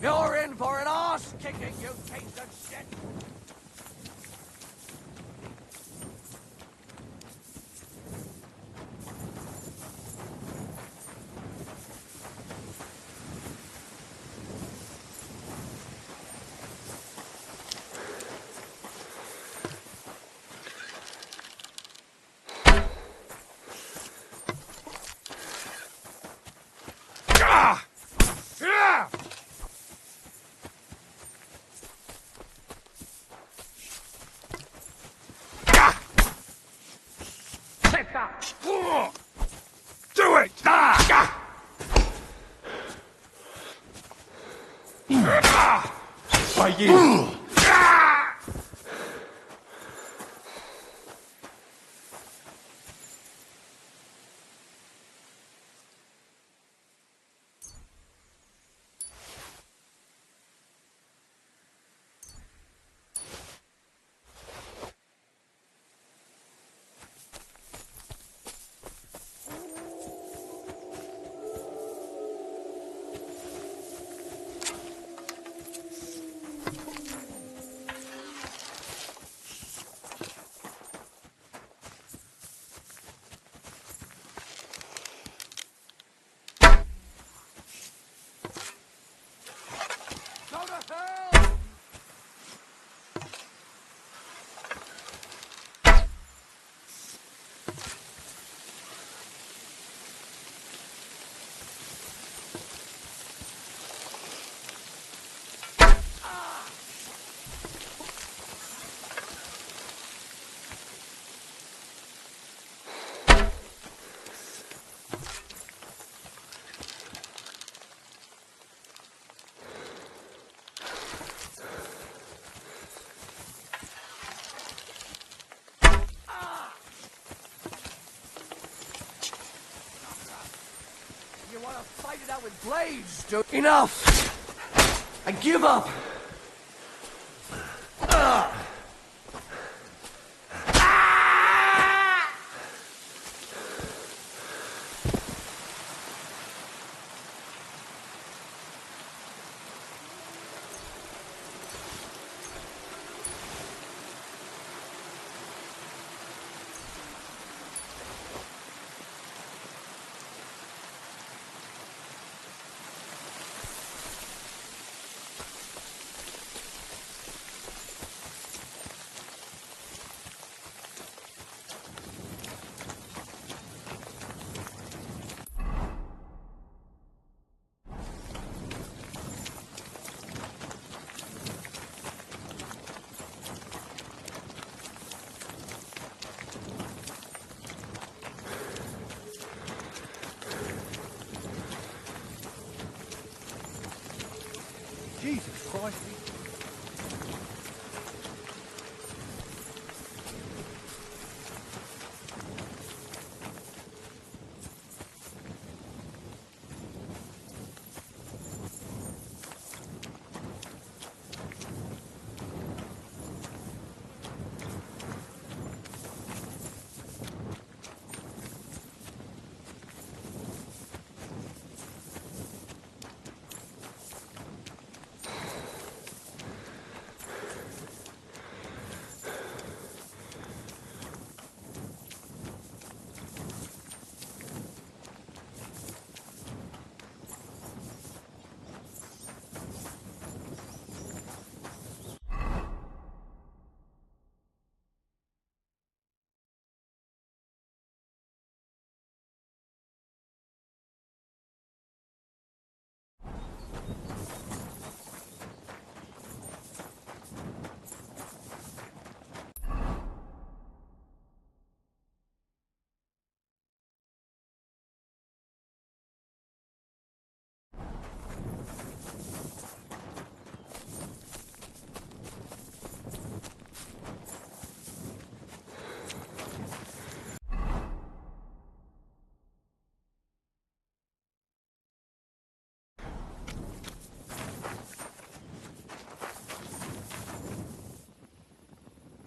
You're in for an arse-kicking, you piece of shit! Do it! By you! You want to fight it out with blades, dude? Enough! I give up! Jesus Christ.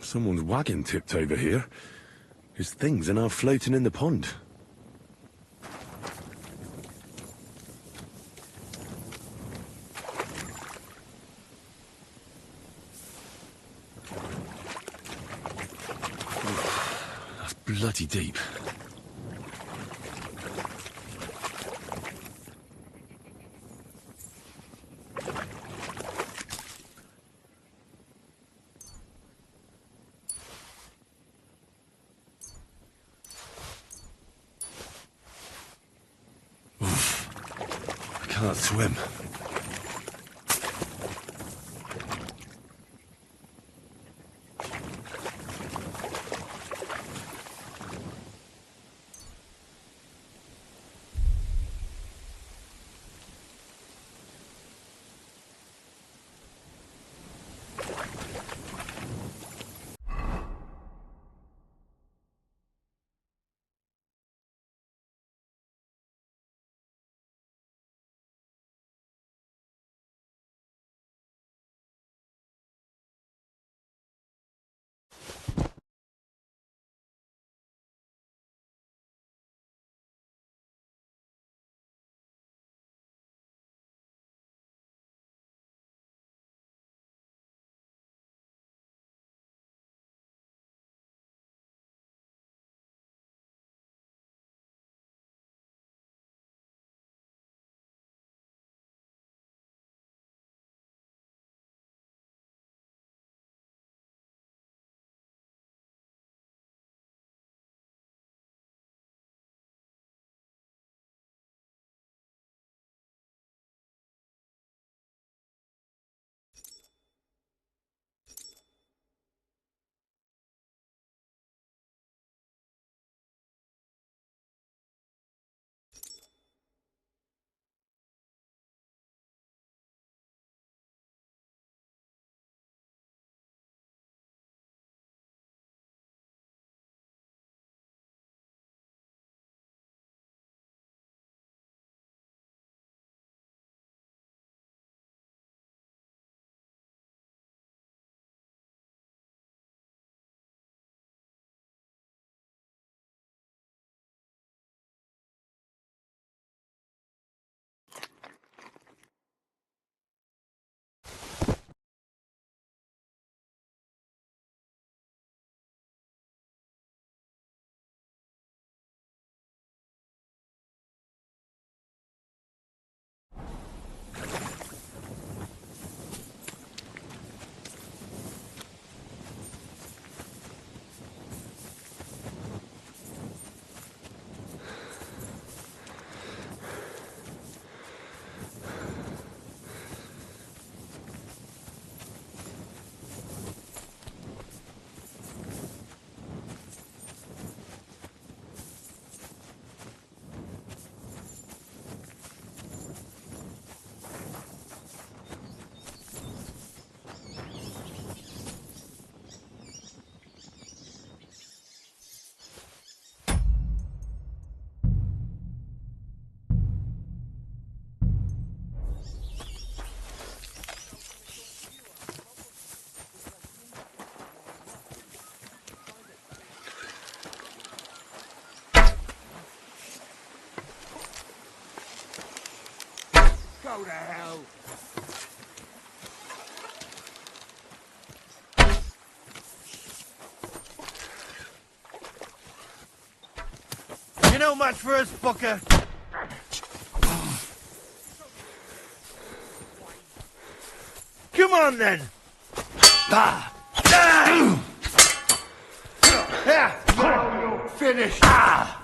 Someone's wagon tipped over here. His things are now floating in the pond. bloody deep. I can't swim. Go to hell! You know much for us, fucker. Come on, then. Ah! Yeah. Now you're finished! Ah.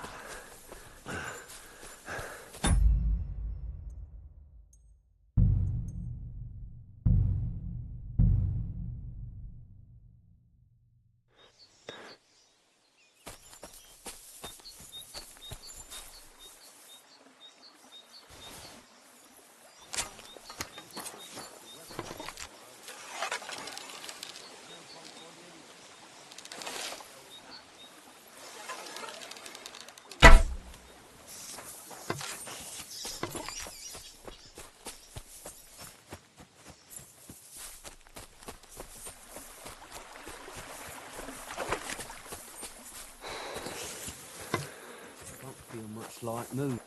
Don't feel much like move.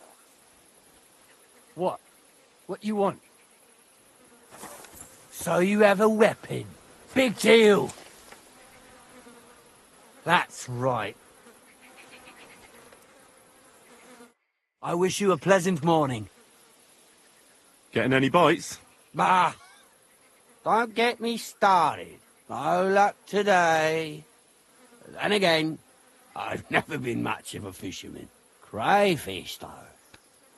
What? What you want? So you have a weapon. Big deal. That's right. I wish you a pleasant morning. Getting any bites? Bah! Don't get me started. No luck today. Then again, I've never been much of a fisherman. Crayfish, though.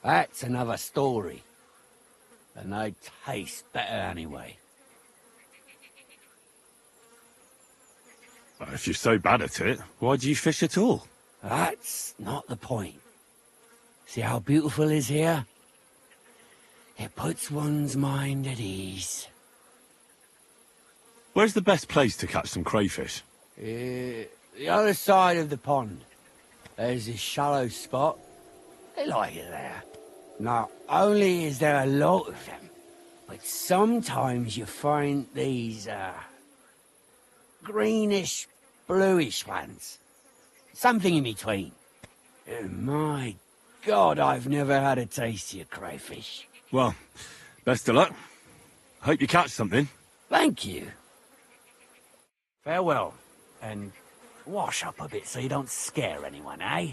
That's another story. And they taste better anyway. Well, if you're so bad at it, why do you fish at all? That's not the point. See how beautiful it is here? It puts one's mind at ease. Where's the best place to catch some crayfish? The other side of the pond. There's this shallow spot. They like it there. Not only is there a lot of them, but sometimes you find these, greenish, bluish ones. Something in between. My God, I've never had a tastier crayfish. Well, best of luck. Hope you catch something. Thank you. Farewell, and wash up a bit so you don't scare anyone, eh?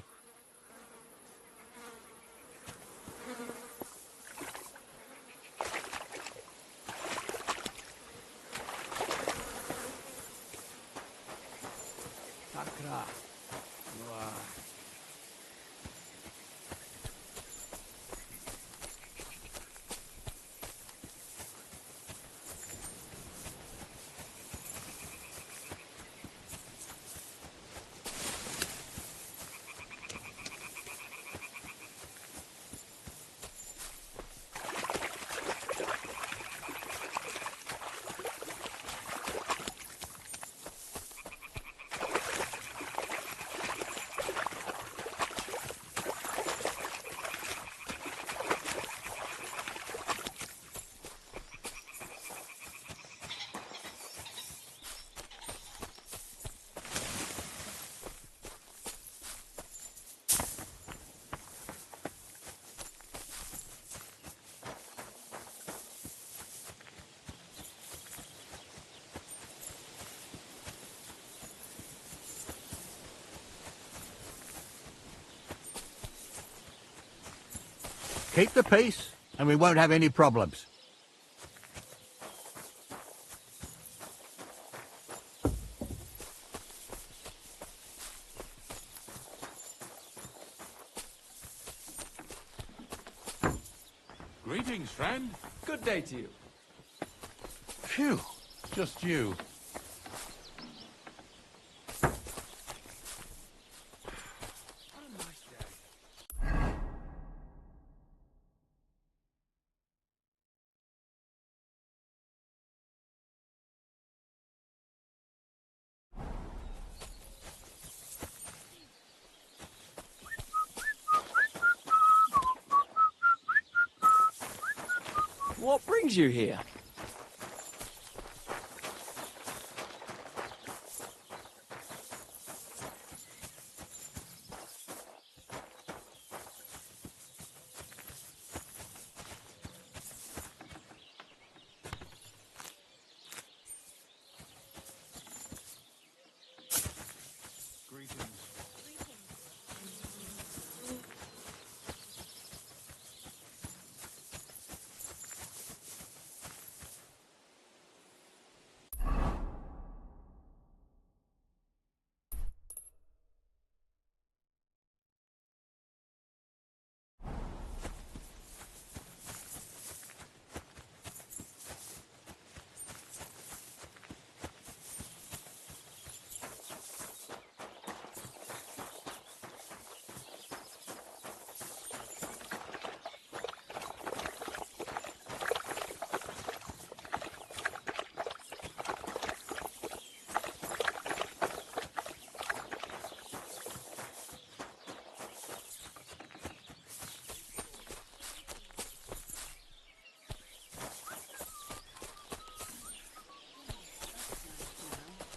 Sakra. Keep the peace, and we won't have any problems. Greetings, friend. Good day to you. Phew, just you. What brings you here?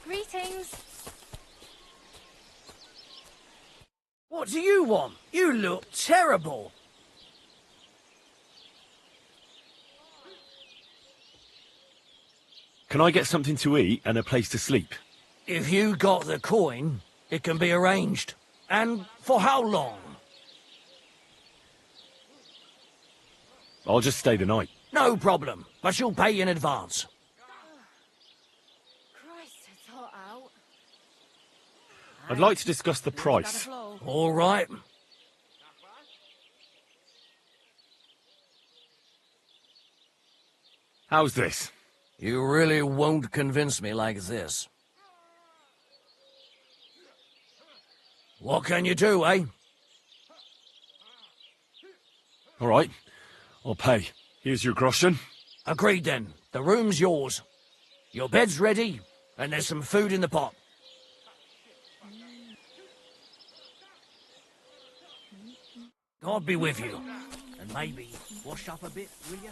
Greetings. What do you want? You look terrible. Can I get something to eat and a place to sleep? If you got the coin, it can be arranged. And for how long? I'll just stay the night. No problem, but you'll pay in advance. Christ, it's hot out. I'd like to discuss the price. All right. How's this? You really won't convince me like this. What can you do, eh? All right, I'll pay. Here's your groschen. Agreed then. The room's yours. Your bed's ready, and there's some food in the pot. God be with you. And maybe wash up a bit, will you?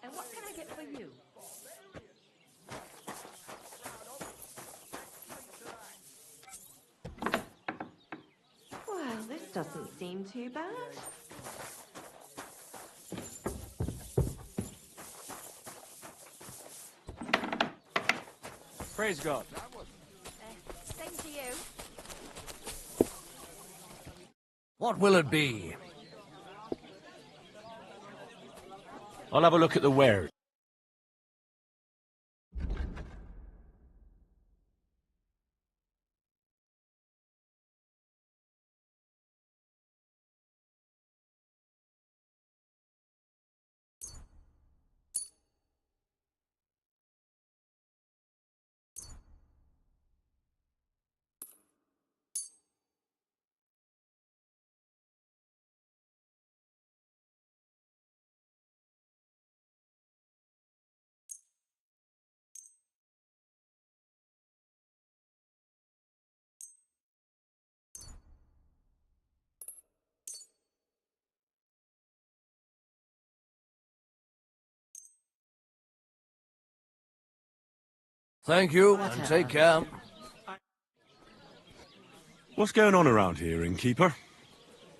And what can I get for you? Well, this doesn't seem too bad. Praise God. Same to you. What will it be? I'll have a look at the wares. Thank you, and take care. What's going on around here, innkeeper?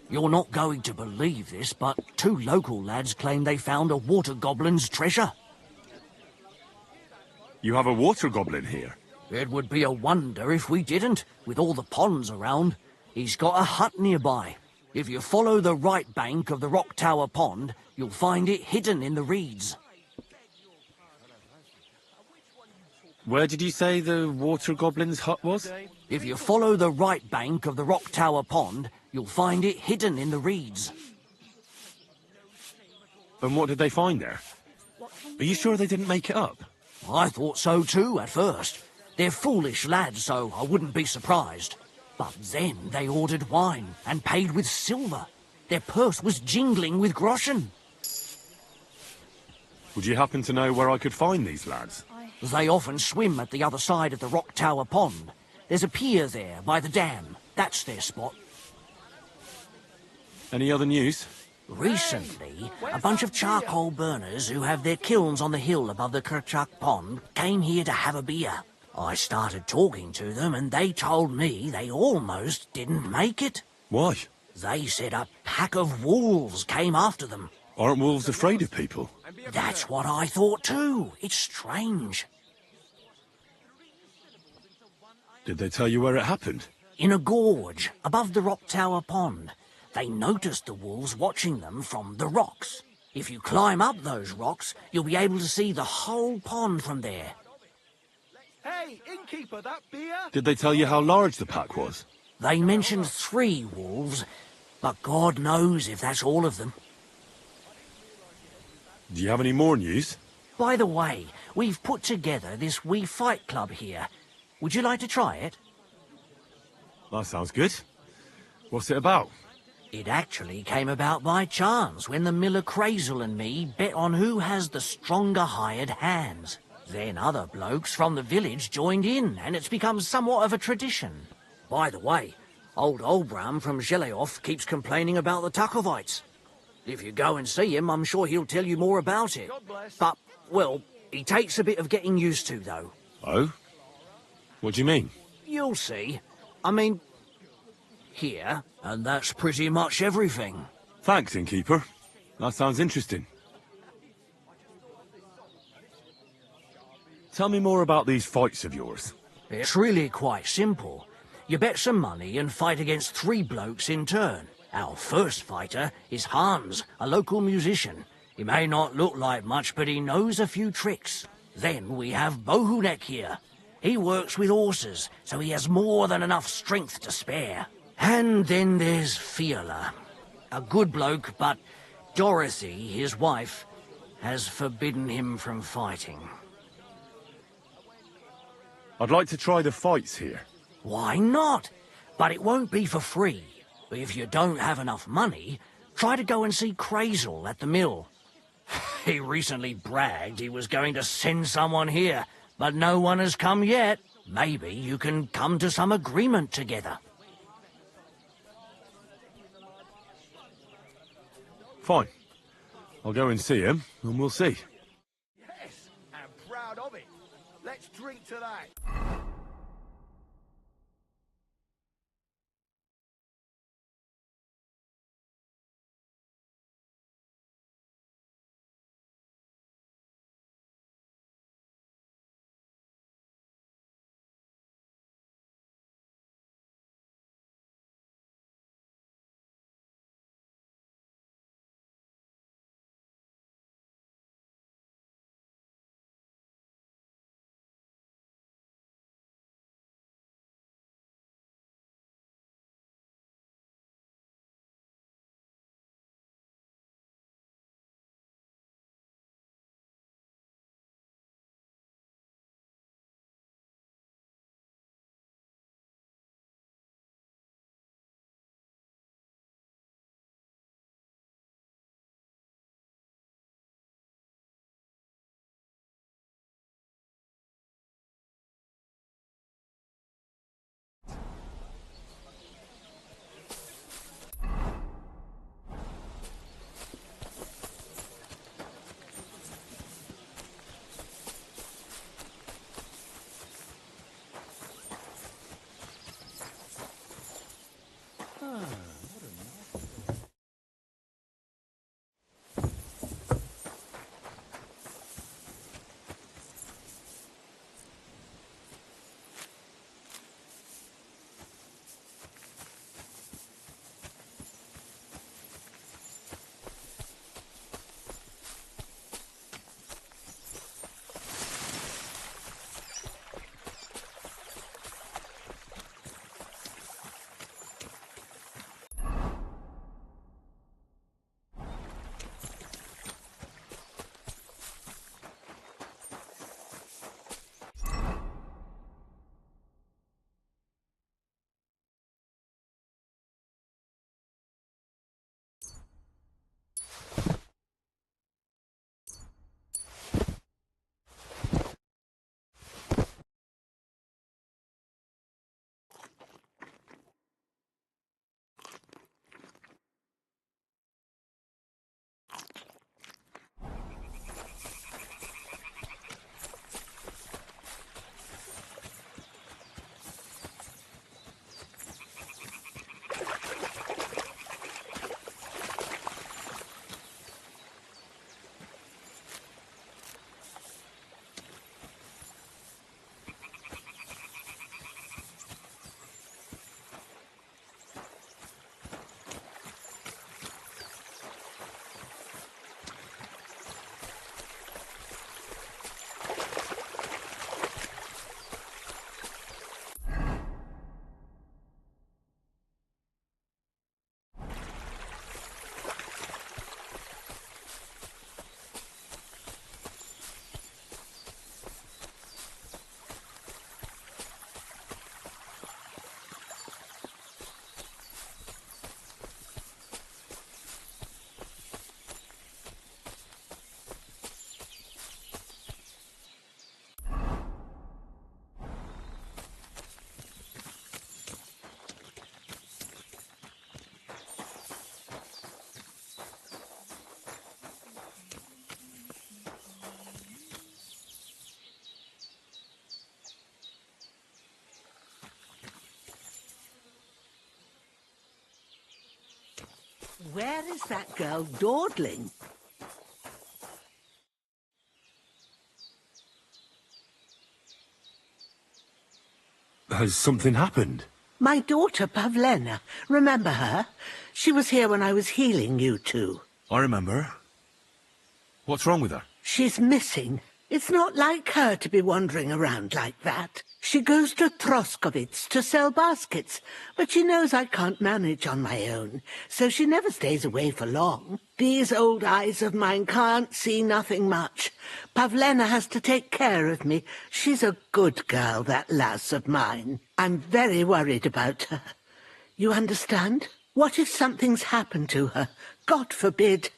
You're not going to believe this, but 2 local lads claim they found a water goblin's treasure. You have a water goblin here? It would be a wonder if we didn't, with all the ponds around. He's got a hut nearby. If you follow the right bank of the Rock Tower Pond, you'll find it hidden in the reeds. Where did you say the water goblin's hut was? If you follow the right bank of the Rock Tower Pond, you'll find it hidden in the reeds. And what did they find there? Are you sure they didn't make it up? I thought so too, at first. They're foolish lads, so I wouldn't be surprised. But then they ordered wine and paid with silver. Their purse was jingling with groschen. Would you happen to know where I could find these lads? They often swim at the other side of the Rock Tower Pond. There's a pier there by the dam. That's their spot. Any other news? Recently, a bunch of charcoal burners who have their kilns on the hill above the Kerchuk Pond came here to have a beer. I started talking to them and they told me they almost didn't make it. Why? They said a pack of wolves came after them. Aren't wolves afraid of people? That's what I thought too. It's strange. Did they tell you where it happened? In a gorge above the Rock Tower Pond. They noticed the wolves watching them from the rocks. If you climb up those rocks, you'll be able to see the whole pond from there. Hey, innkeeper, that beer? Did they tell you how large the pack was? They mentioned 3 wolves, but God knows if that's all of them. Do you have any more news? By the way, we've put together this wee fight club here. Would you like to try it? That sounds good. What's it about? It actually came about by chance when the miller Crazel and me bet on who has the stronger hired hands. Then other blokes from the village joined in, and it's become somewhat of a tradition. By the way, old Olbram from Zheleoth keeps complaining about the Takovites. If you go and see him, I'm sure he'll tell you more about it. God bless. But, well, he takes a bit of getting used to, though. Oh? What do you mean? You'll see. I mean, here, and that's pretty much everything. Thanks, innkeeper. That sounds interesting. Tell me more about these fights of yours. It's really quite simple. You bet some money and fight against 3 blokes in turn. Our first fighter is Hans, a local musician. He may not look like much, but he knows a few tricks. Then we have Bohunek here. He works with horses, so he has more than enough strength to spare. And then there's Fiala. A good bloke, but Dorothy, his wife, has forbidden him from fighting. I'd like to try the fights here. Why not? But it won't be for free. If you don't have enough money, try to go and see Crazel at the mill. He recently bragged he was going to send someone here, but no one has come yet. Maybe you can come to some agreement together. Fine. I'll go and see him, and we'll see. Yes, and proud of it. Let's drink to that. Where is that girl dawdling? Has something happened? My daughter, Pavlena. Remember her? She was here when I was healing you two. I remember. What's wrong with her? She's missing. It's not like her to be wandering around like that. She goes to Troskovitz to sell baskets, but she knows I can't manage on my own, so she never stays away for long. These old eyes of mine can't see nothing much. Pavlena has to take care of me. She's a good girl, that lass of mine. I'm very worried about her. You understand? What if something's happened to her? God forbid.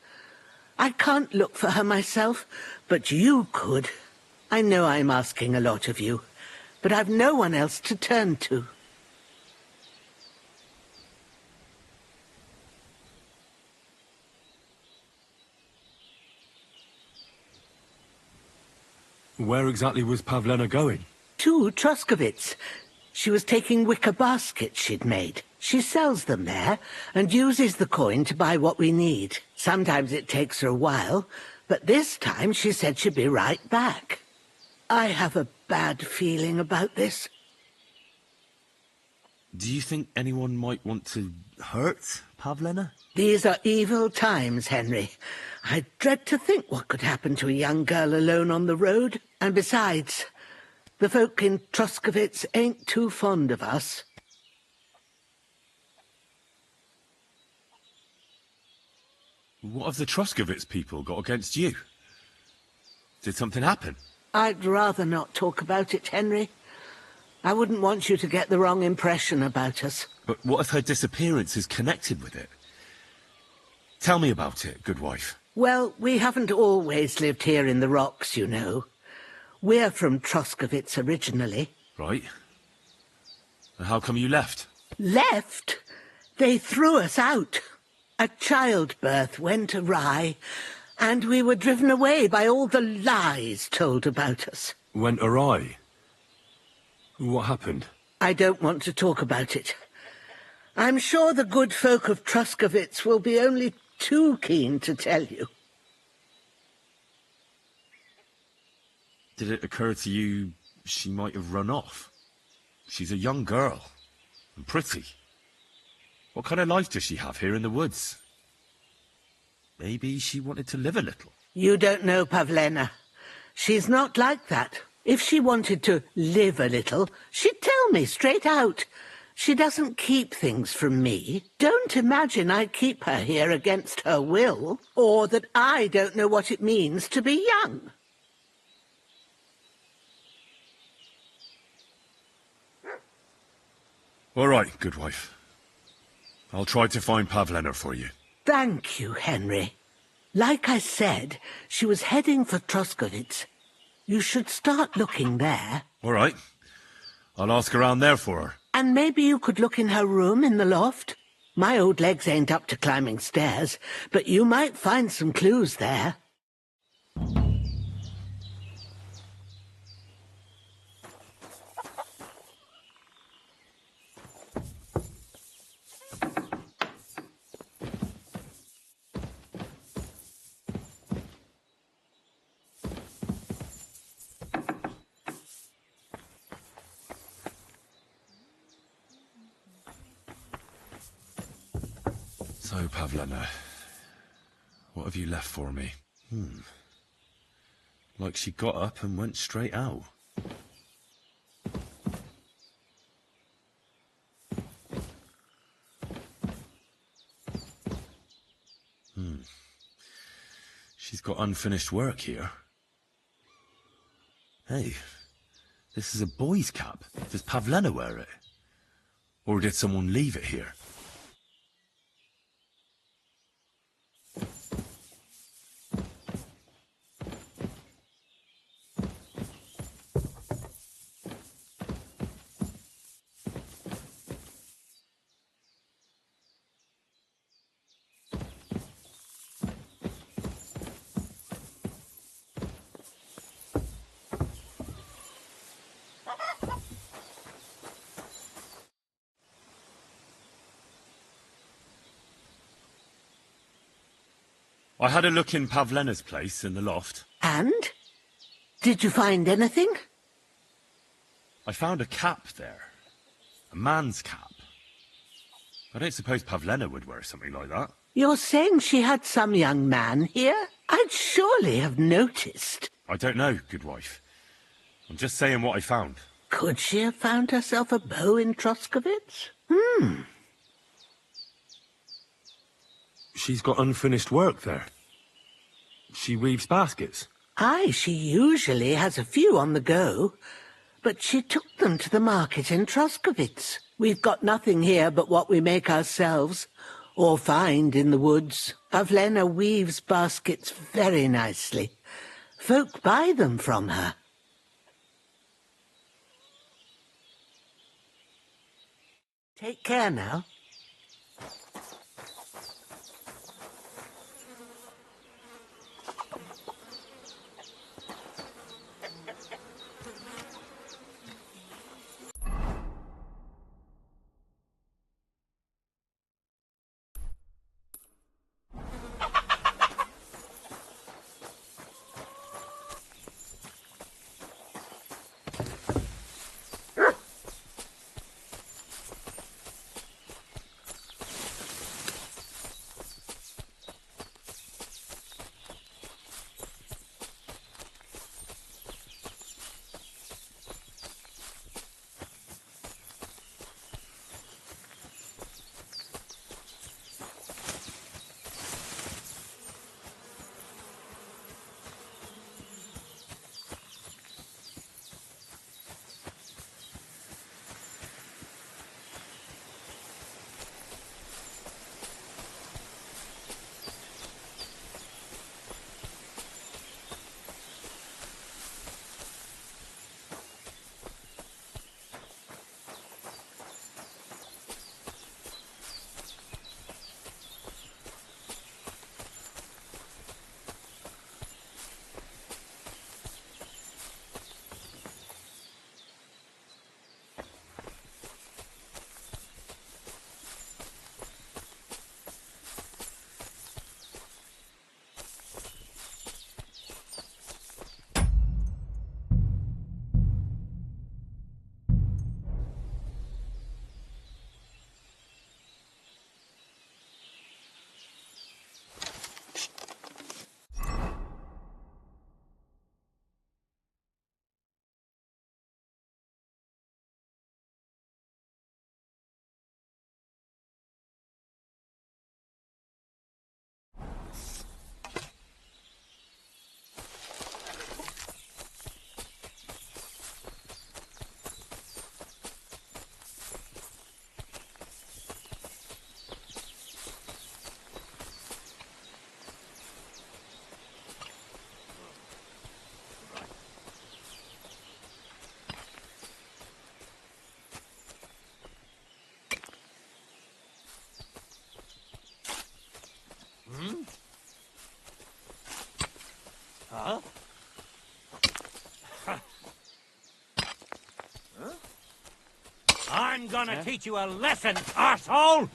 I can't look for her myself, but you could. I know I'm asking a lot of you, but I've no one else to turn to. Where exactly was Pavlena going? To Troskovitz. She was taking wicker baskets she'd made. She sells them there and uses the coin to buy what we need. Sometimes it takes her a while, but this time she said she'd be right back. I have a bad feeling about this. Do you think anyone might want to hurt Pavlena? These are evil times, Henry. I dread to think what could happen to a young girl alone on the road. And besides, the folk in Troskovitz ain't too fond of us. What have the Troskovitz people got against you? Did something happen? I'd rather not talk about it, Henry. I wouldn't want you to get the wrong impression about us. But what if her disappearance is connected with it? Tell me about it, good wife. Well, we haven't always lived here in the rocks, you know. We're from Troskovitz originally. Right. And how come you left? Left? They threw us out. A childbirth went awry, and we were driven away by all the lies told about us. Went awry? What happened? I don't want to talk about it. I'm sure the good folk of Troskovitz will be only too keen to tell you. Did it occur to you she might have run off? She's a young girl, and pretty. What kind of life does she have here in the woods? Maybe she wanted to live a little. You don't know Pavlena. She's not like that. If she wanted to live a little, she'd tell me straight out. She doesn't keep things from me. Don't imagine I keep her here against her will, or that I don't know what it means to be young. All right, good wife. I'll try to find Pavlena for you. Thank you, Henry. Like I said, she was heading for Troskovitz. You should start looking there. All right. I'll ask around there for her. And maybe you could look in her room in the loft. My old legs ain't up to climbing stairs, but you might find some clues there. So, Pavlena, what have you left for me? Like she got up and went straight out. She's got unfinished work here. Hey, this is a boy's cap. Does Pavlena wear it? Or did someone leave it here? I had a look in Pavlena's place in the loft. And? Did you find anything? I found a cap there. A man's cap. I don't suppose Pavlena would wear something like that. You're saying she had some young man here? I'd surely have noticed. I don't know, good wife. I'm just saying what I found. Could she have found herself a beau in Troskovitz? She's got unfinished work there. She weaves baskets. Aye, she usually has a few on the go. But she took them to the market in Troskovitz. We've got nothing here but what we make ourselves, or find in the woods. Pavlena weaves baskets very nicely. Folk buy them from her. Take care now. I'm gonna teach you a lesson, arsehole!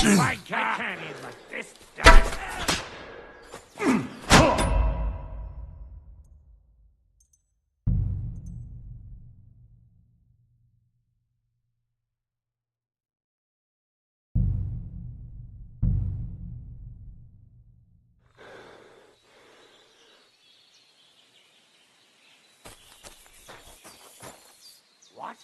I can't even let this die. What?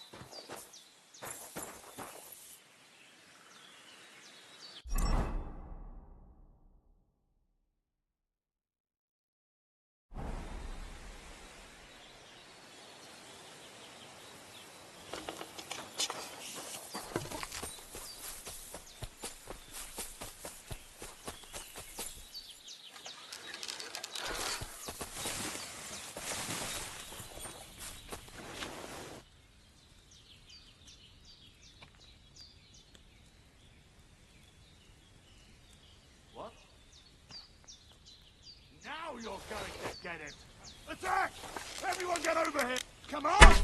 Come on!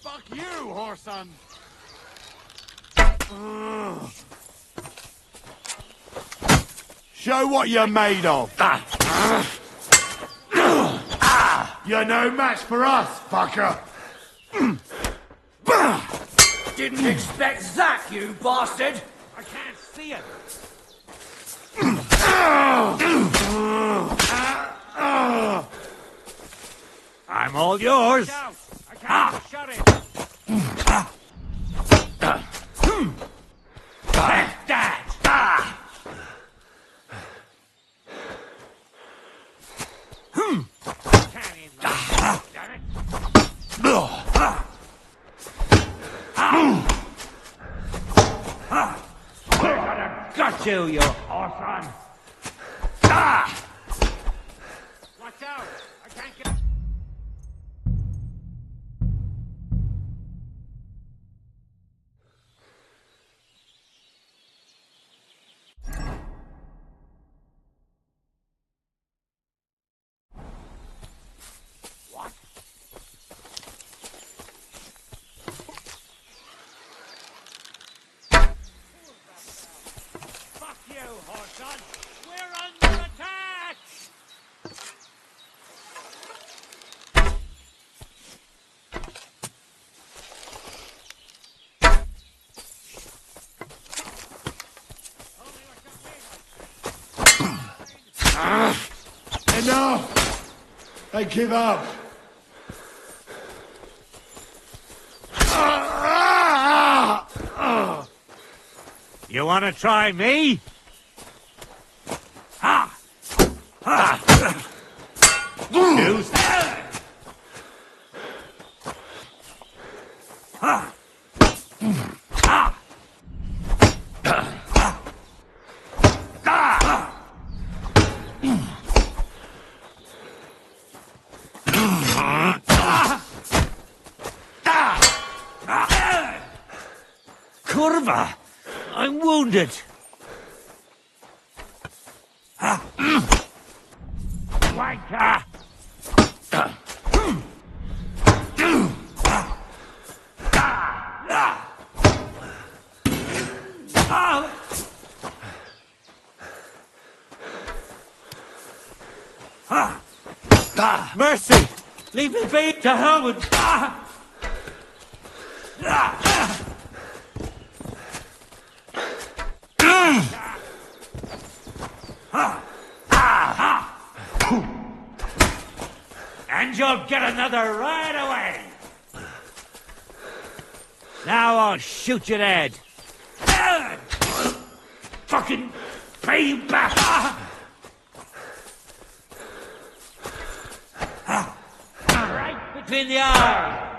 Fuck you, whoreson! Show what you're made of! You're no match for us, fucker! Didn't expect that, you bastard! I can't see it! I'm all yours. I can't shut it! Got you whoreson. Watch out! I can't get... Fuck you, whoreson! We're under attack! Enough! I give up. You wanna try me? Use Curva! I'm wounded! Wanker! Mercy! Leave me be to hell with... And you'll get another right away! Now I'll shoot you dead! Fucking pay you back! Right between the eyes!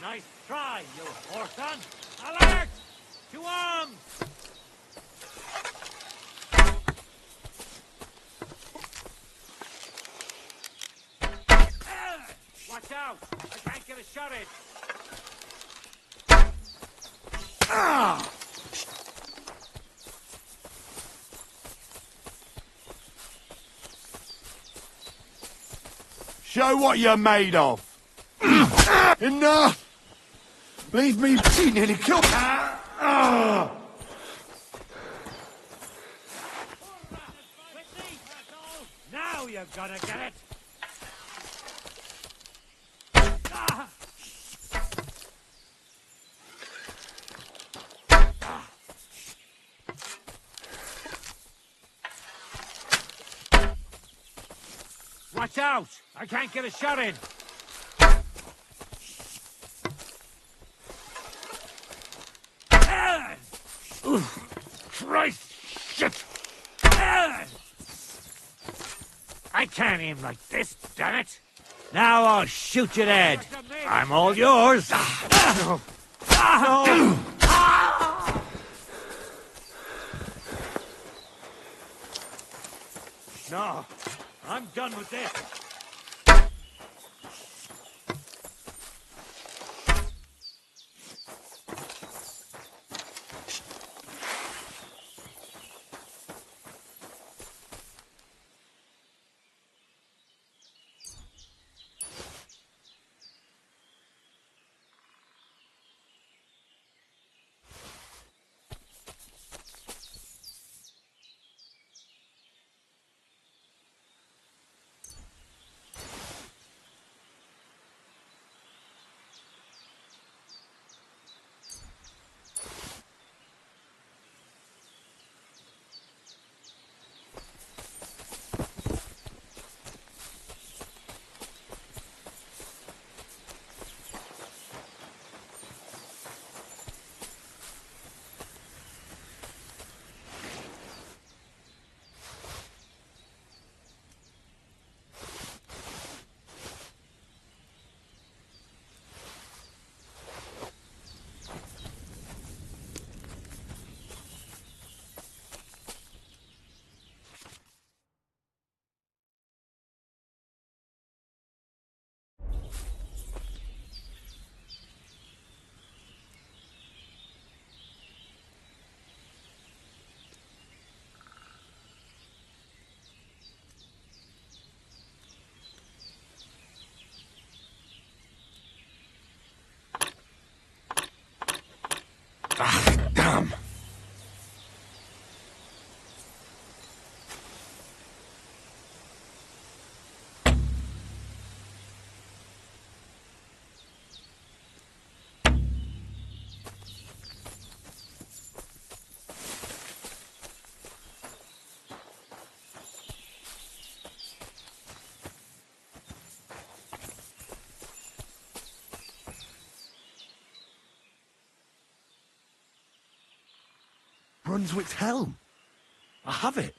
Nice try, you whoreson! Alert! To arms! Watch out! I can't get a shot in! Show what you're made of! Enough! Leave me. She nearly killed me. Now you're gonna get it! Watch out! I can't get a shot in! Christ! Shit! I can't aim like this, damn it! Now I'll shoot you dead! I'm all yours! No, I'm done with this. Damn. Brunswick's helm. I have it.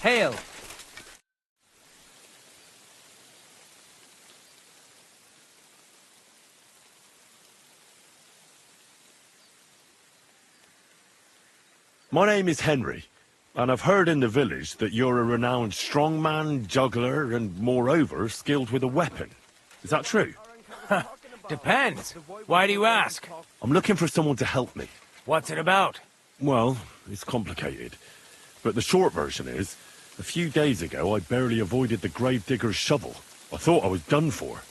Hail! My name is Henry, and I've heard in the village that you're a renowned strongman, juggler, and moreover, skilled with a weapon. Is that true? Depends. Why do you ask? I'm looking for someone to help me. What's it about? Well, it's complicated. But the short version is, a few days ago I barely avoided the gravedigger's shovel. I thought I was done for.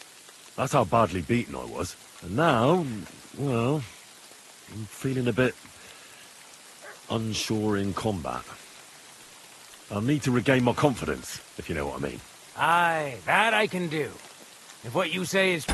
That's how badly beaten I was. And now, well, I'm feeling a bit unsure in combat. I'll need to regain my confidence, if you know what I mean. Aye, that I can do. If what you say is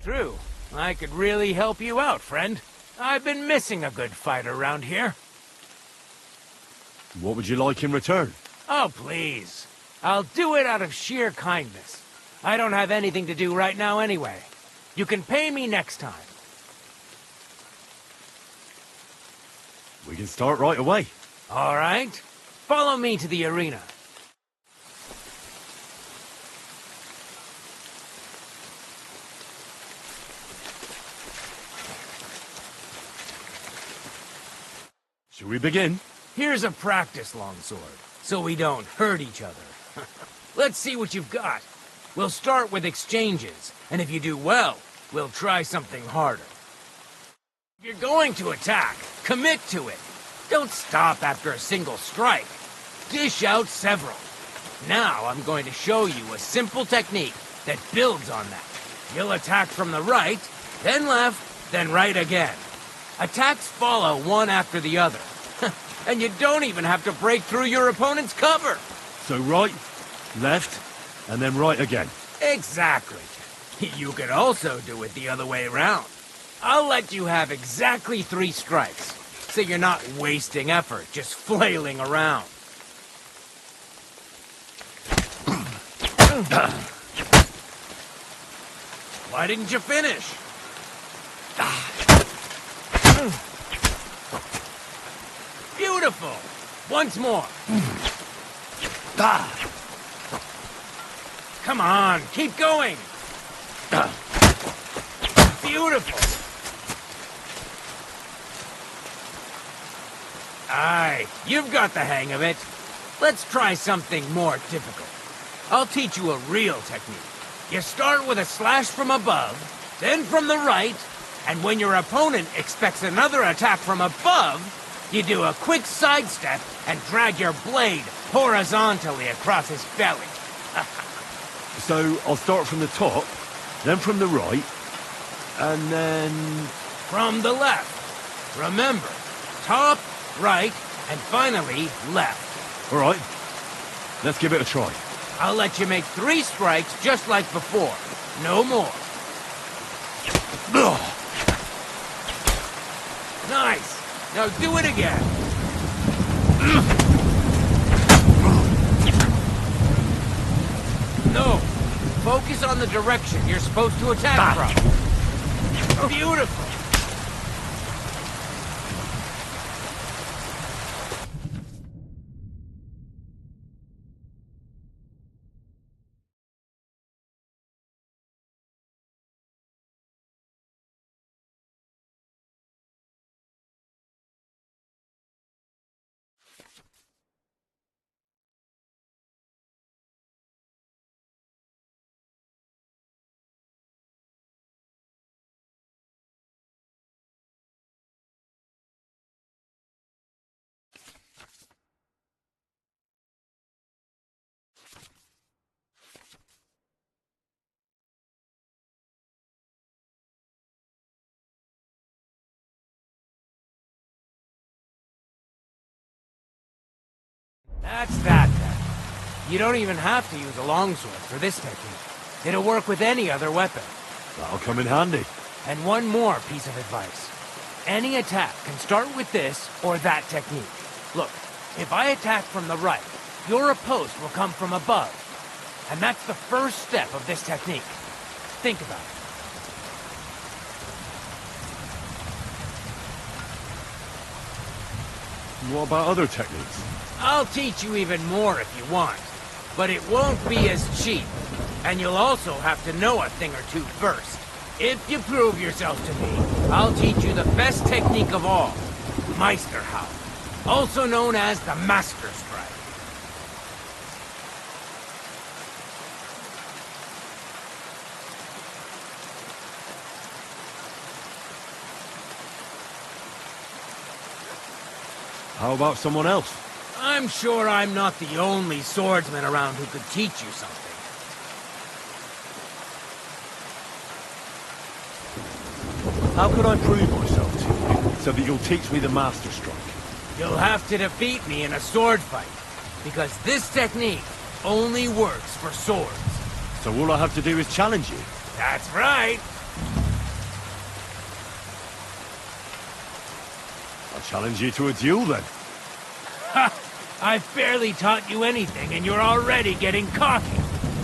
through, I could really help you out, friend. I've been missing a good fight around here. What would you like in return? Oh, please. I'll do it out of sheer kindness. I don't have anything to do right now anyway. You can pay me next time. We can start right away. All right. Follow me to the arena. Shall we begin? Here's a practice longsword, so we don't hurt each other. Let's see what you've got. We'll start with exchanges, and if you do well, we'll try something harder. If you're going to attack, commit to it. Don't stop after a single strike. Dish out several. Now I'm going to show you a simple technique that builds on that. You'll attack from the right, then left, then right again. Attacks follow one after the other. And you don't even have to break through your opponent's cover. So right, left, and then right again. Exactly. You could also do it the other way around. I'll let you have exactly 3 strikes, so you're not wasting effort just flailing around. Why didn't you finish? Beautiful! Once more. Come on, keep going! Beautiful! Aye, you've got the hang of it. Let's try something more difficult. I'll teach you a real technique. You start with a slash from above, then from the right, and when your opponent expects another attack from above, you do a quick sidestep and drag your blade horizontally across his belly. So I'll start from the top, then from the right, and then... From the left. Remember, top, right, and finally left. All right, let's give it a try. I'll let you make 3 strikes just like before. No more. Nice. Now do it again. No. Focus on the direction you're supposed to attack from. Beautiful. That's that, then. You don't even have to use a longsword for this technique. It'll work with any other weapon. That'll come in handy. And one more piece of advice. Any attack can start with this or that technique. Look, if I attack from the right, your riposte will come from above. And that's the first step of this technique. Think about it. What about other techniques? I'll teach you even more if you want, but it won't be as cheap. And you'll also have to know a thing or two first. If you prove yourself to me, I'll teach you the best technique of all, Meisterhaft, also known as the Master Strike. How about someone else? I'm sure I'm not the only swordsman around who could teach you something. How could I prove myself to you so that you'll teach me the Master Strike? You'll have to defeat me in a sword fight, because this technique only works for swords. So all I have to do is challenge you? That's right. Challenge you to a duel, then. I've barely taught you anything, and you're already getting cocky.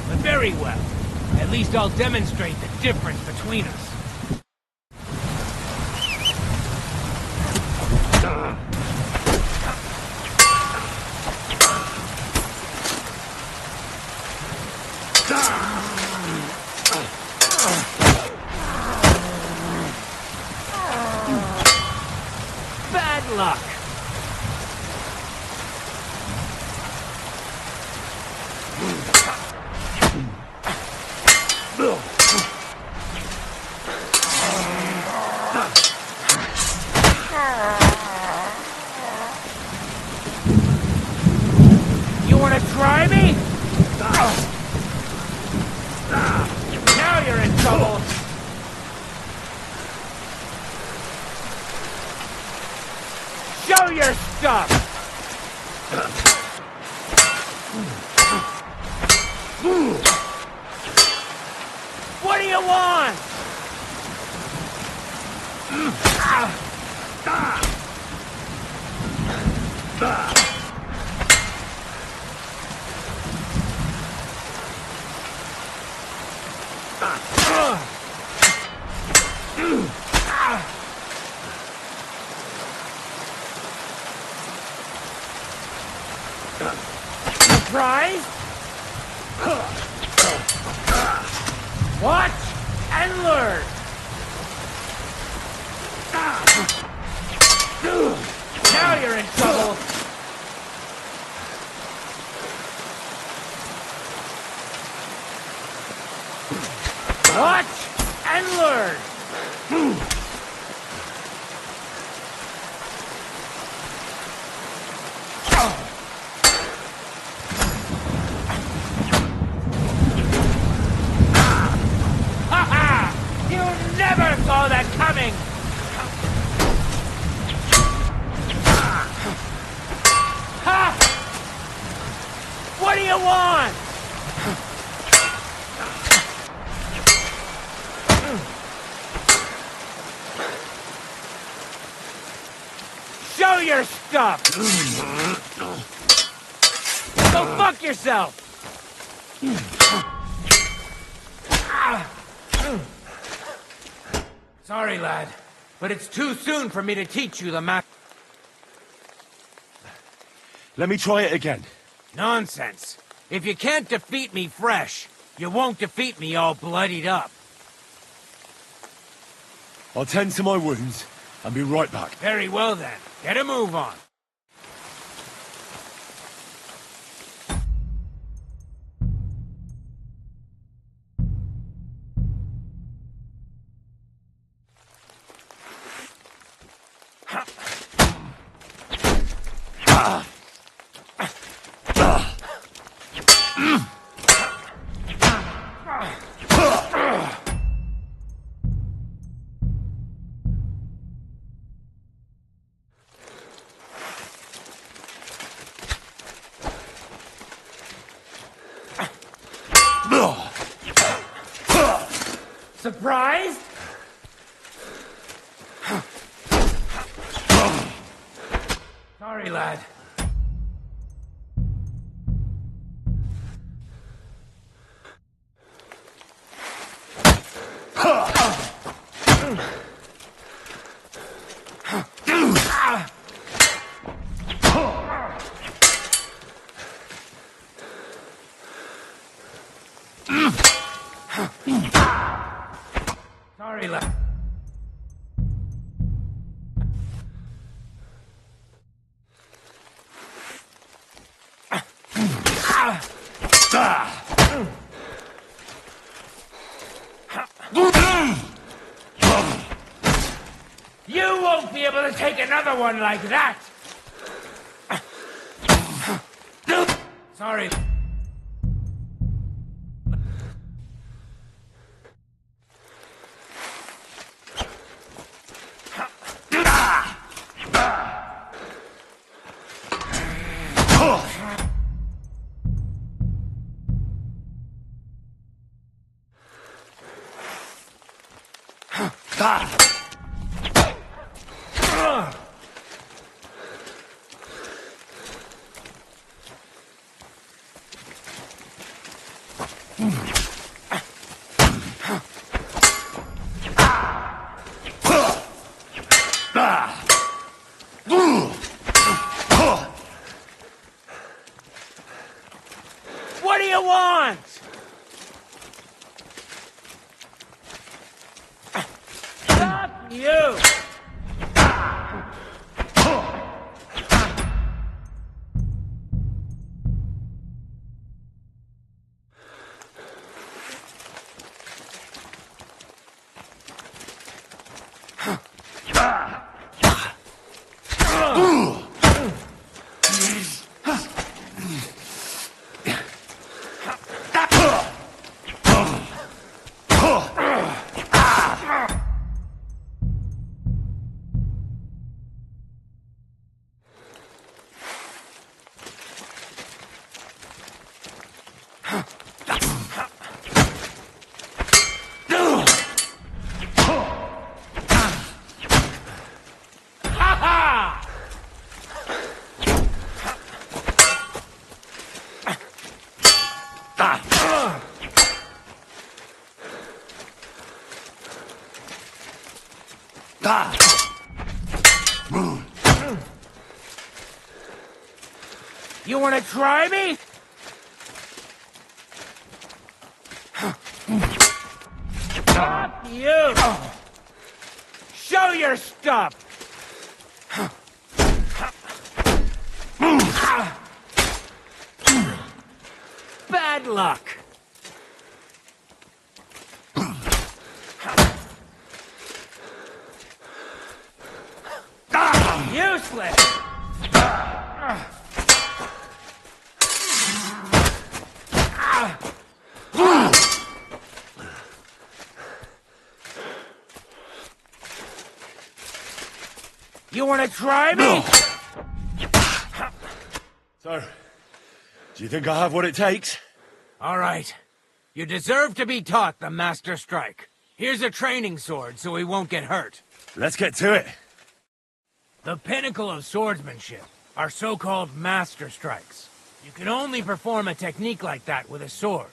But very well. At least I'll demonstrate the difference between us. Bad luck. You want to try me? Now you're in trouble. Show your stuff! What do you want? Surprise? Watch and learn. Now you're in trouble. Watch and learn. Never saw that coming! Ha! What do you want? Show your stuff! Go fuck yourself! Sorry, lad, but it's too soon for me to teach you the map. Let me try it again. Nonsense. If you can't defeat me fresh, you won't defeat me all bloodied up. I'll tend to my wounds and be right back. Very well then. Get a move on. Surprised? Sorry, lad. Sorry, lad. You won't be able to take another one like that! Sorry. You! You wanna try me? Stop you! Show your stuff! Bad luck! Useless! You wanna try me? So, do you think I have what it takes? All right. You deserve to be taught the Master Strike. Here's a training sword so he won't get hurt. Let's get to it. The pinnacle of swordsmanship are so-called Master Strikes. You can only perform a technique like that with a sword,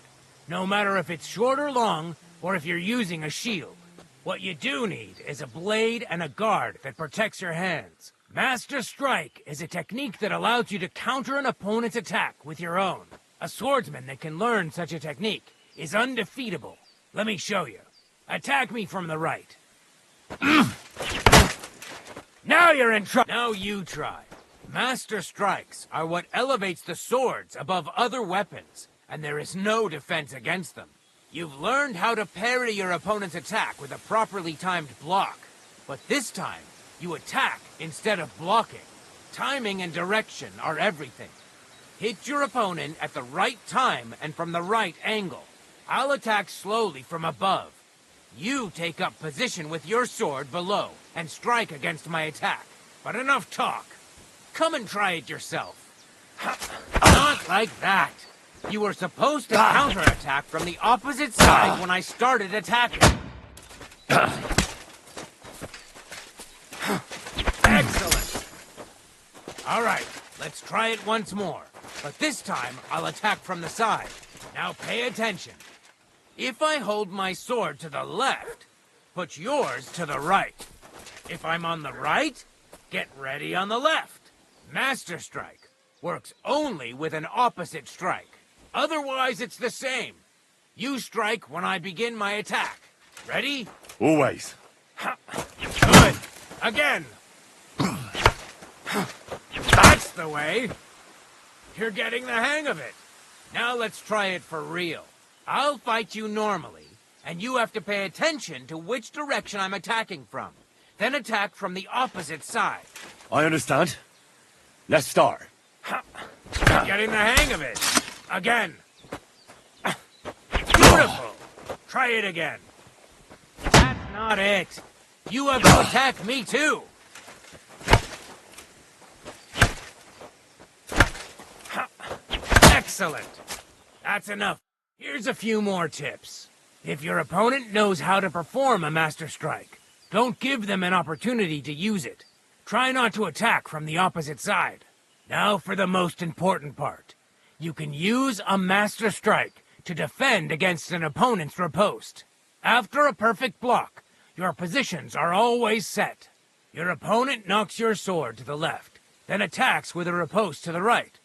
no matter if it's short or long, or if you're using a shield. What you do need is a blade and a guard that protects your hands. Master Strike is a technique that allows you to counter an opponent's attack with your own. A swordsman that can learn such a technique is undefeatable. Let me show you. Attack me from the right. Now you're in trouble. Now you try. Master Strikes are what elevates the swords above other weapons, and there is no defense against them. You've learned how to parry your opponent's attack with a properly timed block, but this time, you attack instead of blocking. Timing and direction are everything. Hit your opponent at the right time and from the right angle. I'll attack slowly from above. You take up position with your sword below and strike against my attack. But enough talk. Come and try it yourself. Not like that. You were supposed to counterattack from the opposite side when I started attacking. Excellent. All right, let's try it once more. But this time, I'll attack from the side. Now pay attention. If I hold my sword to the left, put yours to the right. If I'm on the right, get ready on the left. Master Strike works only with an opposite strike. Otherwise, it's the same. You strike when I begin my attack. Ready? Always. Good. Again. That's the way. You're getting the hang of it. Now let's try it for real. I'll fight you normally, and you have to pay attention to which direction I'm attacking from. Then attack from the opposite side. I understand. Let's start. You're getting the hang of it. Again. Beautiful. Try it again. That's not it. You have to attack me too. Excellent. That's enough. Here's a few more tips. If your opponent knows how to perform a Master Strike, don't give them an opportunity to use it. Try not to attack from the opposite side. Now for the most important part. You can use a Master Strike to defend against an opponent's riposte. After a perfect block, your positions are always set. Your opponent knocks your sword to the left, then attacks with a riposte to the right.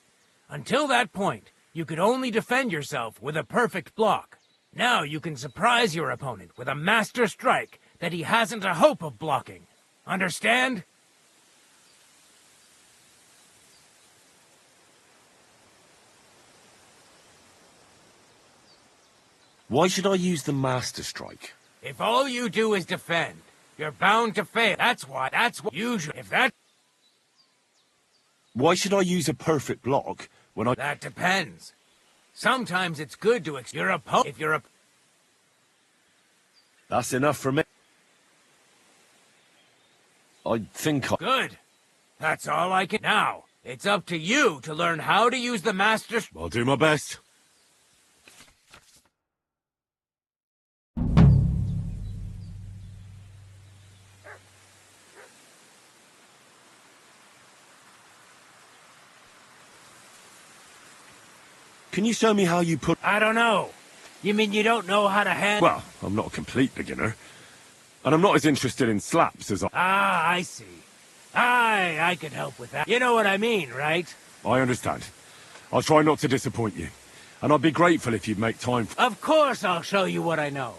Until that point, you could only defend yourself with a perfect block. Now you can surprise your opponent with a Master Strike that he hasn't a hope of blocking. Understand? Why should I use the Master Strike? If all you do is defend, you're bound to fail. That's what usually, if that... Why should I use a perfect block when I... That depends. Sometimes it's good to your opponent. If you're a... That's enough for me. I think I... Good. That's all I can... Now, it's up to you to learn how to use the Master... I'll do my best. Can you show me how you put... I don't know. You mean you don't know how to handle... Well, I'm not a complete beginner. And I'm not as interested in slaps as I... Ah, I see. I could help with that. You know what I mean, right? I understand. I'll try not to disappoint you. And I'd be grateful if you'd make time for... Of course I'll show you what I know.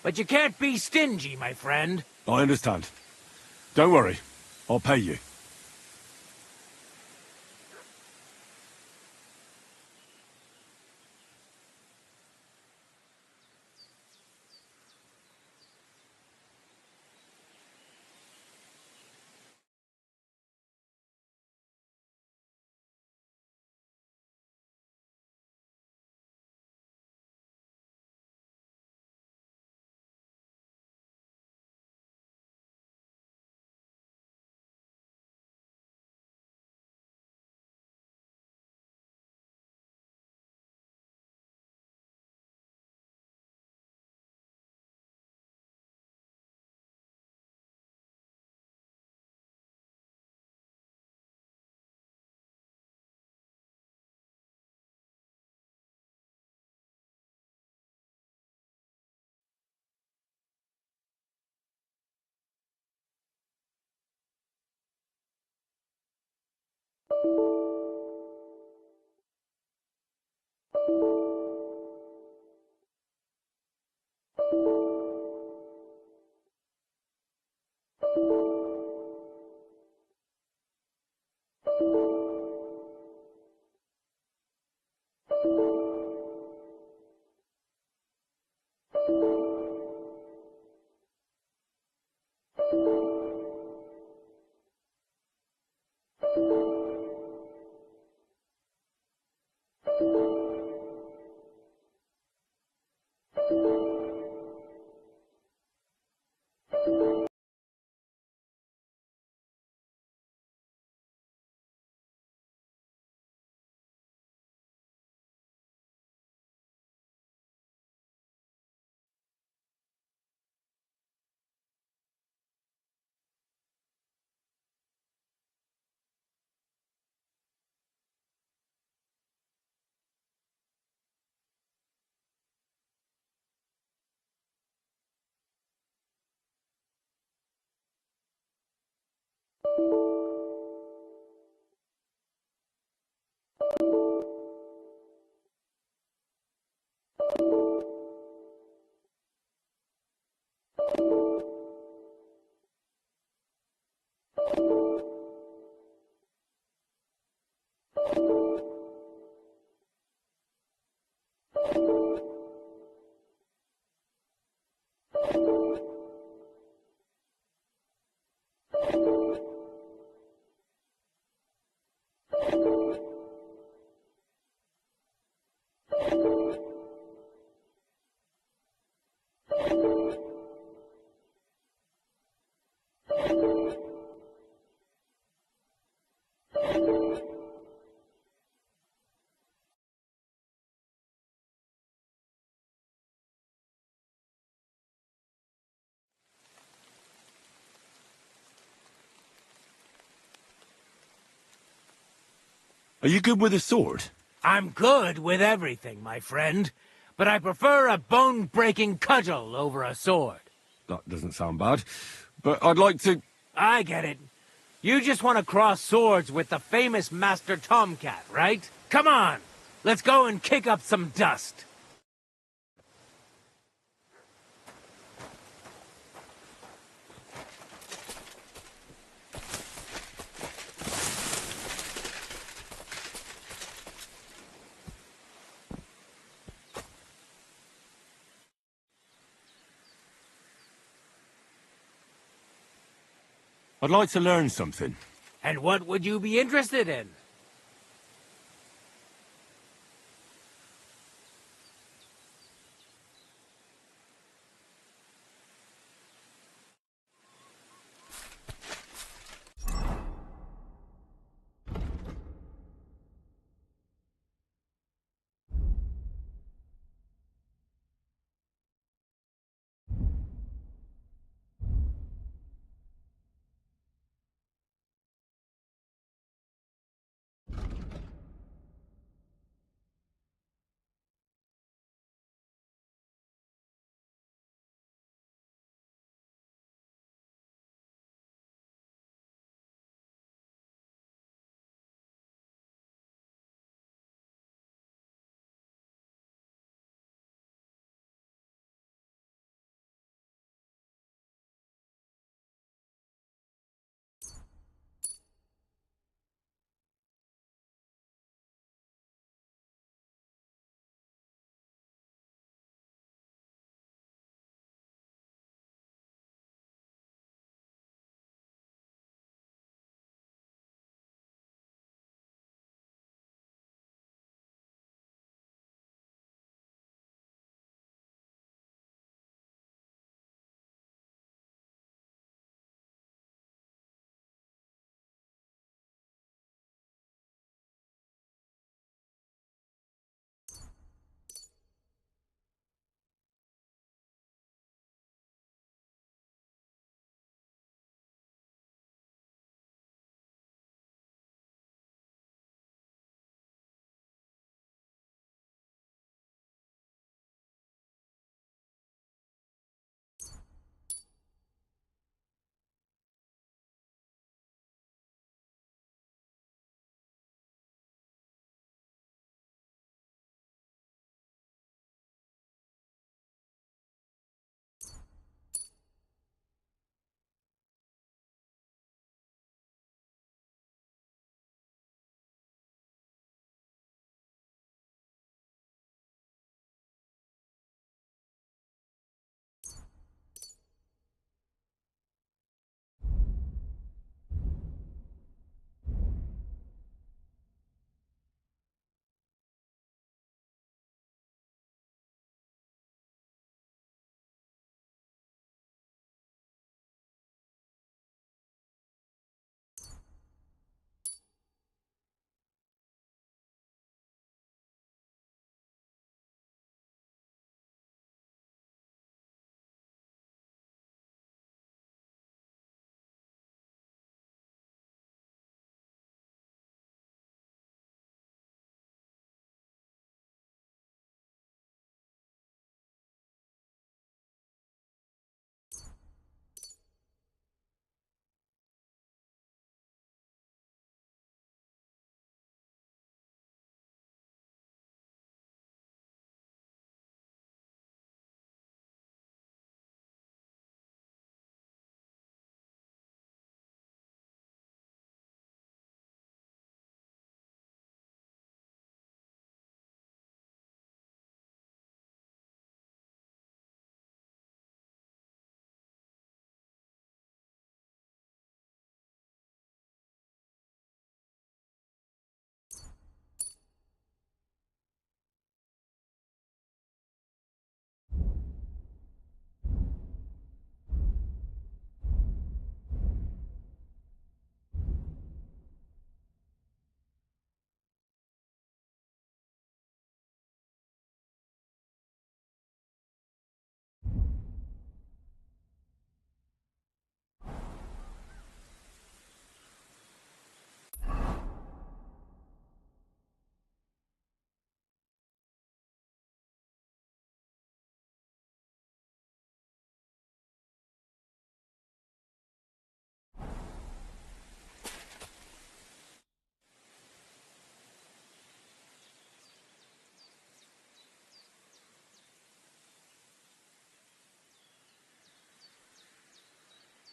But you can't be stingy, my friend. I understand. Don't worry. I'll pay you. Are you good with a sword? I'm good with everything, my friend. But I prefer a bone-breaking cudgel over a sword. That doesn't sound bad. But I'd like to... I get it. You just want to cross swords with the famous Master Tomcat, right? Come on! Let's go and kick up some dust. I'd like to learn something. And what would you be interested in?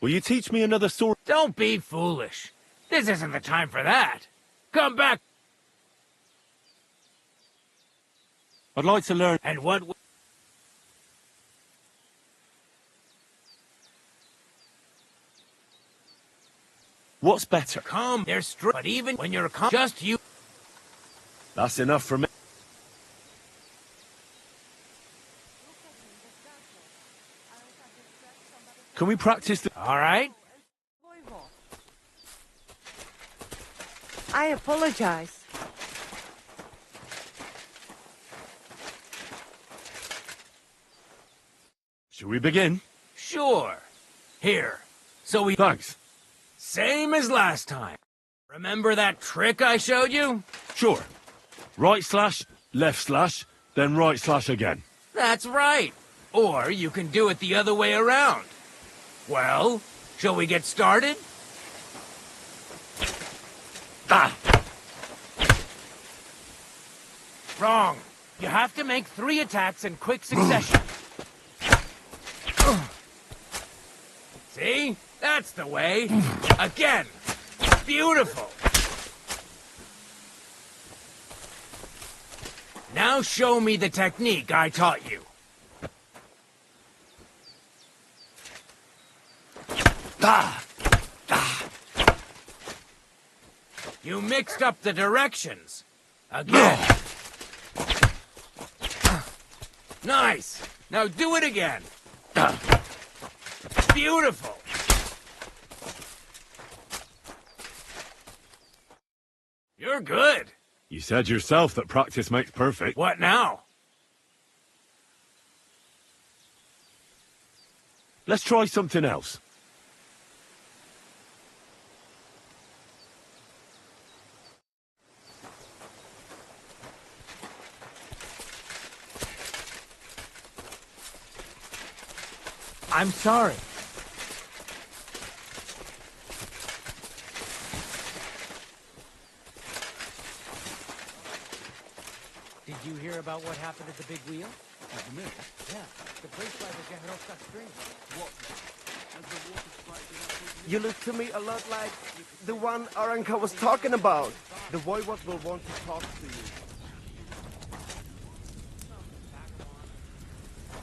Will you teach me another sword? Don't be foolish. This isn't the time for that. Come back. I'd like to learn. And what... What's better? Calm, they're straight, but even when you're calm, just you. That's enough for me. Can we practice the... All right? I apologize. Shall we begin? Sure. Here. So we... Thanks. Same as last time. Remember that trick I showed you? Sure. Right slash, left slash, then right slash again. That's right. Or you can do it the other way around. Well, shall we get started? Ah! Wrong. You have to make 3 attacks in quick succession. See? That's the way. Again. Beautiful. Now show me the technique I taught you. Ah! Ah! You mixed up the directions. Again. Nice. Now do it again. Beautiful. You're good. You said yourself that practice makes perfect. What now? Let's try something else. I'm sorry. Did you hear about what happened at the big wheel? What do you mean? Yeah, the place by the Jeherovka stream. What? You look to me a lot like the one Aranka was talking about. The voivode will want to talk to you.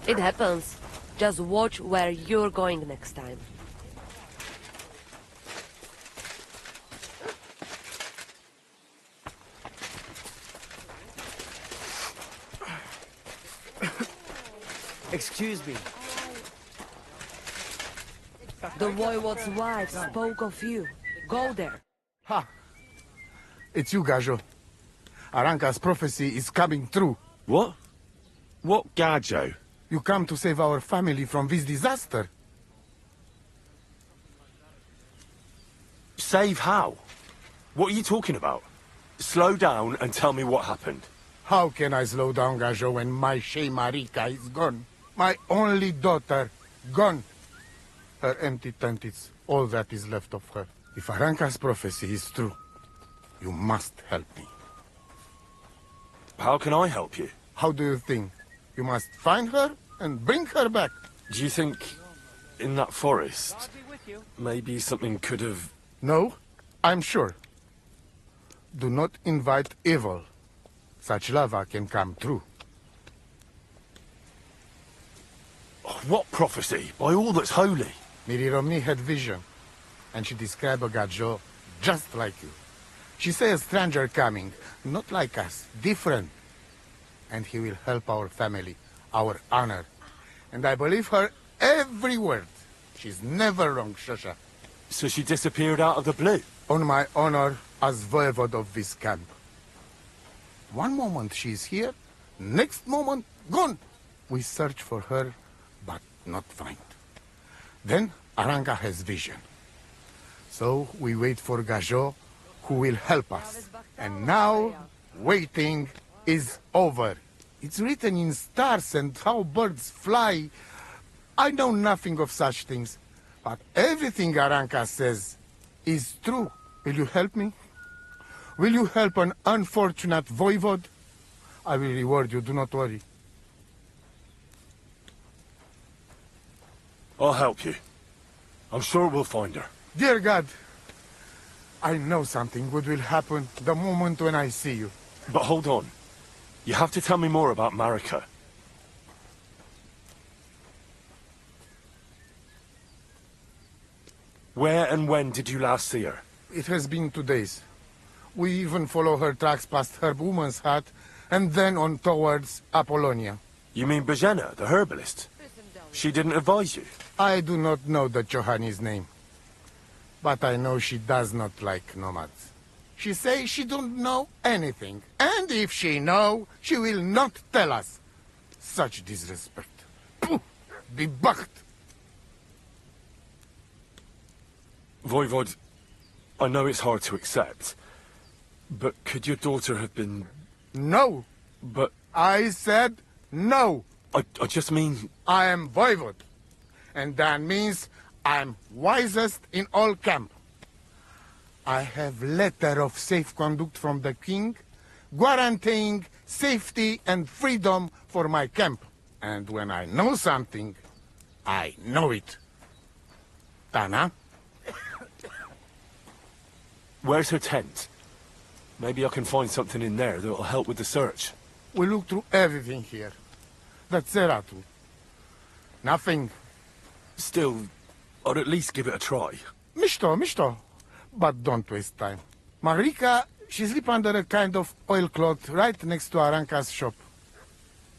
It happens. Just watch where you're going next time. Excuse me. The voivode's wife spoke of you. Go there. Ha! It's you, Gajo. Aranka's prophecy is coming true. What? What Gajo? You come to save our family from this disaster. Save how? What are you talking about? Slow down and tell me what happened. How can I slow down, Gajo, when my Shea Marika is gone? My only daughter, gone. Her empty tent is all that is left of her. If Aranka's prophecy is true, you must help me. How can I help you? How do you think? You must find her and bring her back. Do you think in that forest, maybe something could have... No, I'm sure. Do not invite evil. Such lava can come true. What prophecy? By all that's holy. Miri Romni had vision, and she described a Gajo just like you. She said a stranger coming, not like us, different. And he will help our family, our honor. And I believe her every word. She's never wrong, Shosha. So she disappeared out of the blue? On my honor as voivode of this camp. One moment she's here, next moment gone. We search for her, but not find. Then Aranka has vision. So we wait for Gajo, who will help us. And now, waiting is over. It's written in stars and how birds fly. I know nothing of such things, but everything Aranka says is true. Will you help me? Will you help an unfortunate voivode? I will reward you, do not worry. I'll help you. I'm sure we'll find her. Dear God, I know something good will happen the moment when I see you. But hold on. You have to tell me more about Marika. Where and when did you last see her? It has been 2 days. We even follow her tracks past her woman's hut, and then on towards Apollonia. You mean Bajana, the herbalist? She didn't advise you? I do not know the Johanni's name. But I know she does not like nomads. She say she don't know anything. And if she know, she will not tell us. Such disrespect. Pooh! Be bucked! Voivod, I know it's hard to accept, but could your daughter have been... No! But... I said no! I just mean... I am Voivod. And that means I'm wisest in all camp. I have letter of safe conduct from the king, guaranteeing safety and freedom for my camp. And when I know something, I know it. Tana? Where's her tent? Maybe I can find something in there that'll help with the search. We look through everything here. The Ceratu. Nothing. Still, I'd at least give it a try. Misto. But don't waste time. Marika, she sleep under a kind of oilcloth right next to Aranka's shop.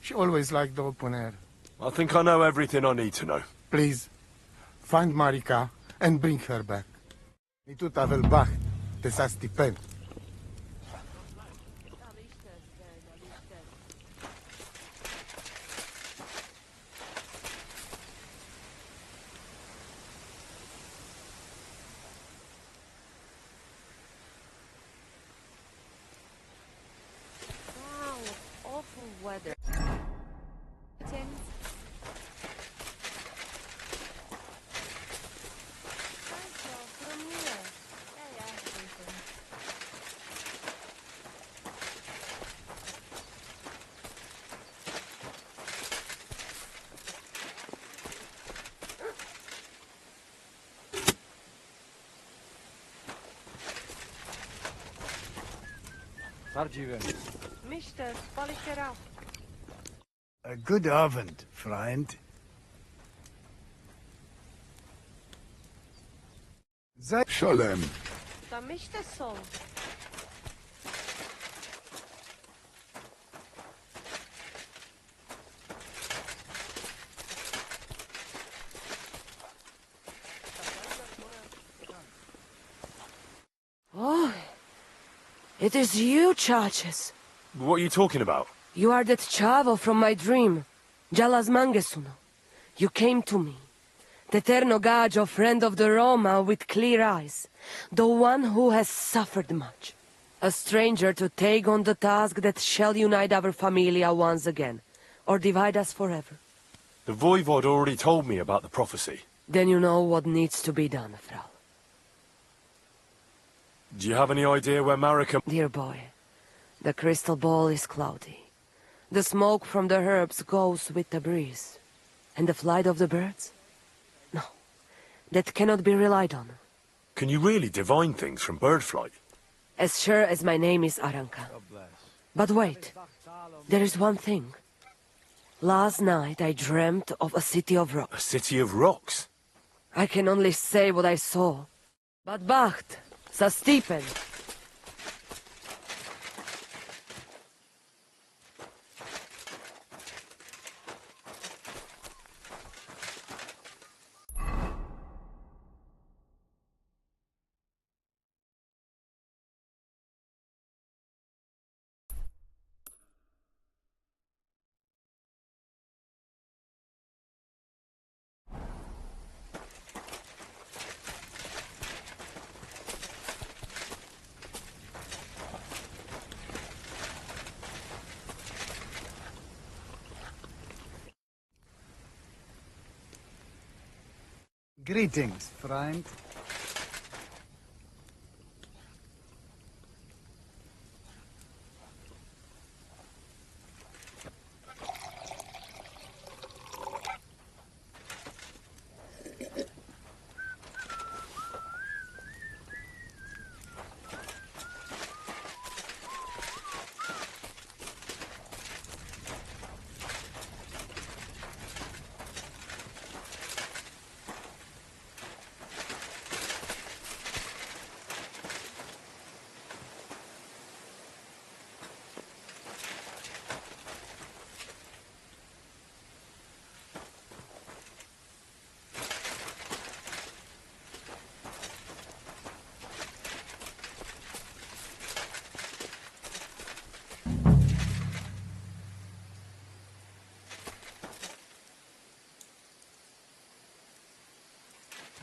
She always liked the open air. I think I know everything I need to know. Please, find Marika and bring her back. Nitu tavel bach, te sa stipen. Weather. Mister, spalicherau. A good Abend, friend. Sholem. Da Mister Sol. Oh, it is you, Charches. What are you talking about? You are that chavo from my dream, Jalas Mangesuno. You came to me, the Ternogagio friend of the Roma with clear eyes, the one who has suffered much. A stranger to take on the task that shall unite our familia once again, or divide us forever. The Voivod already told me about the prophecy. Then you know what needs to be done, Frau. Do you have any idea where Marika... Dear boy, the crystal ball is cloudy. The smoke from the herbs goes with the breeze. And the flight of the birds? No, that cannot be relied on. Can you really divine things from bird flight? As sure as my name is Aranka. But wait, there is one thing. Last night I dreamt of a city of rocks. A city of rocks? I can only say what I saw. But Bacht, sa Stipen. Greetings, friend.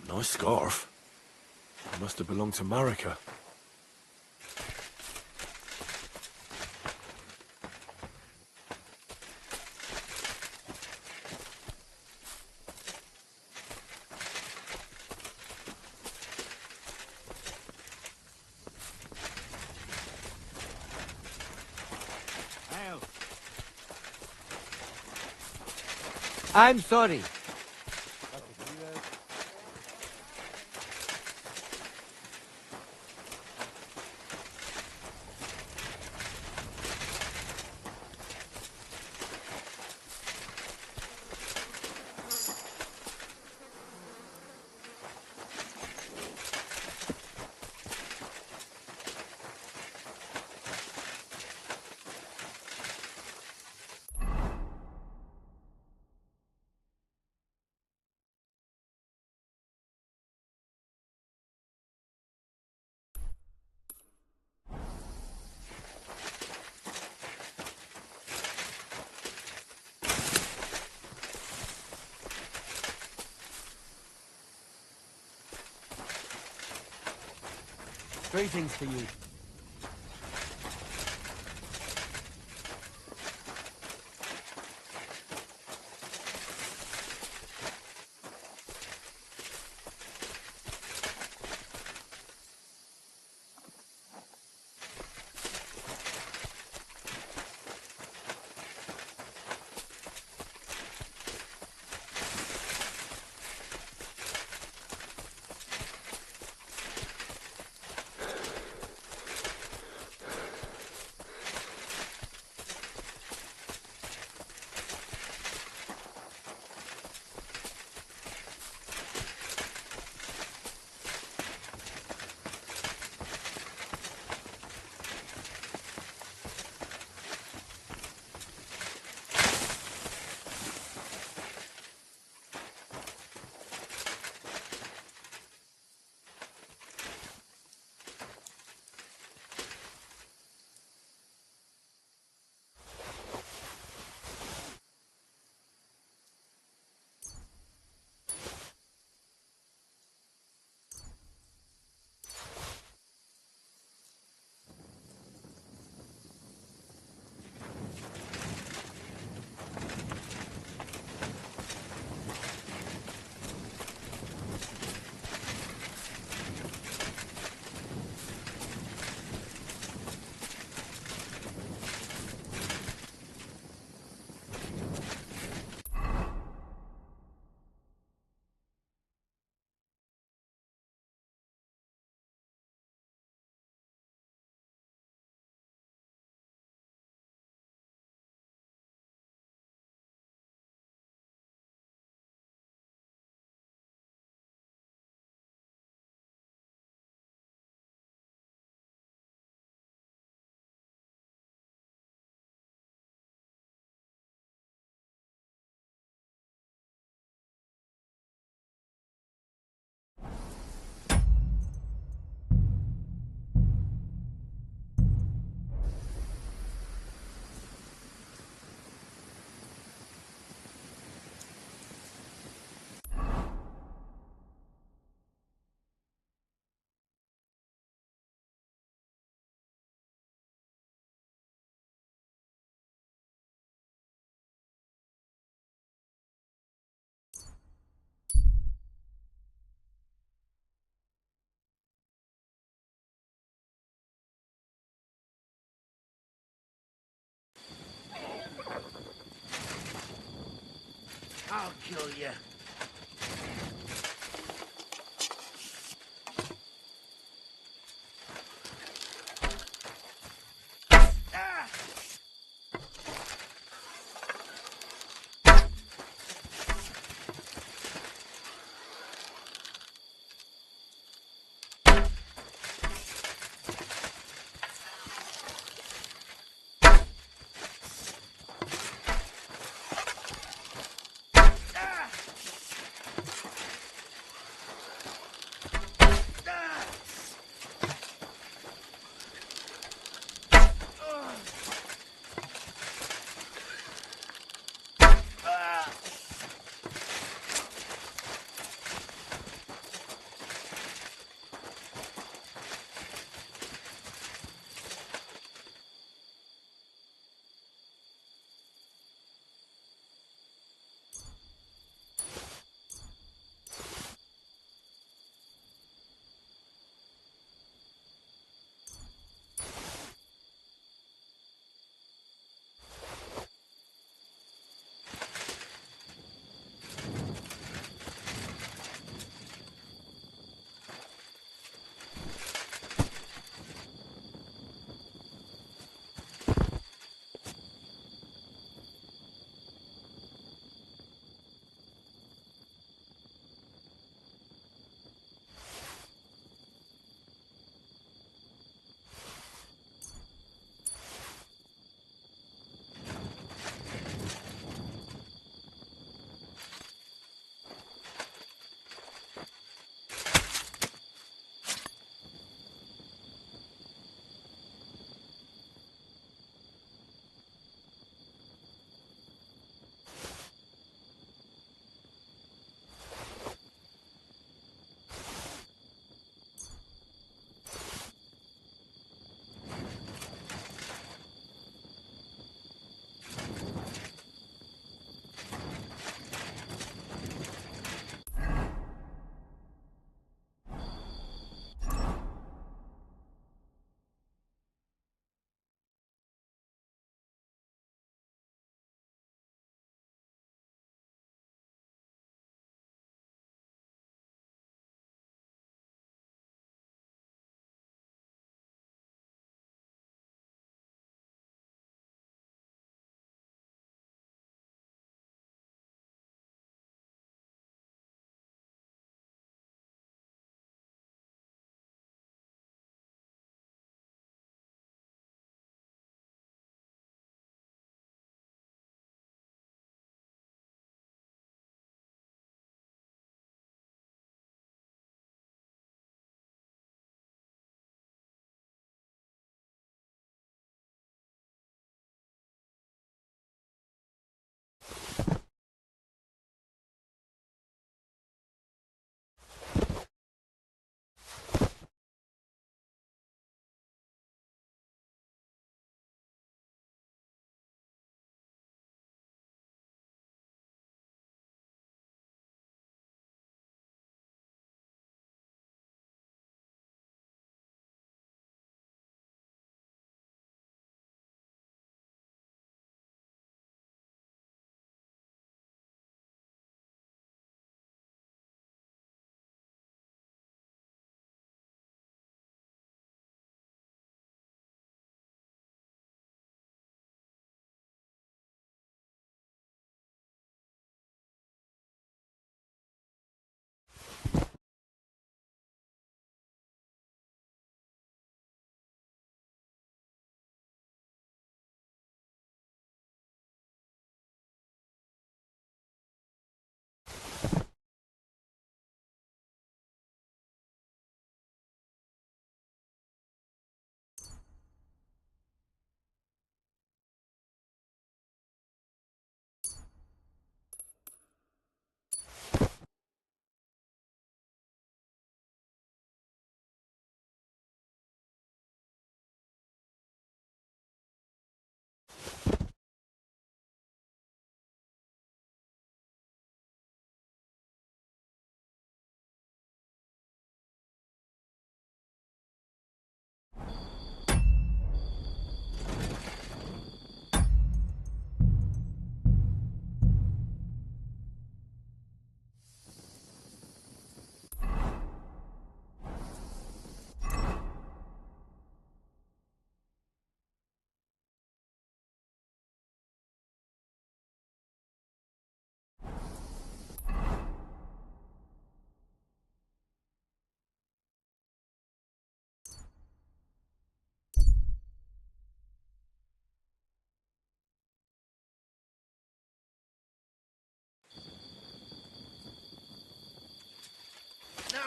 Nice scarf. It must have belonged to Marika. I'm sorry. Three things for you. I'll kill you.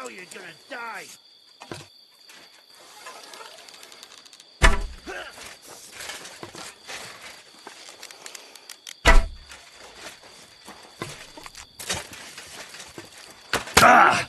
know you're gonna die. Ah!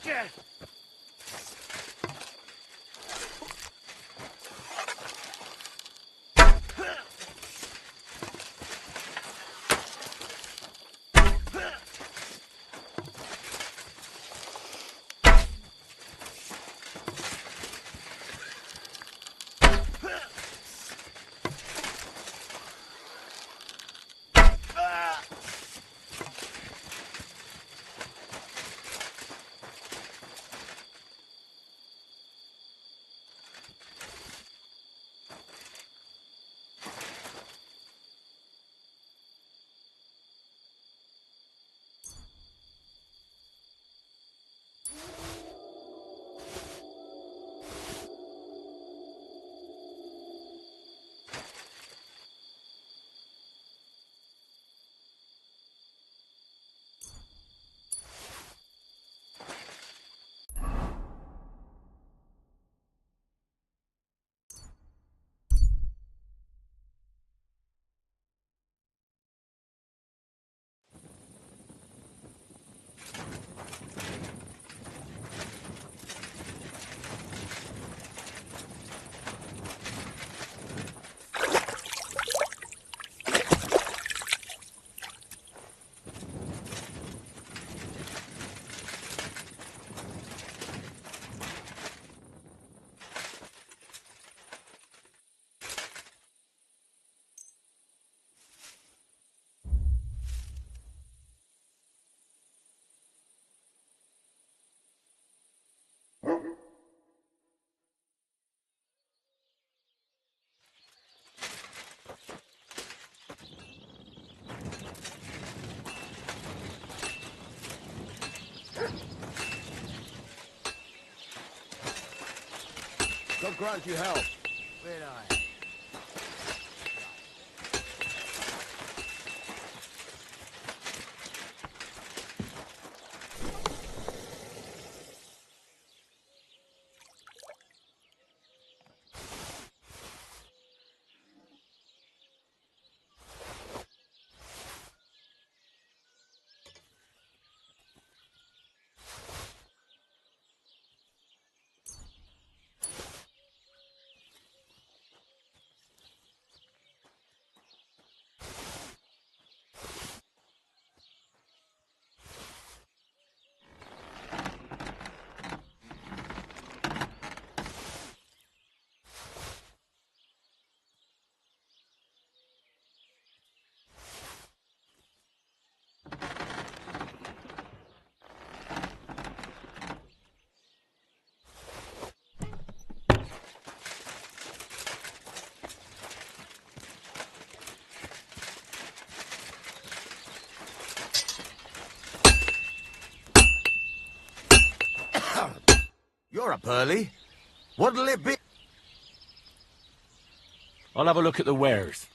God grant you help. Wait on. You're up early. What'll it be? I'll have a look at the wares.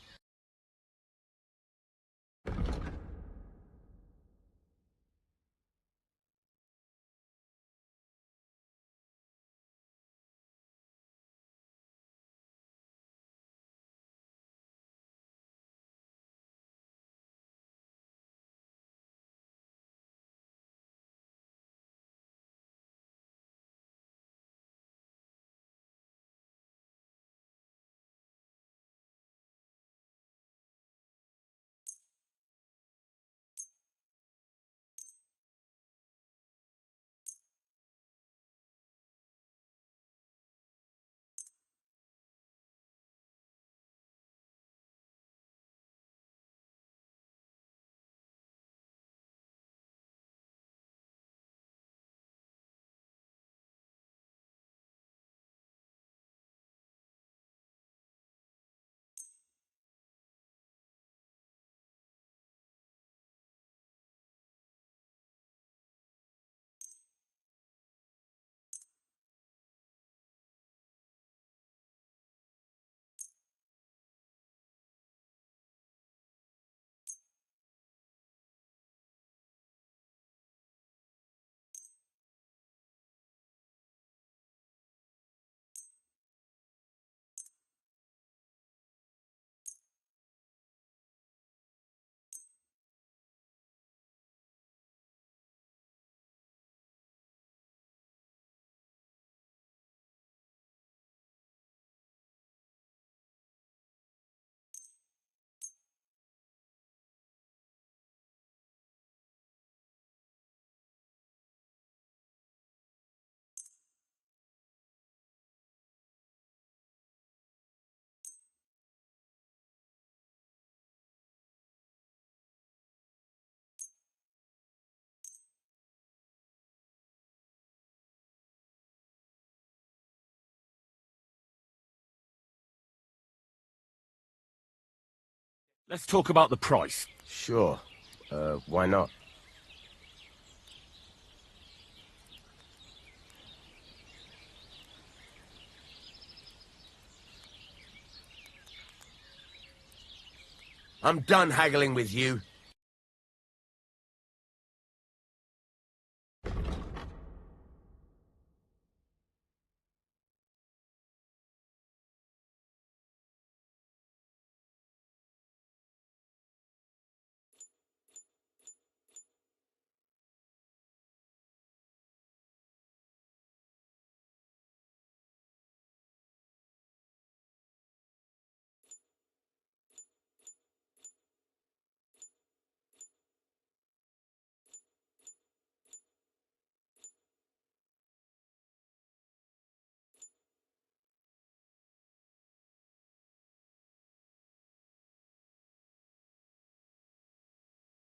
Let's talk about the price. Sure. Why not? I'm done haggling with you.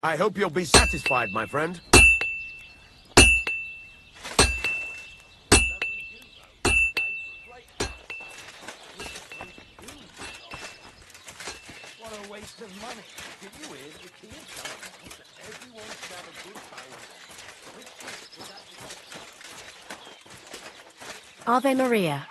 I hope you'll be satisfied, my friend. What a waste of money. Did you hear the king telling us that everyone should have a good time? Ave Maria.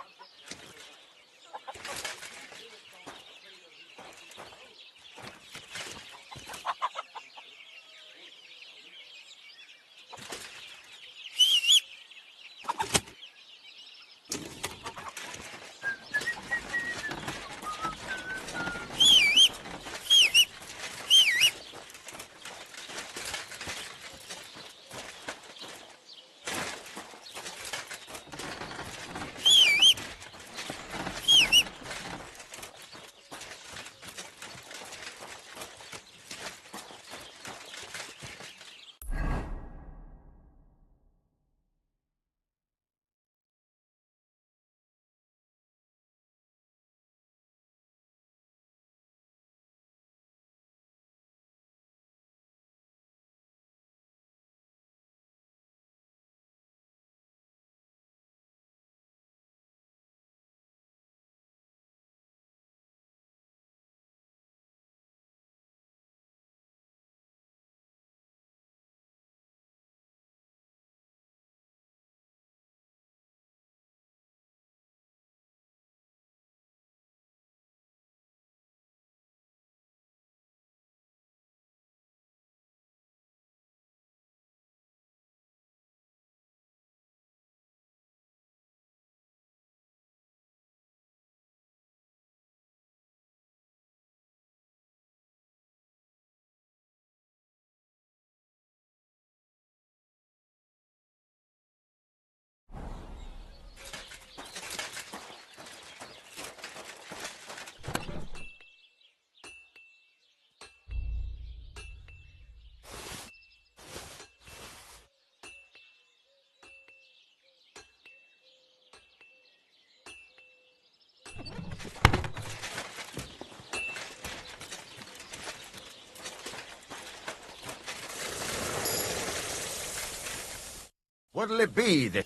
What'll it be that...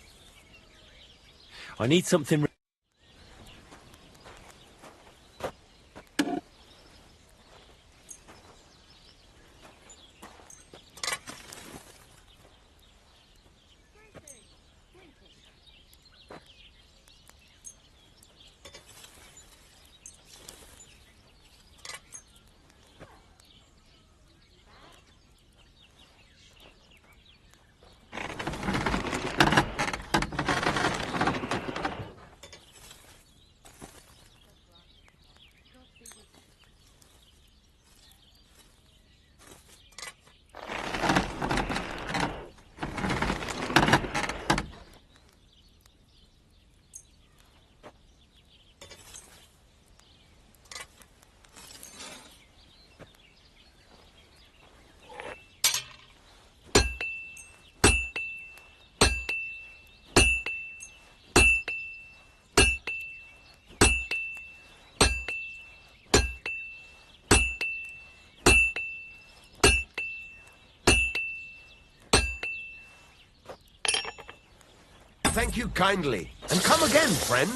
I need something... Thank you kindly. And come again, friend.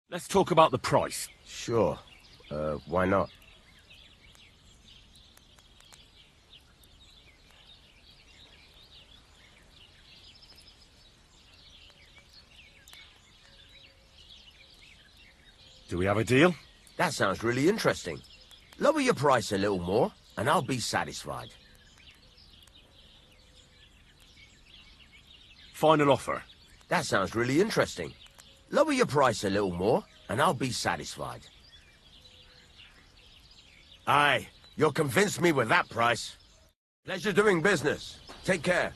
Let's talk about the price. Sure. Why not? Do we have a deal? That sounds really interesting. Lower your price a little more, and I'll be satisfied. Final offer. That sounds really interesting. Lower your price a little more, and I'll be satisfied. Aye, you'll convince me with that price. Pleasure doing business. Take care.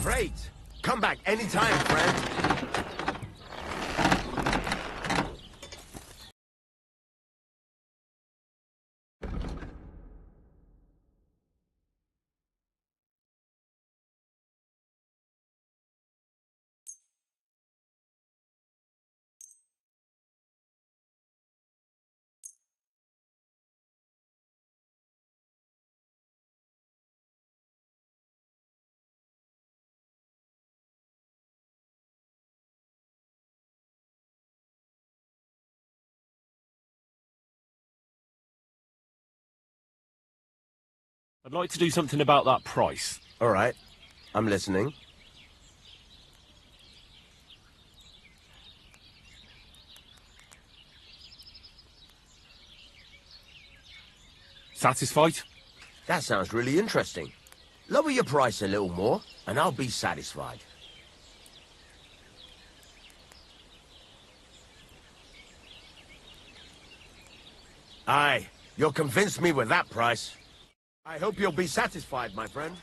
Great! Come back anytime, friend. I'd like to do something about that price. All right. I'm listening. Satisfied? That sounds really interesting. Lower your price a little more, and I'll be satisfied. Aye, you'll convince me with that price. I hope you'll be satisfied, my friend.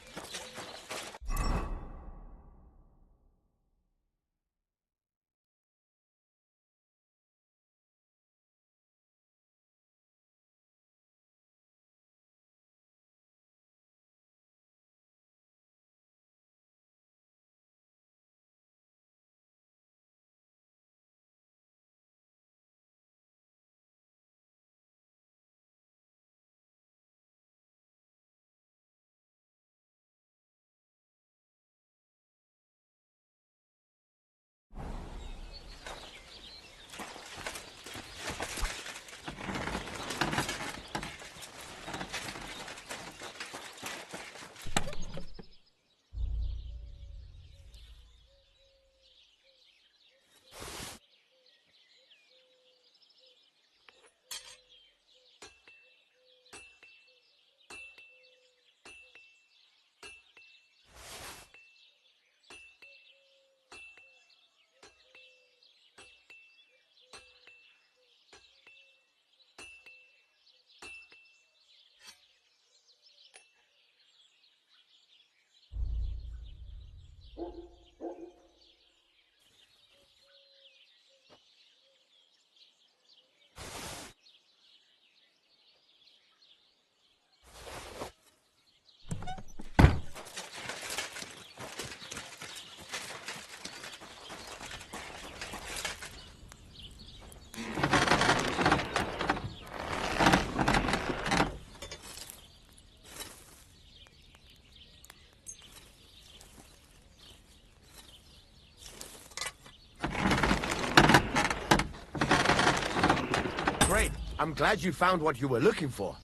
Great. I'm glad you found what you were looking for.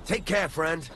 Take care, friend.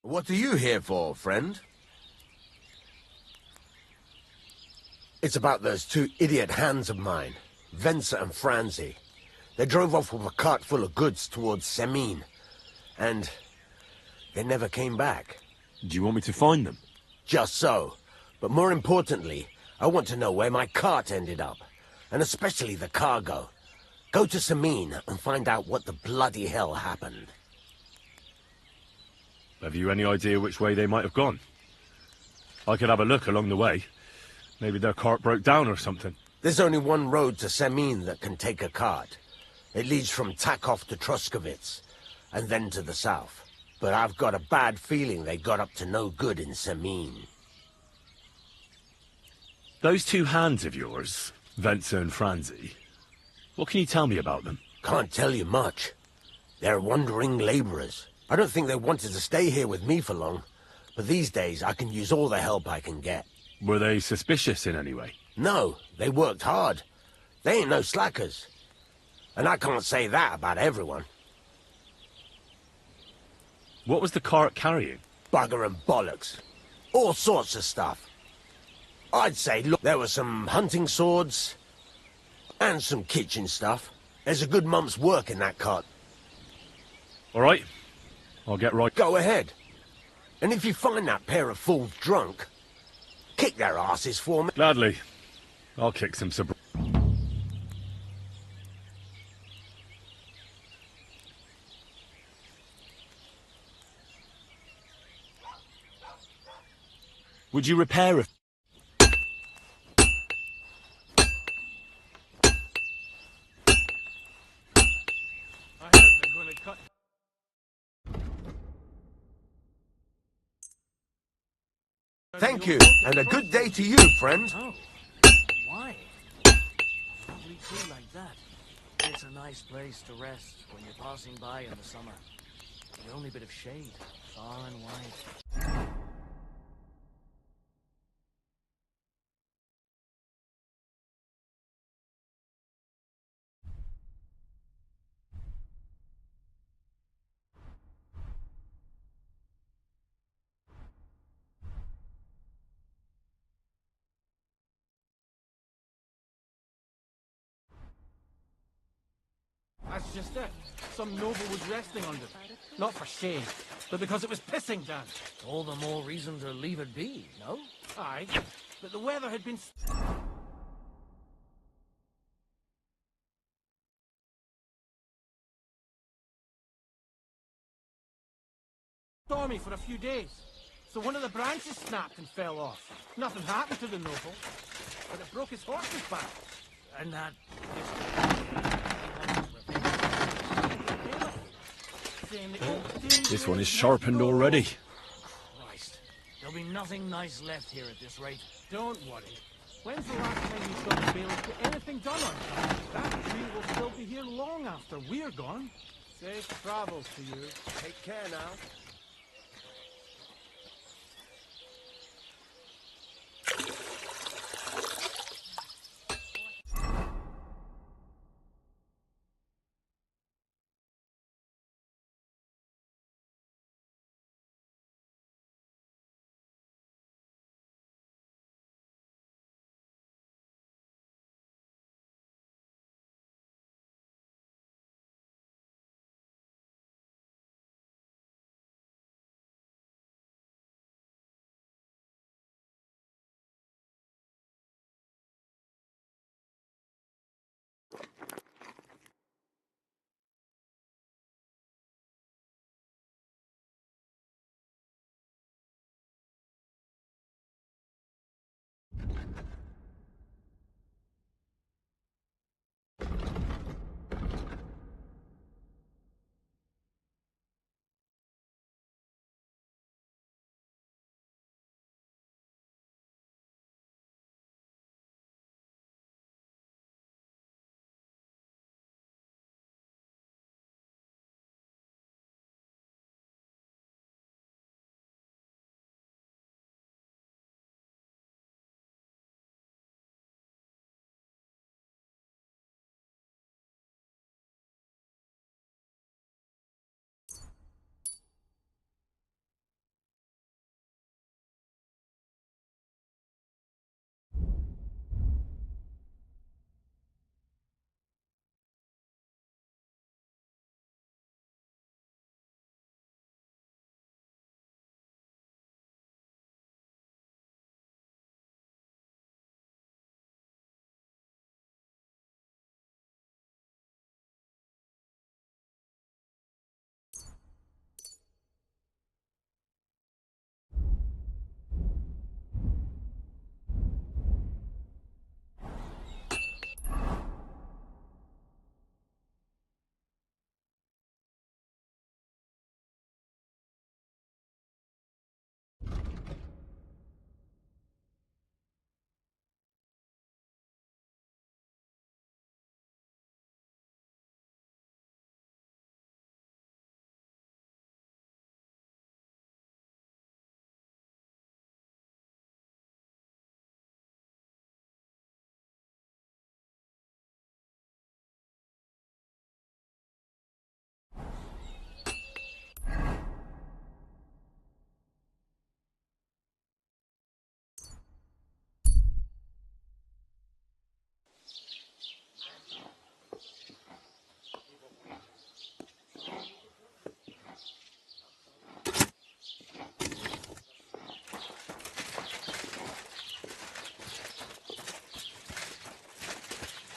What are you here for, friend? It's about those two idiot hands of mine, Venser and Franzi. They drove off with a cart full of goods towards Semin, and they never came back. Do you want me to find them? Just so. But more importantly, I want to know where my cart ended up, and especially the cargo. Go to Semin and find out what the bloody hell happened. Have you any idea which way they might have gone? I could have a look along the way. Maybe their cart broke down or something. There's only one road to Semin that can take a cart. It leads from Takov to Troskovitz, and then to the south. But I've got a bad feeling they got up to no good in Semin. Those two hands of yours, Venser and Franzi, what can you tell me about them? Can't tell you much. They're wandering laborers. I don't think they wanted to stay here with me for long, but these days I can use all the help I can get. Were they suspicious in any way? No, they worked hard. They ain't no slackers. And I can't say that about everyone. What was the cart carrying? Bugger and bollocks. All sorts of stuff. I'd say, look, there were some hunting swords and some kitchen stuff. There's a good month's work in that cart. All right. I'll get right. Go ahead. And if you find that pair of fools drunk, kick their asses for me. Gladly. I'll kick some sub. Would you repair a... Thank you, and a good day to you, friend. Oh, why? Lovely tree like that. It's a nice place to rest when you're passing by in the summer. The only bit of shade, far and wide. That's just it. Some noble was resting under it. Not for shade, but because it was pissing down. All the more reason to leave it be, no? Aye, but the weather had been... stormy for a few days. So one of the branches snapped and fell off. Nothing happened to the noble, but it broke his horse's back. And that... This one is sharpened already. Christ. There'll be nothing nice left here at this rate. Don't worry. When's the last time you saw the bailiff get anything done on it? That tree will still be here long after we're gone. Safe travels to you. Take care now.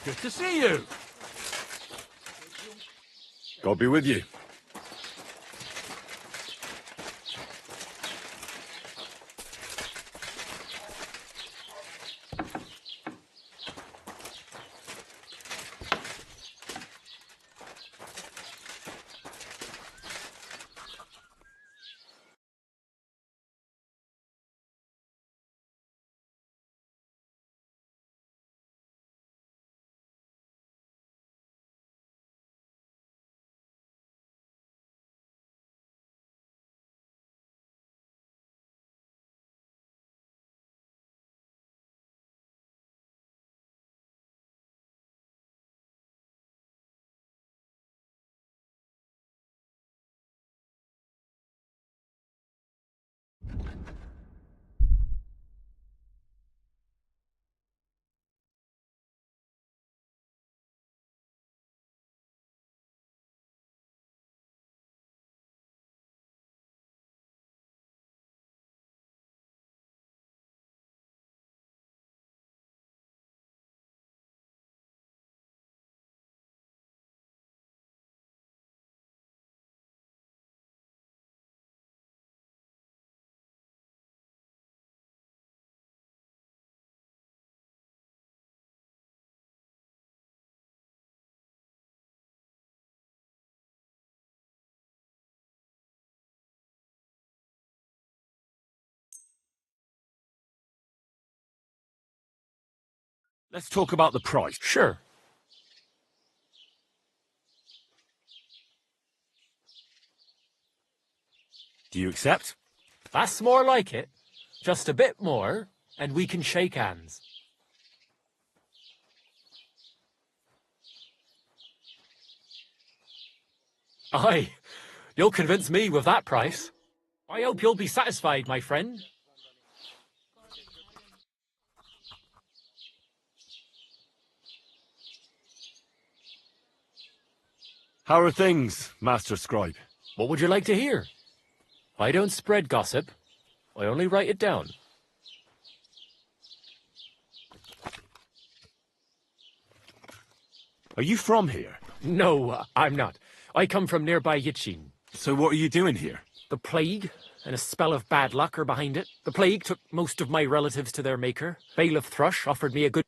Good to see you. God be with you. Let's talk about the price. Sure. Do you accept? That's more like it. Just a bit more, and we can shake hands. Aye, you'll convince me with that price. I hope you'll be satisfied, my friend. How are things, Master Scribe? What would you like to hear? I don't spread gossip. I only write it down. Are you from here? No, I'm not. I come from nearby Yitchin. So what are you doing here? The plague and a spell of bad luck are behind it. The plague took most of my relatives to their maker. Bailiff Thrush offered me a good...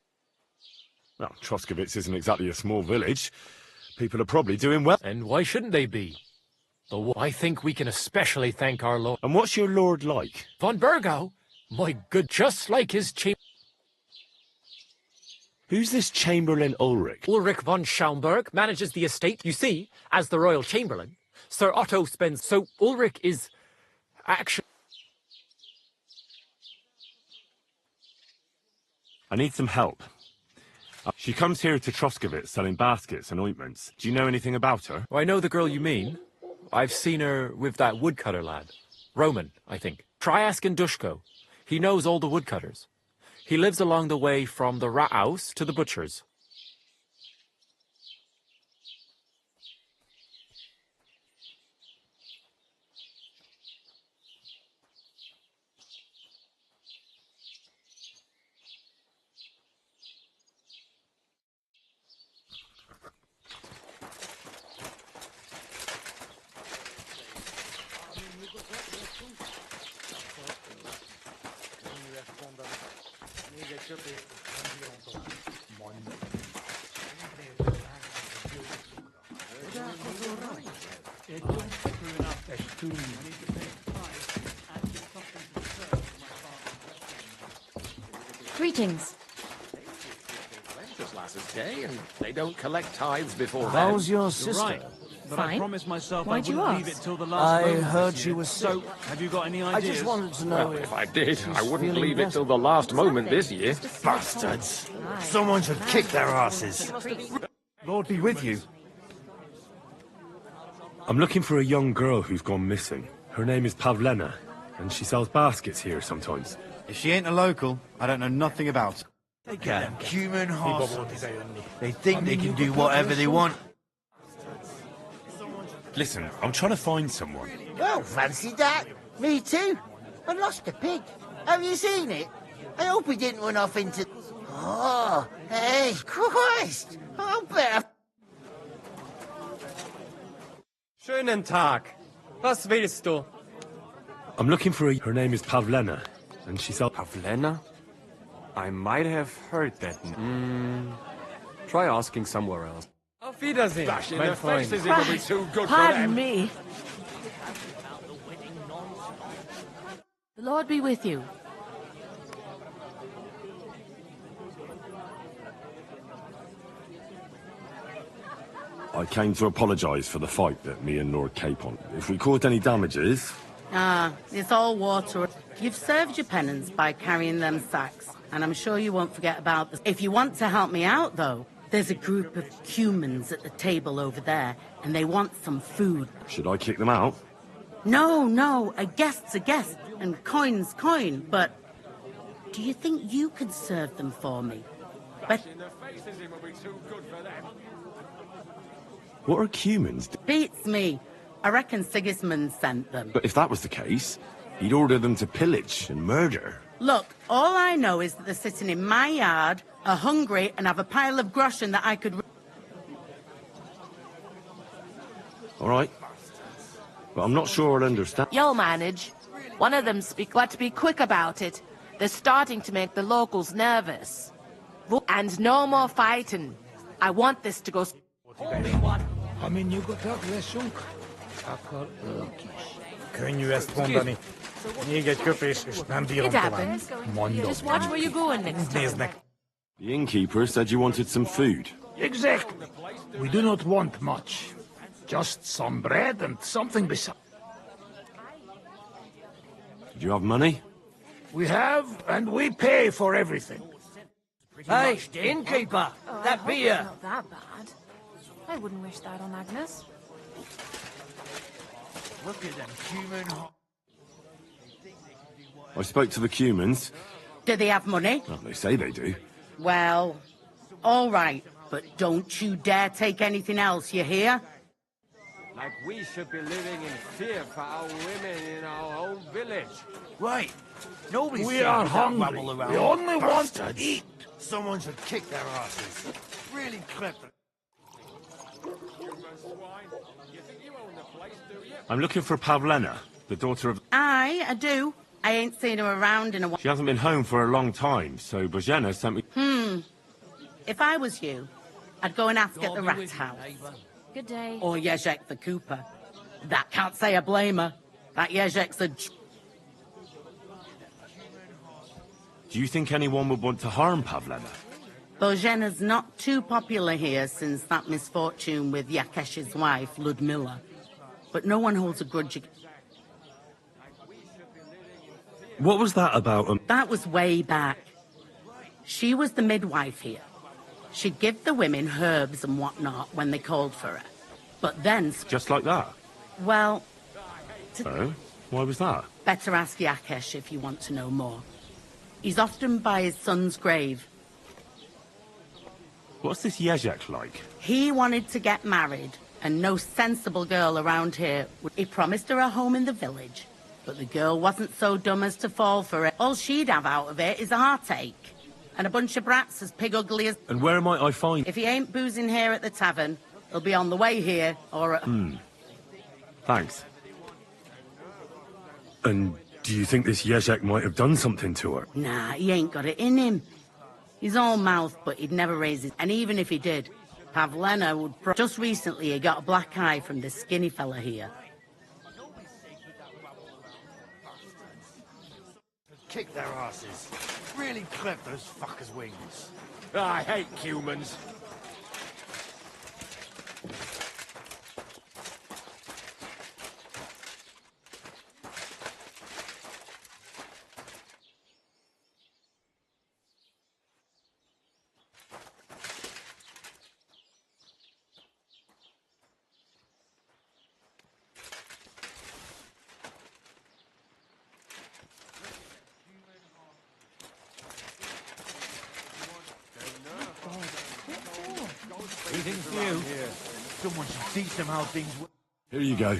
Well, Troskovitz isn't exactly a small village. People are probably doing well. And why shouldn't they be? Though I think we can especially thank our Lord. And what's your lord like? Von Burgau? My good, just like his chamber. Who's this Chamberlain Ulrich? Ulrich von Schaumburg manages the estate. You see, as the royal chamberlain, Sir Otto spends... So Ulrich is... actually... I need some help. She comes here to Troskovitz selling baskets and ointments. Do you know anything about her? I know the girl you mean. I've seen her with that woodcutter lad. Roman, I think. Try asking Dushko. He knows all the woodcutters. He lives along the way from the rat house to the butcher's. Greetings. This last day, and they don't collect tithes before then. How's your sister? Right. But I Fine. promised myself Why'd I you wouldn't leave ask? it till the last I moment heard this she year. was So, sick. have you got any I ideas? just wanted to know Well, if I did, I she's wouldn't feeling leave it better. till the last moment this year. Bastards! Someone should kick their asses. Lord be with you. I'm looking for a young girl who's gone missing. Her name is Pavlena, and she sells baskets here sometimes. If she ain't a local, I don't know nothing about. They got human horse. They think they can do whatever they want. Listen, I'm trying to find someone. Well, fancy that. Me too. I lost a pig. Have you seen it? I hope he didn't run off into... Oh, hey, Christ! I'll better... Schönen Tag. Was willst du? I'm looking for her name is Pavlena, and she's up. Pavlena? I might have heard that. Try asking somewhere else. Auf Wiedersehen, Bash in mein the Freund. faces, it'll be too good for Pardon them. me. The Lord be with you. I came to apologise for the fight that me and Lord Capon. If we caused any damages... Ah, it's all water. You've served your penance by carrying them sacks, and I'm sure you won't forget about this. If you want to help me out, though, there's a group of humans at the table over there, and they want some food. Should I kick them out? No, a guest's a guest, and coin's coin, but do you think you could serve them for me? But In the faces, it'll be too good for them. What are humans? beats me. I reckon Sigismund sent them. But if that was the case, he'd order them to pillage and murder. Look, all I know is that they're sitting in my yard, are hungry, and have a pile of groschen that I could... All right. But I'm not sure I'll understand. You'll manage. One of them speak, but be quick about it. They're starting to make the locals nervous. And no more fighting. I want this to go... It happens. Just watch where you're going next time. The innkeeper said you wanted some food. Exactly. We do not want much. Just some bread and something beside. Do you have money? We have, and we pay for everything. Hey, innkeeper! That beer! Not that bad. I wouldn't wish that on Agnes. Look at them human... I spoke to the Cumans. Do they have money? Well, they say they do. Well, all right, but don't you dare take anything else, you hear? Like we should be living in fear for our women in our own village. Right. Nobody's We saying are that hungry. rabble around. We only want to eat. Someone should kick their asses. Really clever. I'm looking for Pavlena, the daughter of... I do. I ain't seen her around in a while. She hasn't been home for a long time, so Bozhena sent me... If I was you, I'd go and ask at the rat house. Good day. Or Jezek the Cooper. That can't say I blame her. That Jezek's a... Do you think anyone would want to harm Pavlena? Bozhena's not too popular here since that misfortune with Yakesh's wife, Ludmilla. But no one holds a grudge against... What was that about? That was way back. She was the midwife here. She'd give the women herbs and whatnot when they called for her. But then... Just like that? Well... Oh? Why was that? Better ask Yakesh if you want to know more. He's often by his son's grave. What's this Jezek like? He wanted to get married, and no sensible girl around here... He promised her a home in the village, but the girl wasn't so dumb as to fall for it. All she'd have out of it is a heartache, and a bunch of brats as pig ugly as... And where might I find... If he ain't boozing here at the tavern, he'll be on the way here, or at... Thanks. And do you think this Jezek might have done something to her? Nah, he ain't got it in him. He's all mouth, but he'd never raise it. And even if he did, Pavlena would... Just recently, he got a black eye from this skinny fella here. Kick their asses. Really clip those fuckers' wings. I hate humans. Anything for you? Someone should teach them how things work. Here you go.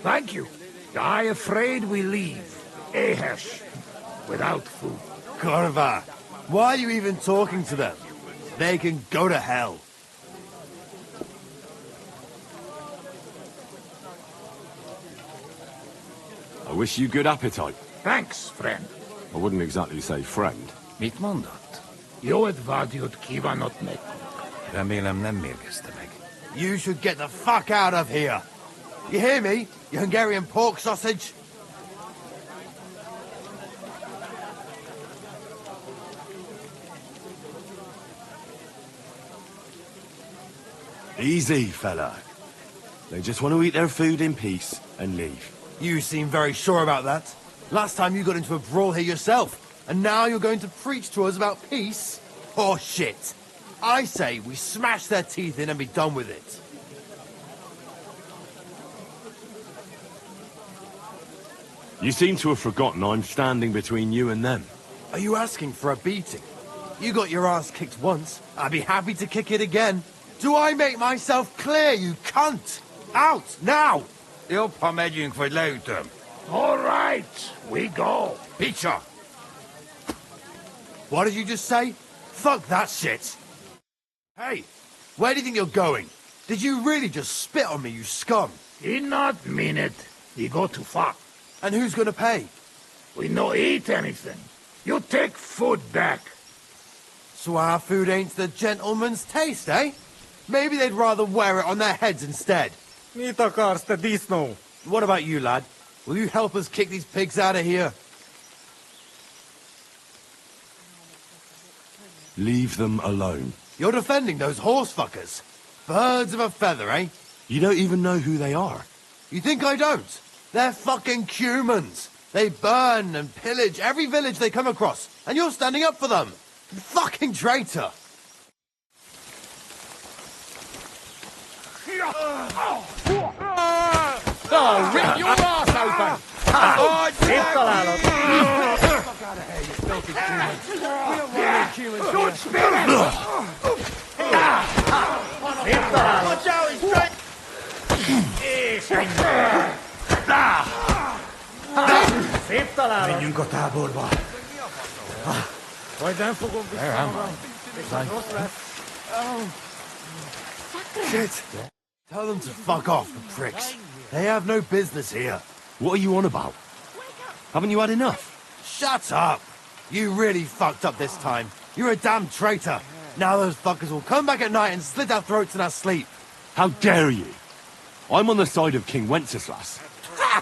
Thank you. I afraid we leave, Ahesh, without food. Corva, why are you even talking to them? They can go to hell. I wish you good appetite. Thanks, friend. I wouldn't exactly say friend. Mit mondott? Jót vágyót kívánott meg. Remélem nem mérgezte meg. You should get the fuck out of here. You hear me, you Hungarian pork sausage? Easy, fella. They just want to eat their food in peace and leave. You seem very sure about that. Last time you got into a brawl here yourself, and now you're going to preach to us about peace? Oh shit. I say we smash their teeth in and be done with it. You seem to have forgotten I'm standing between you and them. Are you asking for a beating? You got your ass kicked once. I'd be happy to kick it again. Do I make myself clear, you cunt? Out, now! Jobb, ha megyünk, vagy leütöm. All right, we go. Picture! What did you just say? Fuck that shit! Hey, where do you think you're going? Did you really just spit on me, you scum? He not mean it. He go to fuck. And who's gonna pay? We no eat anything. You take food back. So our food ain't the gentleman's taste, eh? Maybe they'd rather wear it on their heads instead. What about you, lad? Will you help us kick these pigs out of here? Leave them alone. You're defending those horse fuckers. Birds of a feather, eh? You don't even know who they are. You think I don't? They're fucking humans. They burn and pillage every village they come across, and you're standing up for them. You fucking traitor. Oh, rip your ass open! Oh, Fuck out of here, you filthy humans. We don't want any humans here. Watch out, he's trying... Szép találom! Menjünk a táborba! Majd nem fogom vissza. Rossz lesz. Shit. Tell them to fuck off, the pricks. They have no business here. What are you on about? Haven't you had enough? Shut up! You really fucked up this time. You're a damn traitor. Now those fuckers will come back at night and slit our throats in our sleep. How dare you? I'm on the side of King Wenceslas. Ha!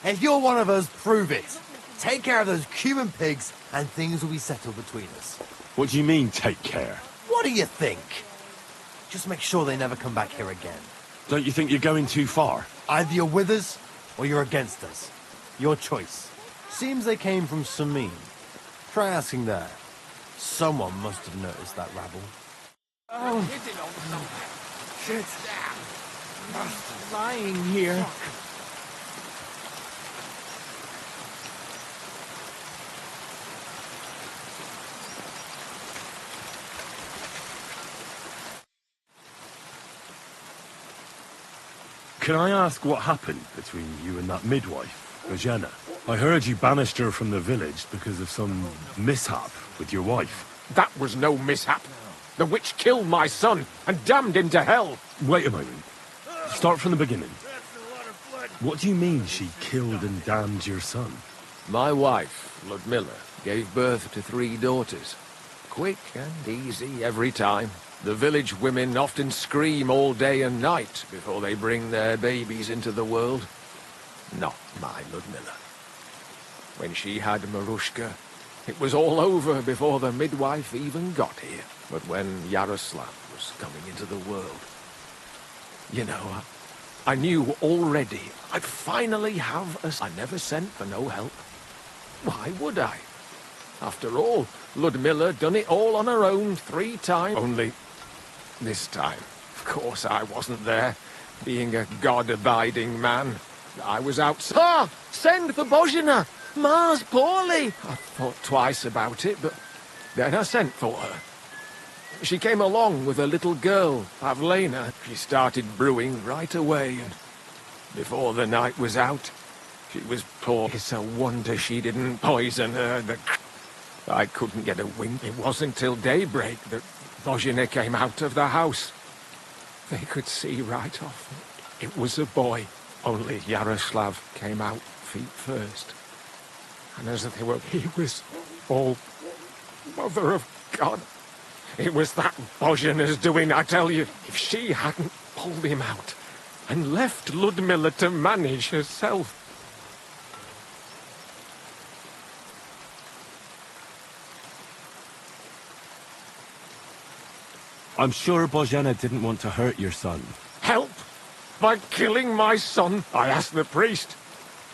If you're one of us, prove it. Take care of those Cuban pigs, and things will be settled between us. What do you mean, take care? What do you think? Just make sure they never come back here again. Don't you think you're going too far? Either you're with us, or you're against us. Your choice. Seems they came from Samin. Try asking there. Someone must have noticed that rabble. Oh, shit. Lying here. Can I ask what happened between you and that midwife, Bojana? I heard you banished her from the village because of some mishap with your wife. That was no mishap. The witch killed my son and damned him to hell. Wait a moment. Start from the beginning. What do you mean she killed and damned your son? My wife, Ludmilla, gave birth to 3 daughters. Quick and easy every time. The village women often scream all day and night before they bring their babies into the world. Not my Ludmilla. When she had Marushka, it was all over before the midwife even got here. But when Yaroslav was coming into the world, you know, I knew already I'd finally have a... I never sent for no help. Why would I? After all, Ludmilla done it all on her own 3 times. Only this time, of course, I wasn't there, being a god-abiding man. I was out... Ah! Send for Bozhina! Ma's poorly! I thought twice about it, but then I sent for her. She came along with a little girl, Pavlena. She started brewing right away, and before the night was out, she was poor. It's a wonder she didn't poison her. I couldn't get a wink. It wasn't till daybreak that Bozhina came out of the house. They could see right off. It was a boy. Only Yaroslav came out feet first. And as they were, he was all... Mother of God. It was that Bozhina's doing, I tell you. If she hadn't pulled him out and left Ludmilla to manage herself. I'm sure Bozhena didn't want to hurt your son. Help? By killing my son? I asked the priest.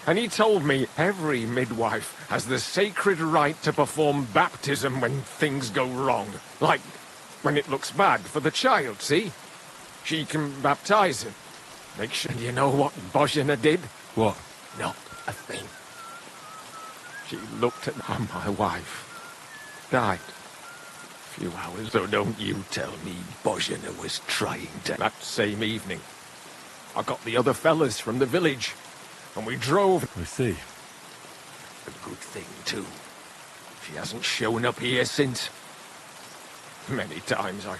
And he told me every midwife has the sacred right to perform baptism when things go wrong. Like when it looks bad for the child, see? She can baptize him. Make sure. And you know what Bozhina did? What? Not a thing. She looked at my wife. Died. A few hours. So don't you tell me Bozhina was trying to... That same evening, I got the other fellas from the village. And we drove... I see. A good thing, too. She hasn't shown up here since. Many times I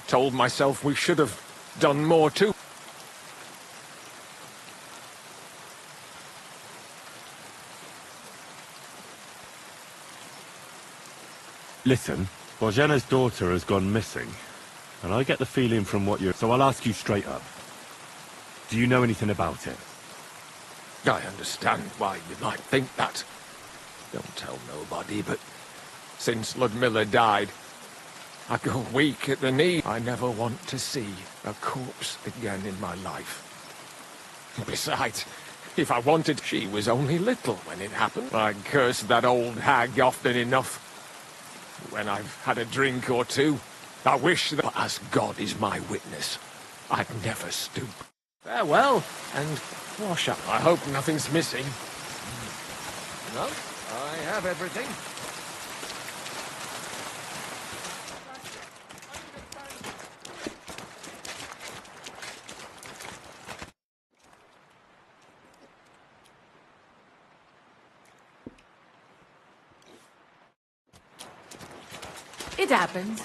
told myself we should have done more, too. Listen, Bozhena's daughter has gone missing. And I get the feeling from what you're... So I'll ask you straight up. Do you know anything about it? I understand why you might think that. Don't tell nobody, but since Ludmilla died, I go weak at the knee. I never want to see a corpse again in my life. Besides, if I wanted, she was only little when it happened. I curse that old hag often enough. When I've had a drink or two, I wish that, as God is my witness, I'd never stoop. Farewell, and wash up. I hope nothing's missing. No, I have everything. It happens.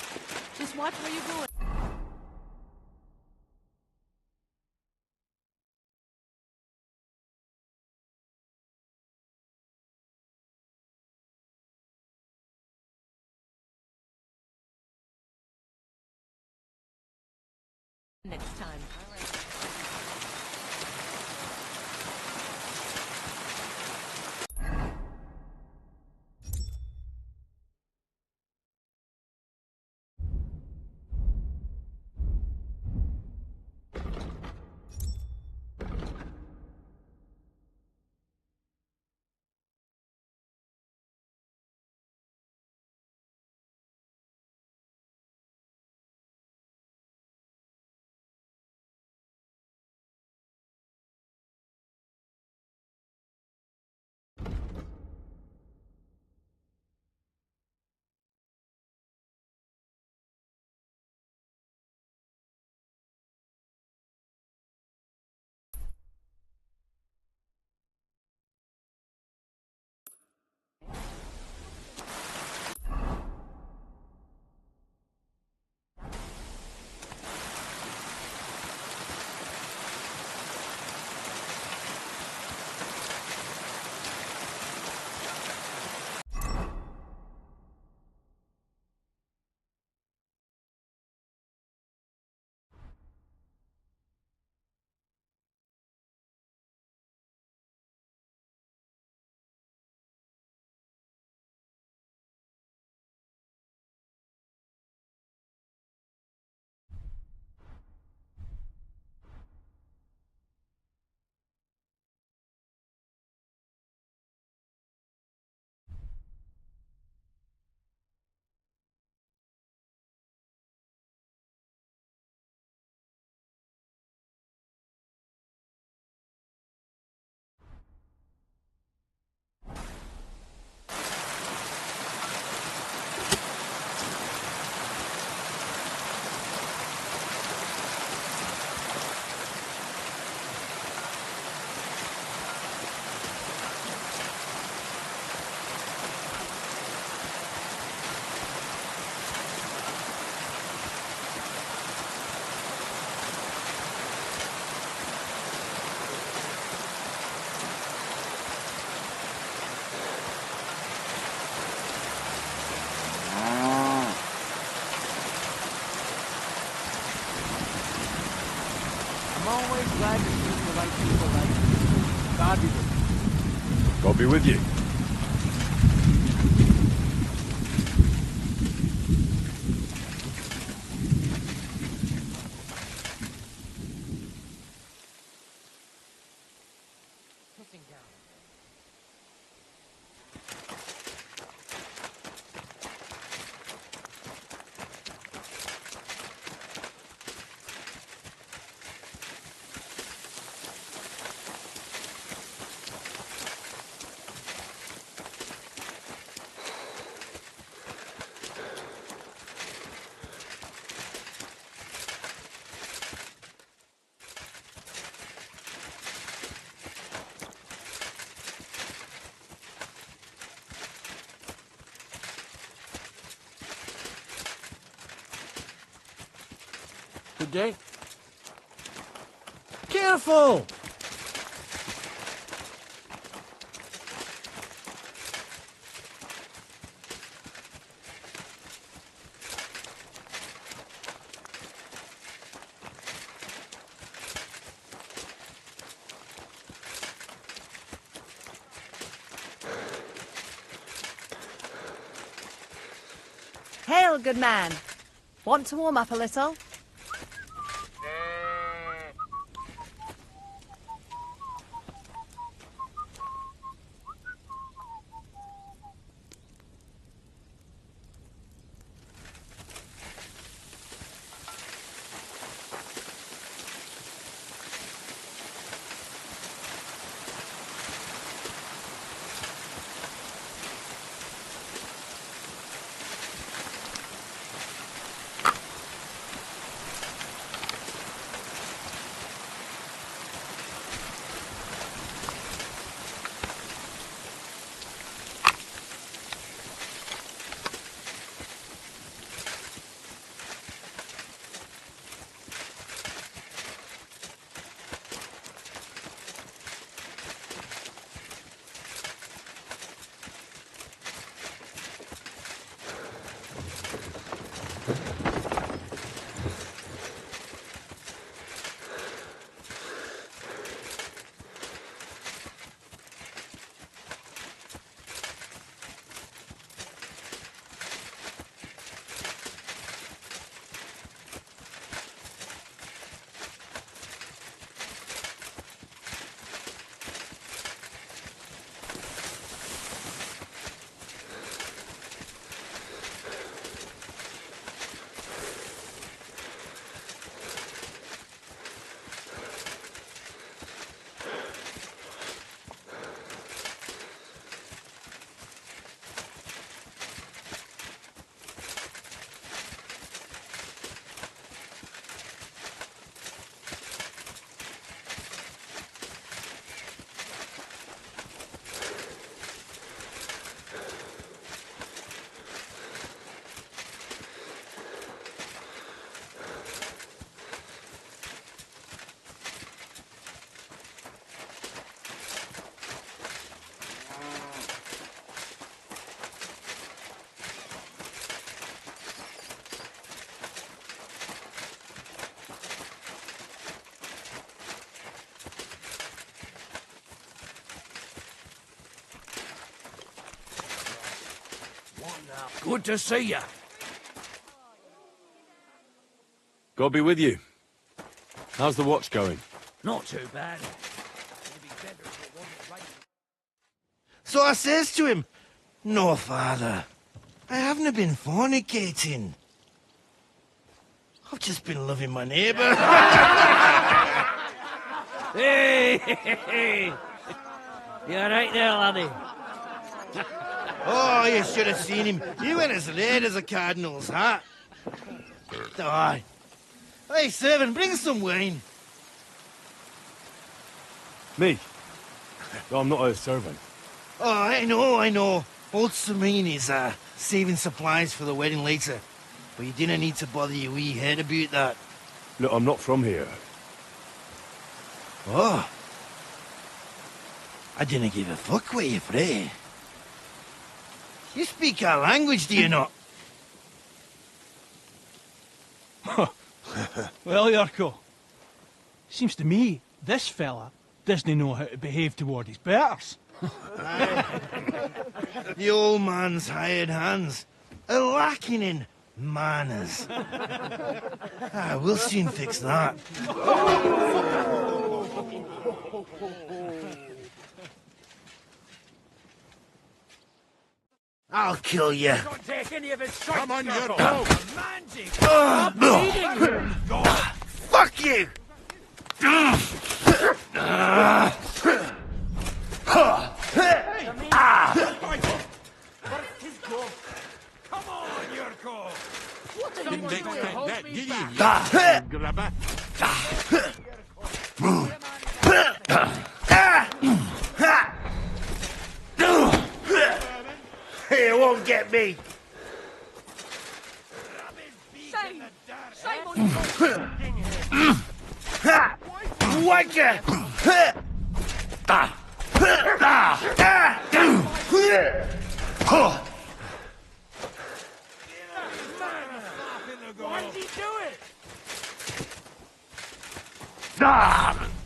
Just watch where you're going. Next time. glad to see you like people like you. God be with you. God be with you. Good day. Careful! Hail, good man. Want to warm up a little? Good to see you. God be with you. How's the watch going? Not too bad. So I says to him, "No, father, I haven't been fornicating. I've just been loving my neighbour." Hey! You alright there, laddie? Oh, you should have seen him. He went as red as a cardinal's hat. Aye. Hey, servant, bring some wine. Me? No, I'm not a servant. Oh, I know. Old Samine is saving supplies for the wedding later. But you didn't need to bother your wee head about that. Look, I'm not from here. Oh. I didn't give a fuck where you're from. You speak our language, do you not? Well, Yarko, seems to me This fella doesn't know how to behave toward his betters. The old man's hired hands are lacking in manners. We'll soon fix that. I'll kill you. Don't take any of his Come on, you're Magic! Stop beating him! Fuck you! Come on, Yurko! What are Didn't you expect doing? Hold that, me did back. he? Grabber. He won't get me. Shame! Shame on you! Wanker! Why did he do it?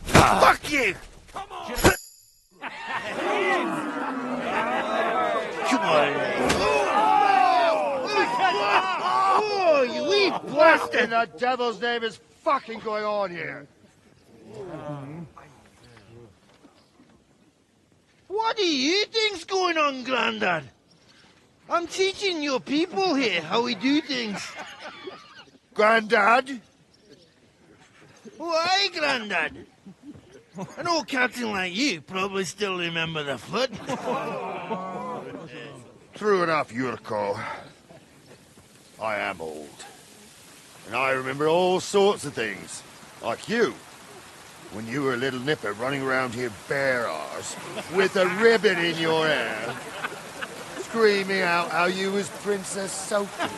Fuck you! Come on! Come on. Oh, you wee What bastard! in the devil's name is fucking going on here? What do you think's going on, Grandad? I'm teaching your people here how we do things. Grandad? Why, Grandad? An old captain like you probably still remember the flood. True enough, Yurko. I am old. And I remember all sorts of things. Like you. When you were a little nipper running around here bare arse, with a ribbon in your hair, screaming out how you was Princess Sophie.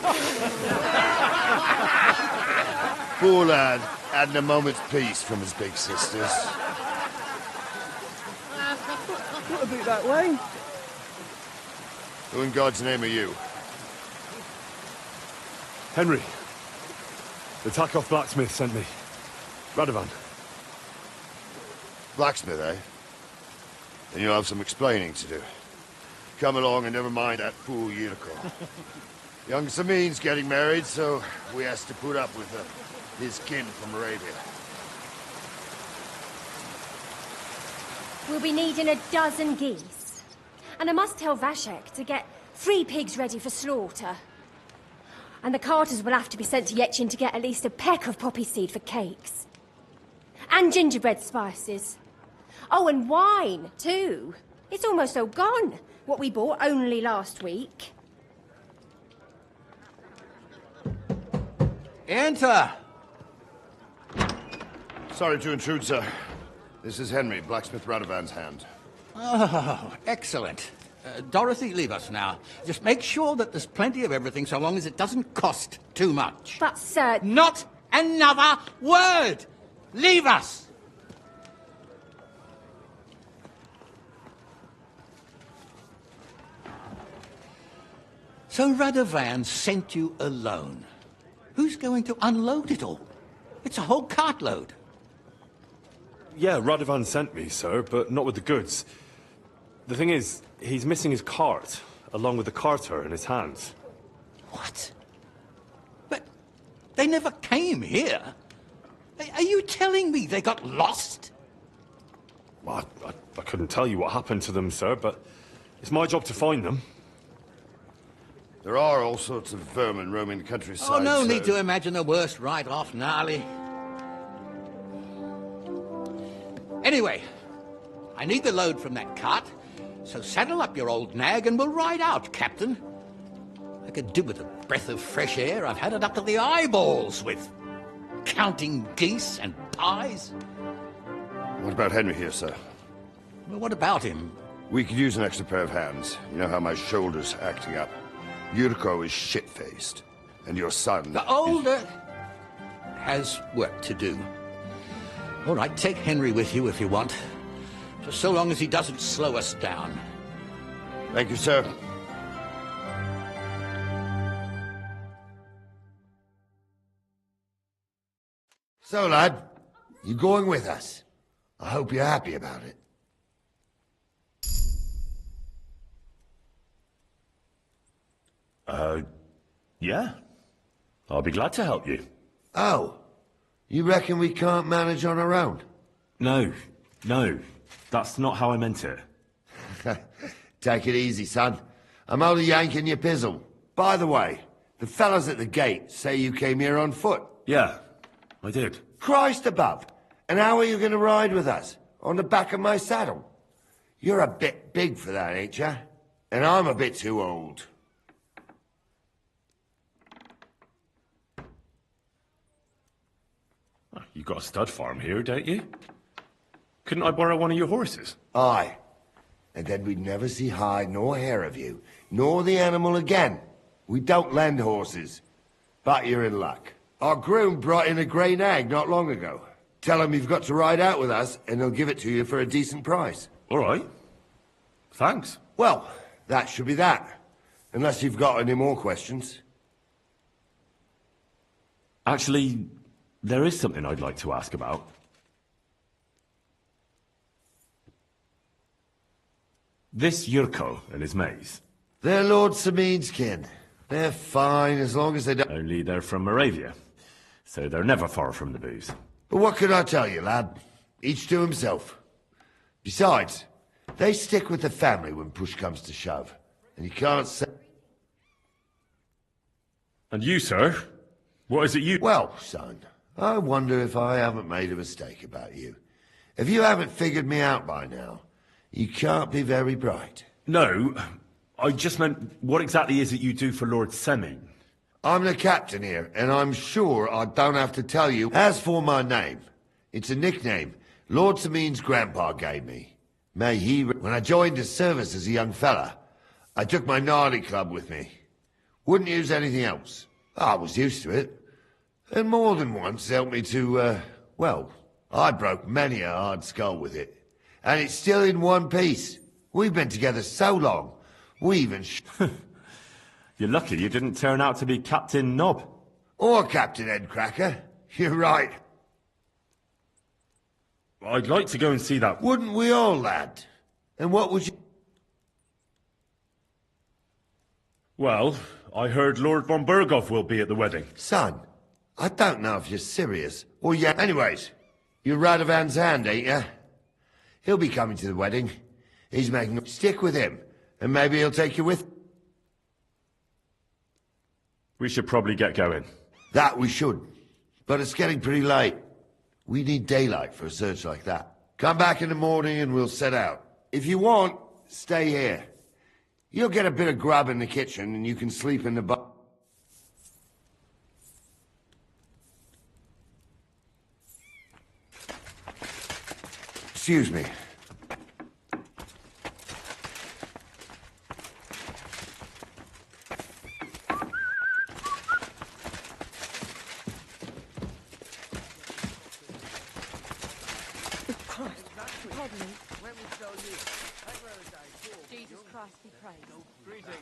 Poor lad, hadn't a moment's peace from his big sisters. What about that wine? Who in God's name are you? Henry. The Takoff blacksmith sent me. Radovan. Blacksmith, eh? Then you'll have some explaining to do. Come along and never mind that fool Yurko. Young Samin's getting married, so we has to put up with his kin from Arabia. We'll be needing a dozen geese. And I must tell Vashek to get 3 pigs ready for slaughter. And the carters will have to be sent to Yetchin to get at least a peck of poppy seed for cakes. And gingerbread spices. Oh, and wine, too. It's almost all gone. What we bought only last week. Enter! Sorry to intrude, sir. This is Henry, blacksmith Radovan's hand. Oh, excellent. Dorothy, leave us now. Just make sure that there's plenty of everything so long as it doesn't cost too much. But, sir... Not another word! Leave us! So Radovan sent you alone. Who's going to unload it all? It's a whole cartload. Yeah, Radovan sent me, sir, but not with the goods. The thing is, he's missing his cart, along with the carter in his hands. What? But they never came here. Are you telling me they got lost? Well, I couldn't tell you what happened to them, sir, but it's my job to find them. There are all sorts of vermin roaming the countryside. Oh, no sir. need to imagine the worst right off, gnarly. Anyway, I need the load from that cart, so saddle up your old nag and we'll ride out, Captain. I could do with a breath of fresh air. I've had it up to the eyeballs with counting geese and pies. What about Henry here, sir? Well, what about him? We could use an extra pair of hands. You know how my shoulder's acting up. Yurko is shit-faced, and your son... The older has work to do. All right, take Henry with you if you want. Just so long as he doesn't slow us down. Thank you, sir. So, lad, you going with us? I hope you're happy about it. Yeah. I'll be glad to help you. Oh, you reckon we can't manage on our own? No. That's not how I meant it. Take it easy, son. I'm only yanking your pizzle. By the way, the fellas at the gate say you came here on foot. Yeah, I did. Christ above! And how are you going to ride with us? On the back of my saddle? You're a bit big for that, ain't ya? And I'm a bit too old. You got a stud farm here, don't you? Couldn't I borrow one of your horses? Aye. And then we'd never see hide nor hair of you, nor the animal again. We don't lend horses. But you're in luck. Our groom brought in a grey nag not long ago. Tell him you've got to ride out with us, and he'll give it to you for a decent price. All right. Thanks. Well, that should be that. Unless you've got any more questions. Actually, there is something I'd like to ask about. This Yurko and his mates. They're Lord Samin's kin. They're fine as long as they don't... Only they're from Moravia, so they're never far from the booze. But what can I tell you, lad? Each to himself. Besides, they stick with the family when push comes to shove. And you can't say... And you, sir? What is it you... Well, son, I wonder if I haven't made a mistake about you. If you haven't figured me out by now, you can't be very bright. No, I just meant, what exactly is it you do for Lord Semin? I'm the captain here, and I'm sure I don't have to tell you. As for my name, it's a nickname Lord Samin's grandpa gave me. May he... When I joined his service as a young fella, I took my Nardi club with me. Wouldn't use anything else. I was used to it. And more than once helped me to, well, I broke many a hard skull with it. And it's still in one piece. We've been together so long, we even... You're lucky you didn't turn out to be Captain Knob. Or Captain Headcracker. You're right. I'd like to go and see that. Wouldn't we all, lad? And what would you... Well, I heard Lord von Burgov will be at the wedding. Son, I don't know if you're serious or yeah. Anyways, you're Radovan's hand, ain't you? He'll be coming to the wedding. He's making... Stick with him, and maybe he'll take you with... We should probably get going. That we should. But it's getting pretty late. We need daylight for a search like that. Come back in the morning and we'll set out. If you want, stay here. You'll get a bit of grub in the kitchen and you can sleep in the Excuse me. Jesus Christ be praised. Greetings.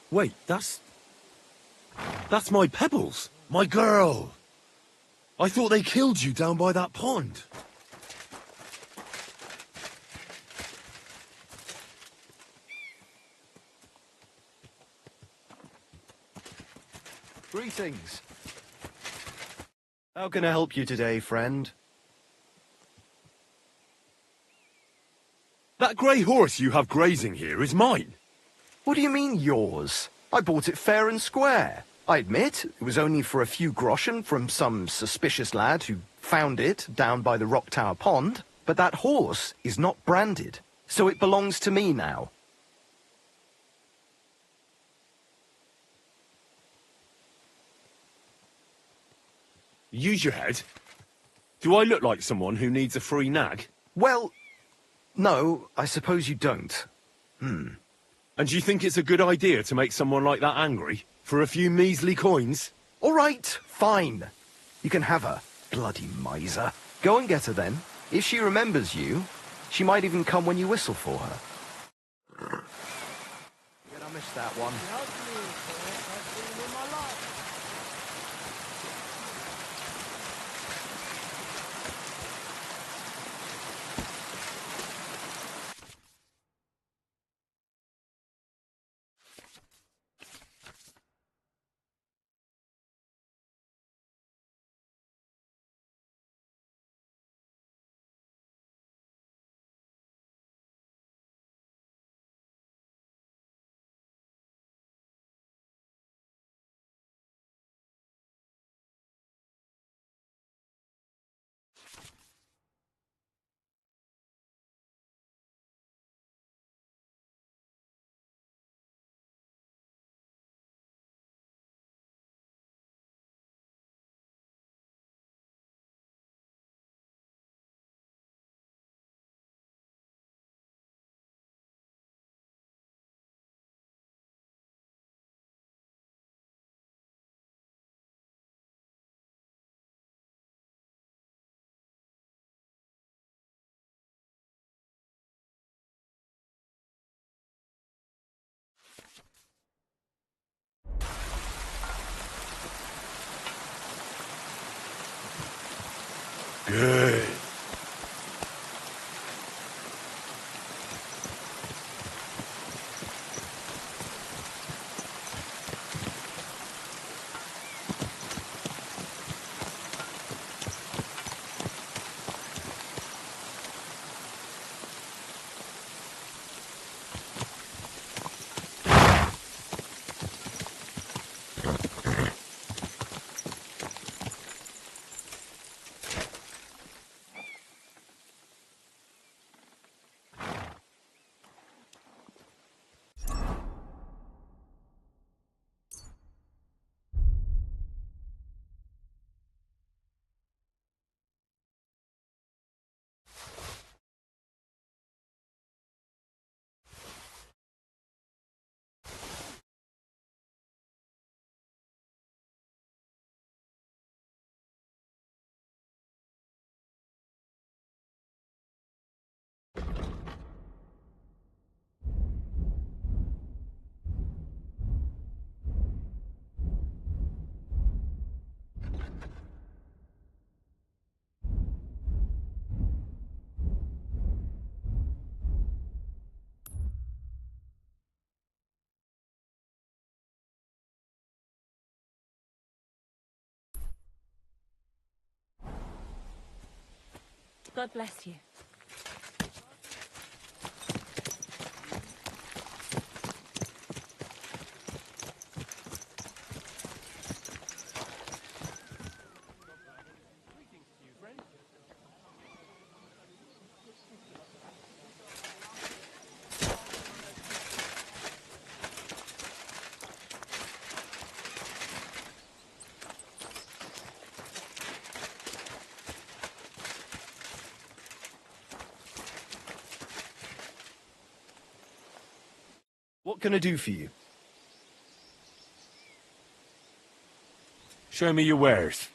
Wait, that's my Pebbles, my girl. I thought they killed you down by that pond. Greetings. How can I help you today, friend? That grey horse you have grazing here is mine. What do you mean, yours? I bought it fair and square. I admit, it was only for a few groschen from some suspicious lad who found it down by the Rock Tower Pond, but that horse is not branded, so it belongs to me now. Use your head. Do I look like someone who needs a free nag? Well, no, I suppose you don't. And do you think it's a good idea to make someone like that angry? For a few measly coins? All right, fine. You can have her, bloody miser. Go and get her then. If she remembers you, she might even come when you whistle for her. I missed that one. Good. God bless you. What can I do for you? Show me your wares.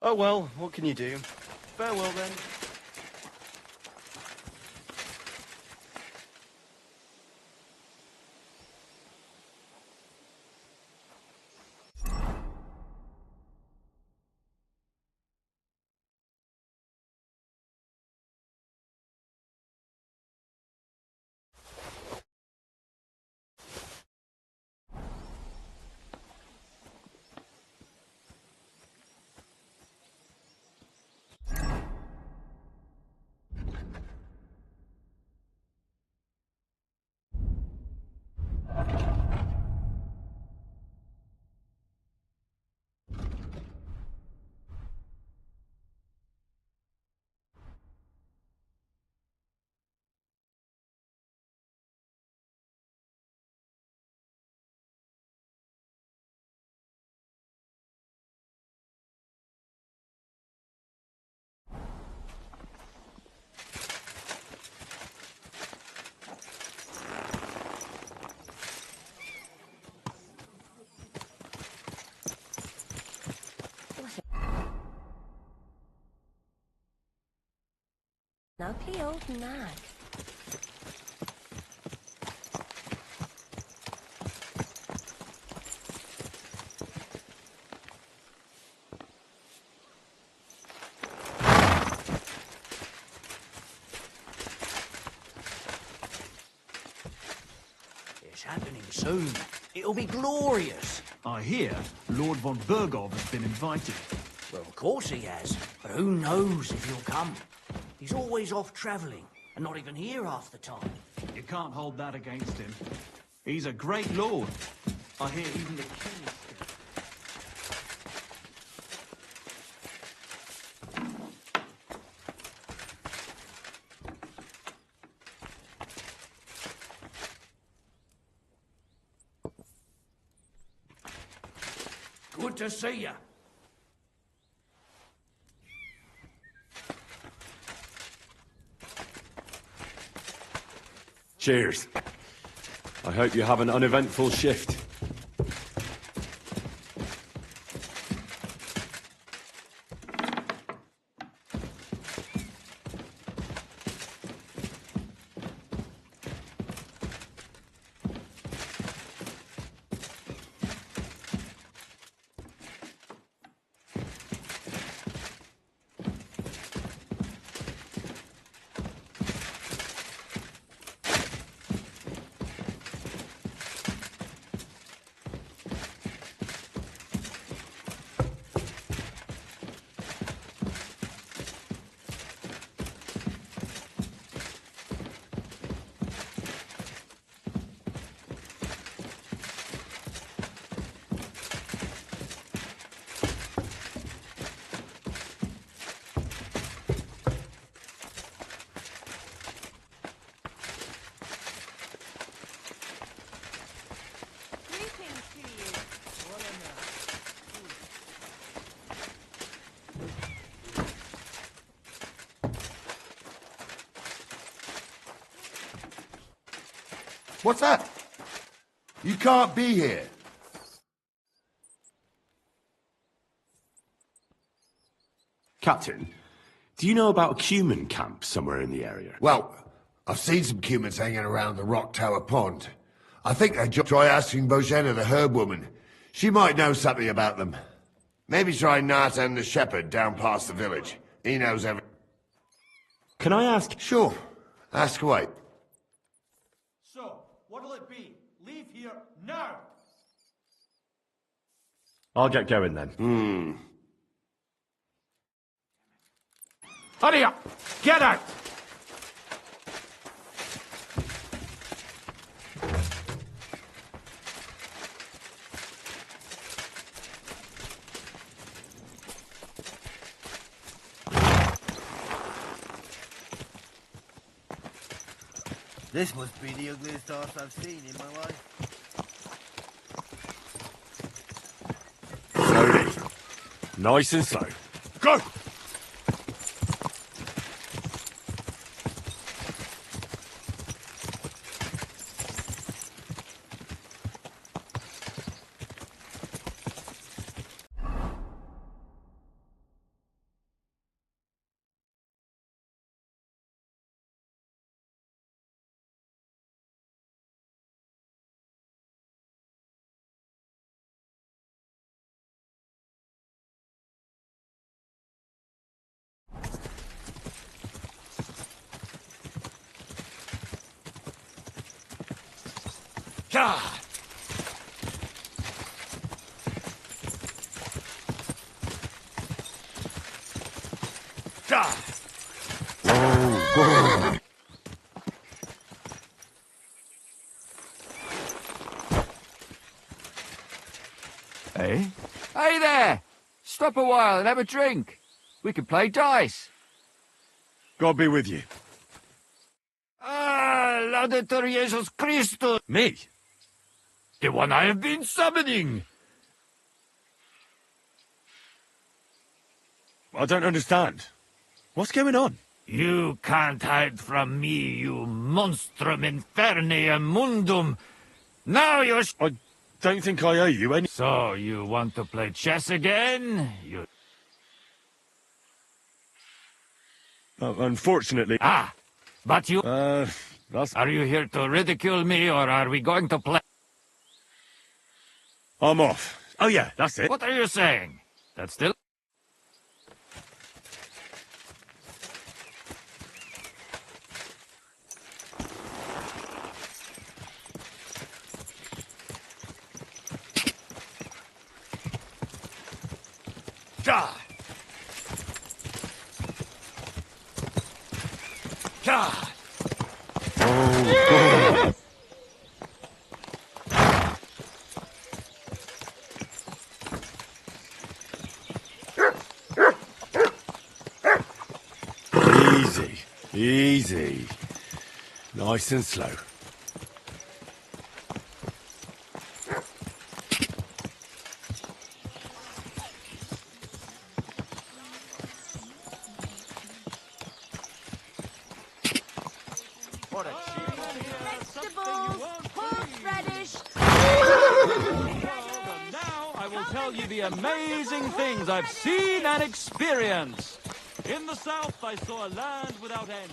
Oh well, what can you do? Farewell then. Ugly old nag. It's happening soon. It'll be glorious. I hear Lord von Burgov has been invited. Well, of course he has, but who knows if he'll come. He's always off travelling, and not even here half the time. You can't hold that against him. He's a great lord. I hear even the king is good to see you. Cheers. I hope you have an uneventful shift. What's that? You can't be here. Captain, do you know about a Cuman camp somewhere in the area? Well, I've seen some Cumans hanging around the Rock Tower Pond. I think I'd try asking Bojena, the herb woman. She might know something about them. Maybe try Nathan the shepherd down past the village. He knows everything. Can I ask? Sure. Ask away. So, what'll it be? Leave here now! I'll get going then. Hurry up! Get out! This must be the ugliest horse I've seen in my life. Slowly. Nice and slow. Go! Ja! Ja! Whoa. Hey? Hey there! Stop a while and have a drink. We can play dice. God be with you. Ah, Laudetur Jesus Christus! Me? The one I have been summoning! I don't understand. What's going on? You can't hide from me, you monstrum infernium mundum! Now you're... I don't think I owe you any... So, you want to play chess again? You... unfortunately... Ah! But you... that's... Are you here to ridicule me, or are we going to play... I'm off. Oh yeah, that's it. What are you saying? That's still... Ja! Ja! Oh, Easy, easy. Nice and slow. Vegetables, horseradish. Now I will tell you the amazing things I've seen and experienced. In the south, I saw a land without end,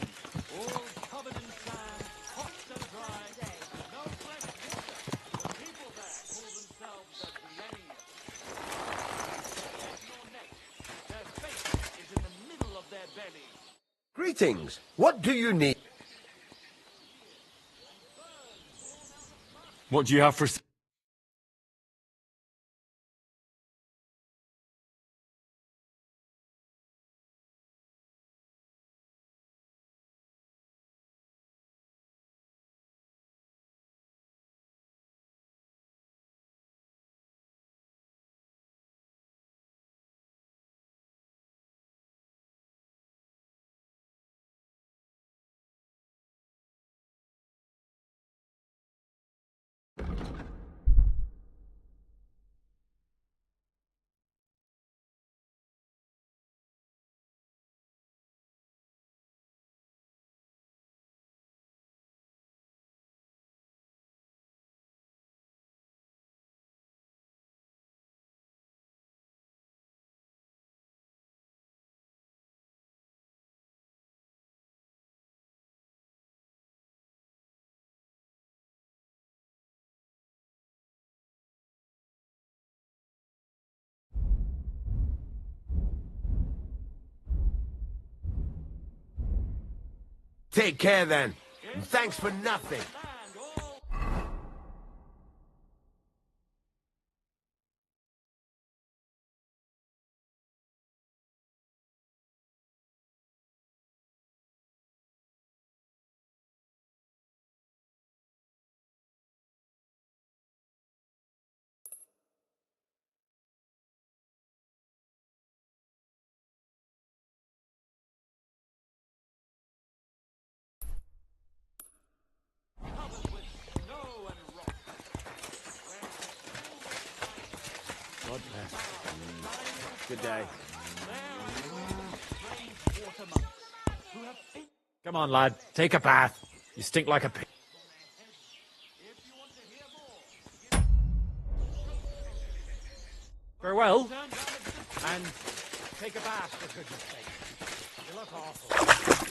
all covered in sand, hot and dry, with no fresh water. The people there call themselves the Glennies. Nor neck. Their face is in the middle of their bellies. Greetings. What do you need? What do you have for... Take care then. And thanks for nothing. God bless. Good day. Come on, lad. Take a bath. You stink like a pig. Farewell. And take a bath, for goodness sake. You look awful.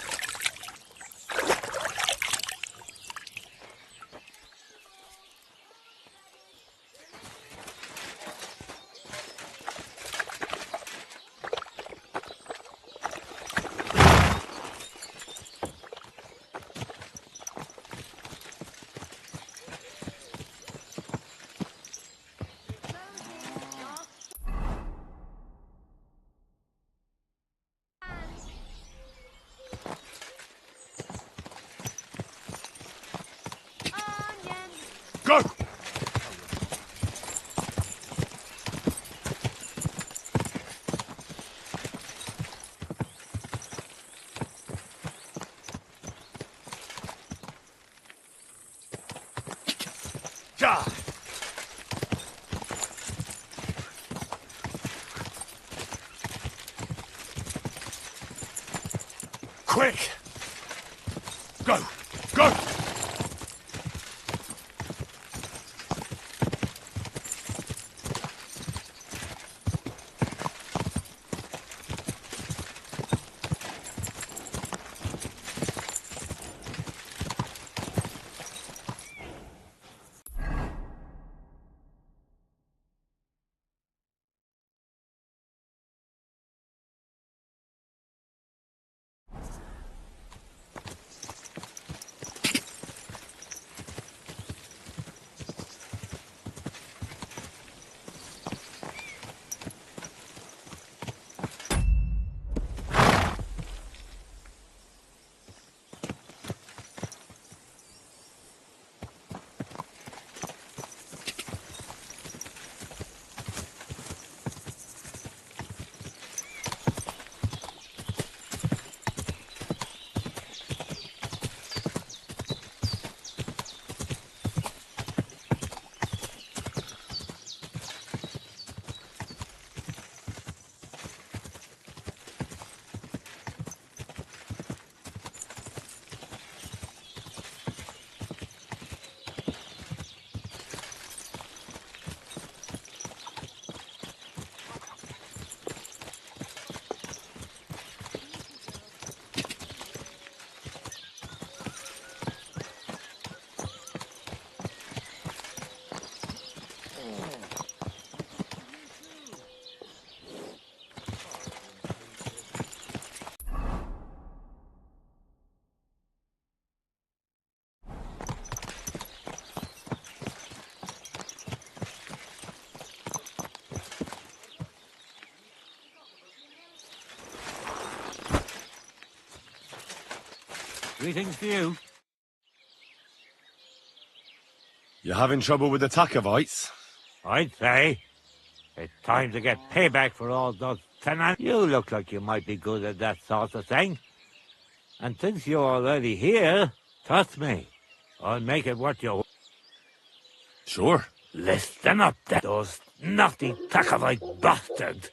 Go! Ja! Quick! Go! Go! Greetings to you. You having trouble with the Takovites? I'd say. It's time to get payback for all those tenants. You look like you might be good at that sort of thing. And since you're already here, trust me, I'll make it what you... Sure. Listen up, then. Those naughty Takovite bastards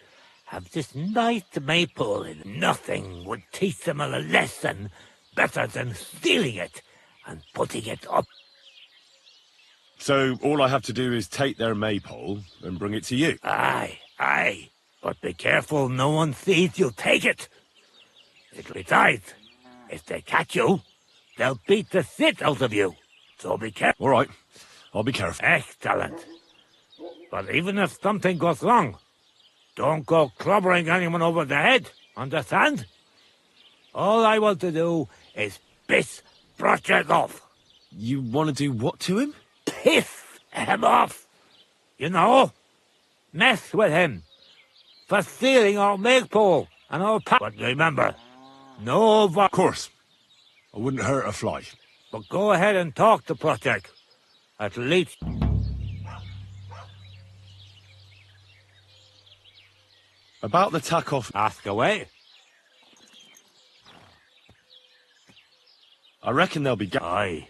have this nice maypole, and nothing would teach them a lesson better than stealing it and putting it up. So all I have to do is take their maypole and bring it to you? Aye, aye. But be careful no one sees you take it. Besides, if they catch you, they'll beat the shit out of you. So be careful. All right. I'll be careful. Excellent. But even if something goes wrong, don't go clobbering anyone over the head. Understand? All I want to do is piss Project off. You want to do what to him? Piss him off. You know? Mess with him. For stealing our maypole and our But remember, no Of course. I wouldn't hurt a fly. But go ahead and talk to Project. At least... About the tack-off... Ask away. I reckon they'll be... Aye.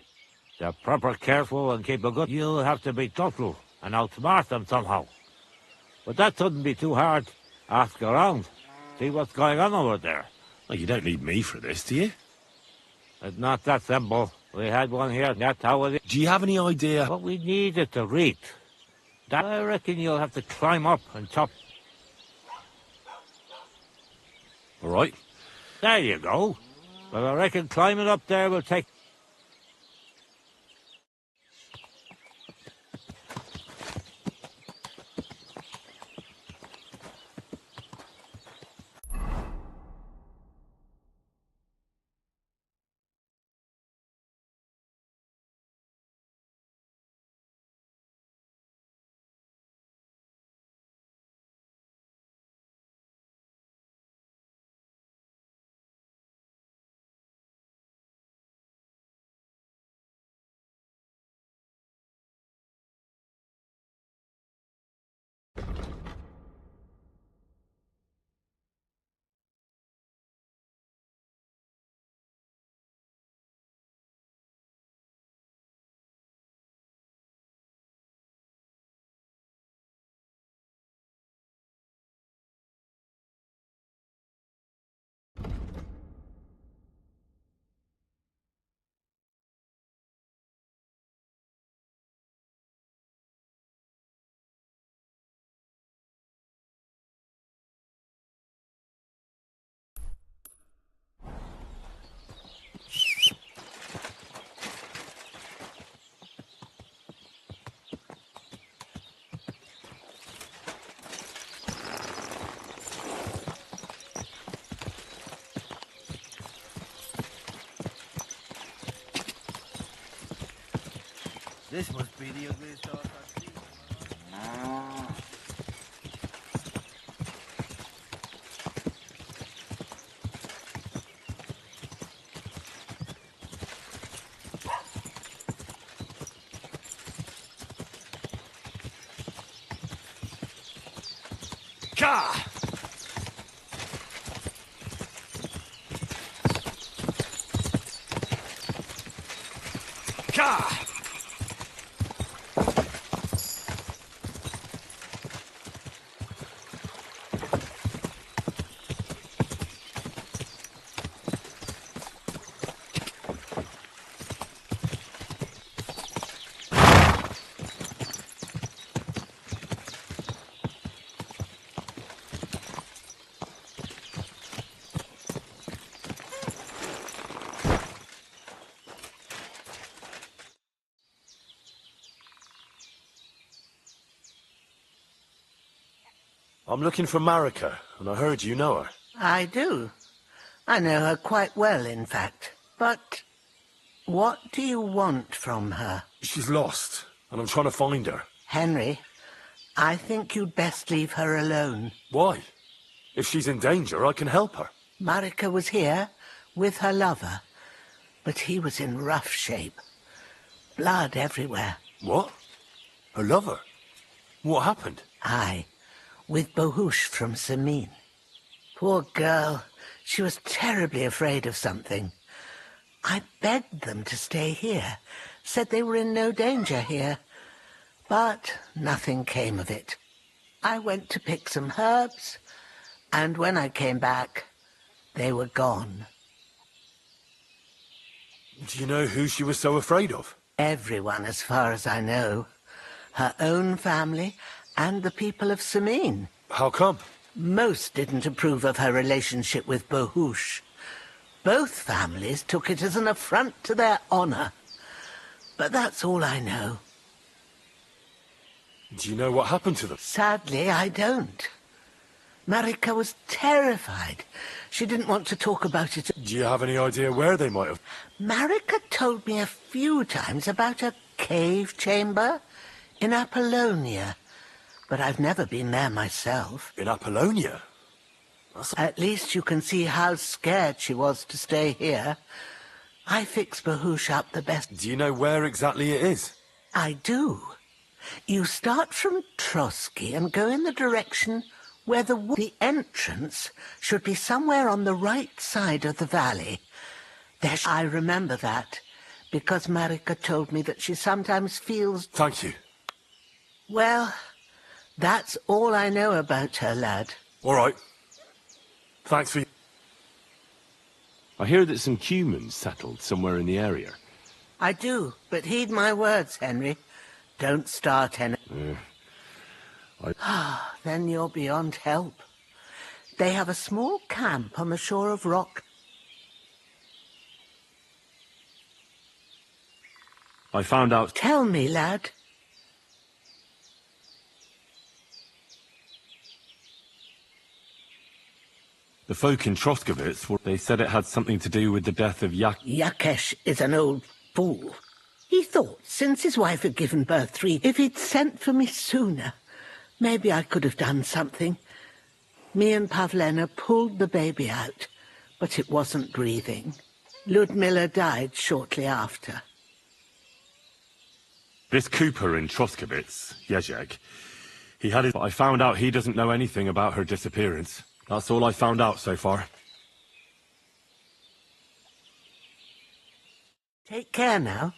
They're proper careful and keep a good... You'll have to be thoughtful and outsmart them somehow. But that shouldn't be too hard. Ask around. See what's going on over there. Well, you don't need me for this, do you? It's not that simple. We had one here, that's how it is. Do you have any idea? What we need is to reach. That I reckon you'll have to climb up and chop. All right. There you go. But I reckon climbing up there will take... This must be the ugliest horse I've seen. Ka! Ka! I'm looking for Marika, and I heard you know her. I do. I know her quite well, in fact. But what do you want from her? She's lost, and I'm trying to find her. Henry, I think you'd best leave her alone. Why? If she's in danger, I can help her. Marika was here with her lover, but he was in rough shape. Blood everywhere. What? Her lover? What happened? Aye, with Bohush from Samin. Poor girl. She was terribly afraid of something. I begged them to stay here, said they were in no danger here. But nothing came of it. I went to pick some herbs, and when I came back, they were gone. Do you know who she was so afraid of? Everyone, as far as I know. Her own family and the people of Samin. How come? Most didn't approve of her relationship with Bohush. Both families took it as an affront to their honor. But that's all I know. Do you know what happened to them? Sadly, I don't. Marika was terrified. She didn't want to talk about it. Do you have any idea where they might have... Marika told me a few times about a cave chamber in Apollonia, but I've never been there myself. In Apollonia? At least you can see how scared she was to stay here. I fixed Bohush up the best. Do you know where exactly it is? I do. You start from Trotsky and go in the direction where the entrance should be somewhere on the right side of the valley. I remember that, because Marika told me that she sometimes feels... Thank you. Well, That's all I know about her, lad. All right. Thanks for... I hear that some humans settled somewhere in the area. I do, but heed my words, Henry. Don't start any... Then you're beyond help. They have a small camp on the shore of Rock. I found out... Tell me, lad. The folk in Troskovitz, they said it had something to do with the death of Yakesh is an old fool. He thought, since his wife had given birth if he'd sent for me sooner, maybe I could have done something. Me and Pavlena pulled the baby out, but it wasn't breathing. Ludmilla died shortly after. This Cooper in Troskovitz, Jezek, he had his... But I found out he doesn't know anything about her disappearance. That's all I found out so far. Take care now.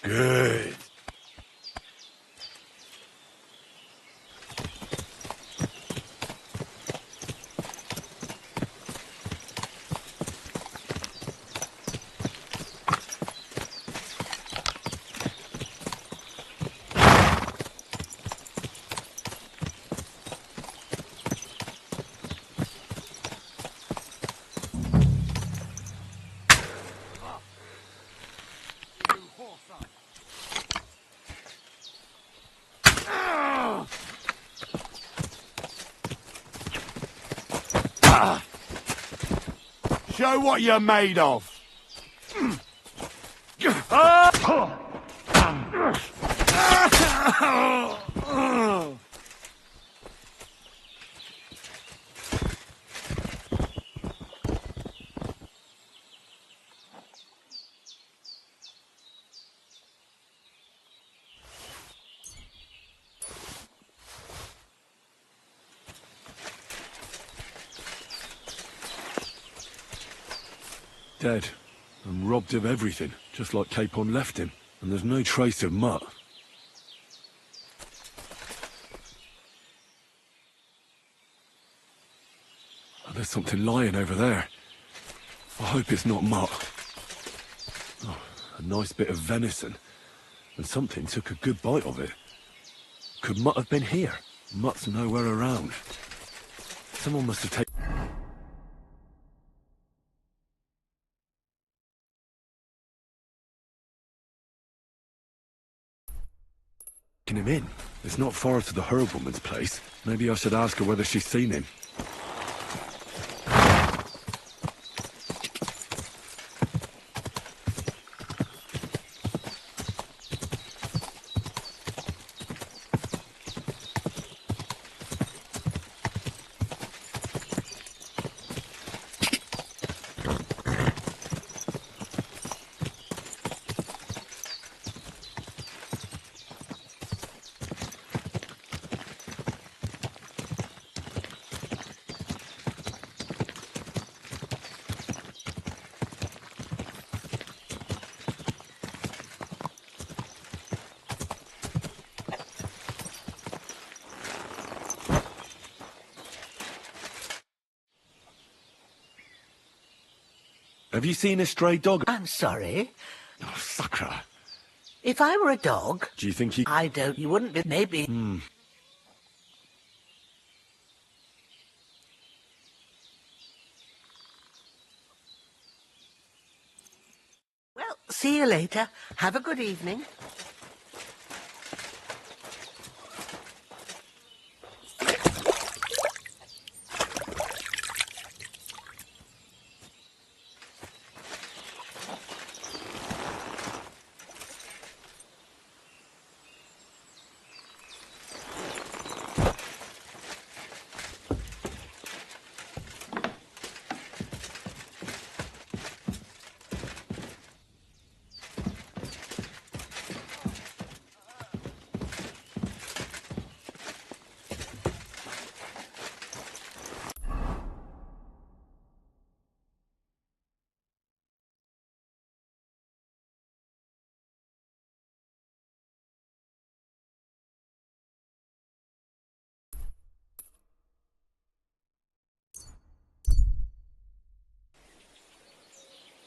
Good. Show what you're made of. Dead. And robbed of everything, just like Capon left him. And there's no trace of Mutt. Oh, there's something lying over there. I hope it's not Mutt. Oh, a nice bit of venison. And something took a good bite of it. Could Mutt have been here? Mutt's nowhere around. Someone must have taken him in. It's not far to the herb woman's place. Maybe I should ask her whether she's seen him. Have you seen a stray dog? I'm sorry. Oh, sucker. If I were a dog... Do you think you... I don't... You wouldn't be... Maybe... see you later. Have a good evening.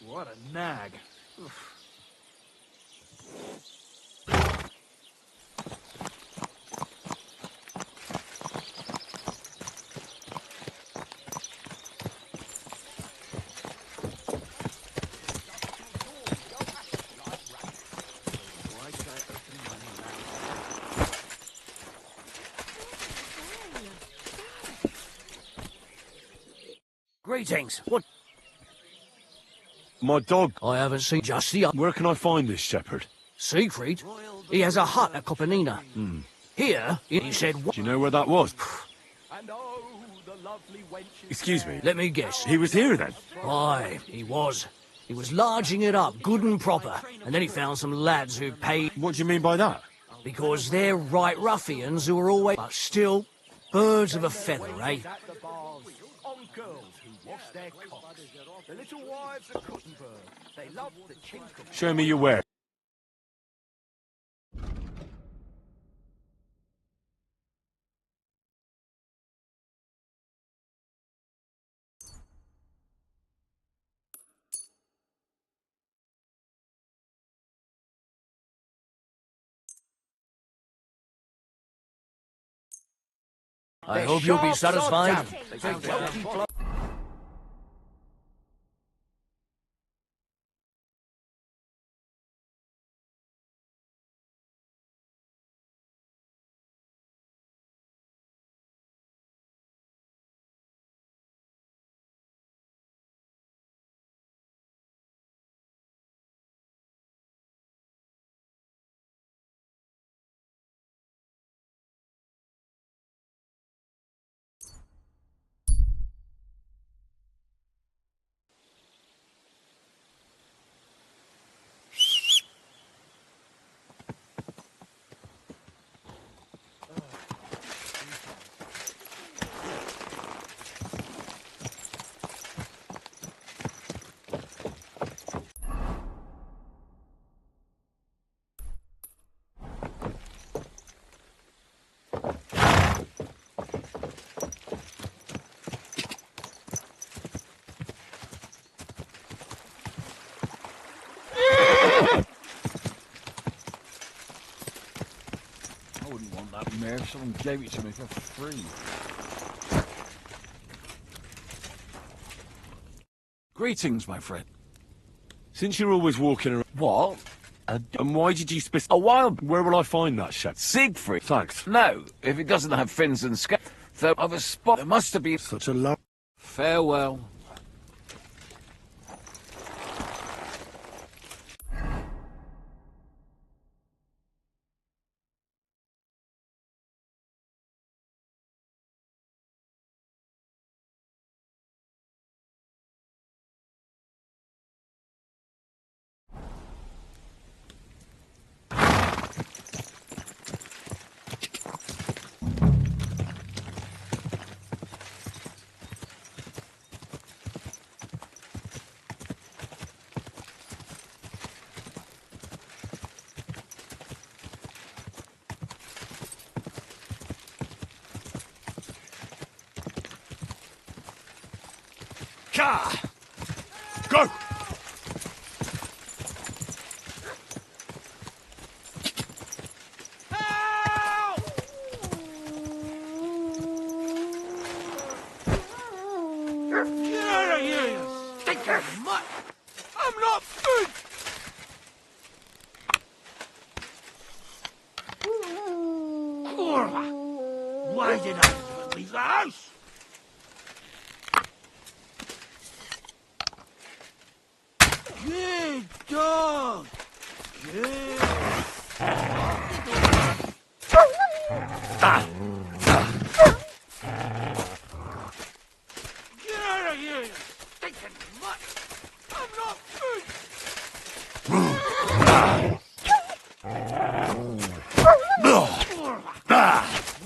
What a nag. Oof. Greetings. What? My dog. I haven't seen just the... Where can I find this shepherd? Siegfried? He has a hut at Kopanina. Here, he said... Do you know where that was? Excuse me. Let me guess. He was here then? Aye, he was. He was larging it up, good and proper. And then he found some lads who paid... What do you mean by that? Because they're right ruffians who are always... But still, birds of a feather, eh? The little wives of Kuttenberg. They love the chink of... Show me your ware. I hope you'll be satisfied. I wouldn't want that mare if someone gave it to me for free. Greetings, my friend. Since you're always walking around... What? And why did you A wild... Where will I find that shepherd? Siegfried? Thanks. No, if it doesn't have fins and scales. Though of a spot, there must have been... Such a love. Farewell. Car! Go! Think you're mutt. I'm not food. did I leave the house? Good dog. Good. Get out of here, you stinking mutt! I'm not food!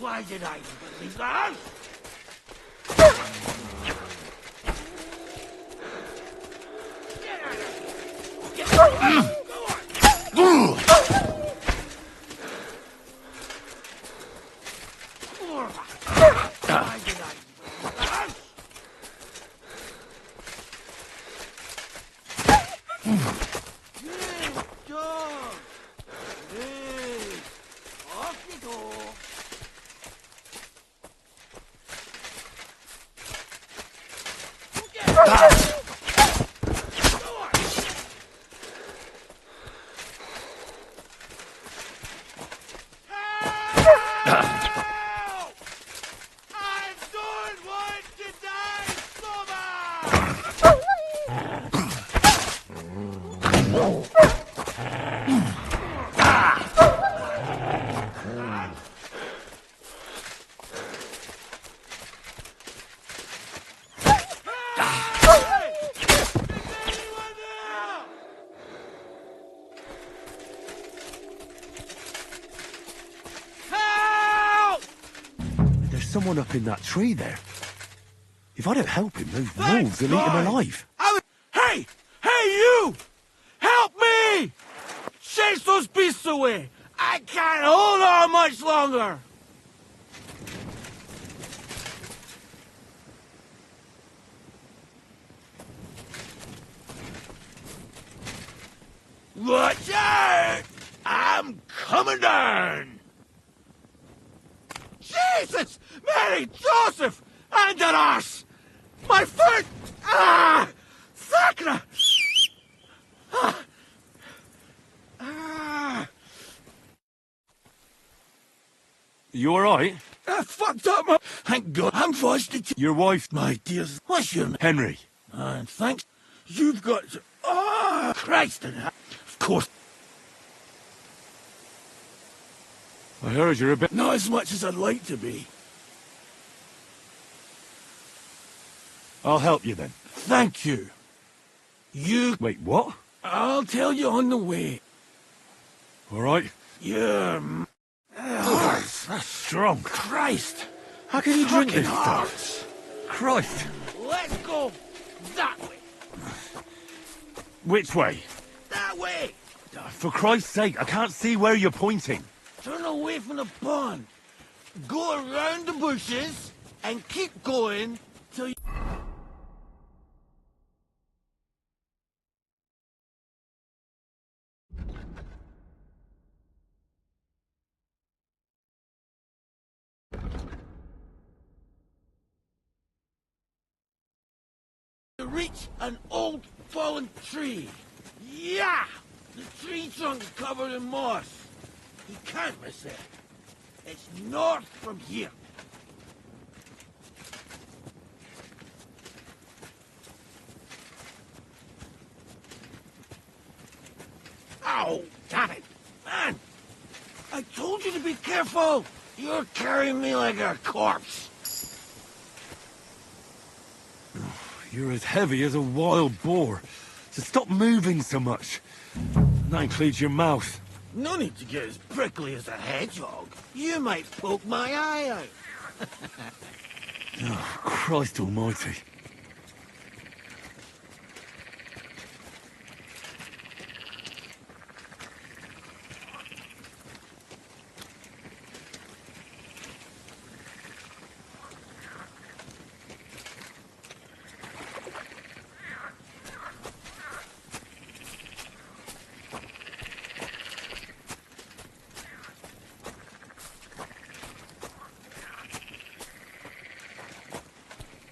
Why did I even leave the house? Get out of here! Get out of here! Go on! Why did I leave the house? Good dog! Good! Off you go! There's someone up in that tree there. If I don't help him, those wolves will eat him alive. Hey! Hey, you! Help me! Chase those beasts away! I can't hold on much longer! Watch out! I'm coming down! Jesus! Mary, Joseph! And an arse! My foot! Ah! Sacra! Ah! Ah! You alright? I fucked up my... Thank God I'm forced to... Your wife, My dears, what's your name? Henry. And thanks. You've got to... Oh, Christ! Of course. I heard you're a bit... Not as much as I'd like to be. I'll help you then. Thank you. You... Wait, what? I'll tell you on the way. Alright. You're... Oh, that's strong. Christ! How can you drink Fucking this hearts. stuff? Christ. Let's go that way. Which way? That way. For Christ's sake, I can't see where you're pointing. Turn away from the pond. Go around the bushes and keep going till you... reach an old fallen tree. Yeah! The tree trunk's covered in moss. You can't miss it. It's north from here. Ow! Damn it! Man! I told you to be careful! You're carrying me like a corpse. You're as heavy as a wild boar. So stop moving so much. And that includes your mouth. No need to get as prickly as a hedgehog. You might poke my eye out. Oh, Christ almighty.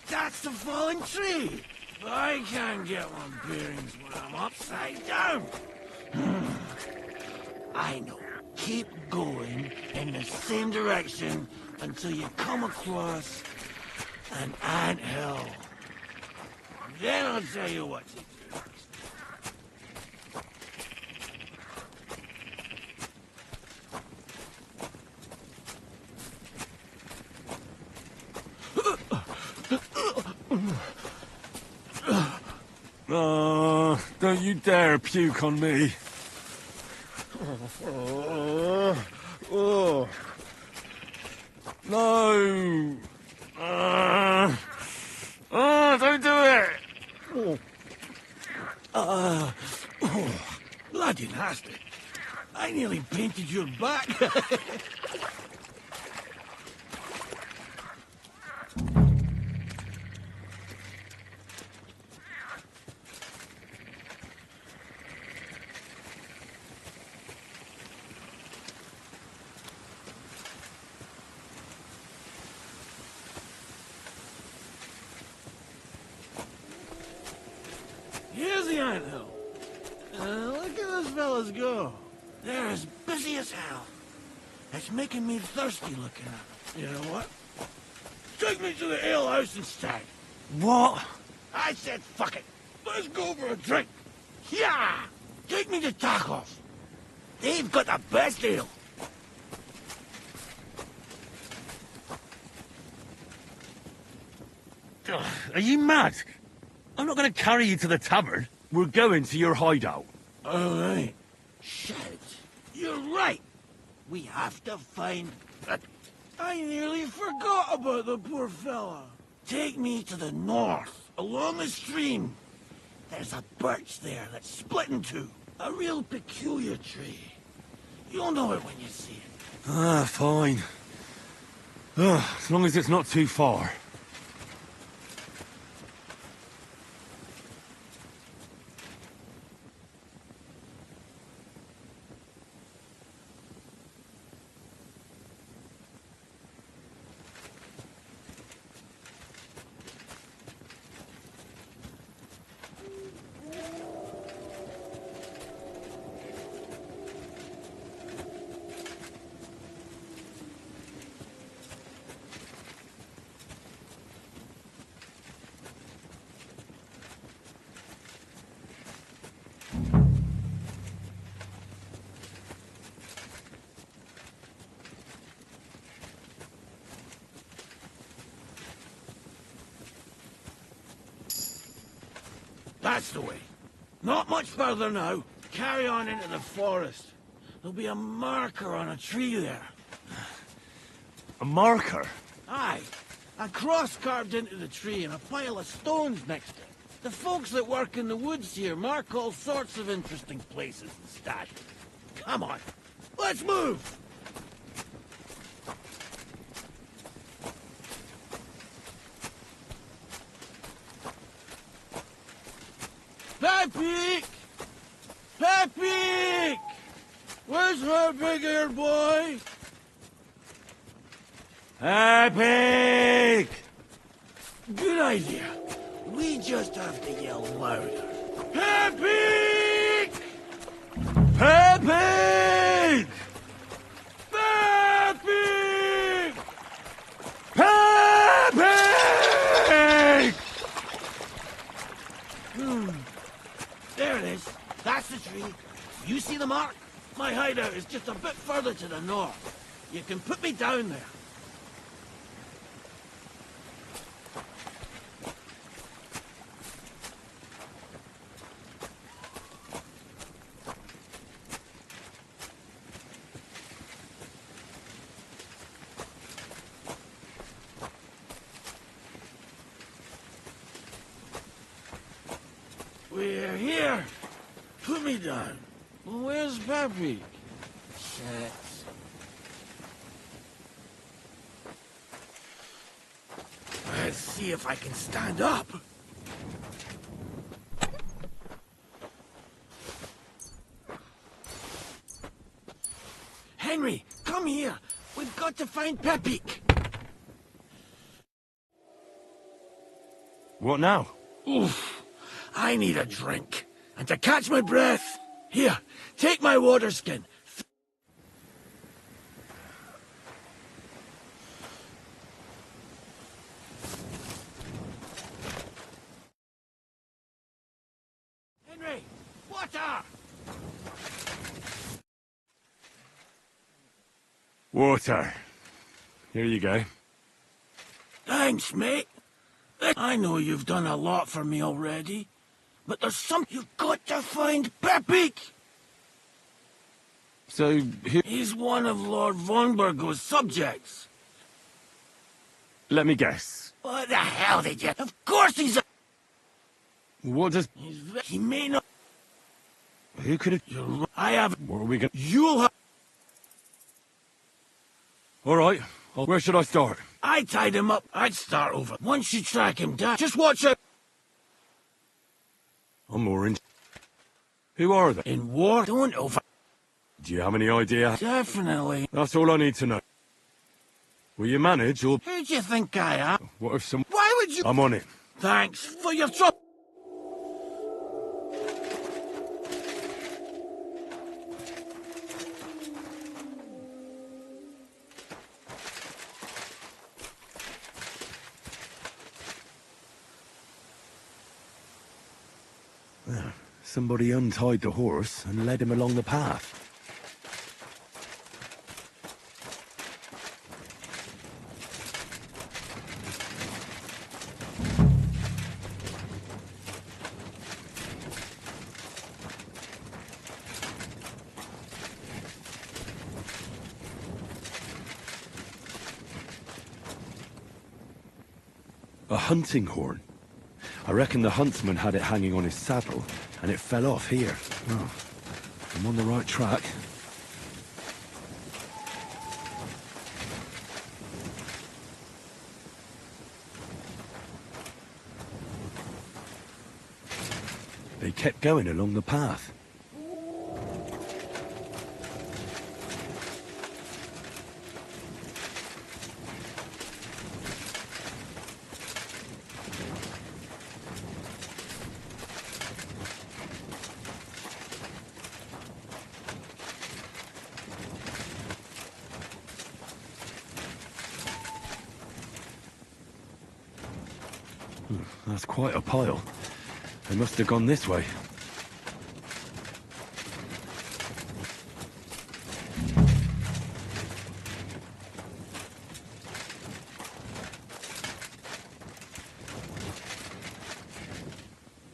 That's the fallen tree. I can't get my bearings when I'm upside down. I know. Keep going in the same direction until you come across an anthill. Then I'll tell you what to do. Don't you dare puke on me. No! Don't do it! Bloody nasty. I nearly painted your back. Here's the anthill. Look at those fellas go. They're as busy as hell. It's making me thirsty looking at them. You know what? Take me to the ale house instead. What? I said fuck it. Let's go for a drink. Yeah! Take me to tacos. They've got the best ale. Are you mad? I'm not going to carry you to the tavern. We're going to your hideout. All right. Shit. You're right. We have to find... I nearly forgot about the poor fella. Take me to the north, along the stream. There's a birch there that's split in two. A real peculiar tree. You'll know it when you see it. Fine. As long as it's not too far. That's the way. Not much further now. Carry on into the forest. There'll be a marker on a tree there. A marker? Aye. A cross carved into the tree and a pile of stones next to it. The folks that work in the woods here mark all sorts of interesting places and stashes. Come on. Let's move! Pepe! Pepe! Where's her big-eared boy? Epic! Good idea. We just have to yell louder. Pepe! Pepe! Pepe! Pepe! There it is. That's the tree. You see the mark? My hideout is just a bit further to the north. You can put me down there. We're here. Put me down. Where's Pepe? Shit. Let's see if I can stand up. Henry, come here. We've got to find Pepe. What now? Oof. I need a drink. And to catch my breath, here, take my water skin. Henry! Water! Water. Here you go. Thanks, mate. I know you've done a lot for me already, but there's something you've got to find Pepik. So, He's one of Lord von Burgo's subjects. let me guess. What the hell did you... Of course he's a... What does... He may not... Who could have... I have... What are we going... You'll have... All right. Where should I start? I tied him up. I'd start over. Once you track him down, just watch out. I'm more in... Who are they? In war, don't over... Do you have any idea? Definitely. That's all I need to know. Will you manage, or... Who do you think I am? What if some... Why would you... I'm on it. Thanks for your trouble. Somebody untied the horse and led him along the path. A hunting horn. I reckon the huntsman had it hanging on his saddle, and it fell off here. Oh, I'm on the right track. They kept going along the path. That's quite a pile. They must have gone this way.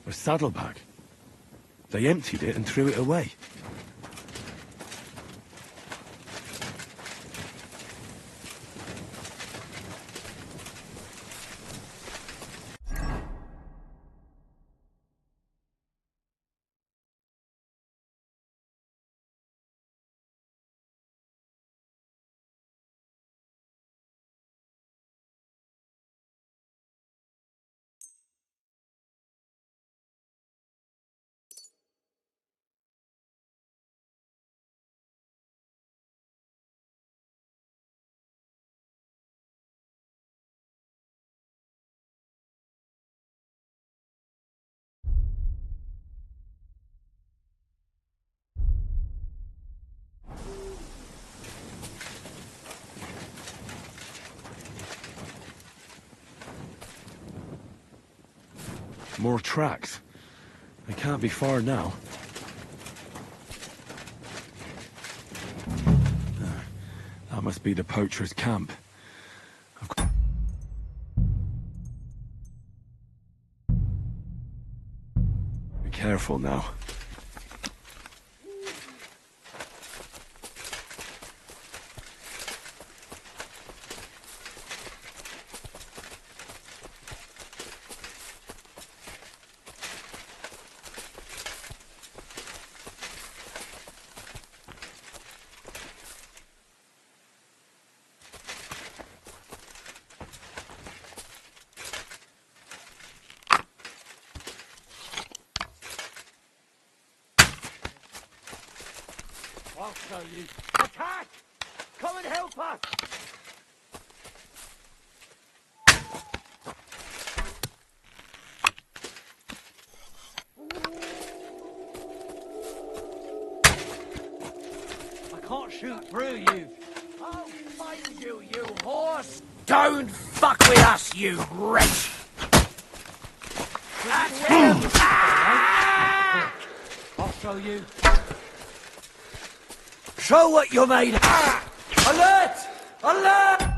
A saddlebag. They emptied it and threw it away. More tracks. They can't be far now. That must be the poacher's camp. Be careful now. Attack! Come and help us! I can't shoot through you. I'll fight you, you horse! Don't fuck with us, you wretch! That's him! Ah! show you. Show what you're made of. Alert! Alert!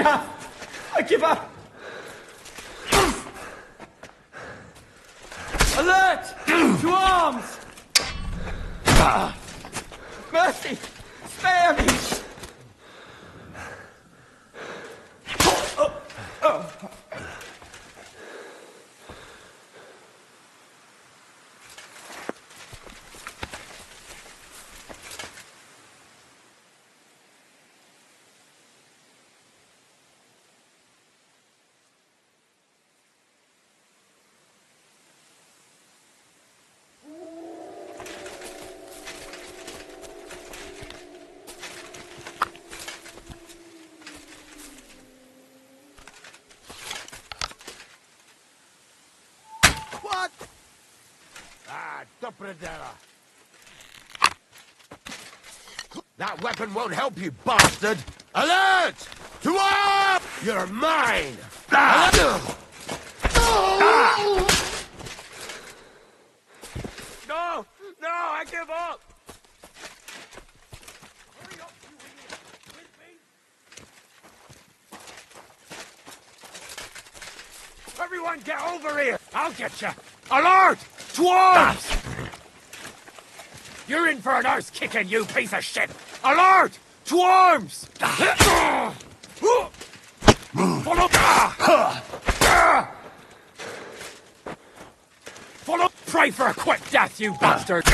Enough! I give up! Alert! To arms! Mercy! Spare me! What? Ah, Dopradella. That weapon won't help you, bastard! Alert! To arms! You're mine! No! No, I give up! Everyone get over here! I'll get you! Alert! To arms! You're in for an arse kicking, you piece of shit! Alert! To arms! Follow! Follow! Pray for a quick death, you bastard!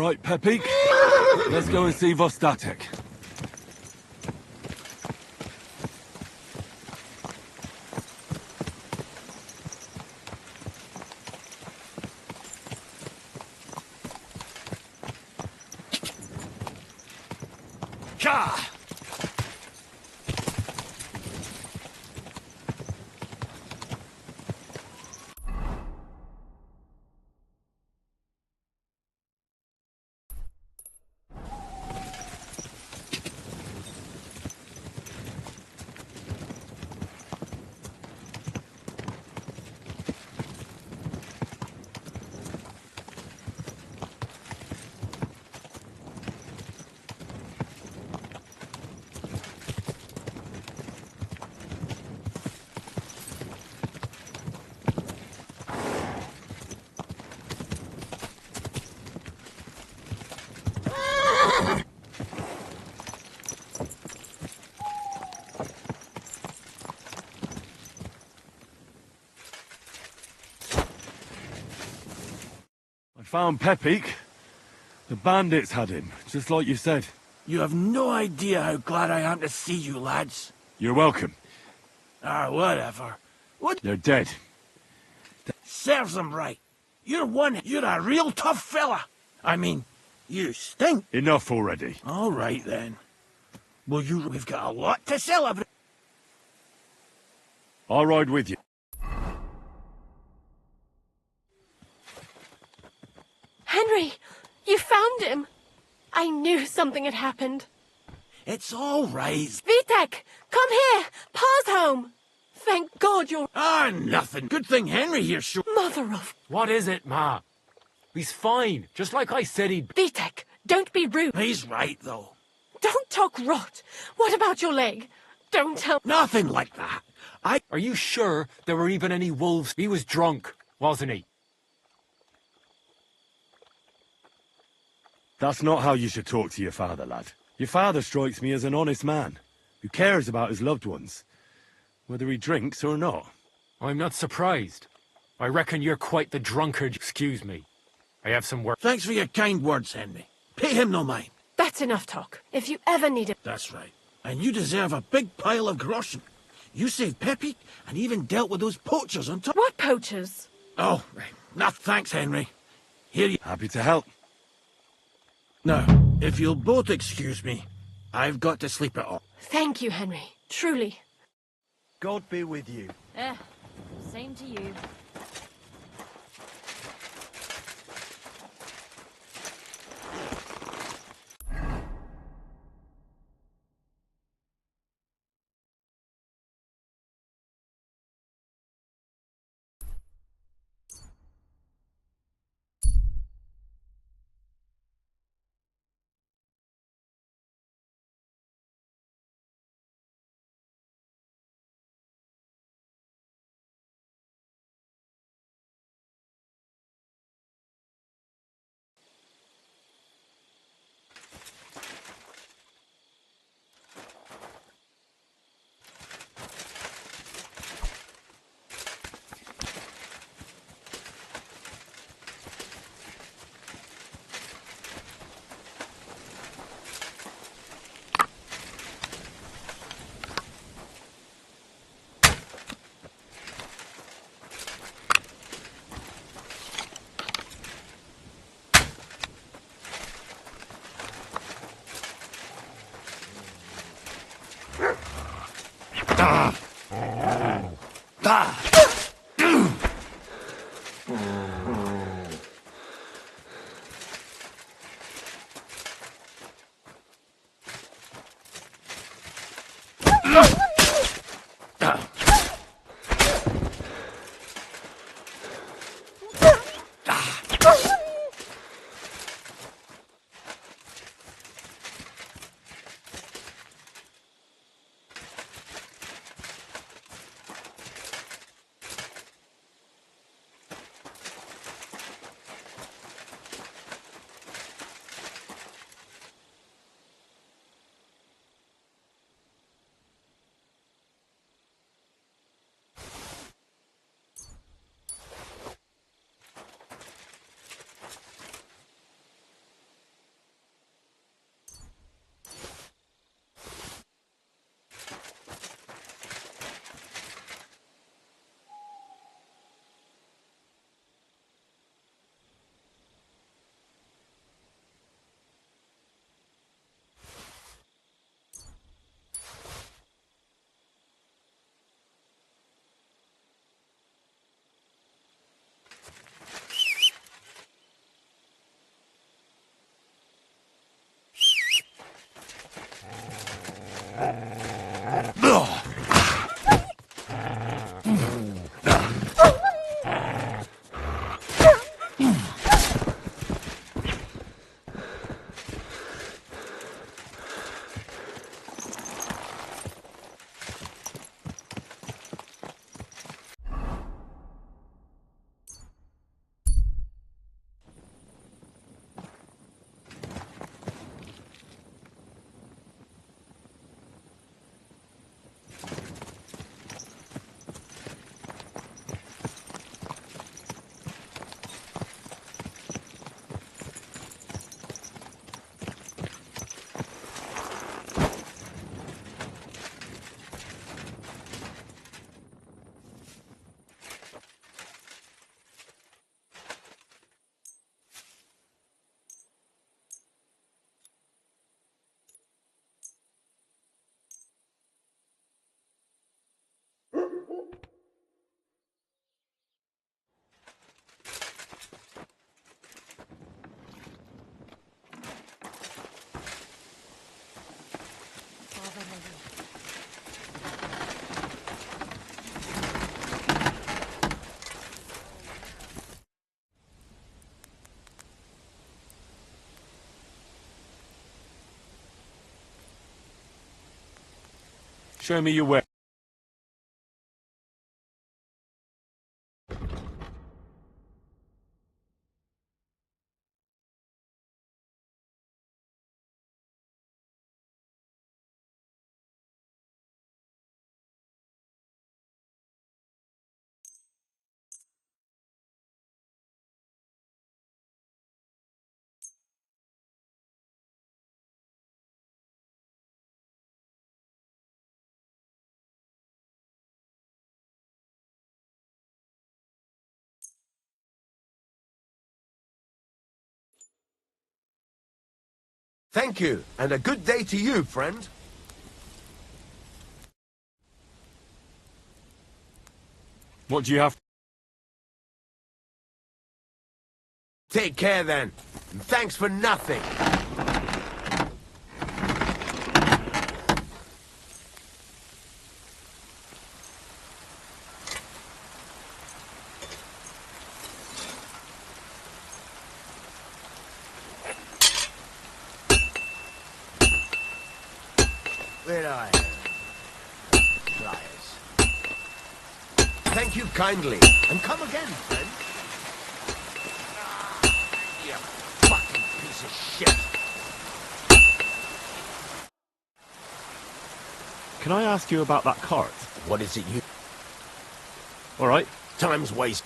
Right, Pepik. Let's go and see Vostatek. Ka! I found Pepik. The bandits had him, just like you said. You have no idea how glad I am to see you, lads. You're welcome. Whatever. What? They're dead. Serves them right. You're a real tough fella. I mean, you stink. Enough already. All right, then. Well, we've got a lot to celebrate. I'll ride with you. Henry, you found him. I knew something had happened. It's all right. Vitek, come here. Pa's home. Thank God you're... Nothing. Good thing Henry here, sure. Mother of... What is it, Ma? He's fine, just like I said he'd... Vitek, don't be rude. He's right, though. Don't talk rot. What about your leg? Don't tell... Nothing like that. Are you sure there were even any wolves? He was drunk, wasn't he? That's not how you should talk to your father, lad. Your father strikes me as an honest man, who cares about his loved ones, whether he drinks or not. I'm not surprised. I reckon you're quite the drunkard. Excuse me. I have some work. Thanks for your kind words, Henry. Pay him no mind. That's enough talk. If you ever need it... That's right. And you deserve a big pile of groschen. You saved Pepik and even dealt with those poachers on top. What poachers? Oh, no, thanks, Henry. Here you... Happy to help. Now, if you'll both excuse me, I've got to sleep it off. Thank you, Henry. Truly. God be with you. Same to you. Show me your way. Thank you, and a good day to you, friend. What do you have? Take care then, and thanks for nothing. Where are you? Flyers. Thank you kindly, and come again, friend. You fucking piece of shit. Can I ask you about that cart? What is it you... All right. Time's waste.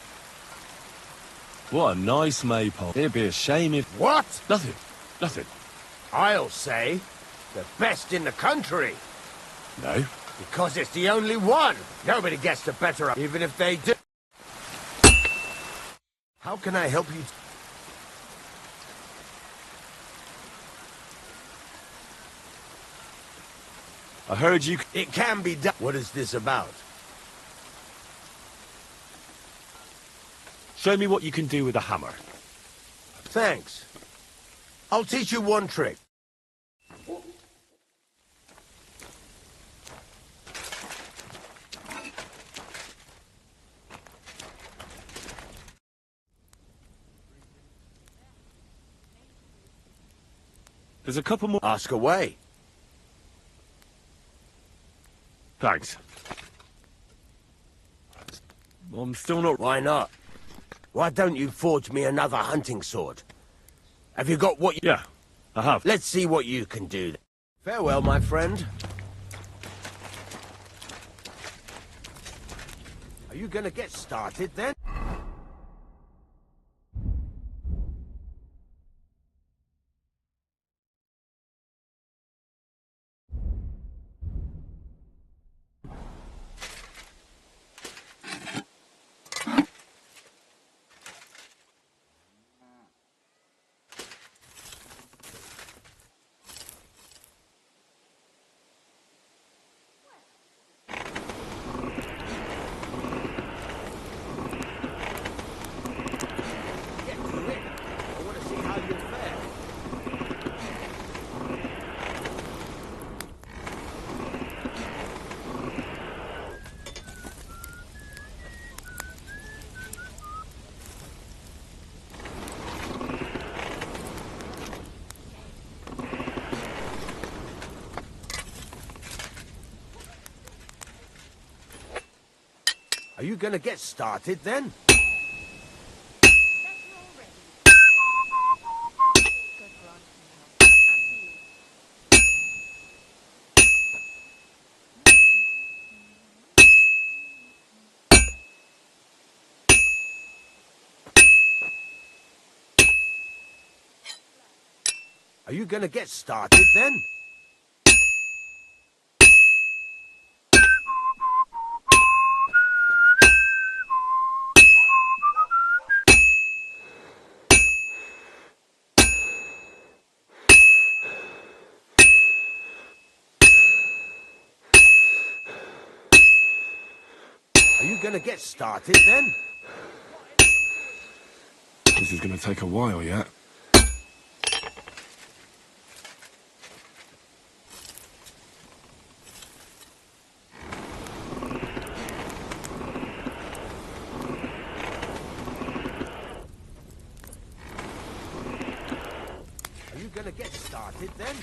What a nice maypole. It'd be a shame if... What? Nothing. Nothing. I'll say, the best in the country. No. Because it's the only one. Nobody gets the better of it, even if they do. How can I help you? I heard you... It can be done. What is this about? Show me what you can do with a hammer. Thanks. I'll teach you one trick. There's a couple more... Ask away. Thanks. I'm still not... Why not? Why don't you forge me another hunting sword? Have you got what you... Yeah, I have. Let's see what you can do. Farewell, my friend. Are you gonna get started then? Are you gonna get started then? Are you gonna get started then? Are you gonna get started then? This is gonna take a while yet. Are you gonna get started then?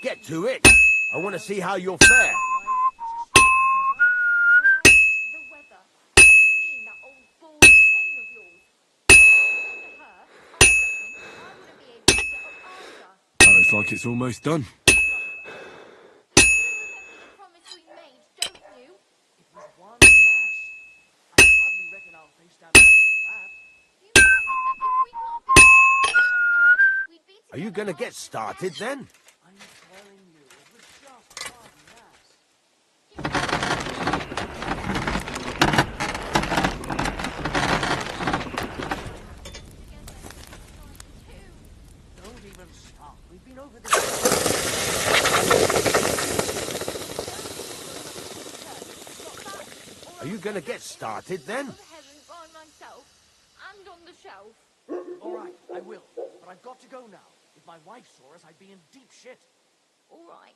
Get to it! I want to see how you'll fare. That looks like it's almost done. Are you gonna get started then? Don't even stop. We've been over this. Are you gonna get started then? And on the shelf. All right, I will. But I've got to go now. If my wife saw us, I'd be in deep shit. All right.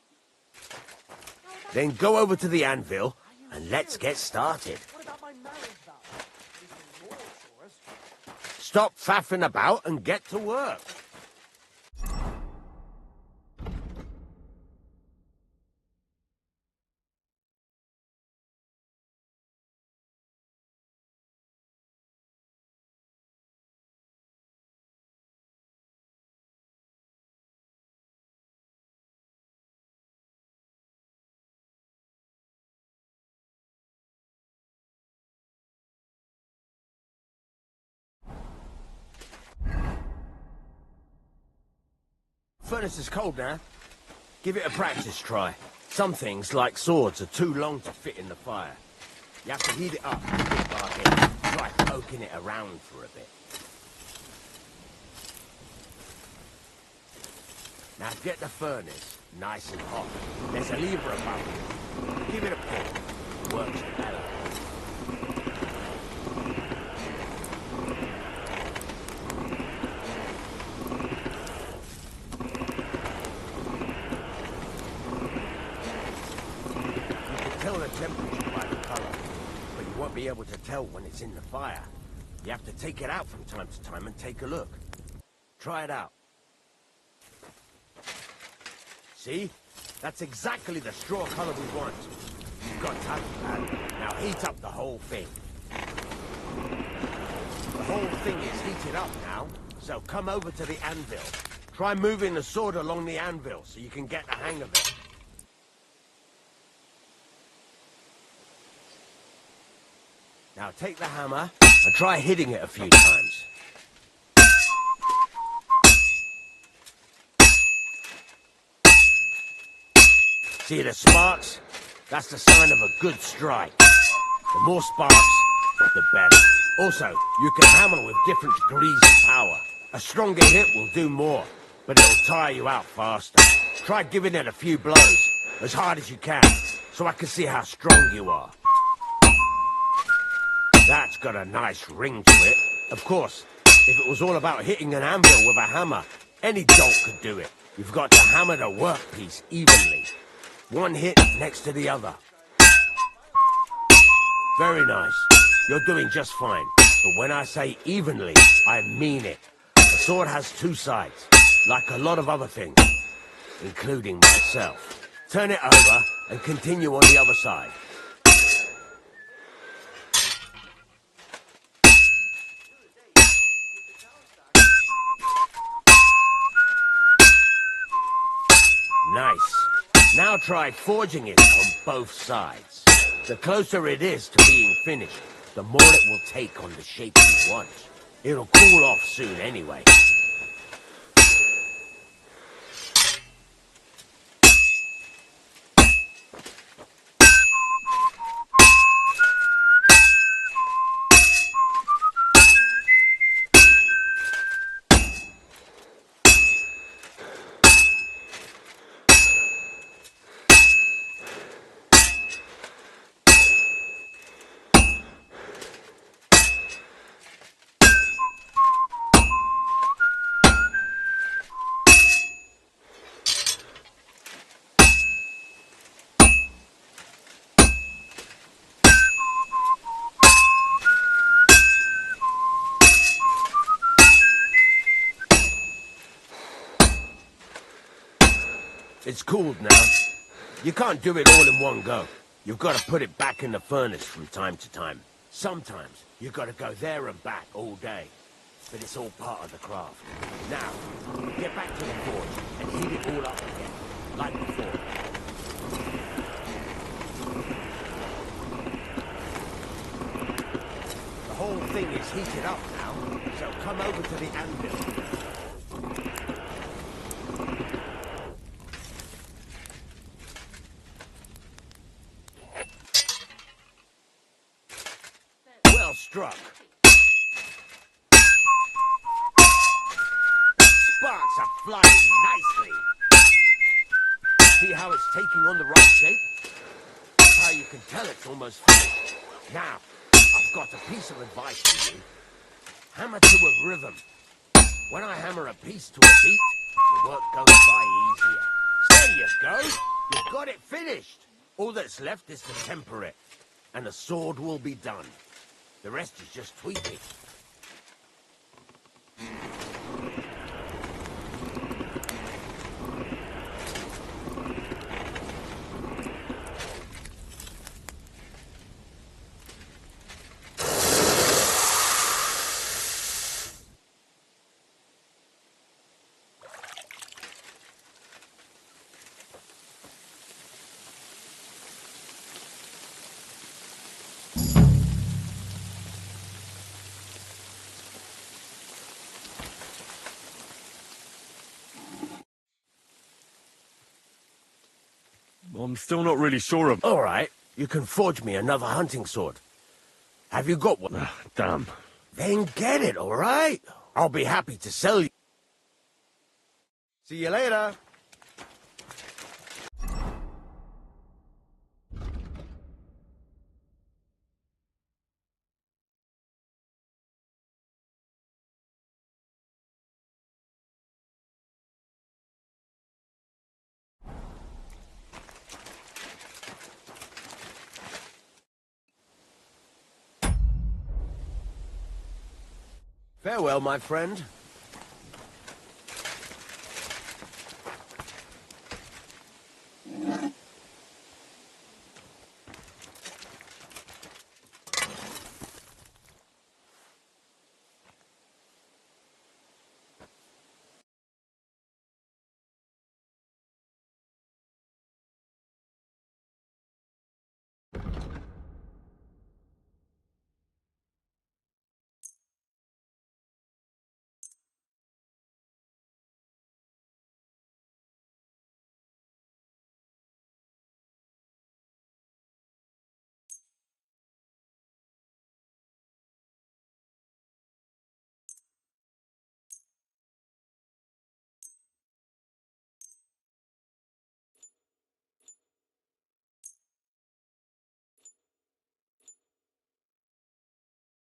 Then go over to the anvil and let's get started. What about my marriage vow? If the Lord saw us. Stop faffing about and get to work. Furnace is cold now. Give it a practice try. Some things, like swords, are too long to fit in the fire. You have to heat it up, bit by bit. Try poking it around for a bit. Now get the furnace nice and hot. There's a lever above it. Give it a pull. Works better. Temperature by the color, but you won't be able to tell when it's in the fire. You have to take it out from time to time and take a look. Try it out. See? That's exactly the straw color we want. You've got time, lad. Now heat up the whole thing. The whole thing is heated up now, so come over to the anvil. Try moving the sword along the anvil so you can get the hang of it. Now take the hammer and try hitting it a few times. See the sparks? That's the sign of a good strike. The more sparks, the better. Also, you can hammer with different degrees of power. A stronger hit will do more, but it'll tire you out faster. Try giving it a few blows, as hard as you can, so I can see how strong you are. That's got a nice ring to it. Of course, if it was all about hitting an anvil with a hammer, any dolt could do it. You've got to hammer the workpiece evenly. One hit next to the other. Very nice. You're doing just fine. But when I say evenly, I mean it. A sword has two sides, like a lot of other things, including myself. Turn it over and continue on the other side. Nice. Now try forging it on both sides. The closer it is to being finished, the more it will take on the shape you want. It'll cool off soon anyway. It's cooled now. You can't do it all in one go. You've got to put it back in the furnace from time to time. Sometimes you've got to go there and back all day. But it's all part of the craft. Now, get back to the forge and heat it all up again, like before. The whole thing is heated up now, so come over to the anvil. Well struck. Sparks are flying nicely. See how it's taking on the right shape? That's how you can tell it's almost finished. Now, I've got a piece of advice for you. Hammer to a rhythm. When I hammer a piece to a beat, the work goes by easier. There you go. You've got it finished. All that's left is to temper it, and the sword will be done. The rest is just tweaking. I'm still not really sure of... All right, you can forge me another hunting sword. Have you got one? Damn. Then get it, all right? I'll be happy to sell you. See you later. Farewell, my friend.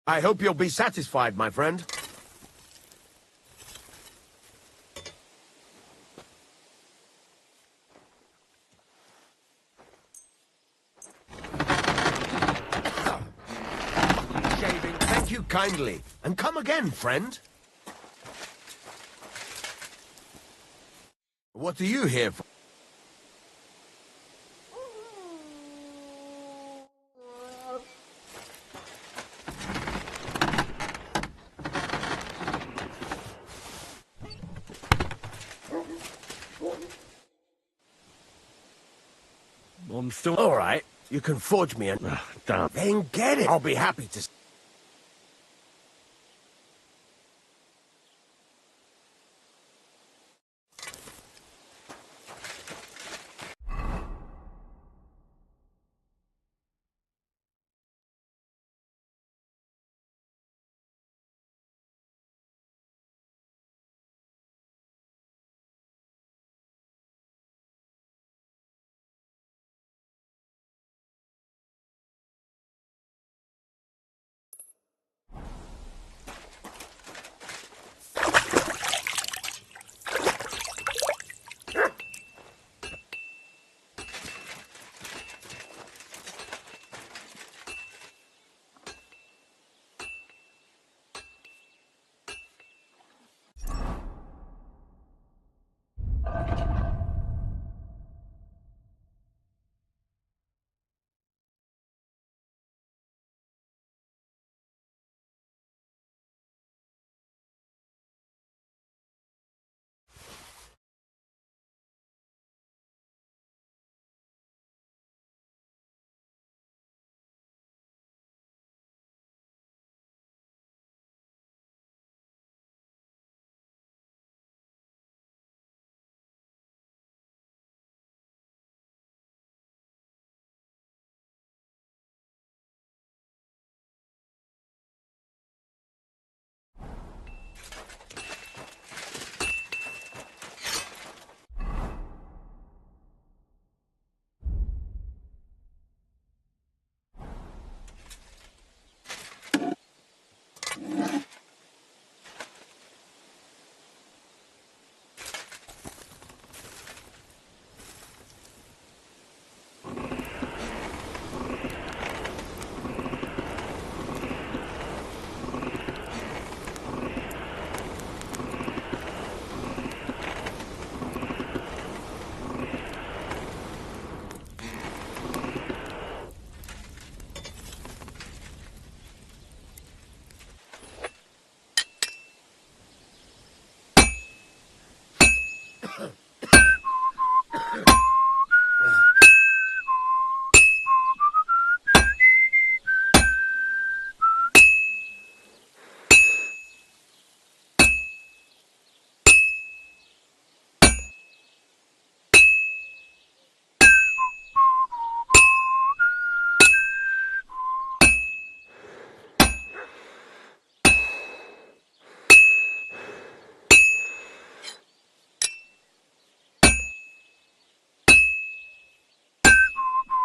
I hope you'll be satisfied, my friend. kindly, and come again, friend. What are you here for? I'm still... All right, you can forge me a... Damn. Then get it. I'll be happy to...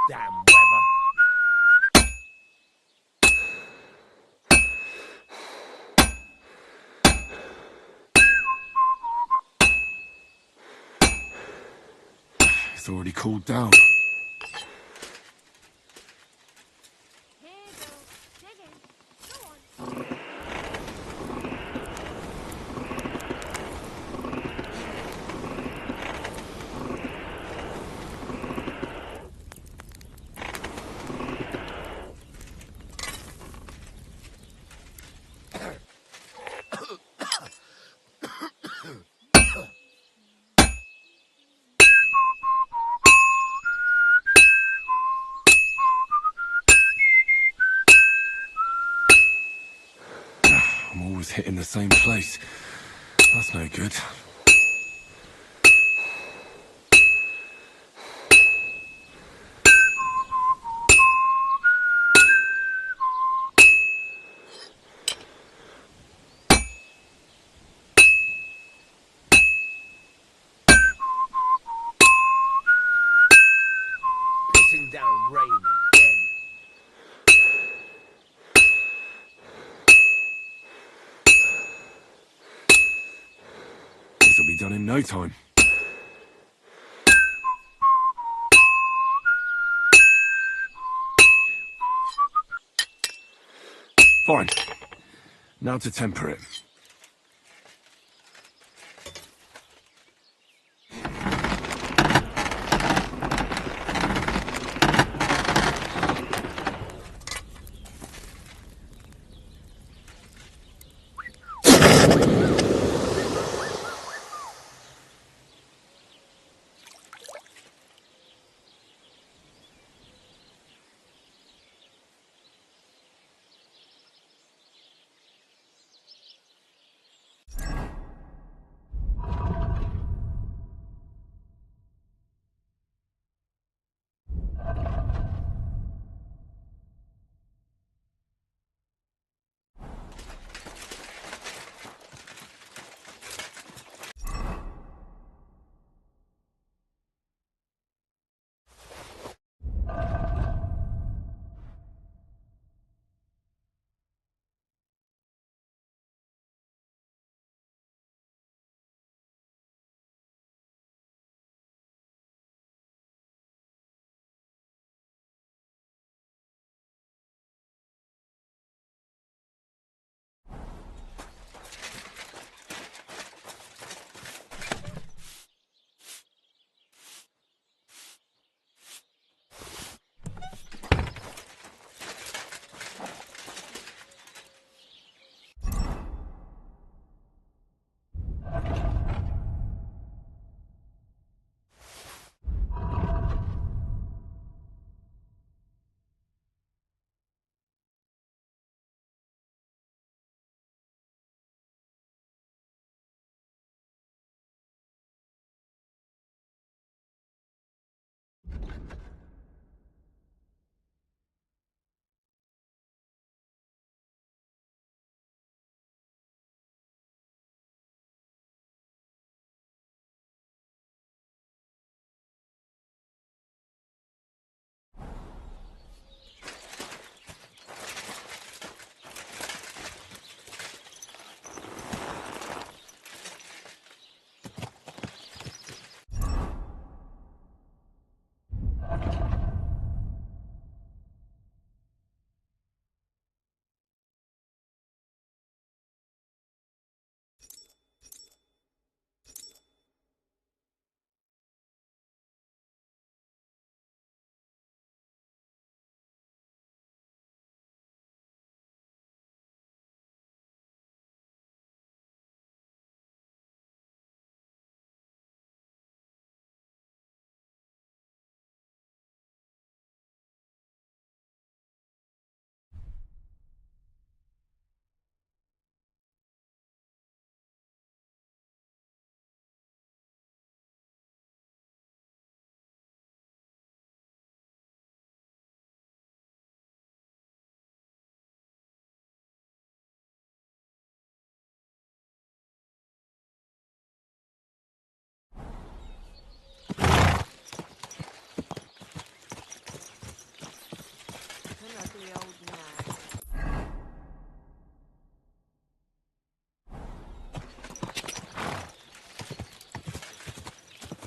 Damn weather. It's already cooled down. I'm always hitting the same place. That's no good. Pissing down rain again. This'll be done in no time. Fine. Now to temper it.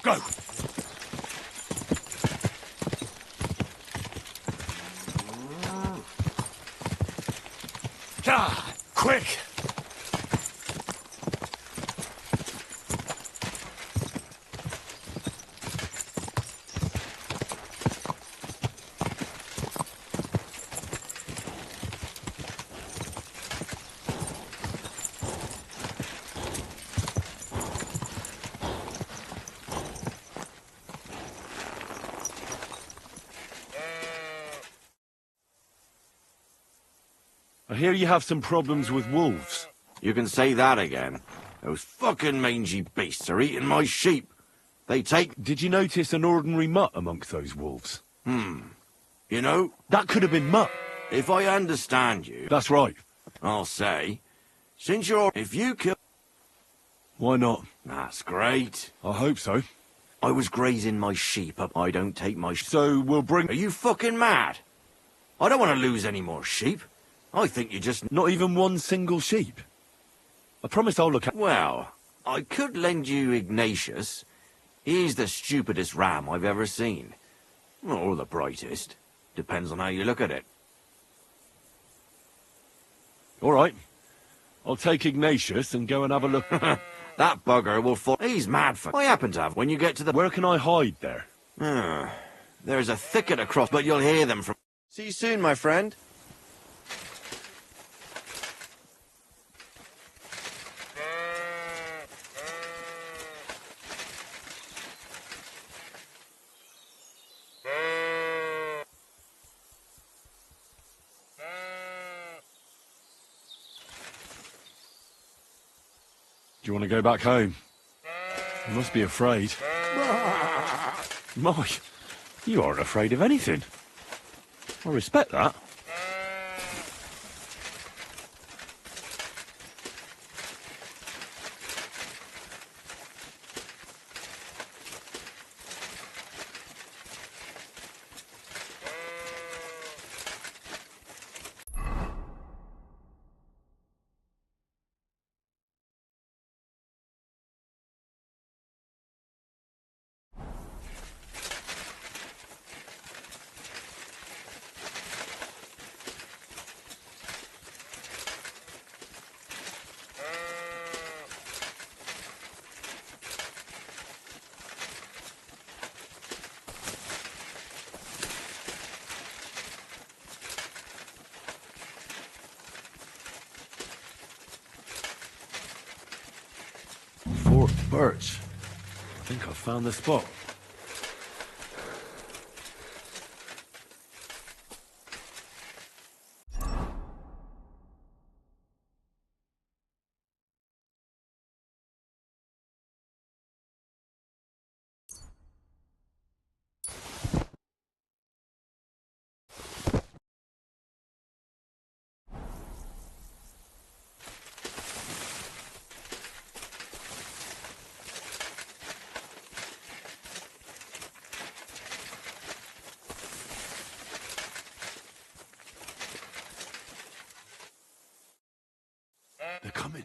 Go! Ah, quick! I hear you have some problems with wolves. You can say that again. Those fucking mangy beasts are eating my sheep. They take... Did you notice an ordinary mutt amongst those wolves? You know... That could have been mutt. If I understand you... That's right. I'll say... Since you're... If you kill... Why not? That's great. I hope so. I was grazing my sheep up. I don't take my... So we'll bring... Are you fucking mad? I don't want to lose any more sheep. I think you just... Not even one single sheep? I promise I'll look at... Well, I could lend you Ignatius. He's the stupidest ram I've ever seen. Or the brightest. Depends on how you look at it. All right. I'll take Ignatius and go and have a look. That bugger will fall. He's mad for. I happen to have. When you get to the. Where can I hide there? There's a thicket across, but you'll hear them from. See you soon, my friend. Do you want to go back home? You must be afraid. My, you aren't afraid of anything. I respect that. Fort Birch. I think I've found the spot. They're coming.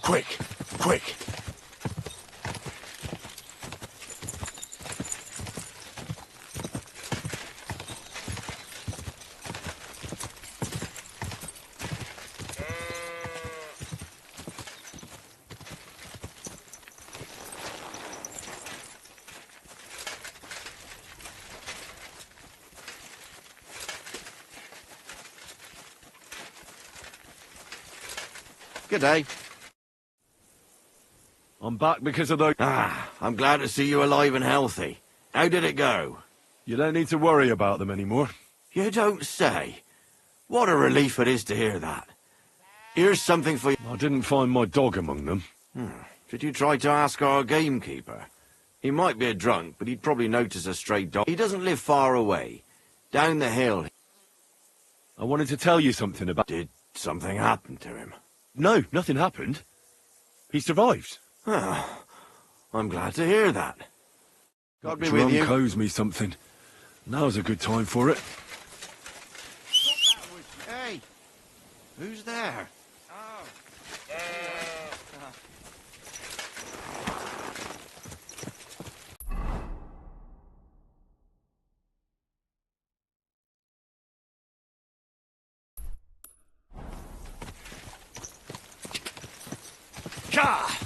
Quick! Quick! Good day. I'm back because of those... Ah, I'm glad to see you alive and healthy. How did it go? You don't need to worry about them anymore. You don't say. What a relief it is to hear that. Here's something for you. I didn't find my dog among them. Did you try to ask our gamekeeper? He might be a drunk, but he'd probably notice a stray dog. He doesn't live far away. Down the hill. I wanted to tell you something about... Did something happen to him? No, nothing happened. He survived. Oh, I'm glad to hear that. God be with Drunk you. owes me something. Now's a good time for it. Hey, who's there? Ka!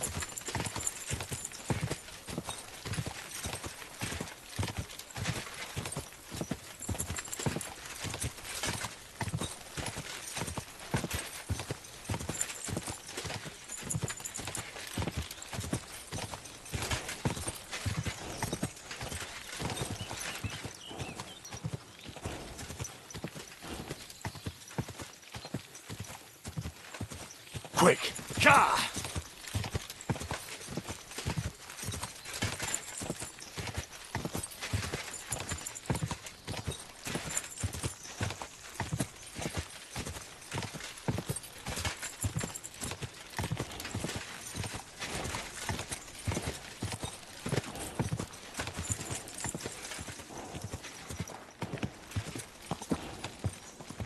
Quick! Ka!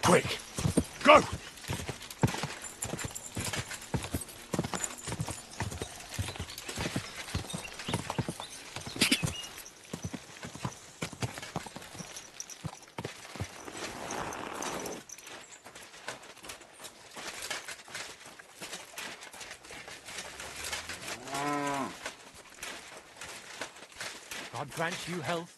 Quick! Go! God grant you health.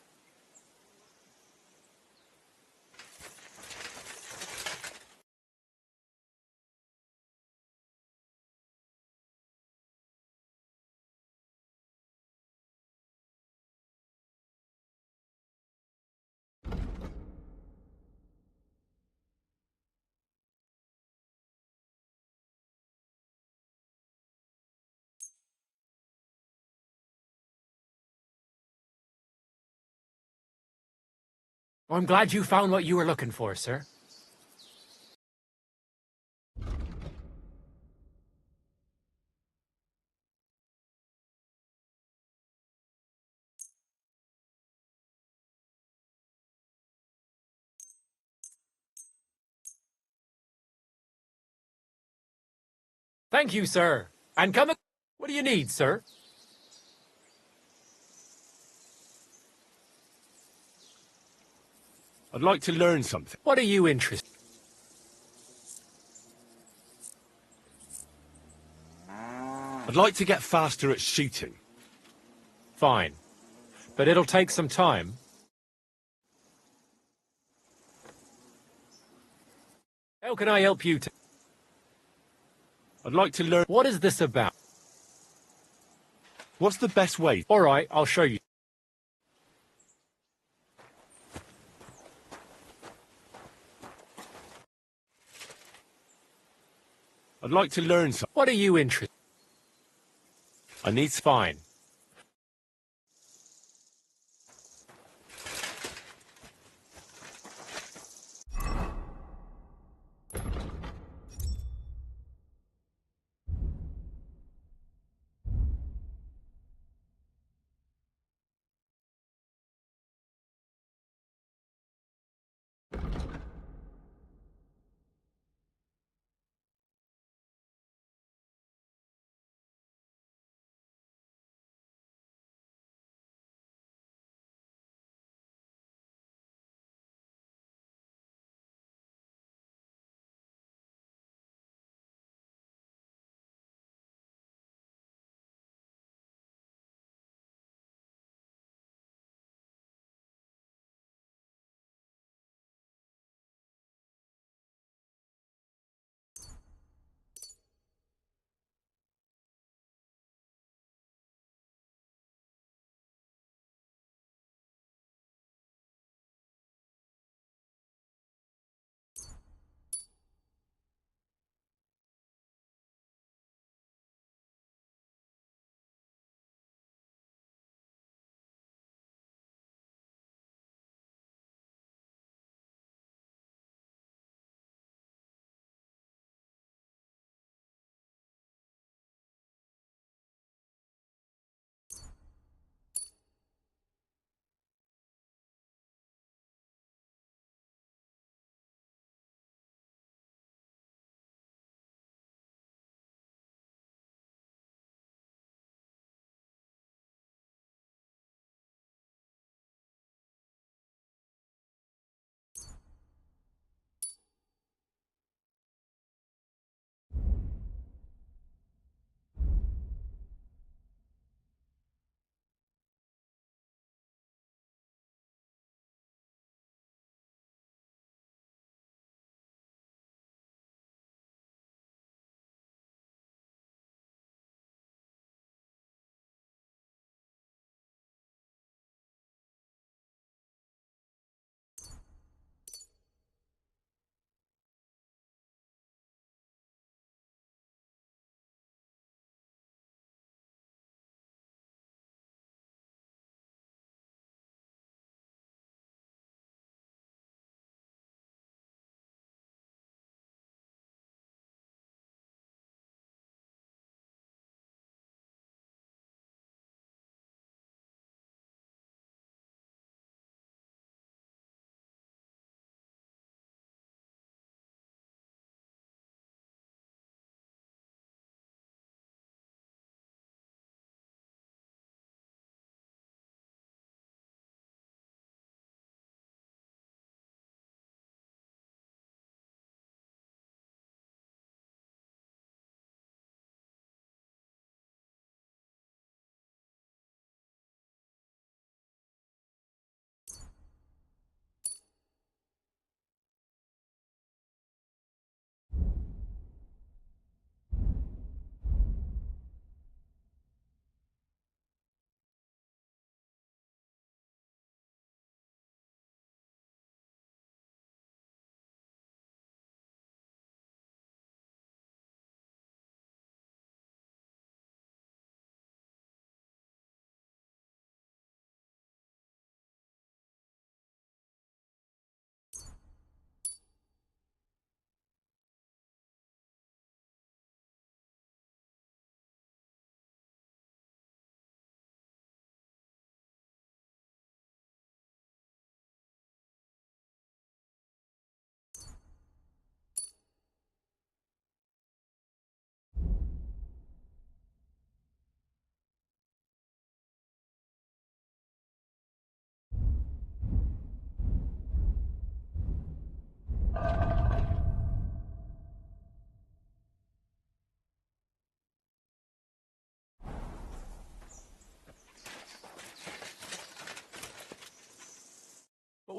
I'm glad you found what you were looking for, sir. Thank you, sir. And come... What do you need, sir? I'd like to learn something. What are you interested? I'd like to get faster at shooting. Fine. But it'll take some time. How can I help you to... I'd like to learn... What is this about? What's the best way? All right, I'll show you. I'd like to learn something. What are you interested? I need... Fine.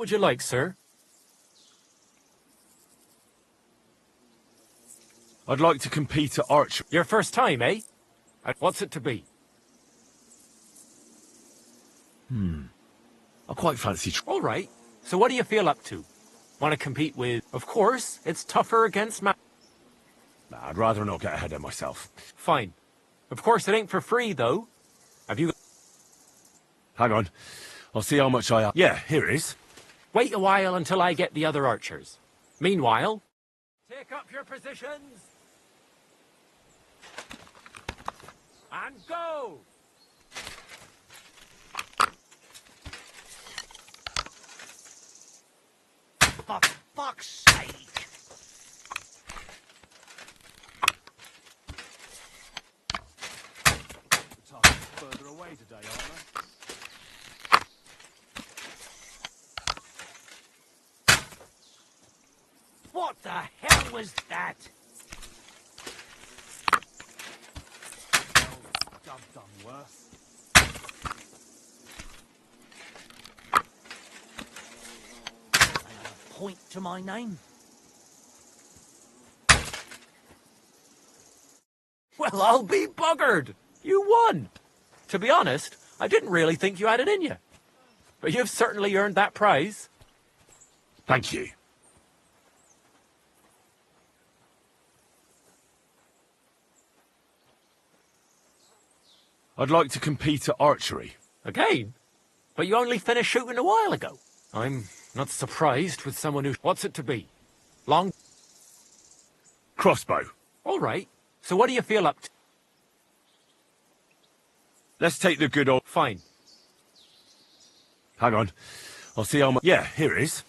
would you like, sir? I'd like to compete at archery. Your first time, eh? What's it to be? I quite fancy... All right. So what do you feel up to? Want to compete with... Of course, it's tougher against Nah, I'd rather not get ahead of myself. Fine. Of course, it ain't for free, though. Have you... Hang on. I'll see how much I have. Yeah, here it is. Wait a while until I get the other archers. Meanwhile... Take up your positions! And go! For fuck's sake! The target's further away today, aren't they? What the hell was that? I've done worse. Point to my name. Well, I'll be buggered! You won! To be honest, I didn't really think you had it in you. But you've certainly earned that prize. Thank you. I'd like to compete at archery. Again? But you only finished shooting a while ago. I'm not surprised with someone who... What's it to be? Long... Crossbow. All right. So what do you feel up to? Let's take the good old... Fine. Hang on. I'll see how much... Yeah, here it is.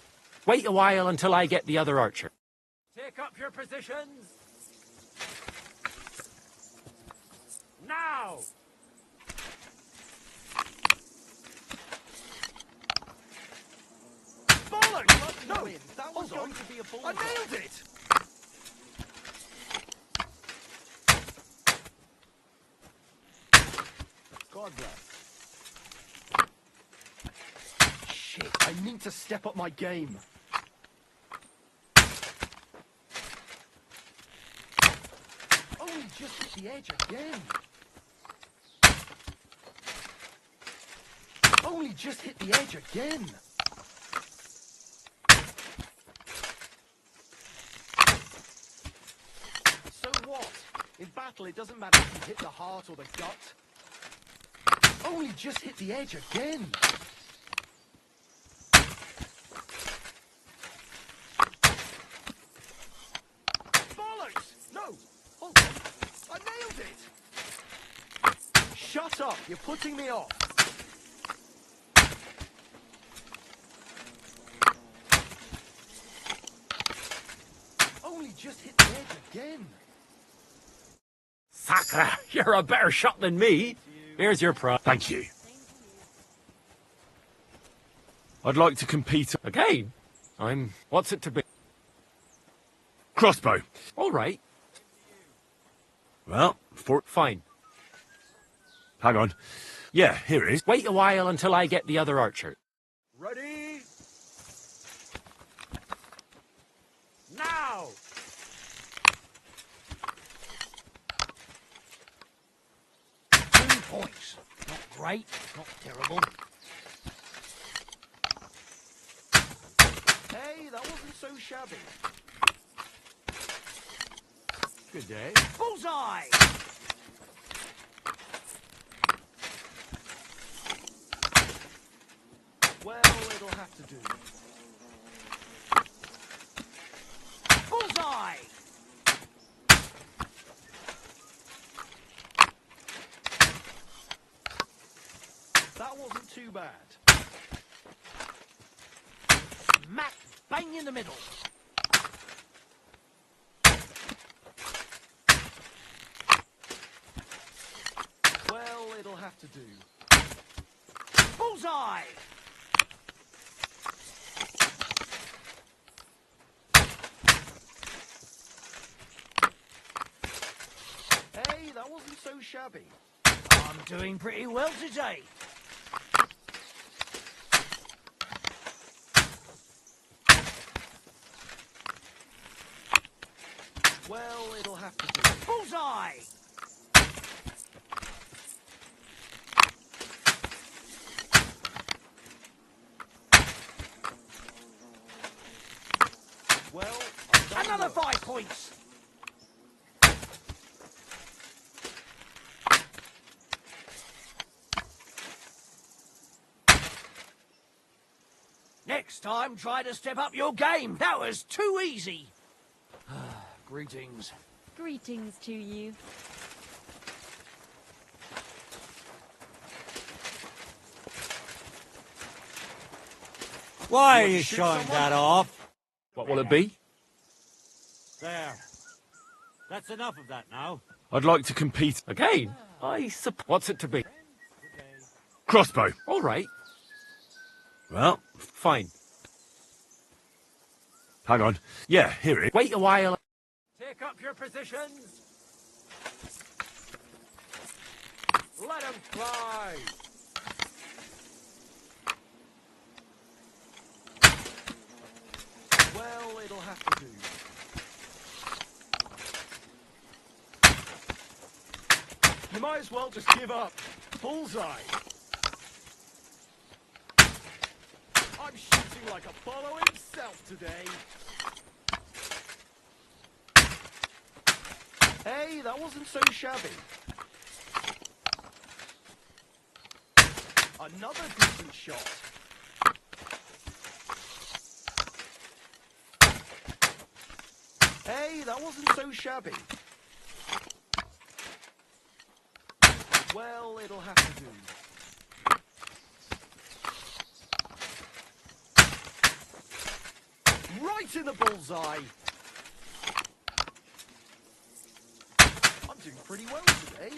Wait a while until I get the other archer. Take up your positions! Now! Bollocks! No! That was going to be a ball. I nailed it! God bless. Shit, I need to step up my game. Only just hit the edge again. Only just hit the edge again. So what? In battle, it doesn't matter if you hit the heart or the gut. Only just hit the edge again. Bollocks! No! Hold on. I nailed it! Shut up! You're putting me off. Only just hit the edge again. Sacre, you're a better shot than me. Here's your prize. Thank you. I'd like to compete... Again? What's it to be? Crossbow. All right. Well, Fine. Hang on. Yeah, here it is. Wait a while until I get the other archer. Ready? Now! 2 points. Not great, not terrible. Hey, that wasn't so shabby. Good day. Bullseye! Well, it'll have to do. Bullseye! That wasn't too bad. Smack bang in the middle. Well, it'll have to do. Bullseye! Hey, that wasn't so shabby. I'm doing pretty well today. Well, it'll have to do. Bullseye! Well, another 5 points! Next time, try to step up your game. That was too easy. Greetings. Greetings to you. Why are you showing that off? What will it be? There. That's enough of that now. I'd like to compete. Again? I suppose. What's it to be? Crossbow. All right. Well, Fine. hang on. Yeah, here it is. Wait a while. Take up your positions. Let them fly. Well, it'll have to do. You might as well just give up. Bullseye. I'm shooting like Apollo himself today. Hey, that wasn't so shabby. Another decent shot. Hey, that wasn't so shabby. Well, it'll have to do. Right in the bullseye. I'm doing pretty well today.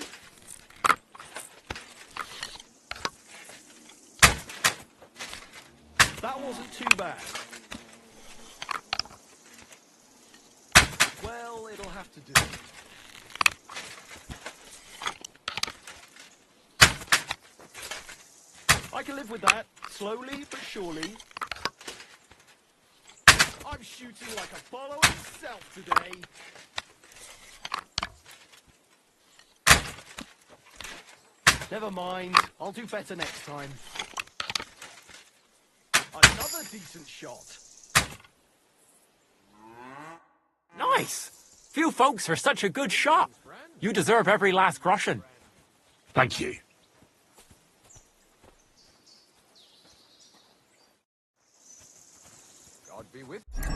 That wasn't too bad. Well, it'll have to do. I can live with that, slowly but surely. I'm shooting like Apollo himself today. Never mind, I'll do better next time. Another decent shot. Nice. Few folks are such a good shot. You deserve every last groschen. Thank you. God be with you.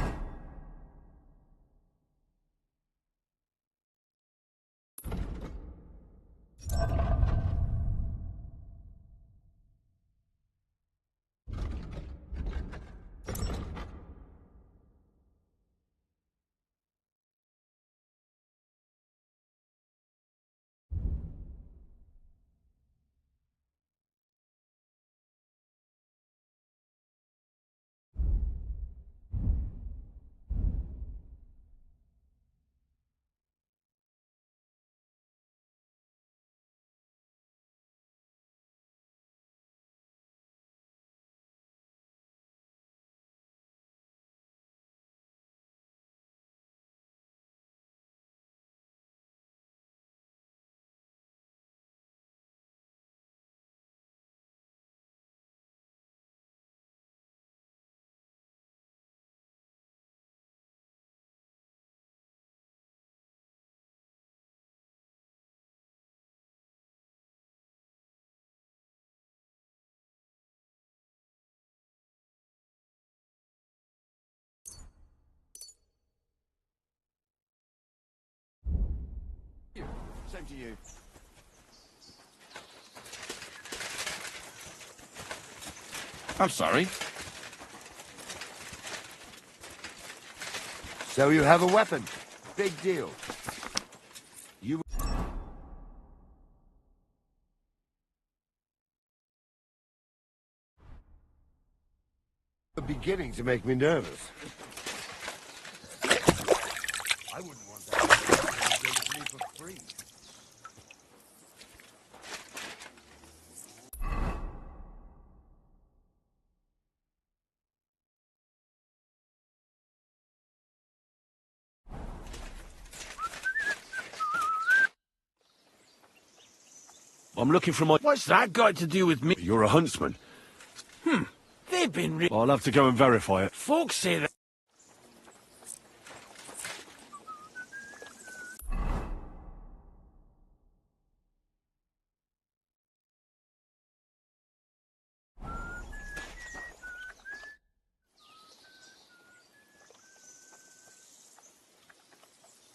Same to you. I'm sorry. So you have a weapon. Big deal. You... beginning to make me nervous. I wouldn't want that to give it to me for free. I'm looking for my... What's that got to do with me? You're a huntsman. They've been I'll have to go and verify it. Folks say that...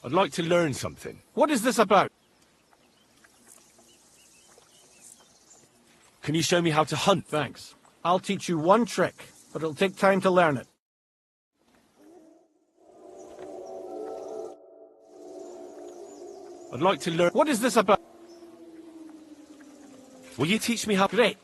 I'd like to learn something. What is this about? Can you show me how to hunt? Thanks. I'll teach you one trick, but it'll take time to learn it. I'd like to learn... What is this about? Will you teach me how... Great.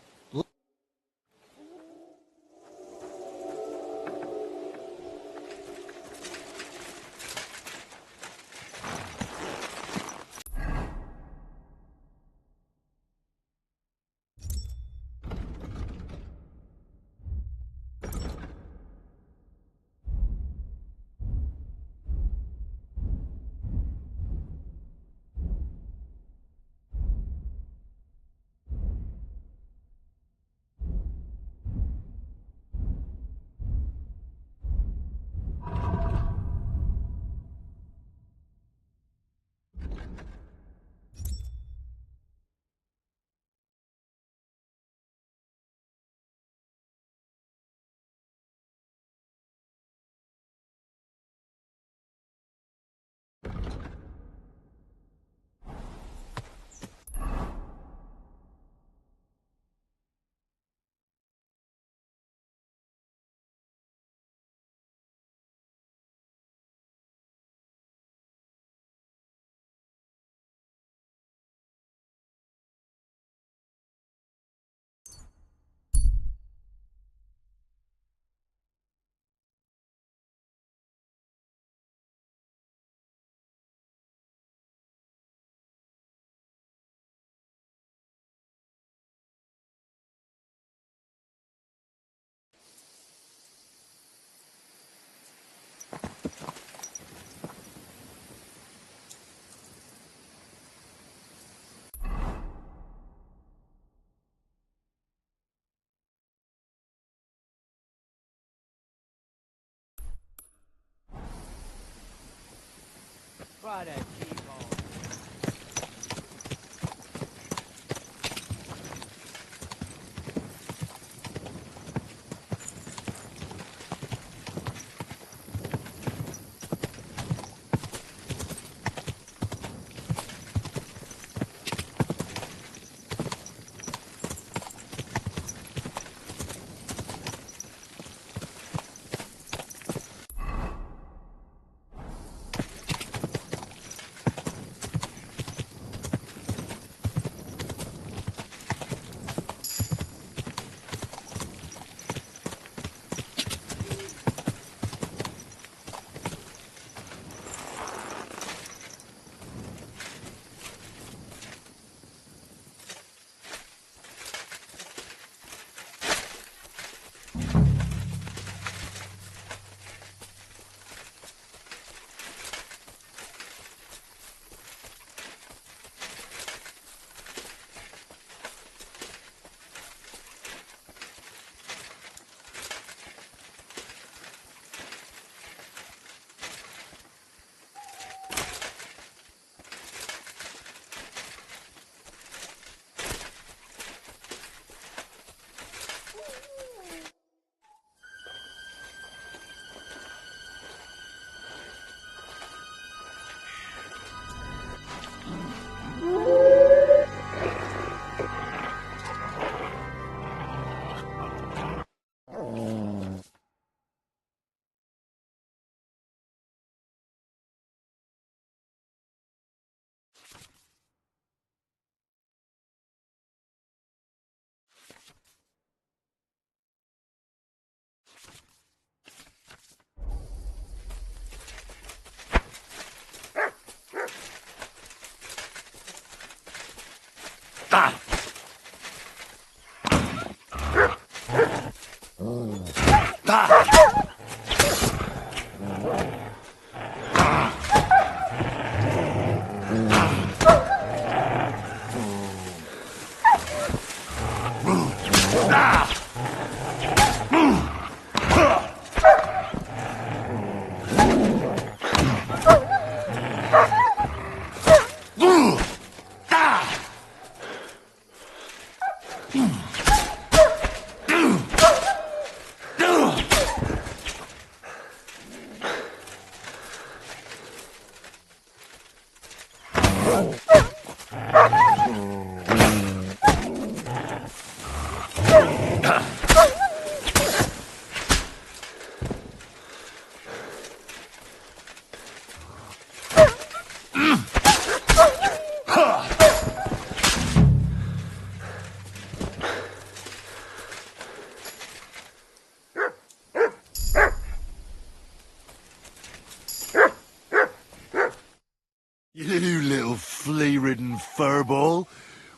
You little flea-ridden furball.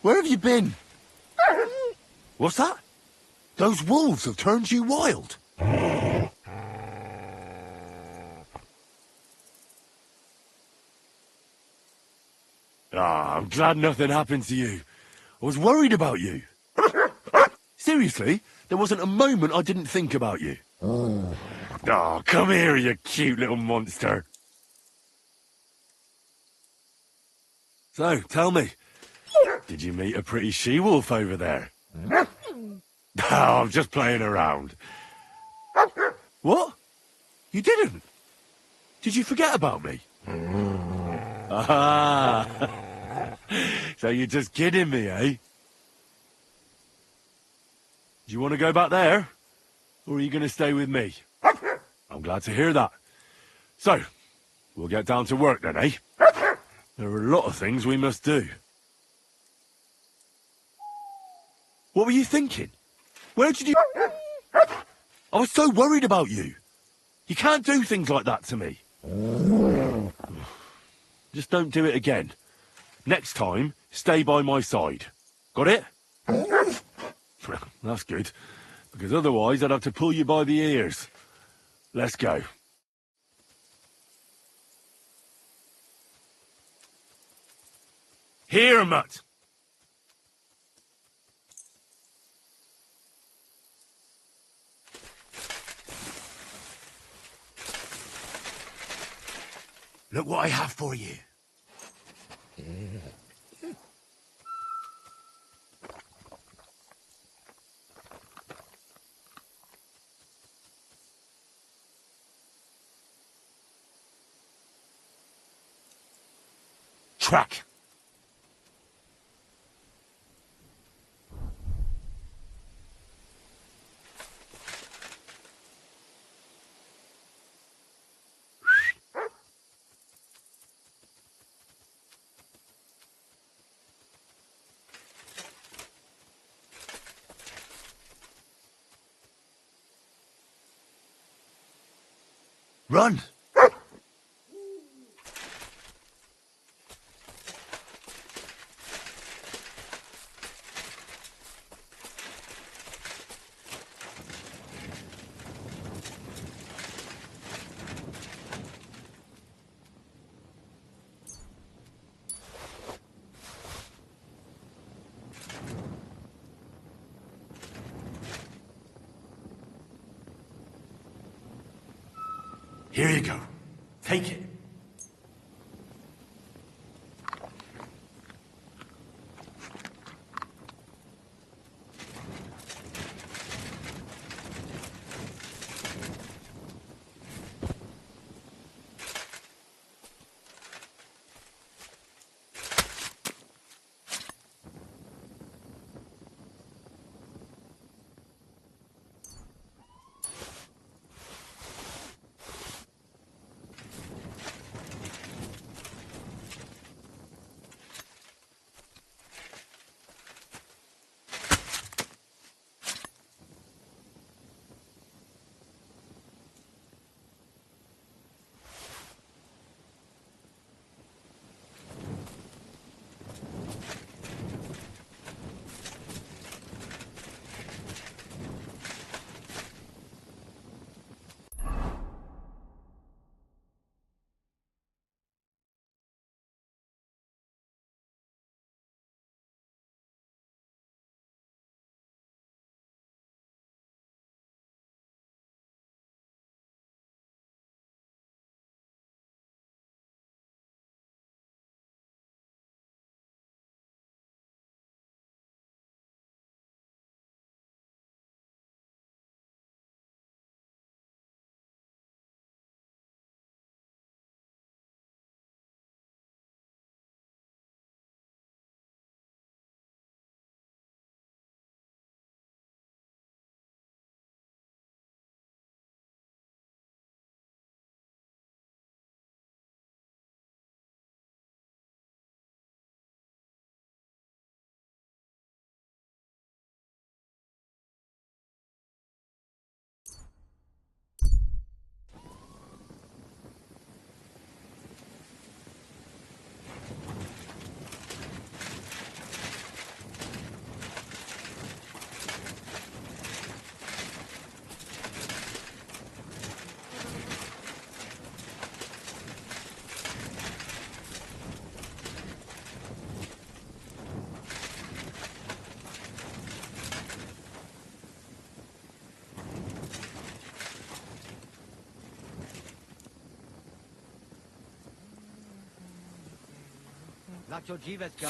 Where have you been? What's that? Those wolves have turned you wild. I'm glad nothing happened to you. I was worried about you. Seriously, there wasn't a moment I didn't think about you. Come here, you cute little monster. So, tell me, did you meet a pretty she-wolf over there? I'm just playing around. What? You didn't? Did you forget about me? So you're just kidding me, eh? Do you want to go back there? Or are you going to stay with me? I'm glad to hear that. So, we'll get down to work then, eh? There are a lot of things we must do. What were you thinking? Where did you... I was so worried about you. You can't do things like that to me. Just don't do it again. Next time, stay by my side. Got it? That's good, because otherwise I'd have to pull you by the ears. Let's go. Here, Mutt! Look what I have for you. Track. Run! Here you go. Take it.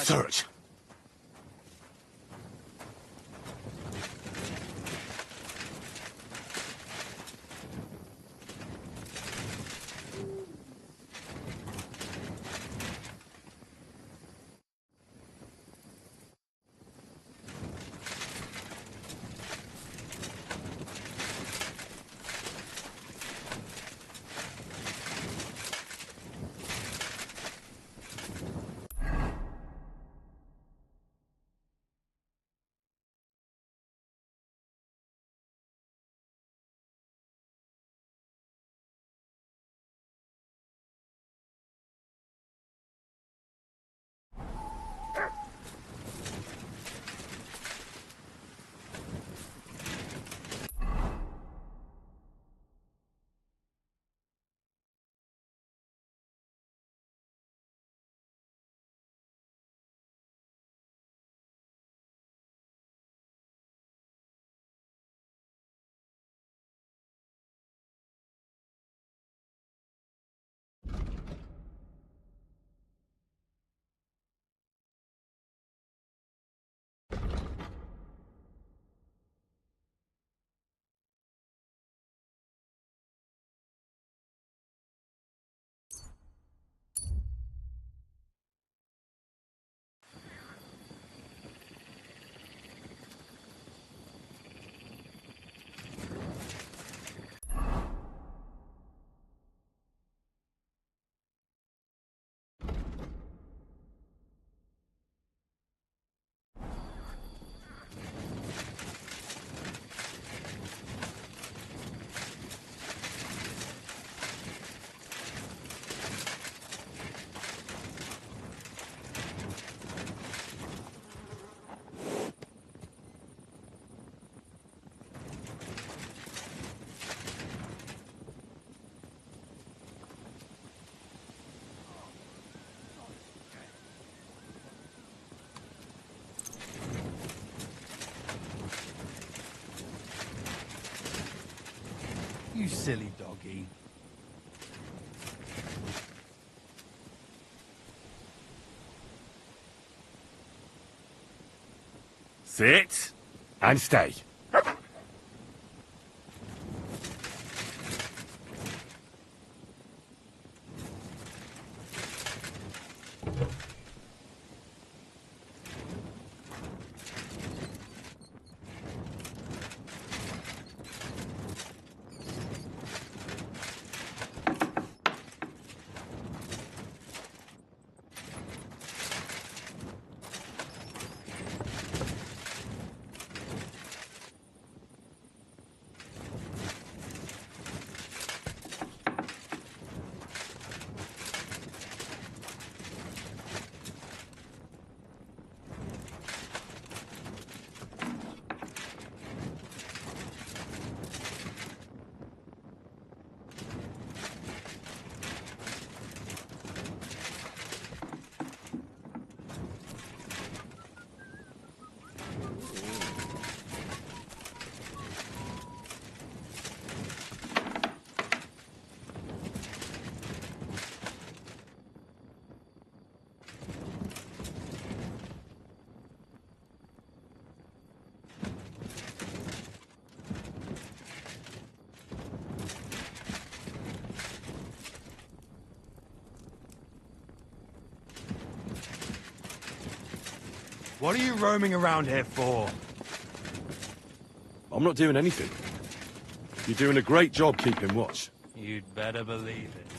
Search. You silly doggy. Sit and stay. What are you roaming around here for? I'm not doing anything. You're doing a great job keeping watch. You'd better believe it.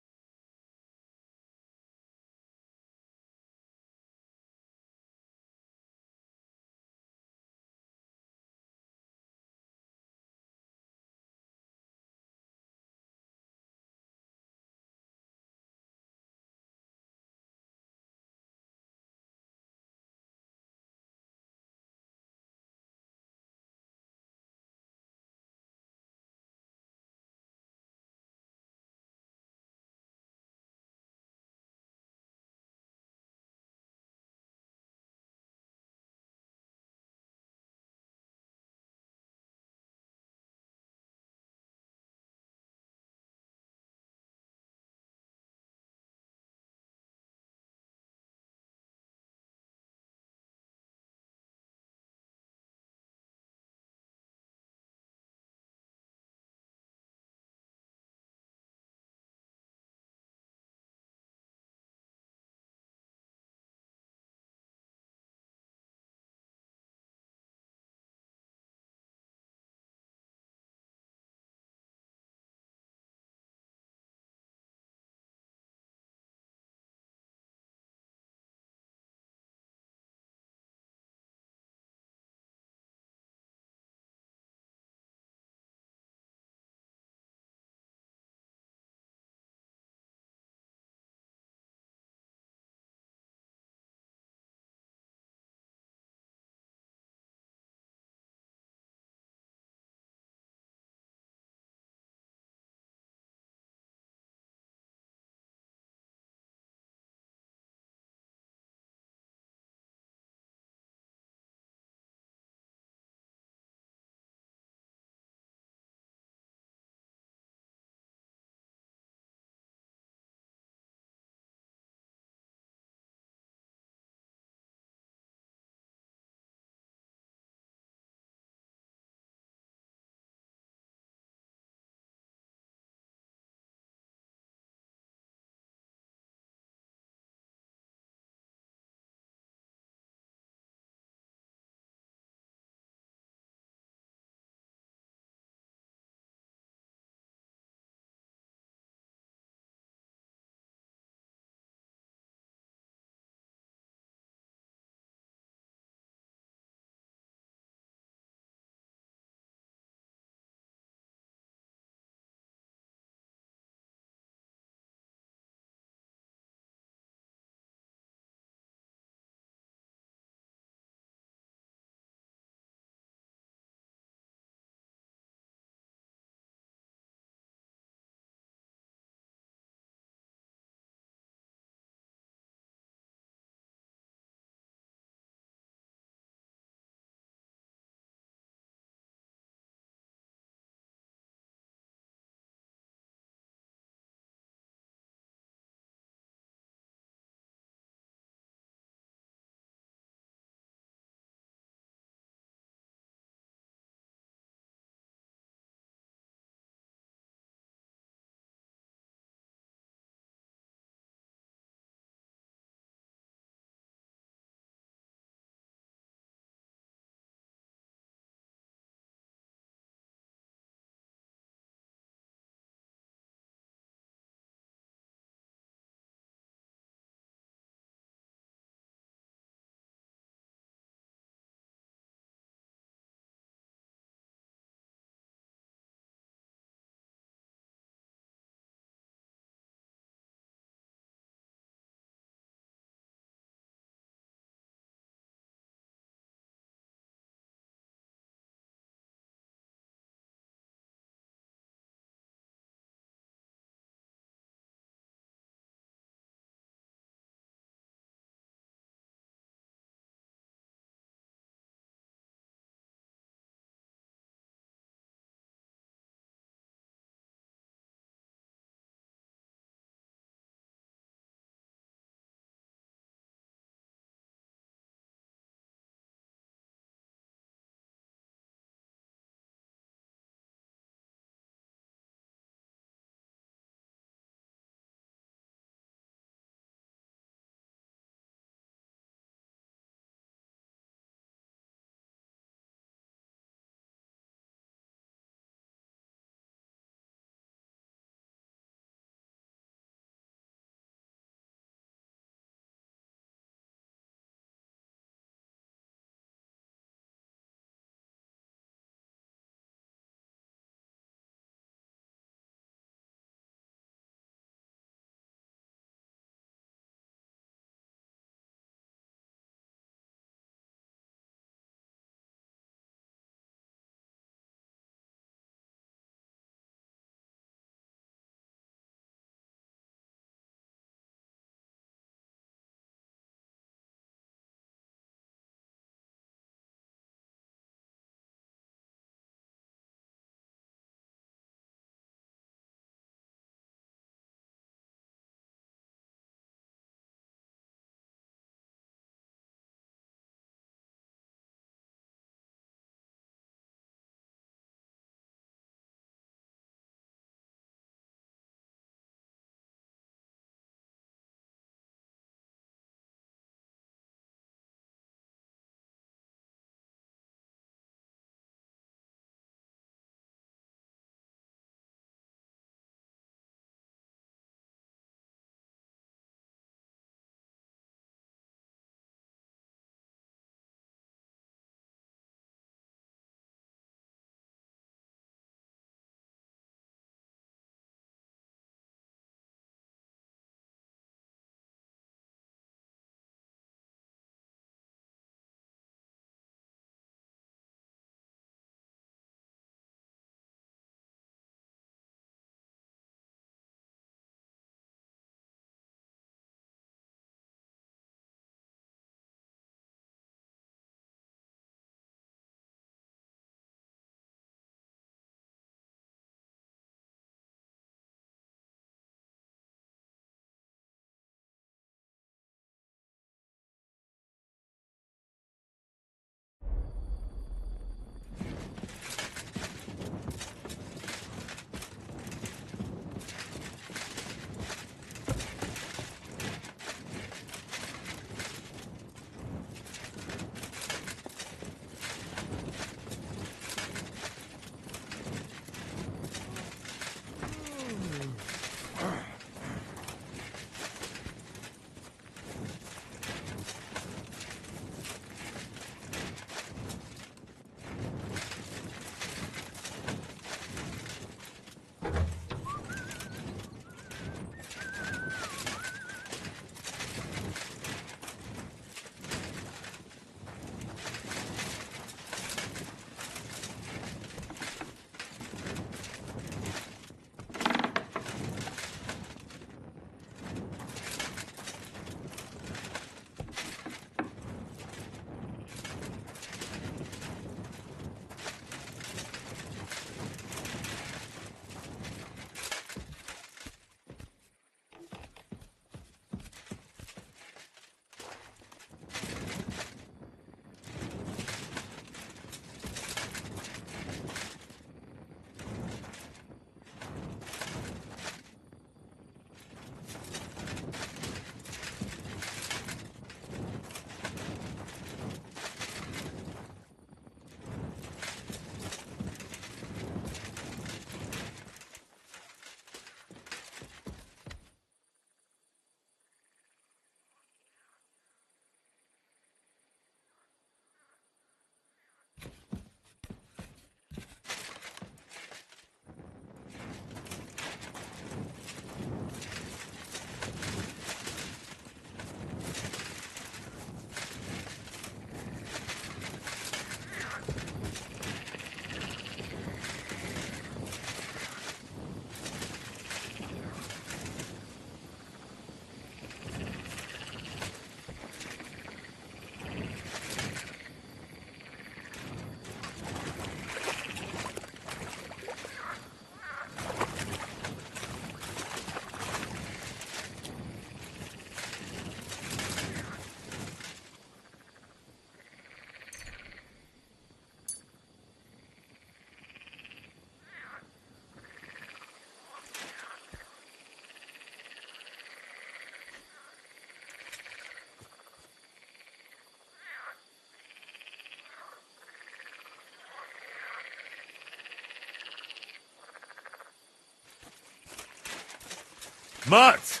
Mutt!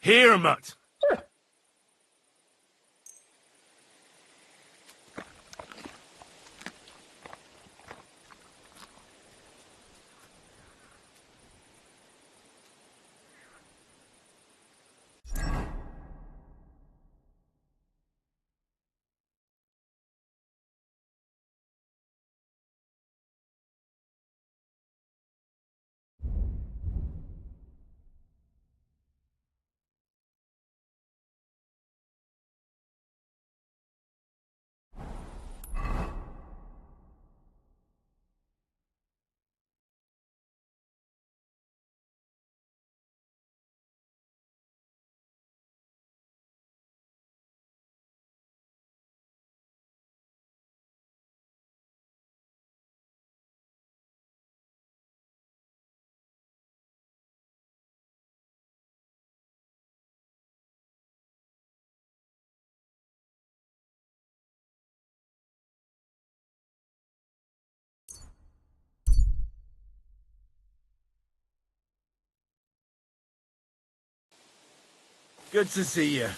Here, Mutt! Good to see you.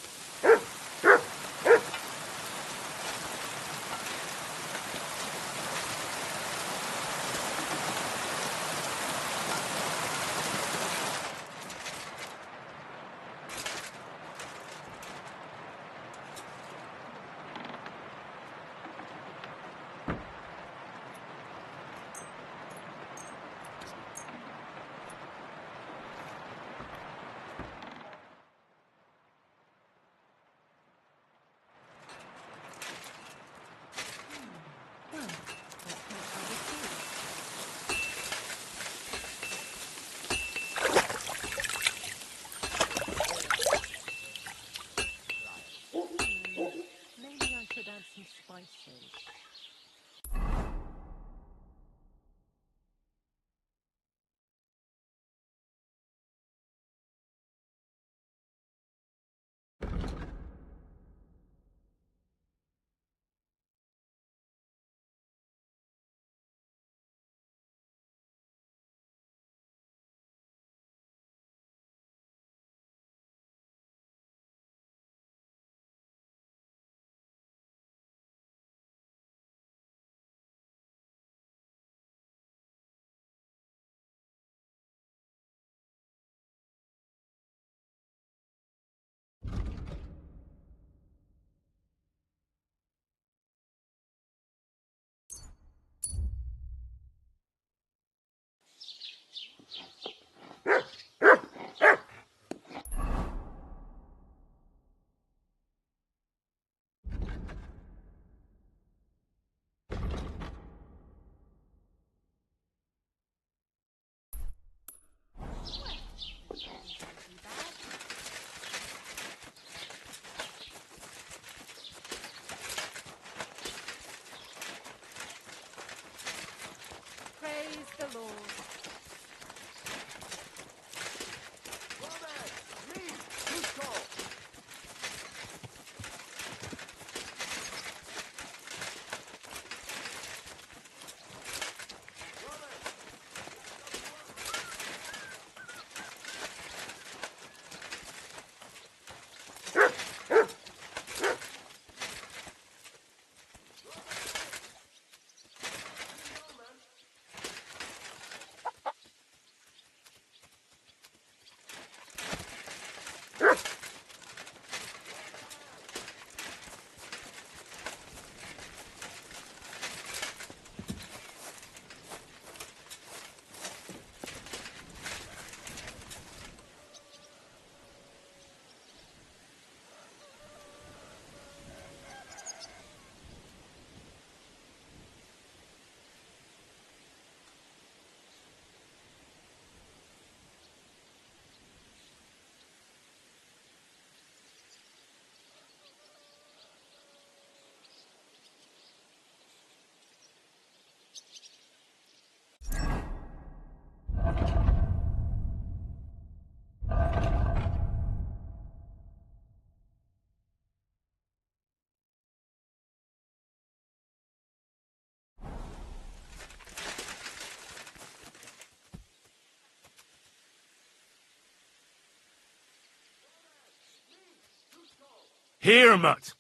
Here, mutt!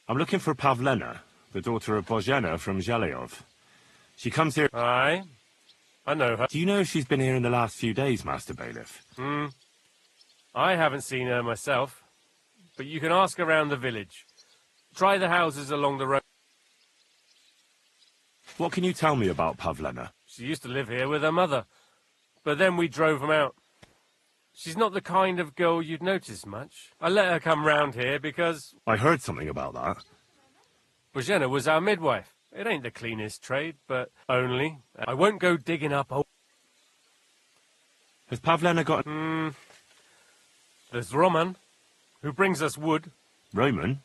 I'm looking for Pavlena, the daughter of Bozhena from Zhaleov. She comes here... Aye, I know her. Do you know if she's been here in the last few days, Master Bailiff? I haven't seen her myself, but you can ask around the village. Try the houses along the road. What can you tell me about Pavlena? She used to live here with her mother, but then we drove them out. She's not the kind of girl you'd notice much. I let her come round here because... I heard something about that. Bozhena was our midwife. It ain't the cleanest trade, but only. I won't go digging up... Has Pavlena got... There's Roman, who brings us wood. Roman?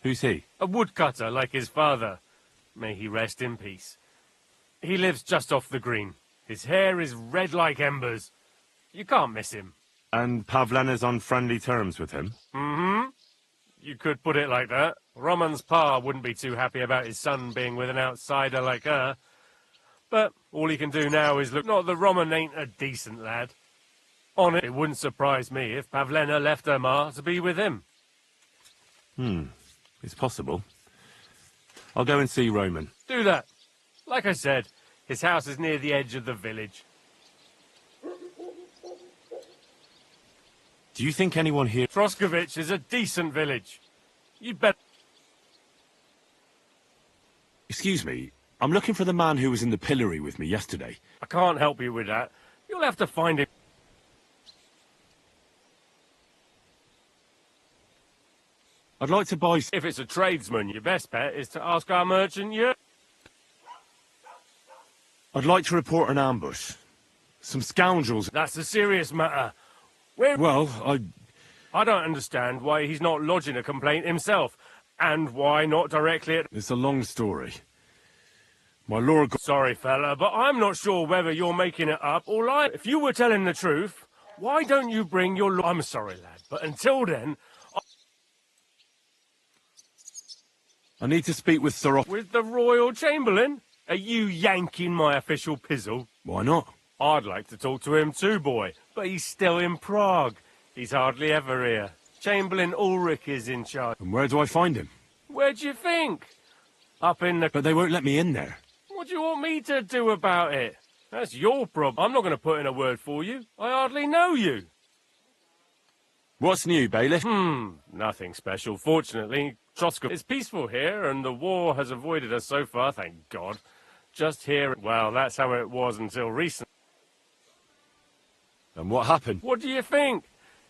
Who's he? A woodcutter like his father. May he rest in peace. He lives just off the green. His hair is red like embers. You can't miss him. And Pavlena's on friendly terms with him? You could put it like that. Roman's pa wouldn't be too happy about his son being with an outsider like her. But all he can do now is look... Not that Roman ain't a decent lad. On it wouldn't surprise me if Pavlena left her ma to be with him. It's possible. I'll go and see Roman. Do that. Like I said, his house is near the edge of the village. Do you think anyone here... Troskovich is a decent village. You'd bet... Excuse me, I'm looking for the man who was in the pillory with me yesterday. I can't help you with that. You'll have to find him. I'd like to buy... If it's a tradesman, your best bet is to ask our merchant, I'd like to report an ambush. Some scoundrels... That's a serious matter. Well, I don't understand why he's not lodging a complaint himself. And why not directly at... It's a long story. My lord... Sorry, fella, but I'm not sure whether you're making it up or lying. If you were telling the truth, why don't you bring your... I'm sorry, lad, but until then... I need to speak with Sir... With the Royal Chamberlain? Are you yanking my official pizzle? Why not? I'd like to talk to him too, boy, but he's still in Prague. He's hardly ever here. Chamberlain Ulrich is in charge. And where do I find him? Where do you think? Up in the... But they won't let me in there. What do you want me to do about it? That's your problem. I'm not going to put in a word for you. I hardly know you. What's new, Bailiff? Nothing special, fortunately. Troskov is peaceful here, and the war has avoided us so far, thank God. Just here... Well, that's how it was until recently. And what happened? What do you think?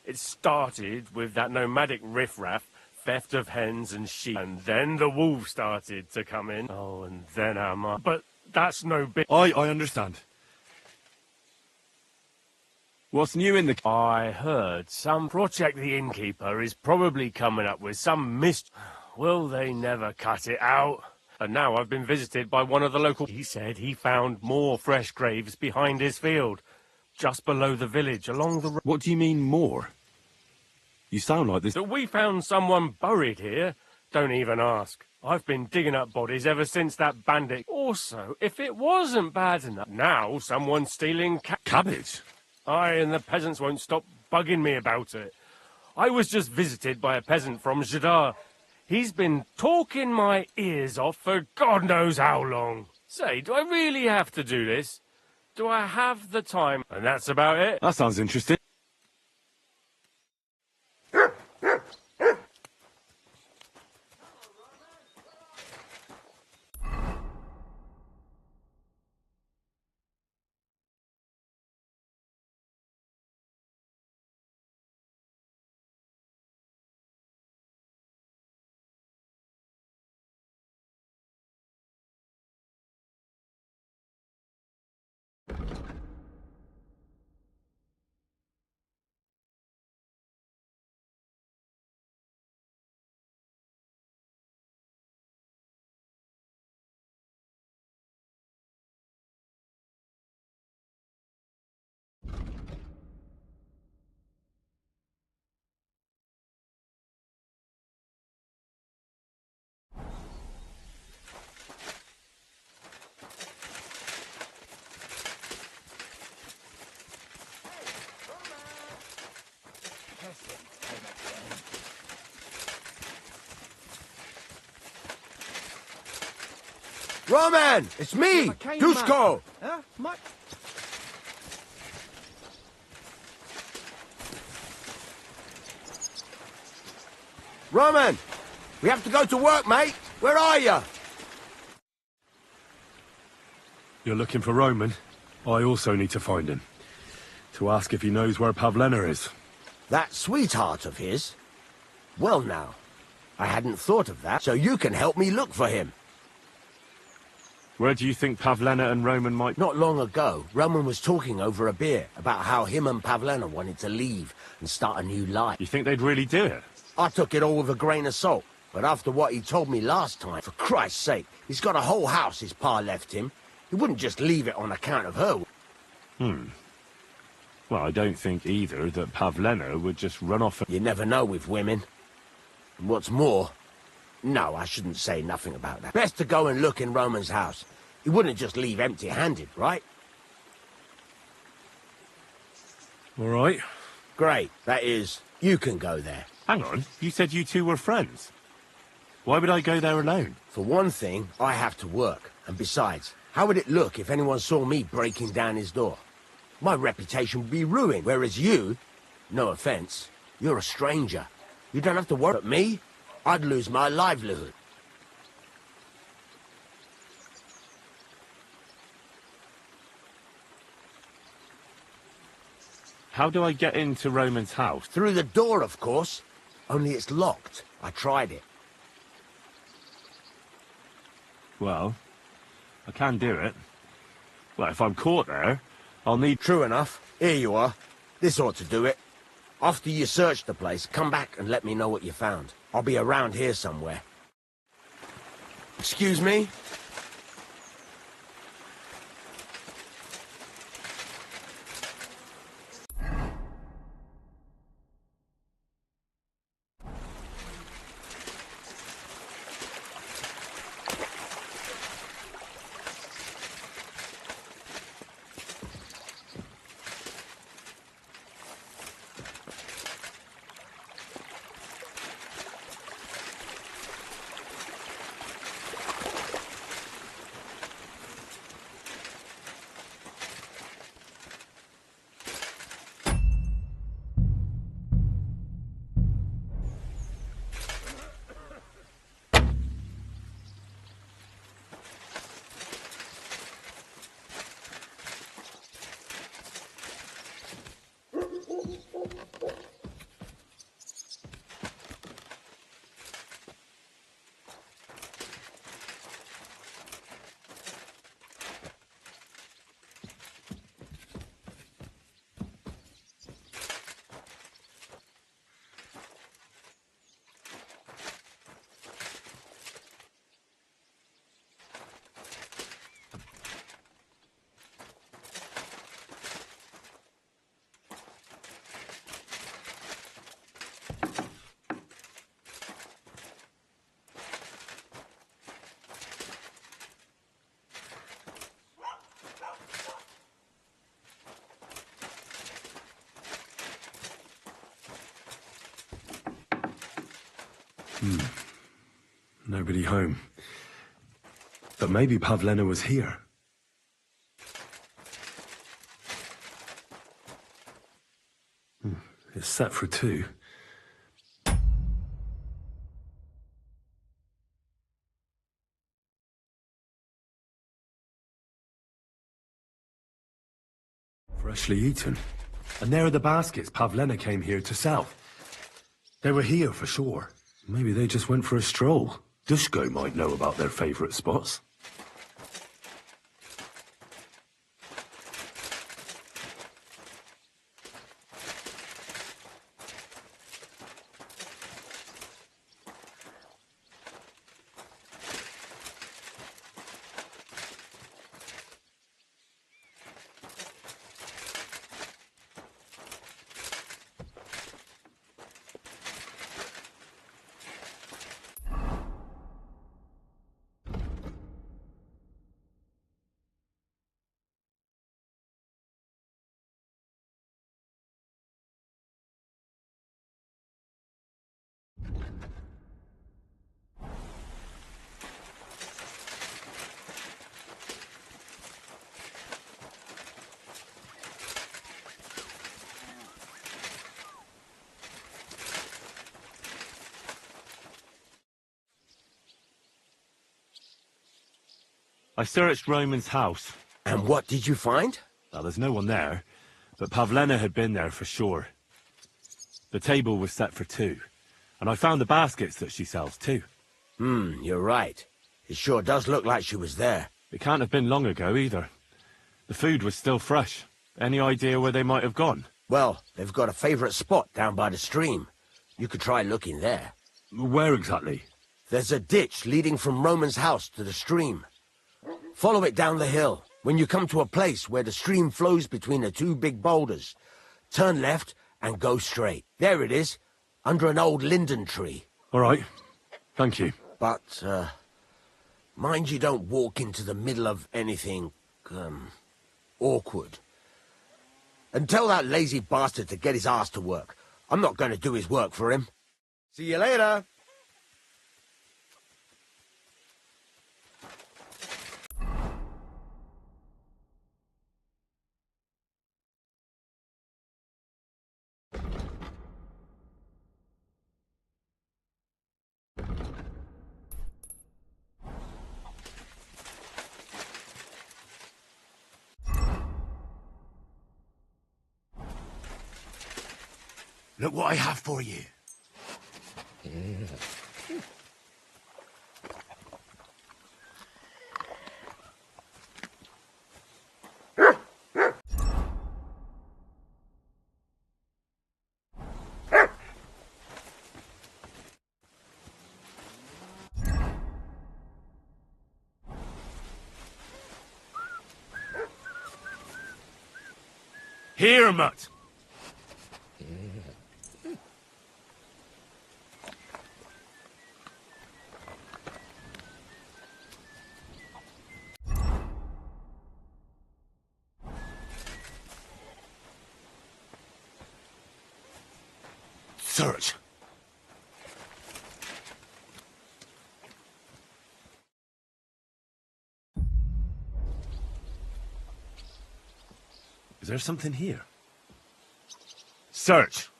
It started with that nomadic riffraff, theft of hens and sheep, and then the wolves started to come in. Oh, and then our mum. But that's no big... I understand. What's new in the... I heard some project the innkeeper is probably coming up with some Will they never cut it out? And now I've been visited by one of the local... He said he found more fresh graves behind his field. Just below the village, along the road. What do you mean, more? You sound like this... That we found someone buried here? Don't even ask. I've been digging up bodies ever since that bandit. Also, if it wasn't bad enough, now someone's stealing cabbage? Aye, and the peasants won't stop bugging me about it. I was just visited by a peasant from Zhidar. He's been talking my ears off for God knows how long. Say, do I really have to do this? Do I have the time? And that's about it. That sounds interesting. Roman, it's me, Dusko. Huh? Roman, we have to go to work, mate. Where are you? You're looking for Roman? I also need to find him. To ask if he knows where Pavlena is. That sweetheart of his? Well now, I hadn't thought of that, so you can help me look for him. Where do you think Pavlena and Roman might... Not long ago, Roman was talking over a beer about how him and Pavlena wanted to leave and start a new life. You think they'd really do it? I took it all with a grain of salt, but after what he told me last time, for Christ's sake, he's got a whole house his pa left him. He wouldn't just leave it on account of her. Well, I don't think either that Pavlena would just run off... You never know with women. And what's more... No, I shouldn't say nothing about that. Best to go and look in Roman's house. He wouldn't just leave empty-handed, right? All right. Great. That is, you can go there. Hang on, you said you two were friends. Why would I go there alone? For one thing, I have to work. And besides, how would it look if anyone saw me breaking down his door? My reputation would be ruined, whereas you, no offense, you're a stranger. You don't have to worry. But me, I'd lose my livelihood. How do I get into Roman's house? Through the door, of course. Only it's locked. I tried it. Well, I can do it. Well, if I'm caught there, I'll need... True enough. Here you are. This ought to do it. After you search the place, come back and let me know what you found. I'll be around here somewhere. Excuse me? Nobody home. But maybe Pavlena was here. It's set for 2. Freshly eaten. And there are the baskets Pavlena came here to sell. They were here for sure. Maybe they just went for a stroll. Dushko might know about their favourite spots. I searched Roman's house. And what did you find? Well, there's no one there, but Pavlena had been there for sure. The table was set for two, and I found the baskets that she sells too. You're right. It sure does look like she was there. It can't have been long ago either. The food was still fresh. Any idea where they might have gone? Well, they've got a favorite spot down by the stream. You could try looking there. Where exactly? There's a ditch leading from Roman's house to the stream. Follow it down the hill. When you come to a place where the stream flows between the two big boulders, turn left and go straight. There it is, under an old linden tree. All right. Thank you. But, mind you don't walk into the middle of anything, awkward. And tell that lazy bastard to get his ass to work. I'm not going to do his work for him. See you later. Look what I have for you. Here, Mutt. Search. Is there something here? Search.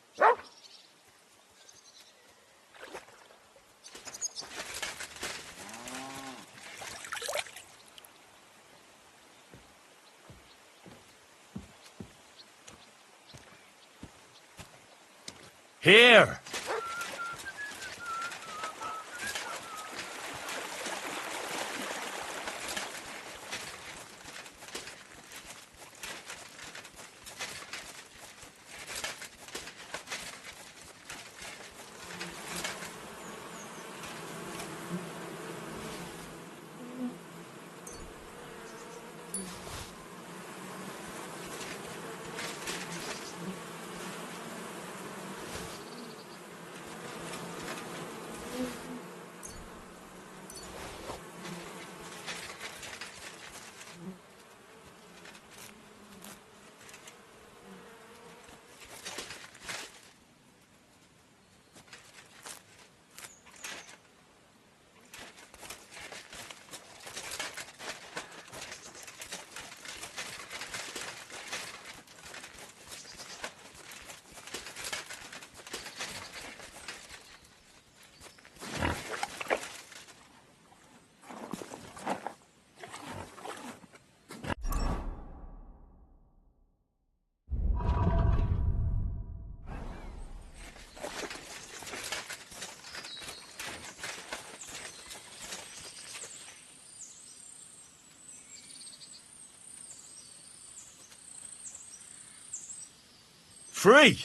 Here! Free!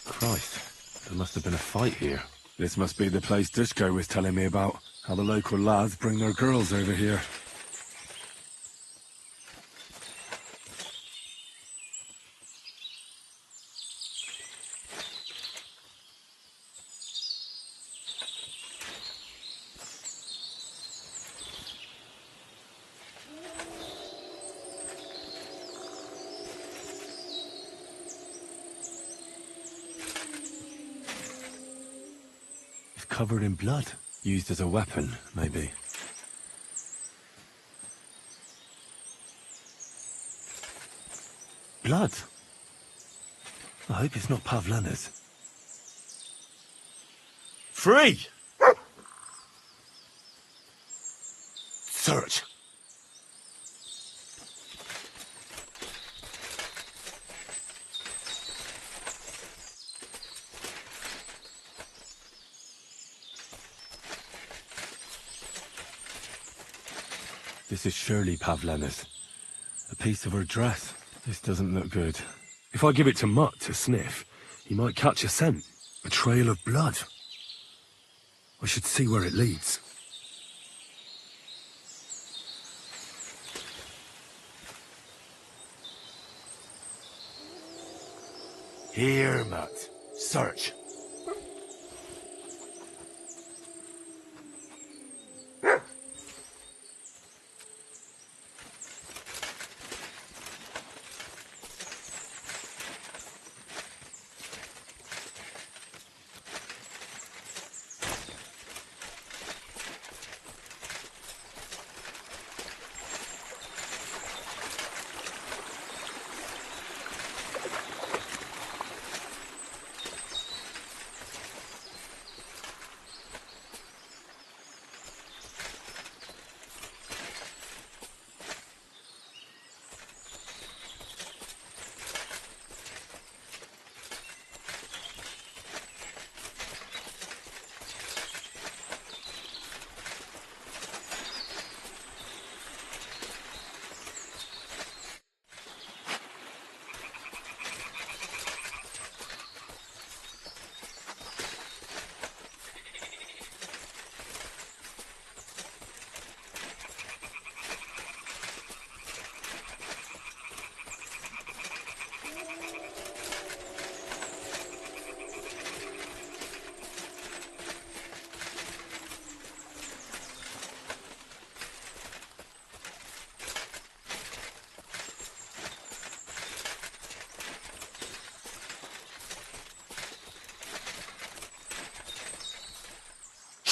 Christ, there must have been a fight here. This must be the place Dushko was telling me about. How the local lads bring their girls over here. covered in blood. Used as a weapon, maybe. Blood? I hope it's not Pavlena's. Free! Search! This is surely Pavlena's. A piece of her dress. This doesn't look good. If I give it to Mutt to sniff, he might catch a scent. A trail of blood. I should see where it leads. Here, Mutt. Search.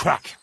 Track.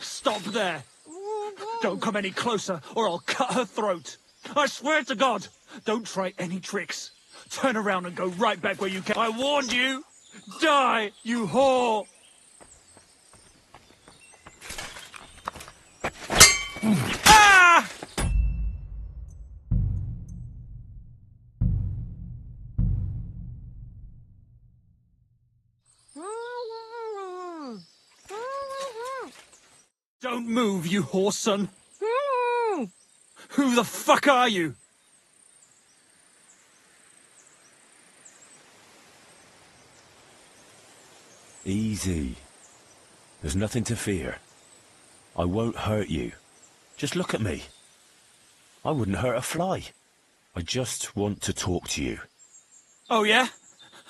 Stop there! Don't come any closer, or I'll cut her throat. I swear to God, don't try any tricks. Turn around and go right back where you came. I warned you! Die, you whore! Ah! Don't move, you whoreson! Who the fuck are you? Easy. There's nothing to fear. I won't hurt you. Just look at me. I wouldn't hurt a fly. I just want to talk to you. Oh yeah?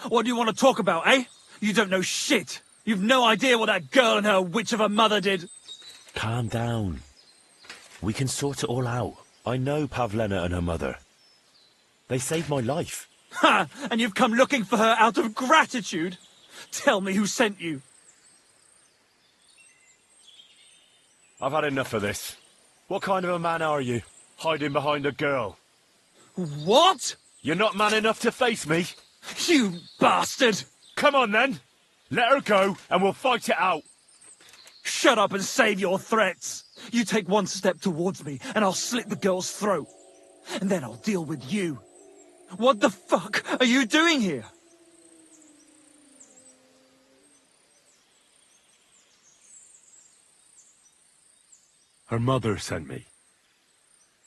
What do you want to talk about, eh? You don't know shit. You've no idea what that girl and her witch of a mother did. Calm down. We can sort it all out. I know Pavlena and her mother. They saved my life. Ha! And you've come looking for her out of gratitude? Tell me who sent you. I've had enough of this. What kind of a man are you, hiding behind a girl? What? You're not man enough to face me? You bastard! Come on then. Let her go and we'll fight it out. Shut up and save your threats. You take one step towards me and I'll slit the girl's throat. And then I'll deal with you. What the fuck are you doing here? Her mother sent me.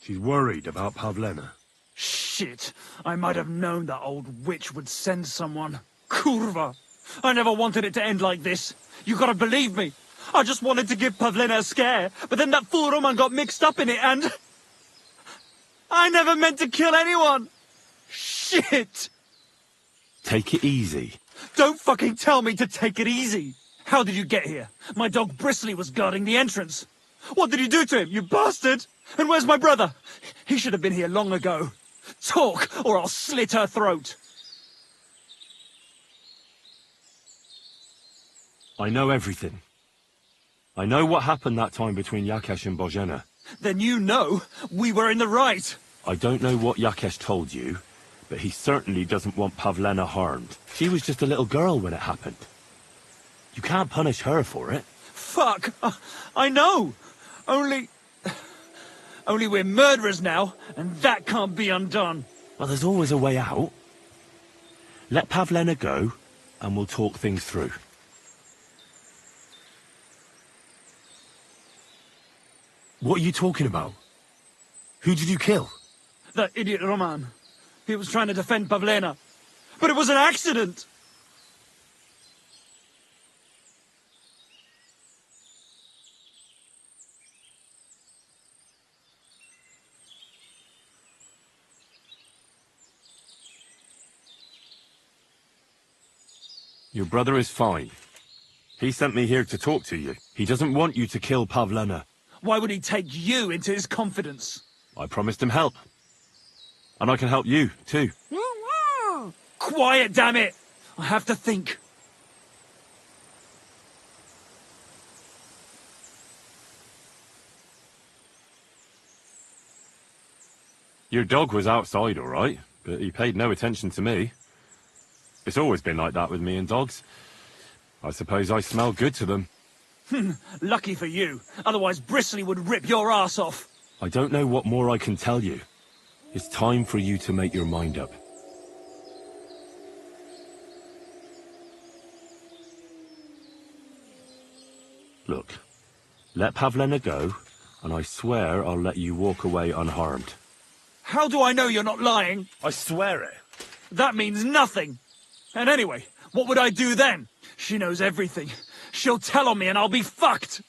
She's worried about Pavlena. Shit. I might have known that old witch would send someone. Kurva. I never wanted it to end like this. You gotta believe me. I just wanted to give Pavlena a scare, but then that fool Roman got mixed up in it and... I never meant to kill anyone! Shit! Take it easy. Don't fucking tell me to take it easy! How did you get here? My dog Bristly was guarding the entrance. What did you do to him, you bastard? And where's my brother? He should have been here long ago. Talk, or I'll slit her throat. I know everything. I know what happened that time between Yakesh and Bozhena. Then you know we were in the right. I don't know what Yakesh told you, but he certainly doesn't want Pavlena harmed. She was just a little girl when it happened. You can't punish her for it. Fuck! I know! Only we're murderers now, and that can't be undone. Well, there's always a way out. Let Pavlena go, and we'll talk things through. What are you talking about? Who did you kill? That idiot Roman. He was trying to defend Pavlena. But it was an accident! Your brother is fine. He sent me here to talk to you. He doesn't want you to kill Pavlena. Why would he take you into his confidence? I promised him help. And I can help you, too. Quiet, damn it! I have to think. Your dog was outside, all right, but he paid no attention to me. It's always been like that with me and dogs. I suppose I smell good to them. Lucky for you. Otherwise Bristly would rip your ass off. I don't know what more I can tell you. It's time for you to make your mind up. Look, let Pavlena go, and I swear I'll let you walk away unharmed. How do I know you're not lying? I swear it. That means nothing. And anyway, what would I do then? She knows everything. She'll tell on me and I'll be fucked.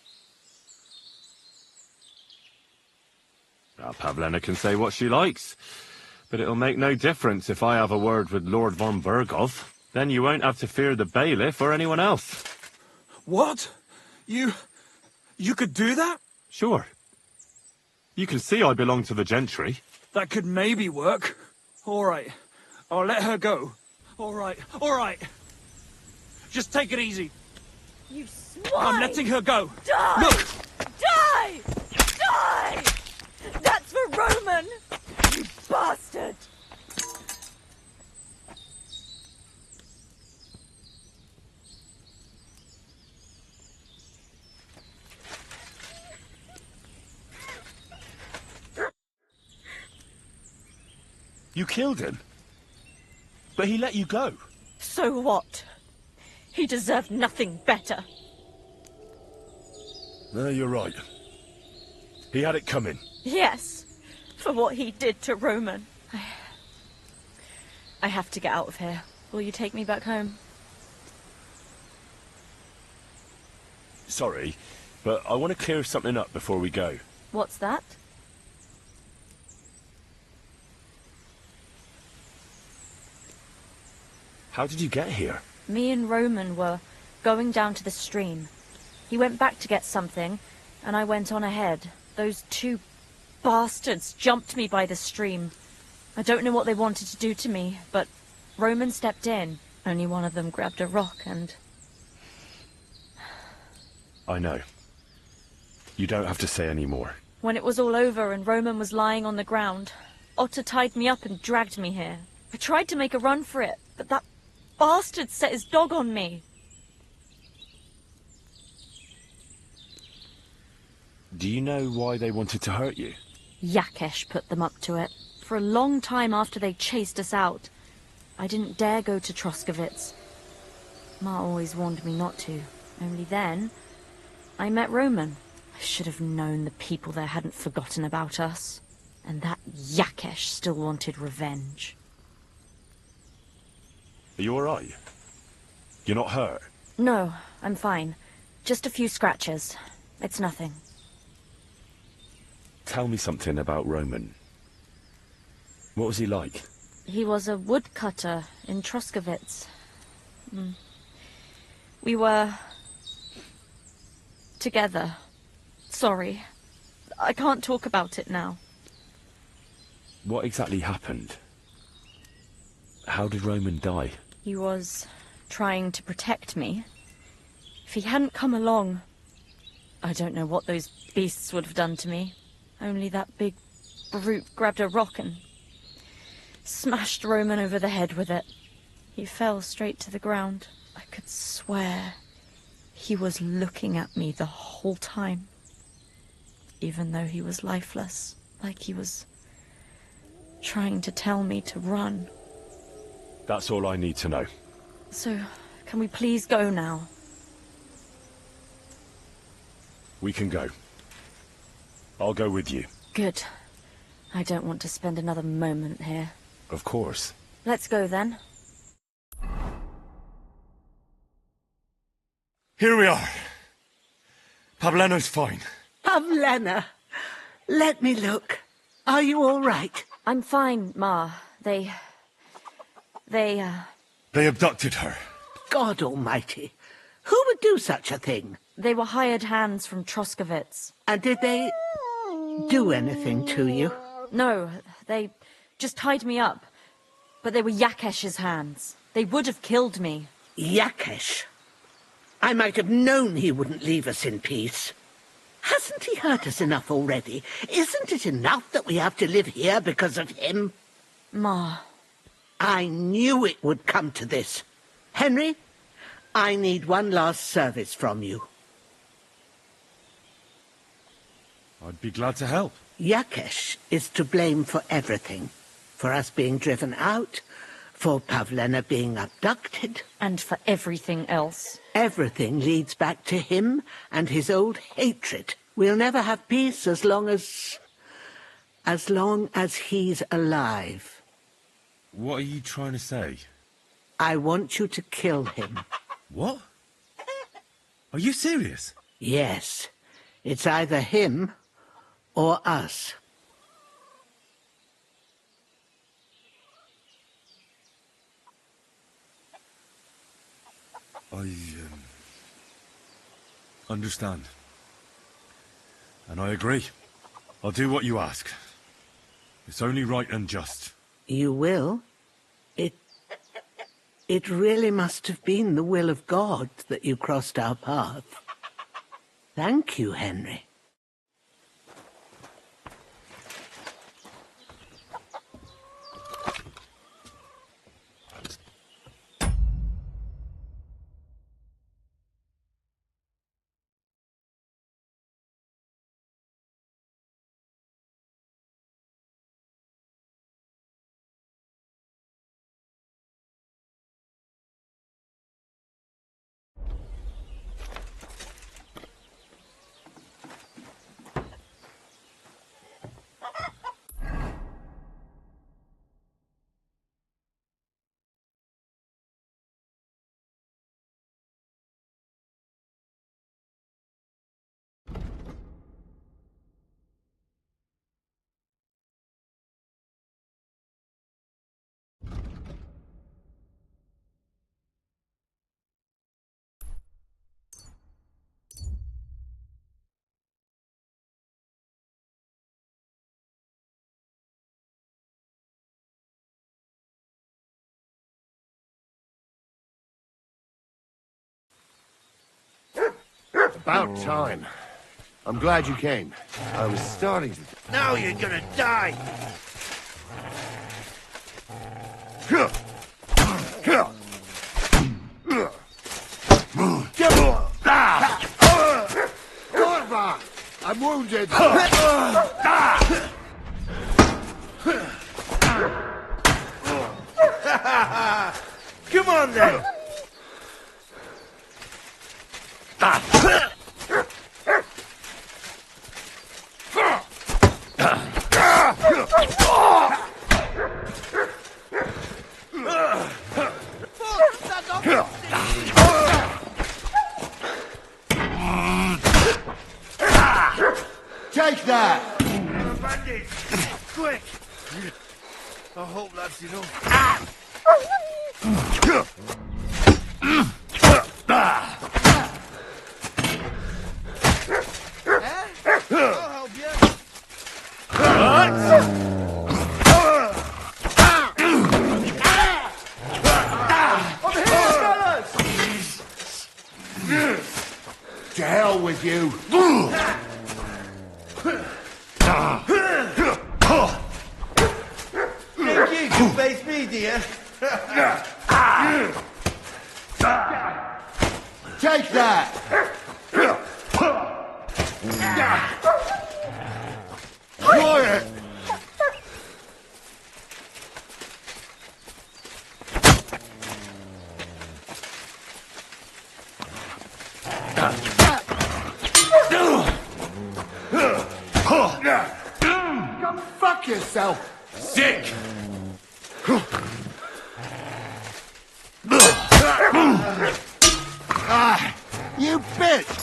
Now, Pavlena can say what she likes, but it'll make no difference if I have a word with Lord von Bergov. Then you won't have to fear the bailiff or anyone else. What? You could do that? Sure. You can see I belong to the gentry. That could maybe work. All right. I'll let her go. All right. All right. Just take it easy. You swine! I'm letting her go. Die! Look! Die! Die! That's for Roman! You bastard! You killed him. But he let you go. So what? He deserved nothing better. No, you're right. He had it coming. Yes, for what he did to Roman. I have to get out of here. Will you take me back home? Sorry, but I want to clear something up before we go. What's that? How did you get here? Me and Roman were going down to the stream. He went back to get something, and I went on ahead. Those two bastards jumped me by the stream. I don't know what they wanted to do to me, but Roman stepped in. Only one of them grabbed a rock and... I know. You don't have to say any more. When it was all over and Roman was lying on the ground, Otter tied me up and dragged me here. I tried to make a run for it, but that bastard set his dog on me. Do you know why they wanted to hurt you? Yakesh put them up to it. For a long time after they chased us out, I didn't dare go to Troskovitz. Ma always warned me not to. Only then, I met Roman. I should have known the people there hadn't forgotten about us. And that Yakesh still wanted revenge. Are you alright? You're not hurt? No, I'm fine. Just a few scratches. It's nothing. Tell me something about Roman. What was he like? He was a woodcutter in Troskovitz. We were... together. Sorry. I can't talk about it now. What exactly happened? How did Roman die? He was trying to protect me. If he hadn't come along, I don't know what those beasts would have done to me. Only that big brute grabbed a rock and smashed Roman over the head with it. He fell straight to the ground. I could swear he was looking at me the whole time. Even though he was lifeless, like he was trying to tell me to run. That's all I need to know. So, can we please go now? We can go. I'll go with you. Good. I don't want to spend another moment here. Of course. Let's go then. Here we are. Pavleno's fine. Pavlena, let me look. Are you all right? I'm fine, Ma. They abducted her. God almighty. Who would do such a thing? They were hired hands from Troskovitz. And did they do anything to you? No, they just tied me up. But they were Yakesh's hands. They would have killed me. Yakesh? I might have known he wouldn't leave us in peace. Hasn't he hurt us enough already? Isn't it enough that we have to live here because of him? Ma. I knew it would come to this. Henry, I need one last service from you. I'd be glad to help. Yakesh is to blame for everything. For us being driven out, for Pavlena being abducted. And for everything else. Everything leads back to him and his old hatred. We'll never have peace as long as he's alive. What are you trying to say? I want you to kill him. What? Are you serious? Yes. It's either him or us. understand. And I agree. I'll do what you ask. It's only right and just. You will? It really must have been the will of God that you crossed our path. Thank you, Henry. About time. I'm glad you came. I was starting to... Now you're gonna die! Gorba! I'm wounded! Come on then! Take that! Bandage! Quick! I hope that's enough. I'll help you. I'm here, fellas! To hell with you! Think you can face me, dear? Take that! Quiet! Go fuck yourself! Sick! Ah, you bitch!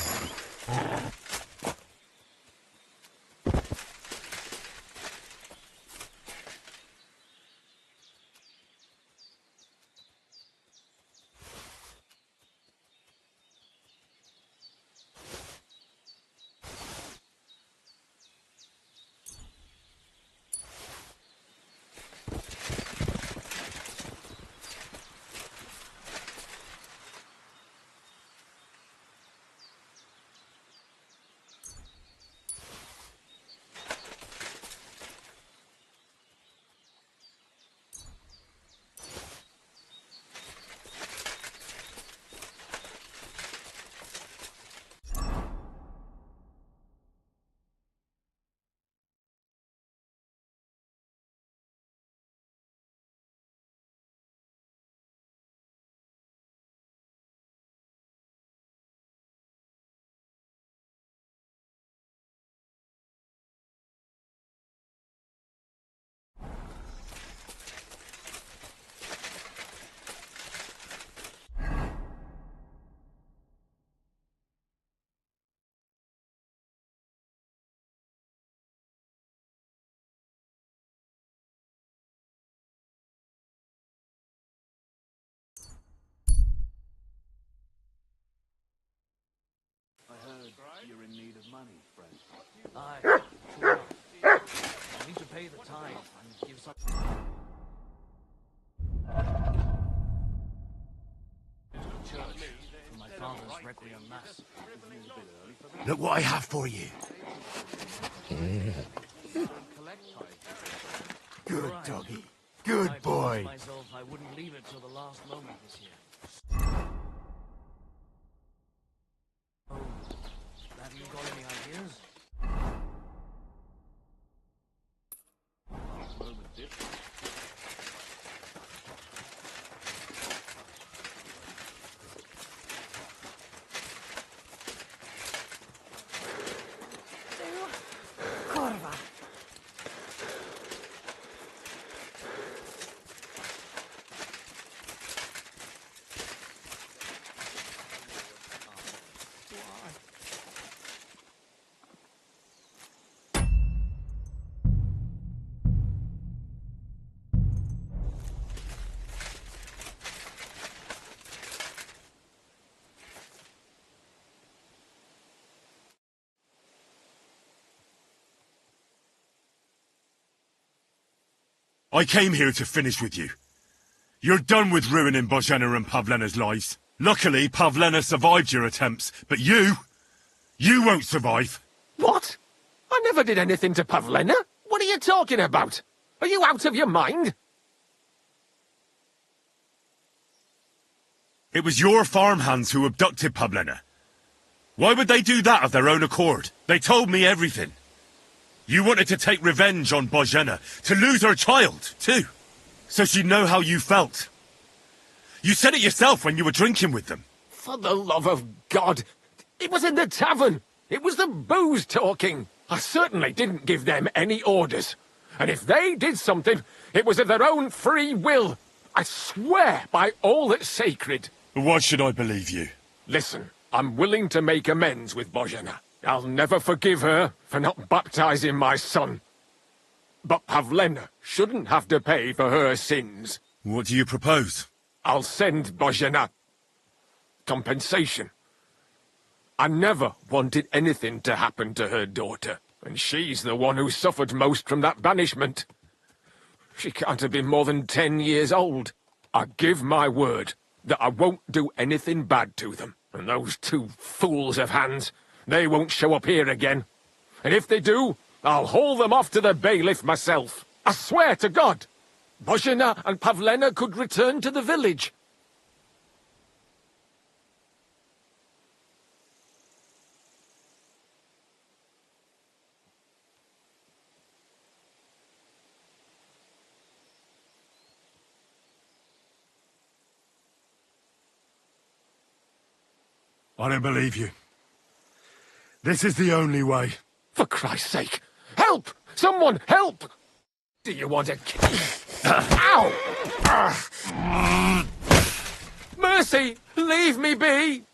You're in need of money, friend. Aye, true. I need to pay the tithe and give some... Church for my father's requiem mass. Look what I have for you. Good doggy. Good boy. Myself, I wouldn't leave it till the last moment this year. Oh, have you got any ideas? Moment, dip. Corva. I came here to finish with you. You're done with ruining Bozhena and Pavlena's lives. Luckily, Pavlena survived your attempts, but you won't survive. What? I never did anything to Pavlena. What are you talking about? Are you out of your mind? It was your farmhands who abducted Pavlena. Why would they do that of their own accord? They told me everything. You wanted to take revenge on Bozhena, to lose her child, too. So she'd know how you felt. You said it yourself when you were drinking with them. For the love of God! It was in the tavern! It was the booze talking! I certainly didn't give them any orders. And if they did something, it was of their own free will. I swear by all that's sacred. Why should I believe you? Listen, I'm willing to make amends with Bozhena. I'll never forgive her for not baptizing my son. But Pavlena shouldn't have to pay for her sins. What do you propose? I'll send Bozhena compensation. I never wanted anything to happen to her daughter, and she's the one who suffered most from that banishment. She can't have been more than 10 years old. I give my word that I won't do anything bad to them, and those two fools of hands, they won't show up here again. And if they do, I'll haul them off to the bailiff myself. I swear to God, Bozhena and Pavlena could return to the village. I don't believe you. This is the only way. For Christ's sake, help! Someone help! Do you want to kill? Ow! Mercy! Leave me be!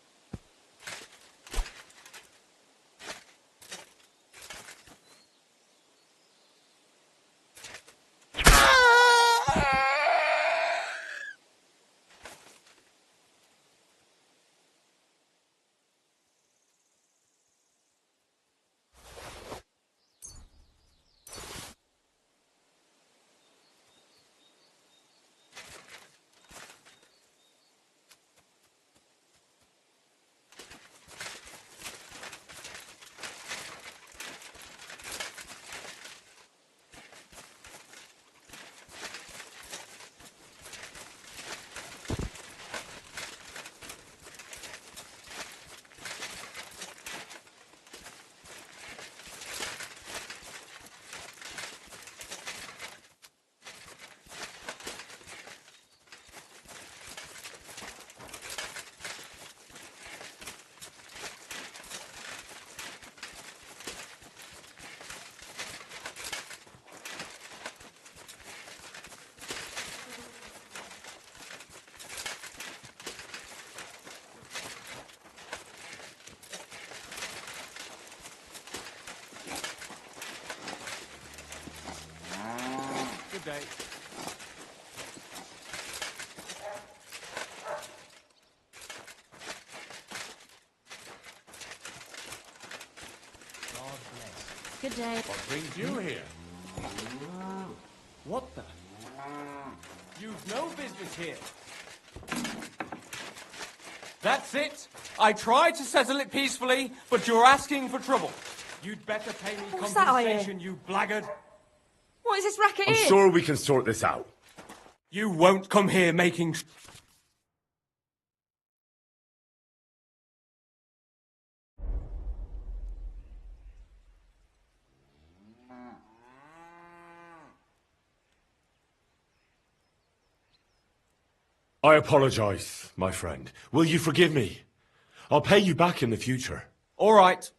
Good day. Good day. What brings you here? What the? You've no business here. That's it. I tried to settle it peacefully, but you're asking for trouble. You'd better pay me What's that I hear? compensation, you blackguard. What is this racket I'm here? sure we can sort this out. You won't come here making... I apologize, my friend. Will you forgive me? I'll pay you back in the future. All right.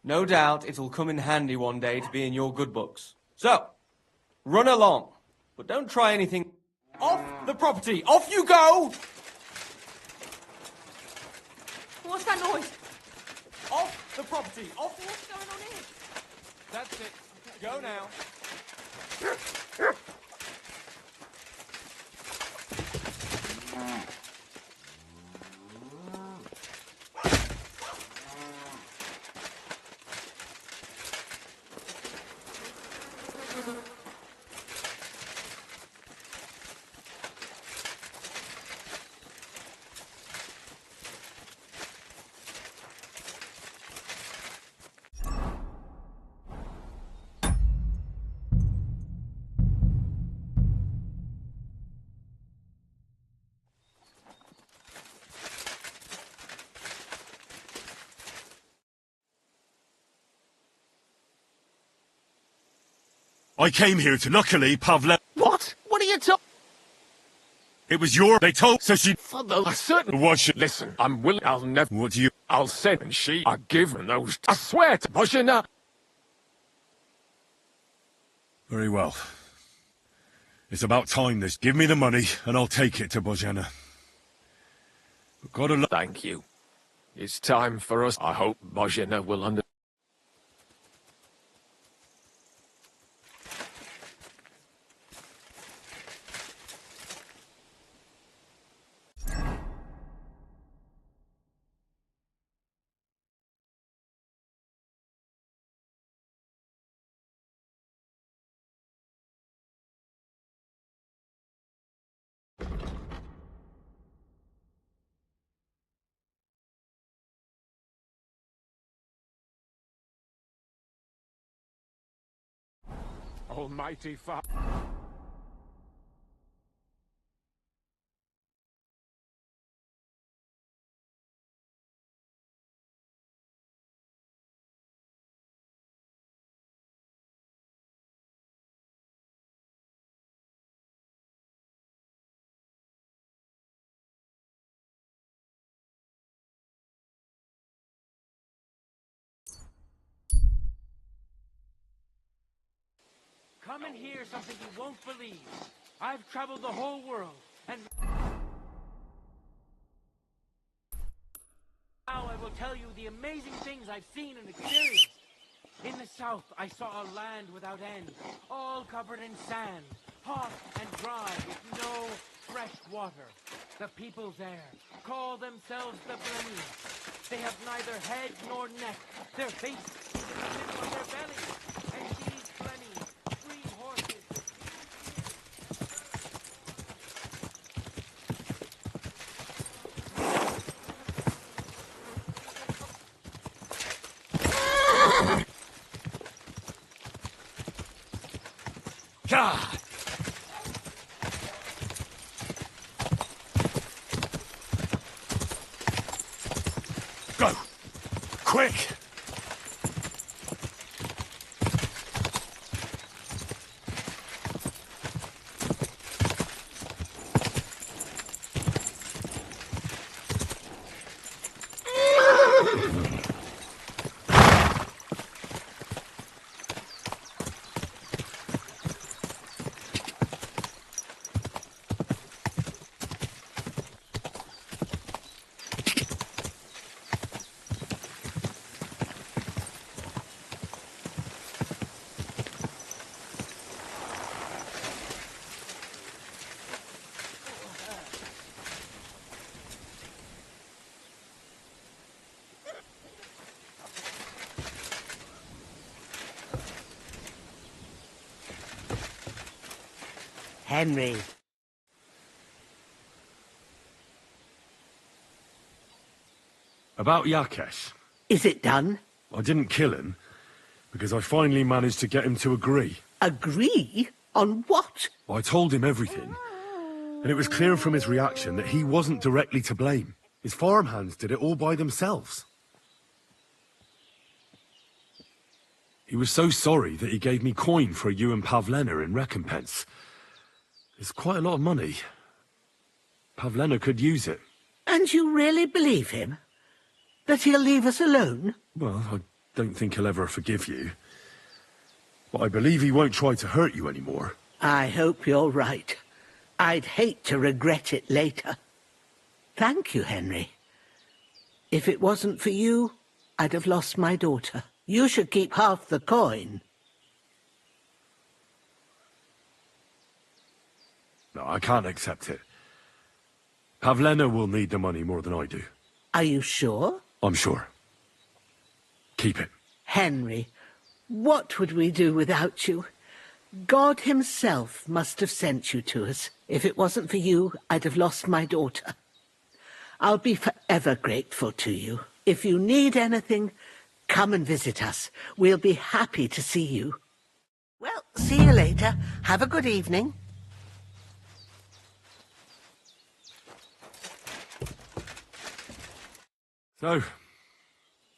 No doubt it'll come in handy one day to be in your good books. So, run along. But don't try anything... Off the property! Off you go! What's that noise? Off the property! Off... What's going on here? That's it. Go now. I came here to... Luckily, Pavle... What? What are you talking? It was your... They told... So she... I certainly... Was she... Listen, I'm willing... I'll never... What do you... I'll send and she... are given those... I swear to Bojana... Very well. It's about time this... Give me the money, and I'll take it to Bojana. But gotta... Thank you. It's time for us... I hope Bojana will understand. Almighty Father. Come and hear something you won't believe. I've traveled the whole world, and now I will tell you the amazing things I've seen and experienced. In the south, I saw a land without end, all covered in sand, hot and dry, with no fresh water. The people there call themselves the Blennies. They have neither head nor neck. Their faces live on their bellies. And these Blennies breed horses. God! Go! Quick! Henry. About Yakesh. Is it done? I didn't kill him, because I finally managed to get him to agree. Agree? On what? I told him everything, and it was clear from his reaction that he wasn't directly to blame. His farmhands did it all by themselves. He was so sorry that he gave me coin for you and Pavlena in recompense. It's quite a lot of money. Pavlena could use it. And you really believe him? That he'll leave us alone? Well, I don't think he'll ever forgive you. But I believe he won't try to hurt you anymore. I hope you're right. I'd hate to regret it later. Thank you, Henry. If it wasn't for you, I'd have lost my daughter. You should keep half the coin. No, I can't accept it. Pavlena will need the money more than I do. Are you sure? I'm sure. Keep it. Henry, what would we do without you? God himself must have sent you to us. If it wasn't for you, I'd have lost my daughter. I'll be forever grateful to you. If you need anything, come and visit us. We'll be happy to see you. Well, see you later. Have a good evening. So,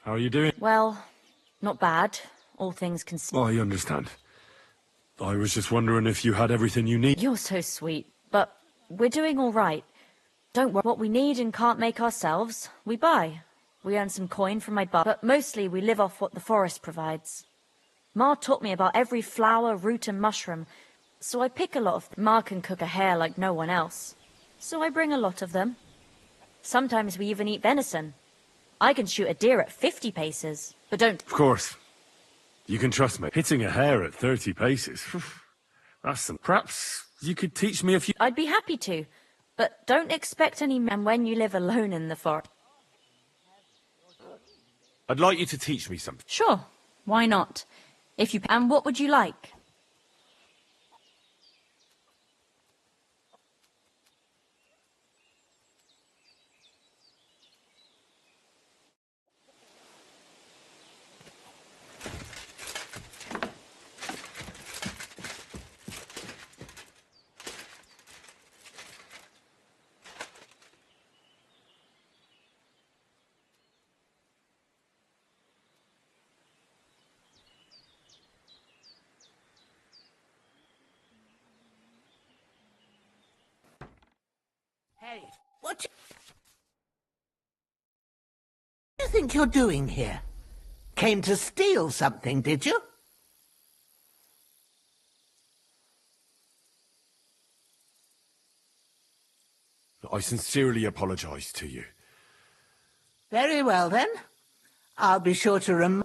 how are you doing? Well, not bad, all things considered. I understand. I was just wondering if you had everything you need. You're so sweet, but we're doing all right. Don't worry. What we need and can't make ourselves, we buy. We earn some coin from my but mostly we live off what the forest provides. Ma taught me about every flower, root and mushroom, so I pick a lot of them. Ma can cook a hare like no one else, so I bring a lot of them. Sometimes we even eat venison. I can shoot a deer at 50 paces, but don't... Of course. You can trust me. Hitting a hare at 30 paces, that's some... Perhaps you could teach me a few... I'd be happy to, but don't expect any man when you live alone in the forest. I'd like you to teach me something. Sure, why not? If you... And what would you like? Hey, what do you think you're doing here? Came to steal something, did you? I sincerely apologize to you. Very well, then. I'll be sure to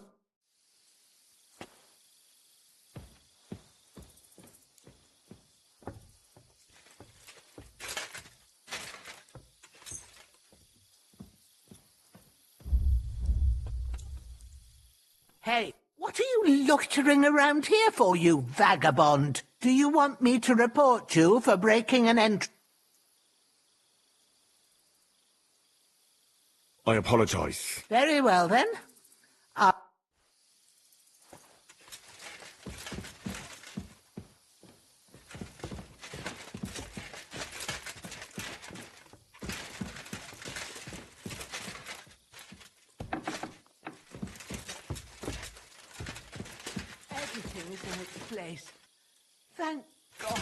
Hey, what are you loitering around here for, you vagabond? Do you want me to report you for breaking an entrance? I apologize. Very well, then. Everything is in its place. Thank God.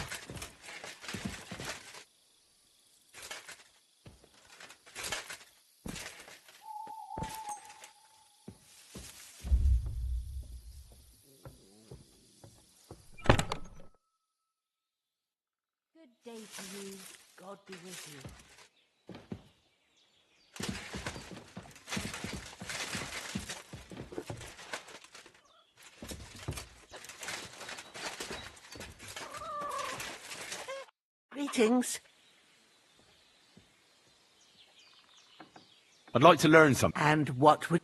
Good day to you. God be with you. Greetings. I'd like to learn something. And what would...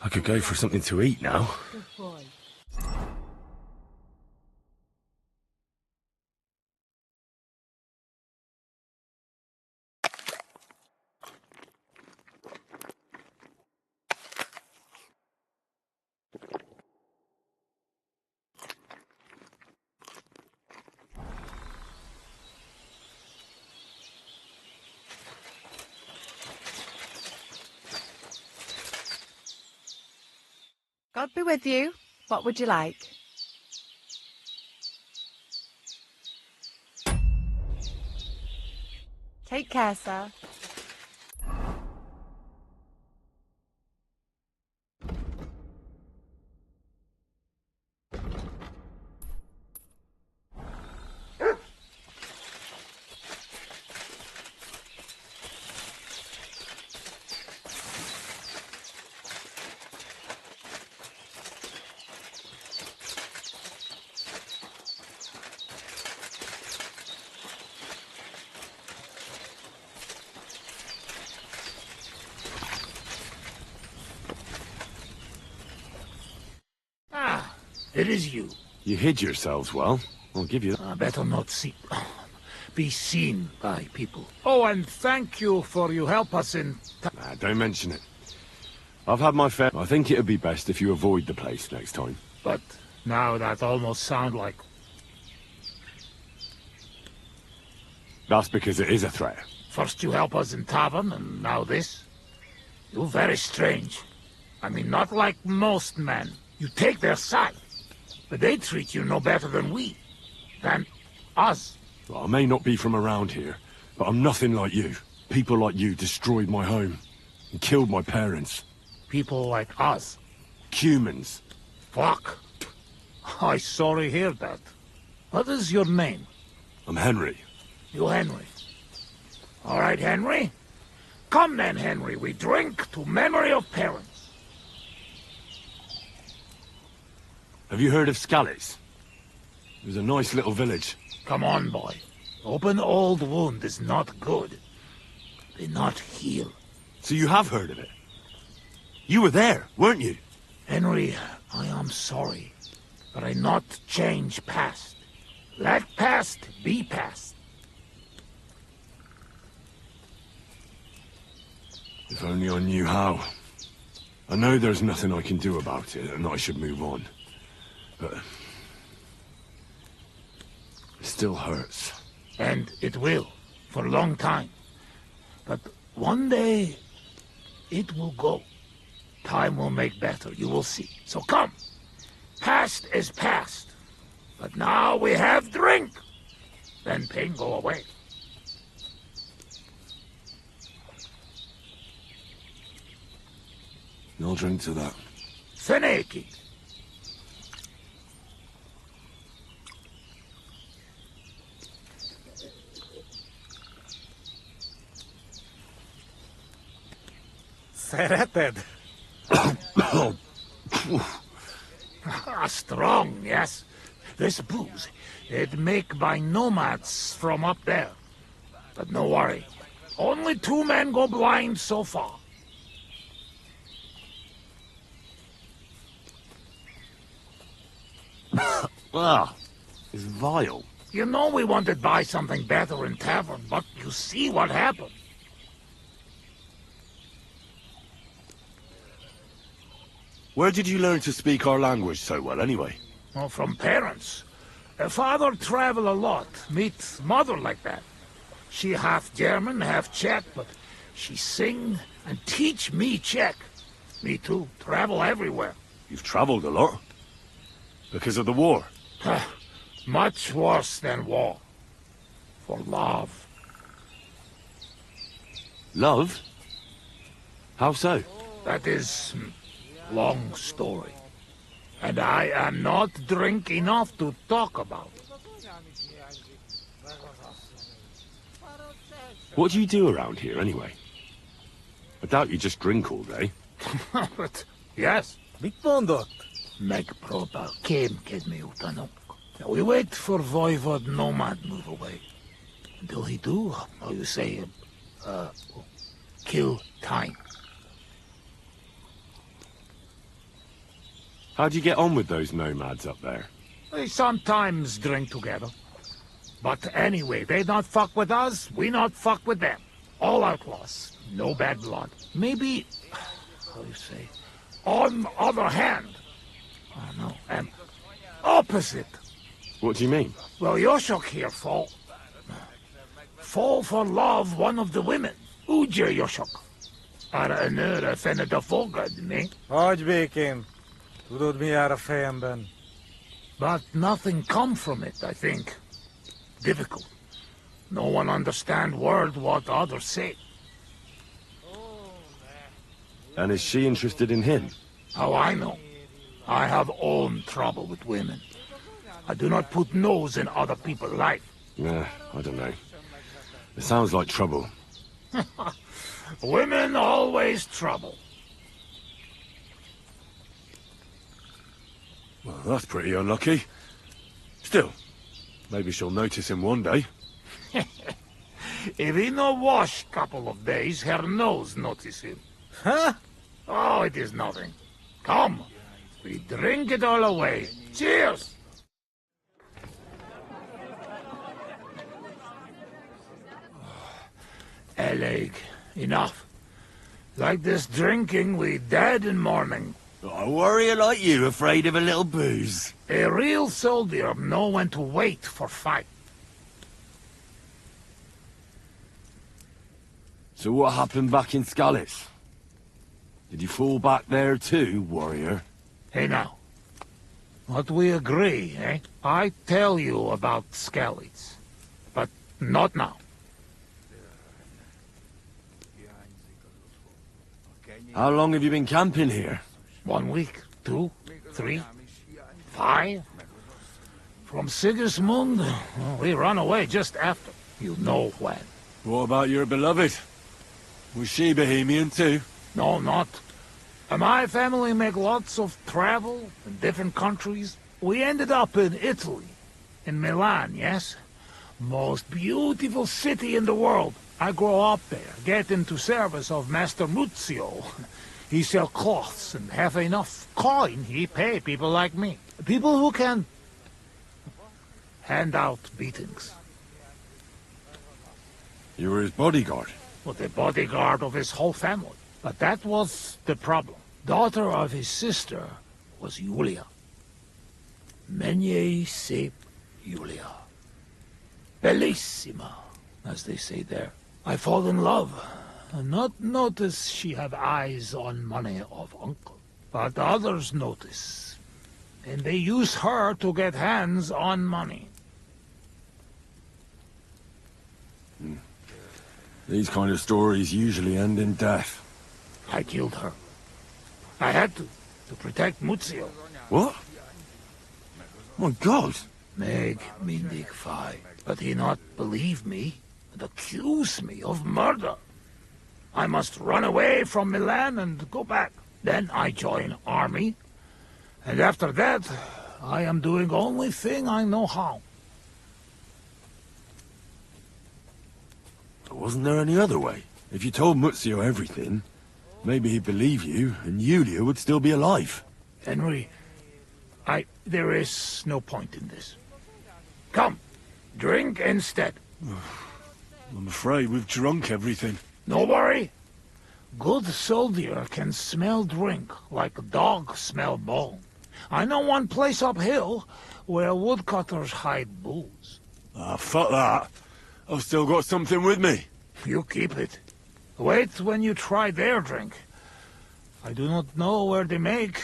I could go for something to eat now. God be with you. What would you like? Take care, sir. Ah, it is you. You hid yourselves well. I'll give you that. Better not be seen by people. Oh, and thank you for you help us in... Nah, don't mention it. I've had my fair... I think it'd be best if you avoid the place next time. But now that almost sound like... That's because it is a threat. First you help us in tavern, and now this? You're very strange. I mean, not like most men. You take their side. But they treat you no better than we. Than us. Well, I may not be from around here, but I'm nothing like you. People like you destroyed my home. And killed my parents. People like us? Humans. Fuck. I sorry hear that. What is your name? I'm Henry. You Henry. All right, Henry. Come then, Henry. We drink to memory of parents. Have you heard of Scallies? It was a nice little village. Come on, boy. Open old wound is not good. They not heal. So you have heard of it? You were there, weren't you? Henry, I am sorry, but I not change past. Let past be past. If only I knew how. I know there's nothing I can do about it, and I should move on. But... it still hurts. And it will, for a long time. But one day, it will go. Time will make better, you will see. So come. Past is past. But now we have drink. Then pain go away. No drink to that. Feneki. Sereted. Strong, yes. This booze, it make by nomads from up there. But no worry. Only 2 men go blind so far. Ah, it's vile. You know we wanted to buy something better in tavern, but you see what happened. Where did you learn to speak our language so well, anyway? Well, from parents. Father travel a lot, meet mother like that. She half German, half Czech, but she sing and teach me Czech. Me too, travel everywhere. You've traveled a lot? Because of the war? Much worse than war. For love. Love? How so? That is... long story. And I am not drink enough to talk about. What do you do around here, anyway? I doubt you just drink all day. But, yes. Big conduct. Meg proper came get me utanok. We wait for Voivod Nomad move away. Until he do, how you say, kill time. How'd you get on with those nomads up there? They sometimes drink together. But anyway, they not fuck with us, we not fuck with them. All outlaws, no bad blood. Maybe, how do you say, on other hand, I don't know, opposite. What do you mean? Well, Yoshok here fall for love one of the women. Uja Yoshok. Are another fenne de volgad, me. Uitbeken. Du doet me out of fan ben. But nothing come from it, I think. Difficult. No one understand word what others say. And is she interested in him? How I know? I have own trouble with women. I do not put nose in other people's life. Yeah, I don't know. It sounds like trouble. Women always trouble. Well, that's pretty unlucky. Still, maybe she'll notice him one day. If he no wash couple of days, her nose notice him. Huh? Oh, it is nothing. Come, we drink it all away. Cheers! Eleg, enough. Like this drinking, we dead in morning. A warrior like you afraid of a little booze? A real soldier know when to wait for fight. So what happened back in Scallis? Did you fall back there too, warrior? Hey now, what we agree, eh? I tell you about Scallis, but not now. How long have you been camping here? 1 week, 2, 3, 5. From Sigismund, we run away just after. You know when. What about your beloved? Was she Bohemian too? No, not. My family make lots of travel in different countries. We ended up in Italy. In Milan, yes? Most beautiful city in the world. I grow up there, get into service of Master Muzio. He sell cloths and have enough coin he pay people like me. People who can hand out beatings. You were his bodyguard? Well, the bodyguard of his whole family. But that was the problem. Daughter of his sister was Julia. Menie sep Julia. Bellissima, as they say there. I fall in love, and not notice she have eyes on money of uncle. But others notice, and they use her to get hands on money. These kind of stories usually end in death. I killed her. I had to protect Muzio. What? My God! Meg mindig fai, but he not believe me and accuse me of murder. I must run away from Milan and go back. Then I join army, and after that, I am doing only thing I know how. Wasn't there any other way? If you told Muzio everything, maybe he'd believe you, and Julia would still be alive. Henry, there is no point in this. Come, drink instead. I'm afraid we've drunk everything. No worry. Good soldier can smell drink like a dog smell bone. I know one place uphill where woodcutters hide booze. Ah, fuck that. I've still got something with me. You keep it. Wait when you try their drink. I do not know where they make,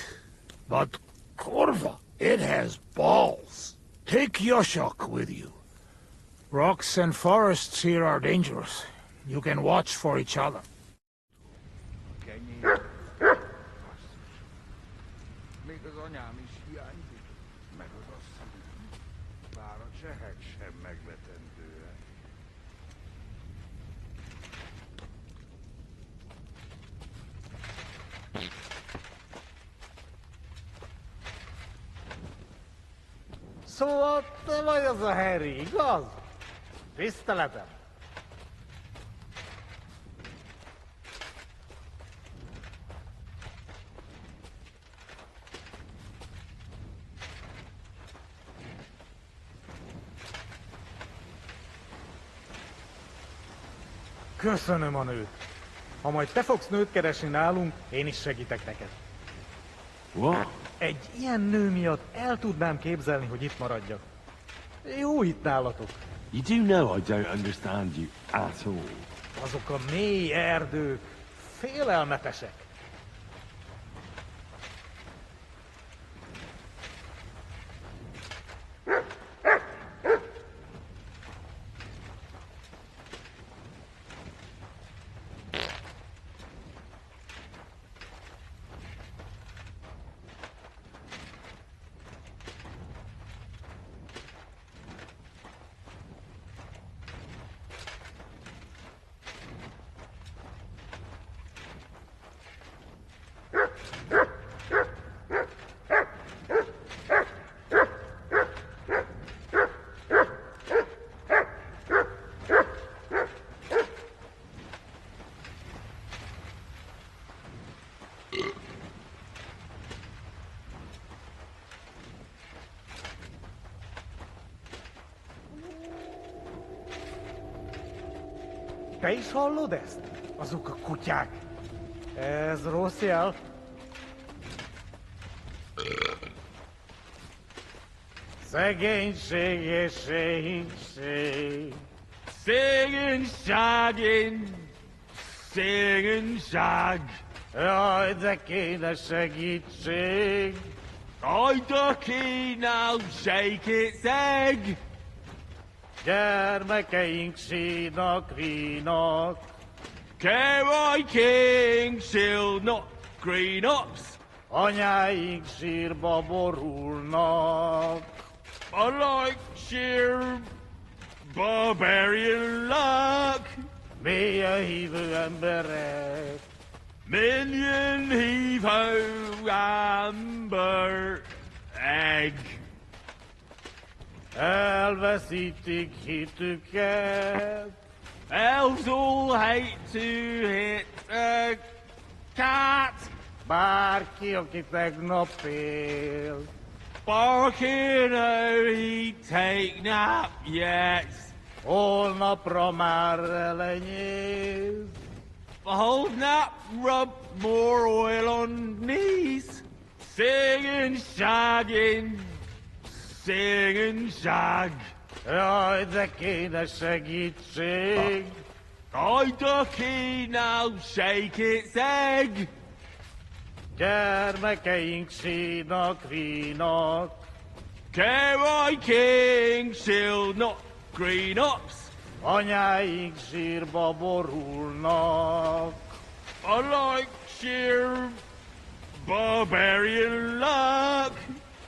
but Corva, it has balls. Take Yoshok with you. Rocks and forests here are dangerous. You can watch for each other. Szóval te vagy az a Harry, igaz? Tiszteletem. Köszönöm a nőt. Ha majd te fogsz nőt keresni nálunk, én is segítek neked. What? Egy ilyen nő miatt el tudnám képzelni, hogy itt maradjak. Jó itt nálatok. You do know I don't understand you at all. Azok a mély erdők félelmetesek. Te is hallod ezt? Azok a kutyák. Ez rossz jel. Szegénység és szegénység. Szegényság. Jaj, de kéne segítség. Jaj, de kéne segítség. Gyermekeink sínak, rínak. Kerekeink sílnak, grínak. Anyáink sírba borulnak. I like sheer barbarian luck. Mélyen hívő emberek. Million heave-ho amber egg. Elveszítik hitüket. Elves all hate to hit a cat. Bárki, aki tegnap él. Barking he take nap yet. Holnapra már elenyész. Hold nap, rub more oil on knees. Singing, shagging, singing shag. Jaj, de kéne segítség. I ducky now shake its egg. Gyermekeink sínak, rínak. Kerekeink sílnak, green-ups. Anyáink sírba borulnak. I like sheer barbarian luck.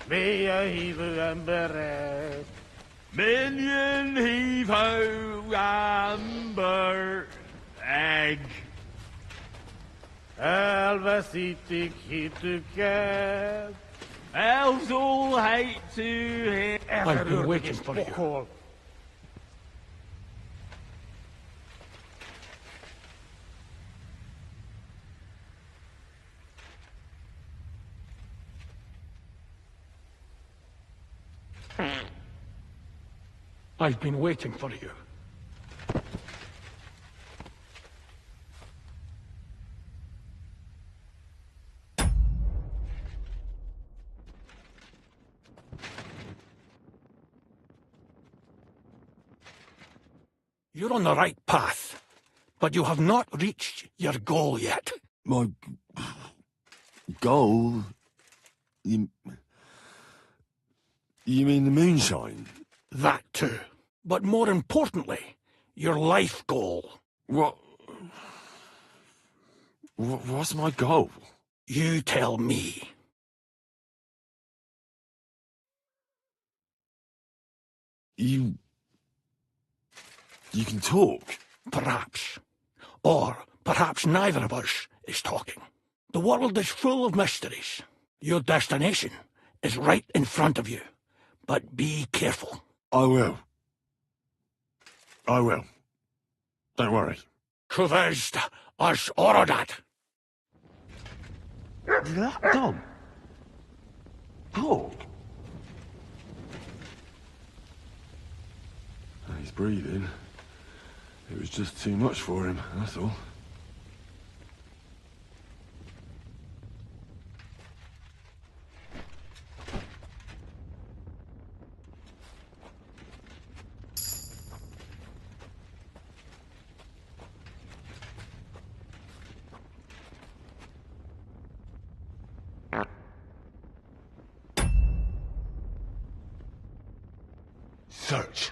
Mélyen hívő emberek. Million heave-ho amber egg. Elveszítik hitüket. Elves all hate to hit. I've been waiting for you. Pokol. I've been waiting for you. You're on the right path, but you have not reached your goal yet. My goal? You mean the moonshine? That too. But more importantly, your life goal. What's my goal? You tell me. You can talk. Perhaps. Or perhaps neither of us is talking. The world is full of mysteries. Your destination is right in front of you. But be careful. I will. Don't worry. Kuvest as orodat. Did that dog talk? He's breathing. It was just too much for him, that's all. Search.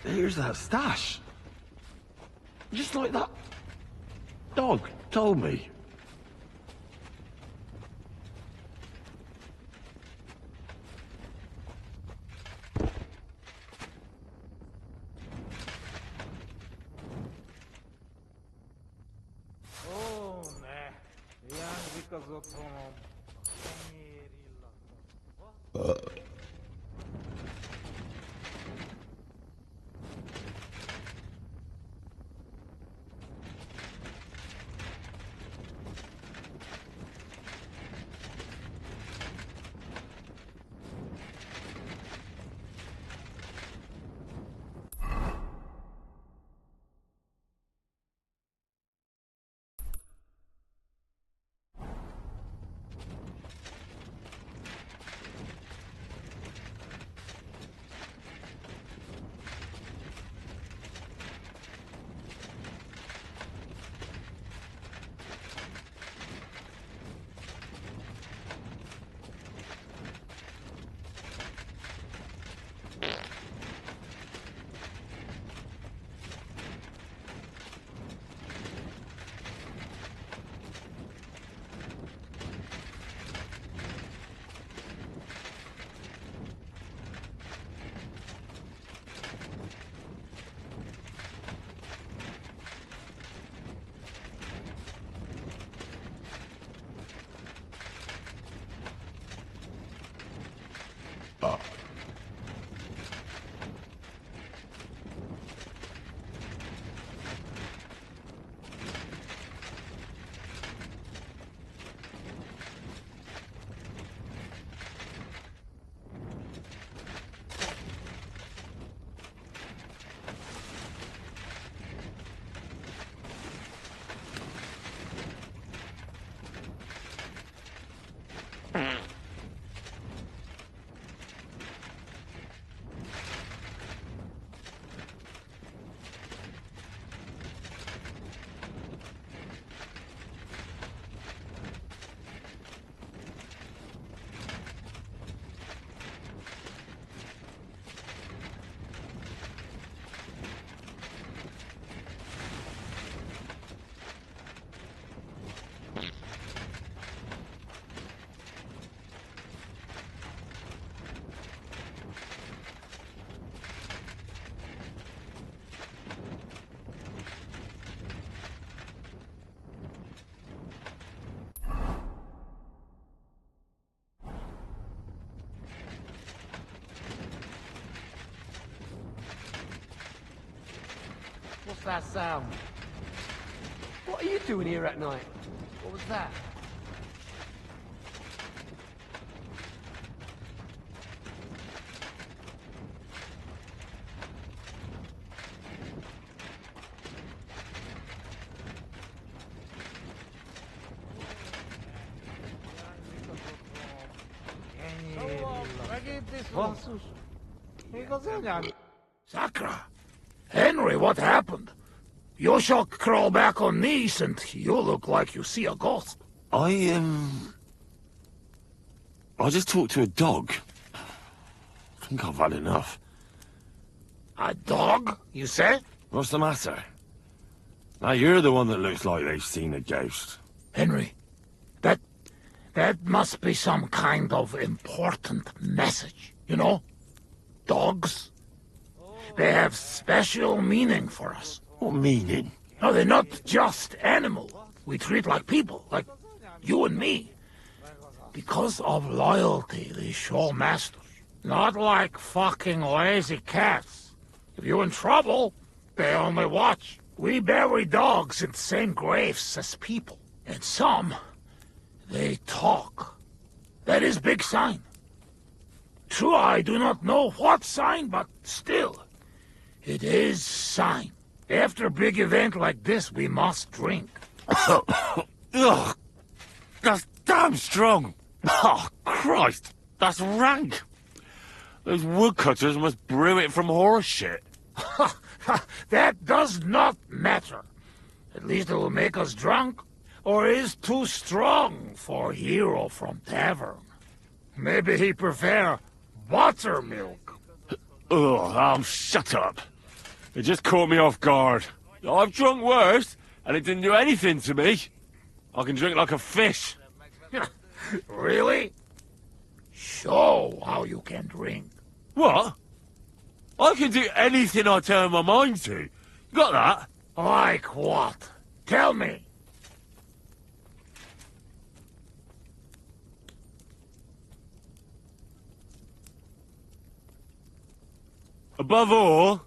Here's that stash. Just like that dog told me. What's that sound? What are you doing here at night? What was that? Sakra! Henry, what happened? You shall crawl back on knees and you look like you see a ghost. I just talked to a dog. I think I've had enough. A dog, you say? What's the matter? Now you're the one that looks like they've seen a ghost. Henry, that must be some kind of important message, you know? Dogs, they have special meaning for us. What meaning? No, they're not just animals. We treat like people, like you and me. Because of loyalty, they show masters. Not like fucking lazy cats. If you're in trouble, they only watch. We bury dogs in the same graves as people. And some, they talk. That is big sign. True, I do not know what sign, but still, it is sign. After a big event like this, we must drink. Ugh! That's damn strong! Oh, Christ! That's rank! Those woodcutters must brew it from horse shit. That does not matter. At least it will make us drunk. Or is too strong for a hero from tavern. Maybe he prefer buttermilk. Ugh, shut up. It just caught me off guard. I've drunk worse, and it didn't do anything to me. I can drink like a fish. Really? Show how you can drink. What? I can do anything I turn my mind to. Got that? Like what? Tell me. Above all,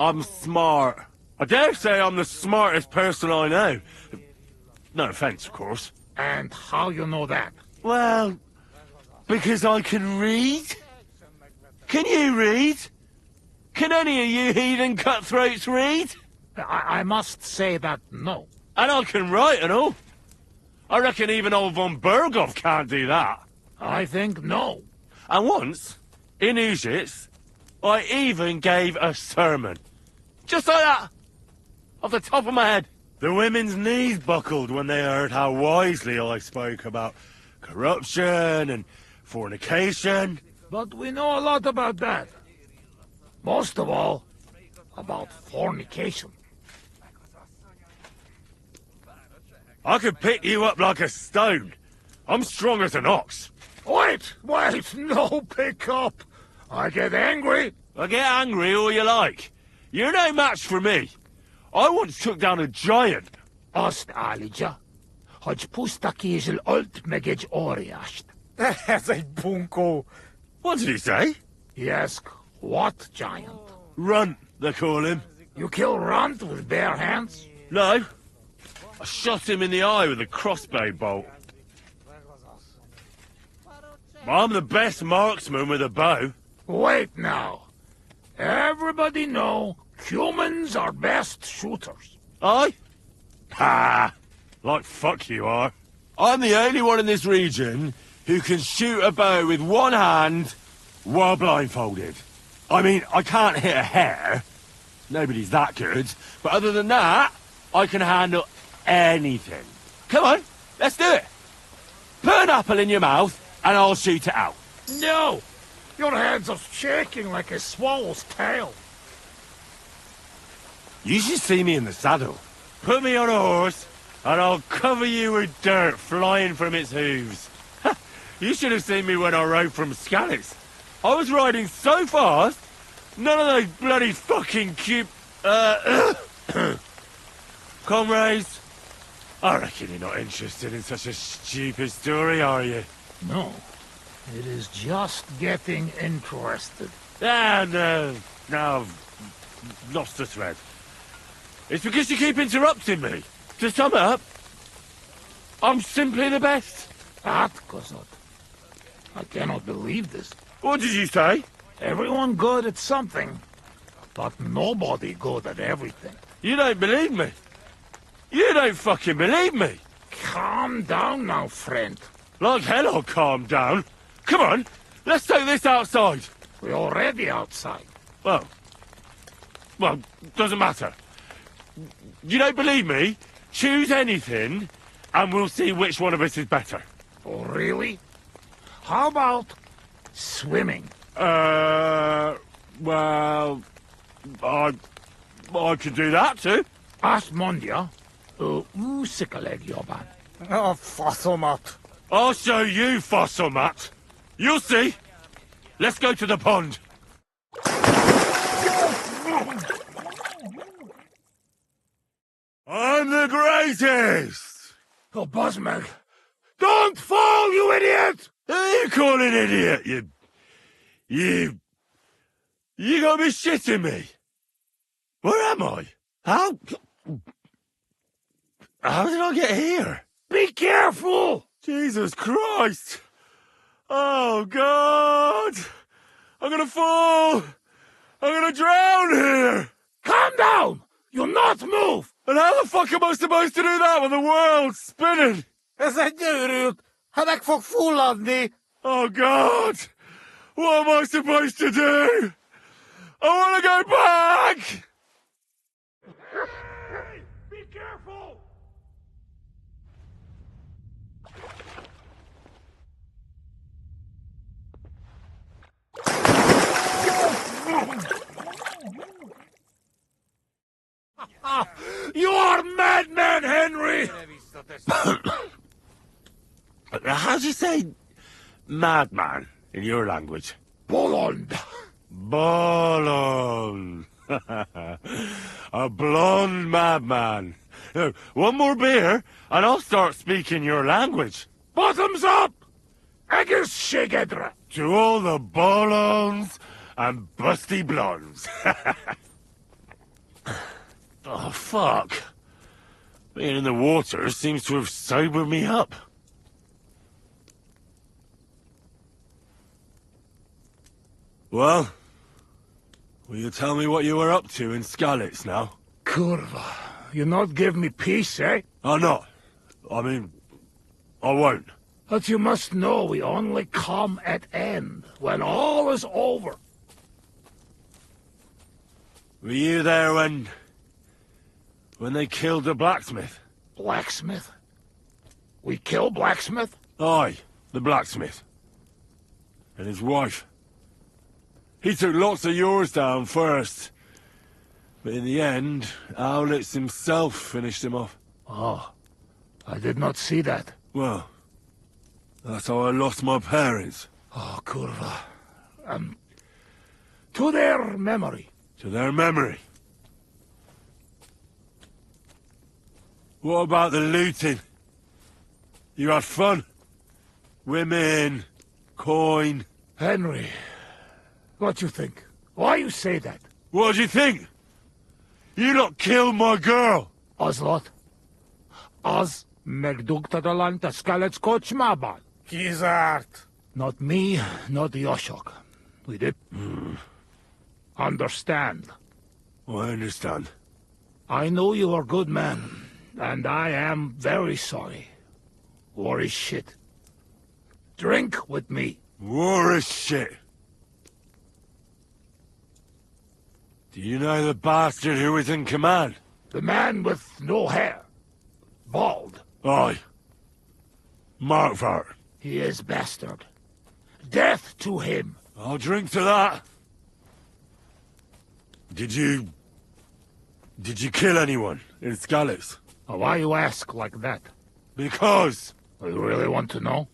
I'm smart. I dare say I'm the smartest person I know. No offense, of course. And how you know that? Well, because I can read. Can you read? Can any of you heathen cutthroats read? I must say that no. And I can write and all. I reckon even old von Berghoff can't do that. I think no. And once, in Ujits, I even gave a sermon. Just like that. Off the top of my head. The women's knees buckled when they heard how wisely I spoke about corruption and fornication. But we know a lot about that. Most of all, about fornication. I could pick you up like a stone. I'm strong as an ox. Wait, no pick up. I get angry. I get angry all you like. You're no match for me. I once took down a giant. Azt állítja, hogy puszta kézzel ölt meg egy óriást. Ez egy bunkó. What did he say? He asked, what giant? Runt, they call him. You kill Runt with bare hands? No. I shot him in the eye with a crossbow bolt. I'm the best marksman with a bow. Wait now. Everybody know humans are best shooters. Aye? Ha! Like fuck you are. I'm the only one in this region who can shoot a bow with one hand while blindfolded. I mean, I can't hit a hare. Nobody's that good. But other than that, I can handle anything. Come on, let's do it. Put an apple in your mouth and I'll shoot it out. No! Your hands are shaking like a swallow's tail. You should see me in the saddle. Put me on a horse, and I'll cover you with dirt flying from its hooves. You should have seen me when I rode from Scalitz. I was riding so fast, none of those bloody fucking comrades. I reckon you're not interested in such a stupid story, are you? No. It is just getting interested. Ah, no. Now I've lost the thread. It's because you keep interrupting me. To sum up, I'm simply the best. That, Kozot. I cannot believe this. What did you say? Everyone good at something, but nobody good at everything. You don't believe me? You don't fucking believe me? Calm down now, friend. Like hell I'll calm down. Come on, let's take this outside. We're already outside. Well, doesn't matter. You don't believe me? Choose anything, and we'll see which one of us is better. Oh, really? How about swimming? Well, I could do that too. Asmondia, usikaleg joban. Oh, Fossilmut. I'll show you, Fossilmut. You'll see. Let's go to the pond. I'm the greatest! Oh, Bosmeg! Don't fall, you idiot! Who are you calling idiot, You gotta be shitting me. Where am I? How did I get here? Be careful! Jesus Christ! Oh, God! I'm gonna fall! I'm gonna drown here! Calm down! You'll not move! And how the fuck am I supposed to do that when the world's spinning? Ez egy őrült! Ha meg fog fulladni! Oh, God! What am I supposed to do? I want to go back! Hey, be careful! You are madman, Henry! How do you say madman in your language? Bolond. Bolond. A blonde madman. Now, one more beer, and I'll start speaking your language. Bottoms up! Agus shigedra. To all the bolons and busty blondes. Oh, fuck. Being in the water seems to have sobered me up. Well, will you tell me what you were up to in Skalitz now? Kurva, you not give me peace, eh? I'm not. I mean, I won't. But you must know we only come at end, when all is over. Were you there when they killed the blacksmith? Blacksmith? We kill blacksmith? Aye, the blacksmith. And his wife. He took lots of yours down first. But in the end, Owlitz himself finished him off. Oh, I did not see that. Well, that's how I lost my parents. Oh, Kurva. To their memory. To their memory. What about the looting? You had fun? Women, coin. Henry, what you think? Why you say that? What do you think? You not killed my girl. Ozlot? Az megdugtadalanta Skalitz kocsmában. Kizárt. Not me, not Yoshok. We did. Understand. I understand. I know you are good man, and I am very sorry. War is shit. Drink with me. War is shit. Do you know the bastard who was in command? The man with no hair. Bald. Aye. Markvart. He is bastard. Death to him. I'll drink to that. Did you kill anyone in Skalitz? Why you ask like that? Because. You really want to know?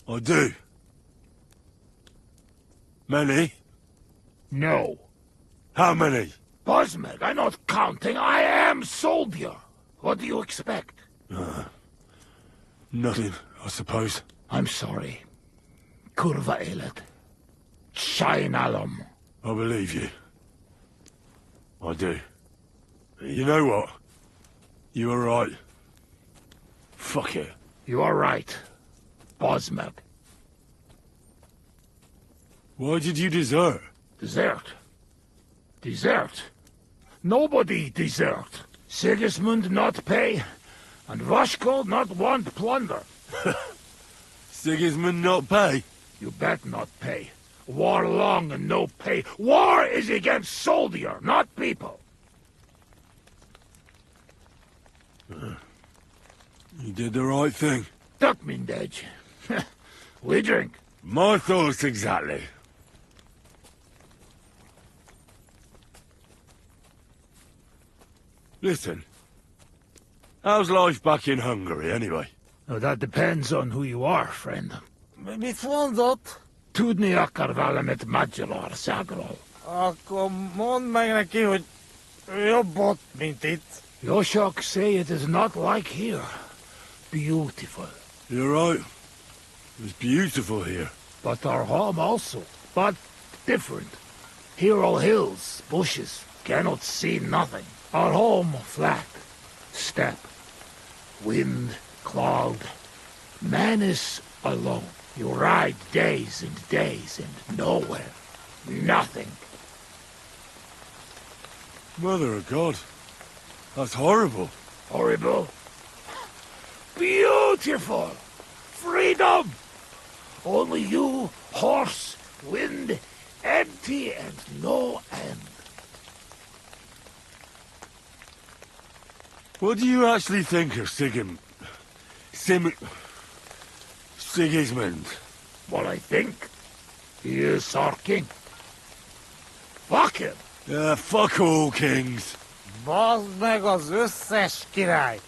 I do. Many? No. How many? Bosmeg, I'm not counting. I am soldier. What do you expect? Nothing, I suppose. I'm sorry. Kurva elet. Shainalum. I believe you. I do. You know what? You were right. Fuck it. You are right. Bosmeg. Why did you desert? Desert? Desert? Nobody desert. Sigismund not pay, and Vashko not want plunder. Sigismund not pay? You bet not pay. War long and no pay. War is against soldier, not people. You did the right thing. Duck Mindej. We drink. My thoughts exactly. Listen. How's life back in Hungary, anyway? Oh, that depends on who you are, friend. Mit mondott? Tudni akar valamit Magyarországról. Akkor mondd meg neki, hogy jobb ott, mint itt. Yoshak say it is not like here. Beautiful. You're right. It's beautiful here. But our home also. But different. Here all hills, bushes, cannot see nothing. Our home flat. Steppe. Wind, cloud. Man is alone. You ride days and days and nowhere. Nothing. Mother of God. That's horrible. Horrible. Beautiful. Freedom. Only you, horse, wind, empty and no end. What do you actually think of Sigismund? What I think? He is our king. Fuck him. Yeah, fuck all kings. Bazd meg az összes király!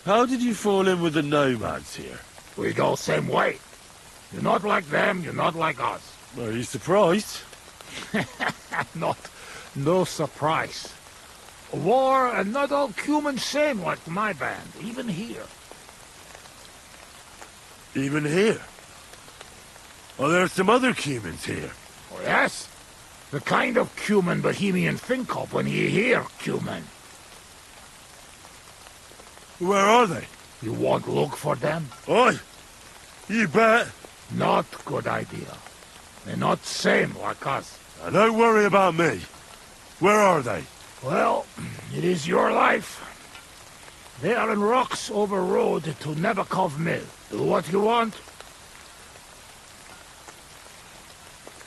How did you fall in with the nomads here? We go same way. You're not like them, you're not like us. Are you surprised? No surprise. War and not all humans same like my band, even here. Even here? Are there some other humans here? Oh, yes. The kind of cumin Bohemian think of when you hear cumin. Where are they? You won't look for them? Oi! You bet! Not good idea. They're not same like us. Now don't worry about me. Where are they? Well, it is your life. They are in rocks over road to Nebakov Mill. Do what you want.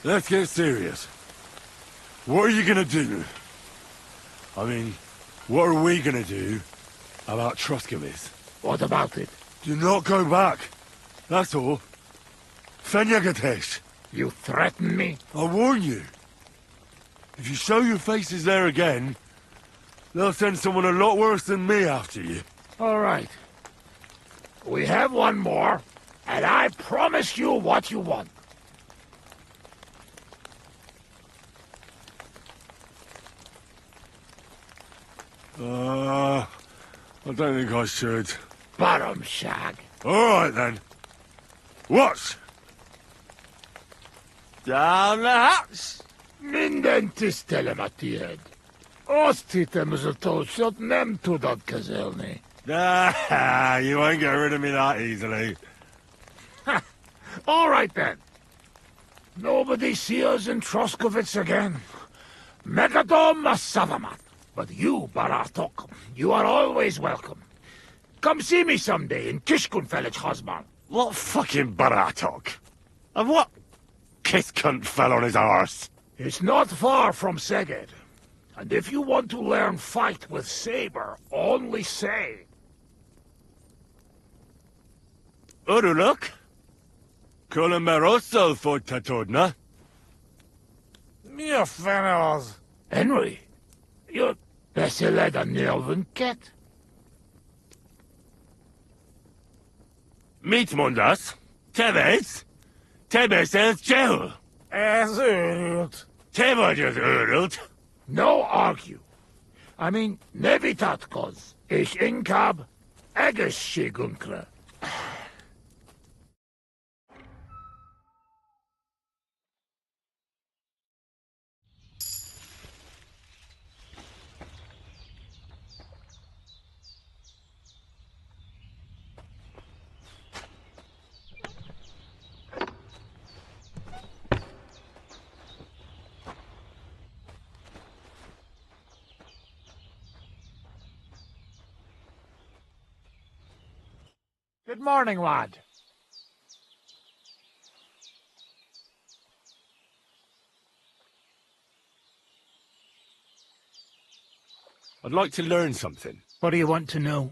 Let's get serious. What are you gonna do? I mean, what are we gonna do about Troskovitz? What about it? Do not go back. That's all. Fenyagatesh. You threaten me? I warn you. If you show your faces there again, they'll send someone a lot worse than me after you. All right. We have one more, and I promise you what you want. I don't think I should. Bottom shag. All right, then. What? Down the hatch! Minden tisztelem a tiéd. Azt hittem, ez a tócsot nem tudod kezelni. You won't get rid of me that easily. All right, then. Nobody see us in Troskovitz again. Megadom Savamat. But you, Baratok, you are always welcome. Come see me someday in Kishkunfelich, Hosman. What fucking Baratok? And what kiss cunt fell on his arse? It's not far from Szeged. And if you want to learn fight with saber, only say. Uruluk? Kolomerosso for Tatodna? Mi a fene az? Henry, you beszéled a nyelvünket? Mit mondasz? Tevez? Te beszélsz csehül? Ez őrült. Te vagy az őrült? No argue. I mean, ne vitatkozz, és inkább egészségünkre. Good morning, lad. I'd like to learn something. What do you want to know?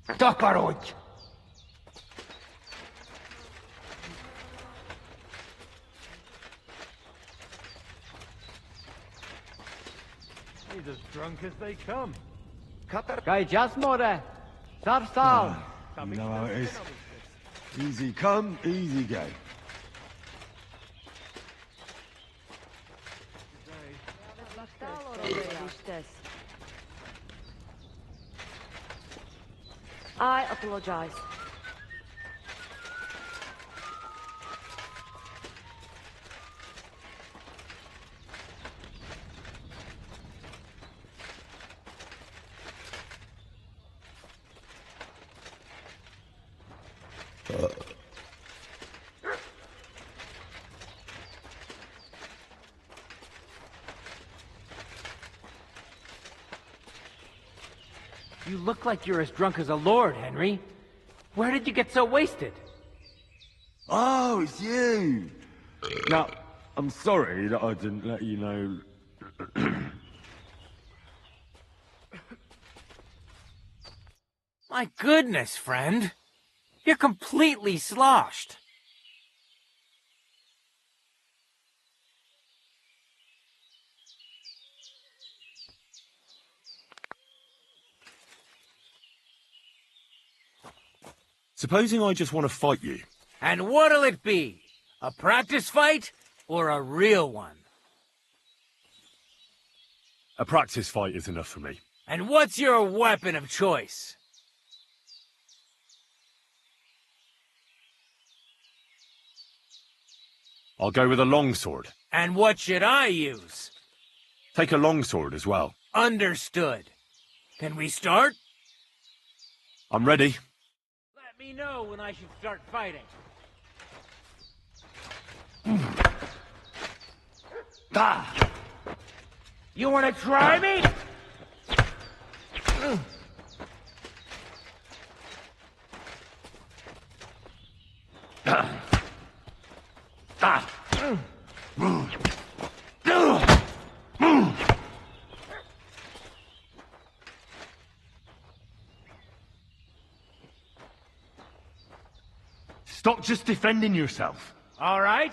Takarodj! He's as drunk as they come. Gai Jasmore. Sarsal. You know how it is. Easy come, easy go. I apologize. You look like you're as drunk as a lord, Henry. Where did you get so wasted? Oh, it's you! Now, I'm sorry that I didn't let you know. My goodness, friend. You're completely sloshed. Supposing I just want to fight you. And what'll it be? A practice fight or a real one? A practice fight is enough for me. And what's your weapon of choice? I'll go with a longsword. And what should I use? Take a longsword as well. Understood. Can we start? I'm ready. Let me know when I should start fighting. Ah! You wanna try me? Stop just defending yourself. All right.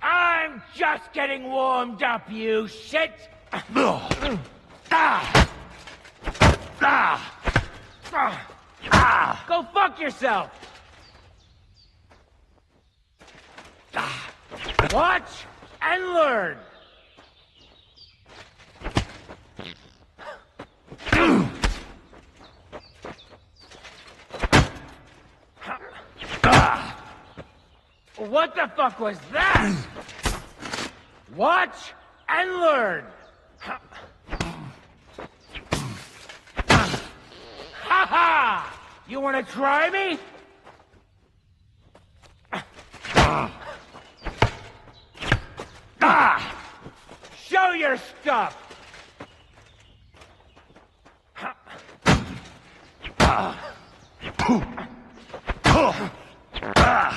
I'm just getting warmed up, you shit! Go fuck yourself! Watch and learn! What the fuck was that? Watch and learn! Ha ha! You wanna try me? Show your stuff!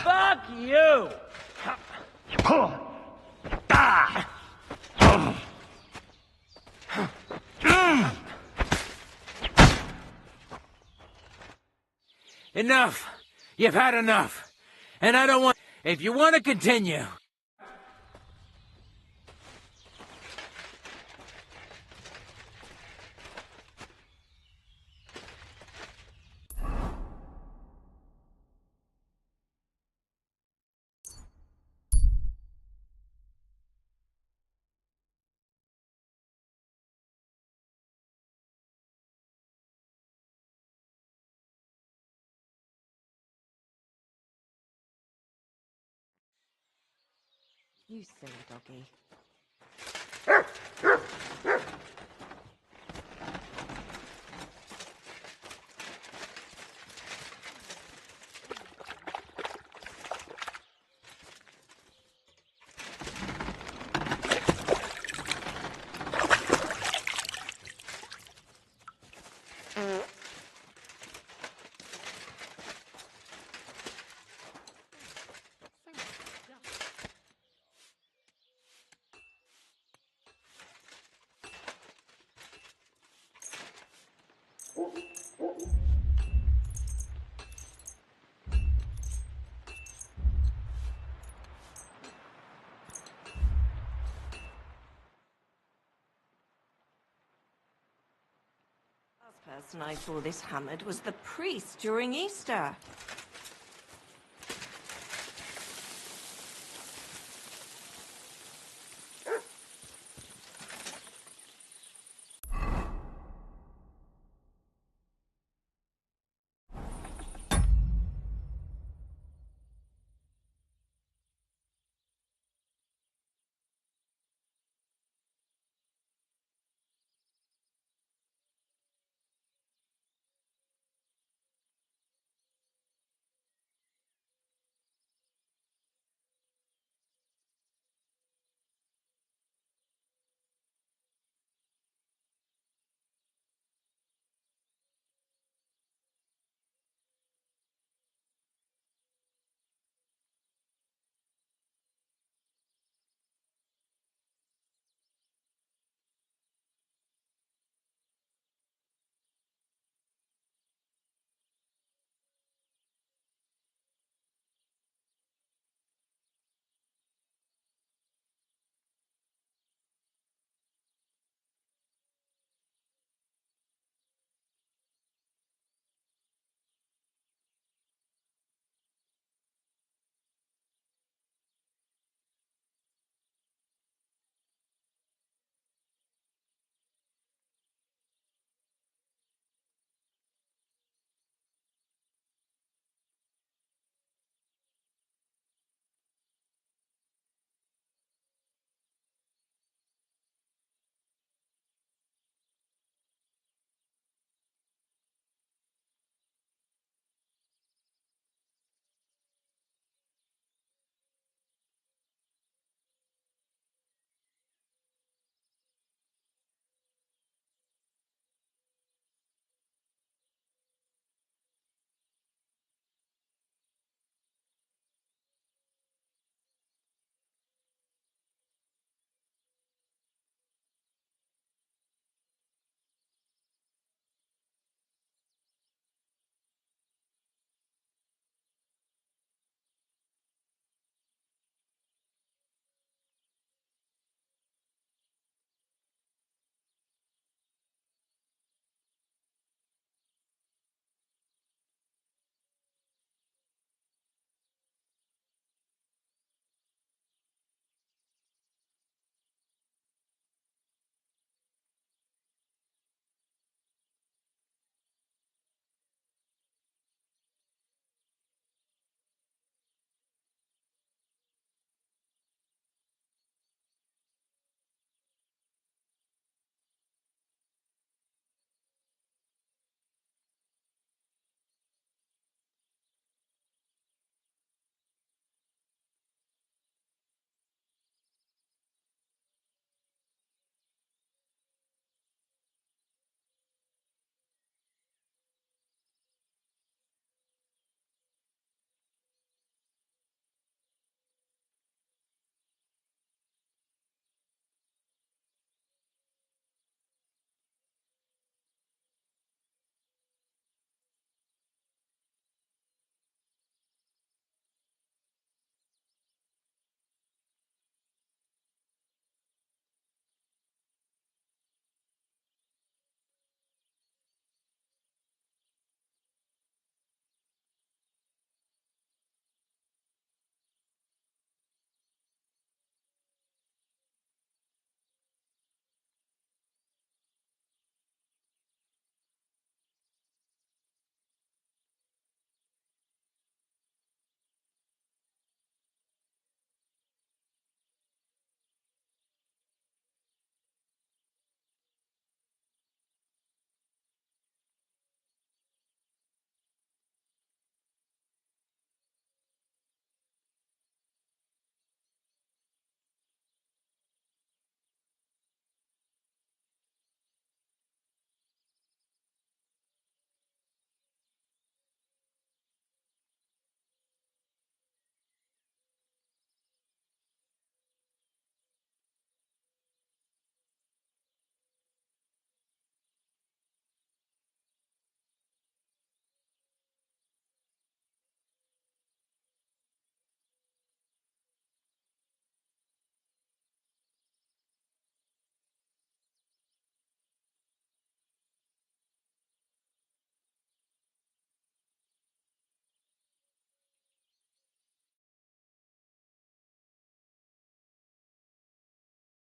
Fuck you! Enough! You've had enough! And I don't want... If you want to continue... You silly doggy. person I saw this hammered was the priest during Easter.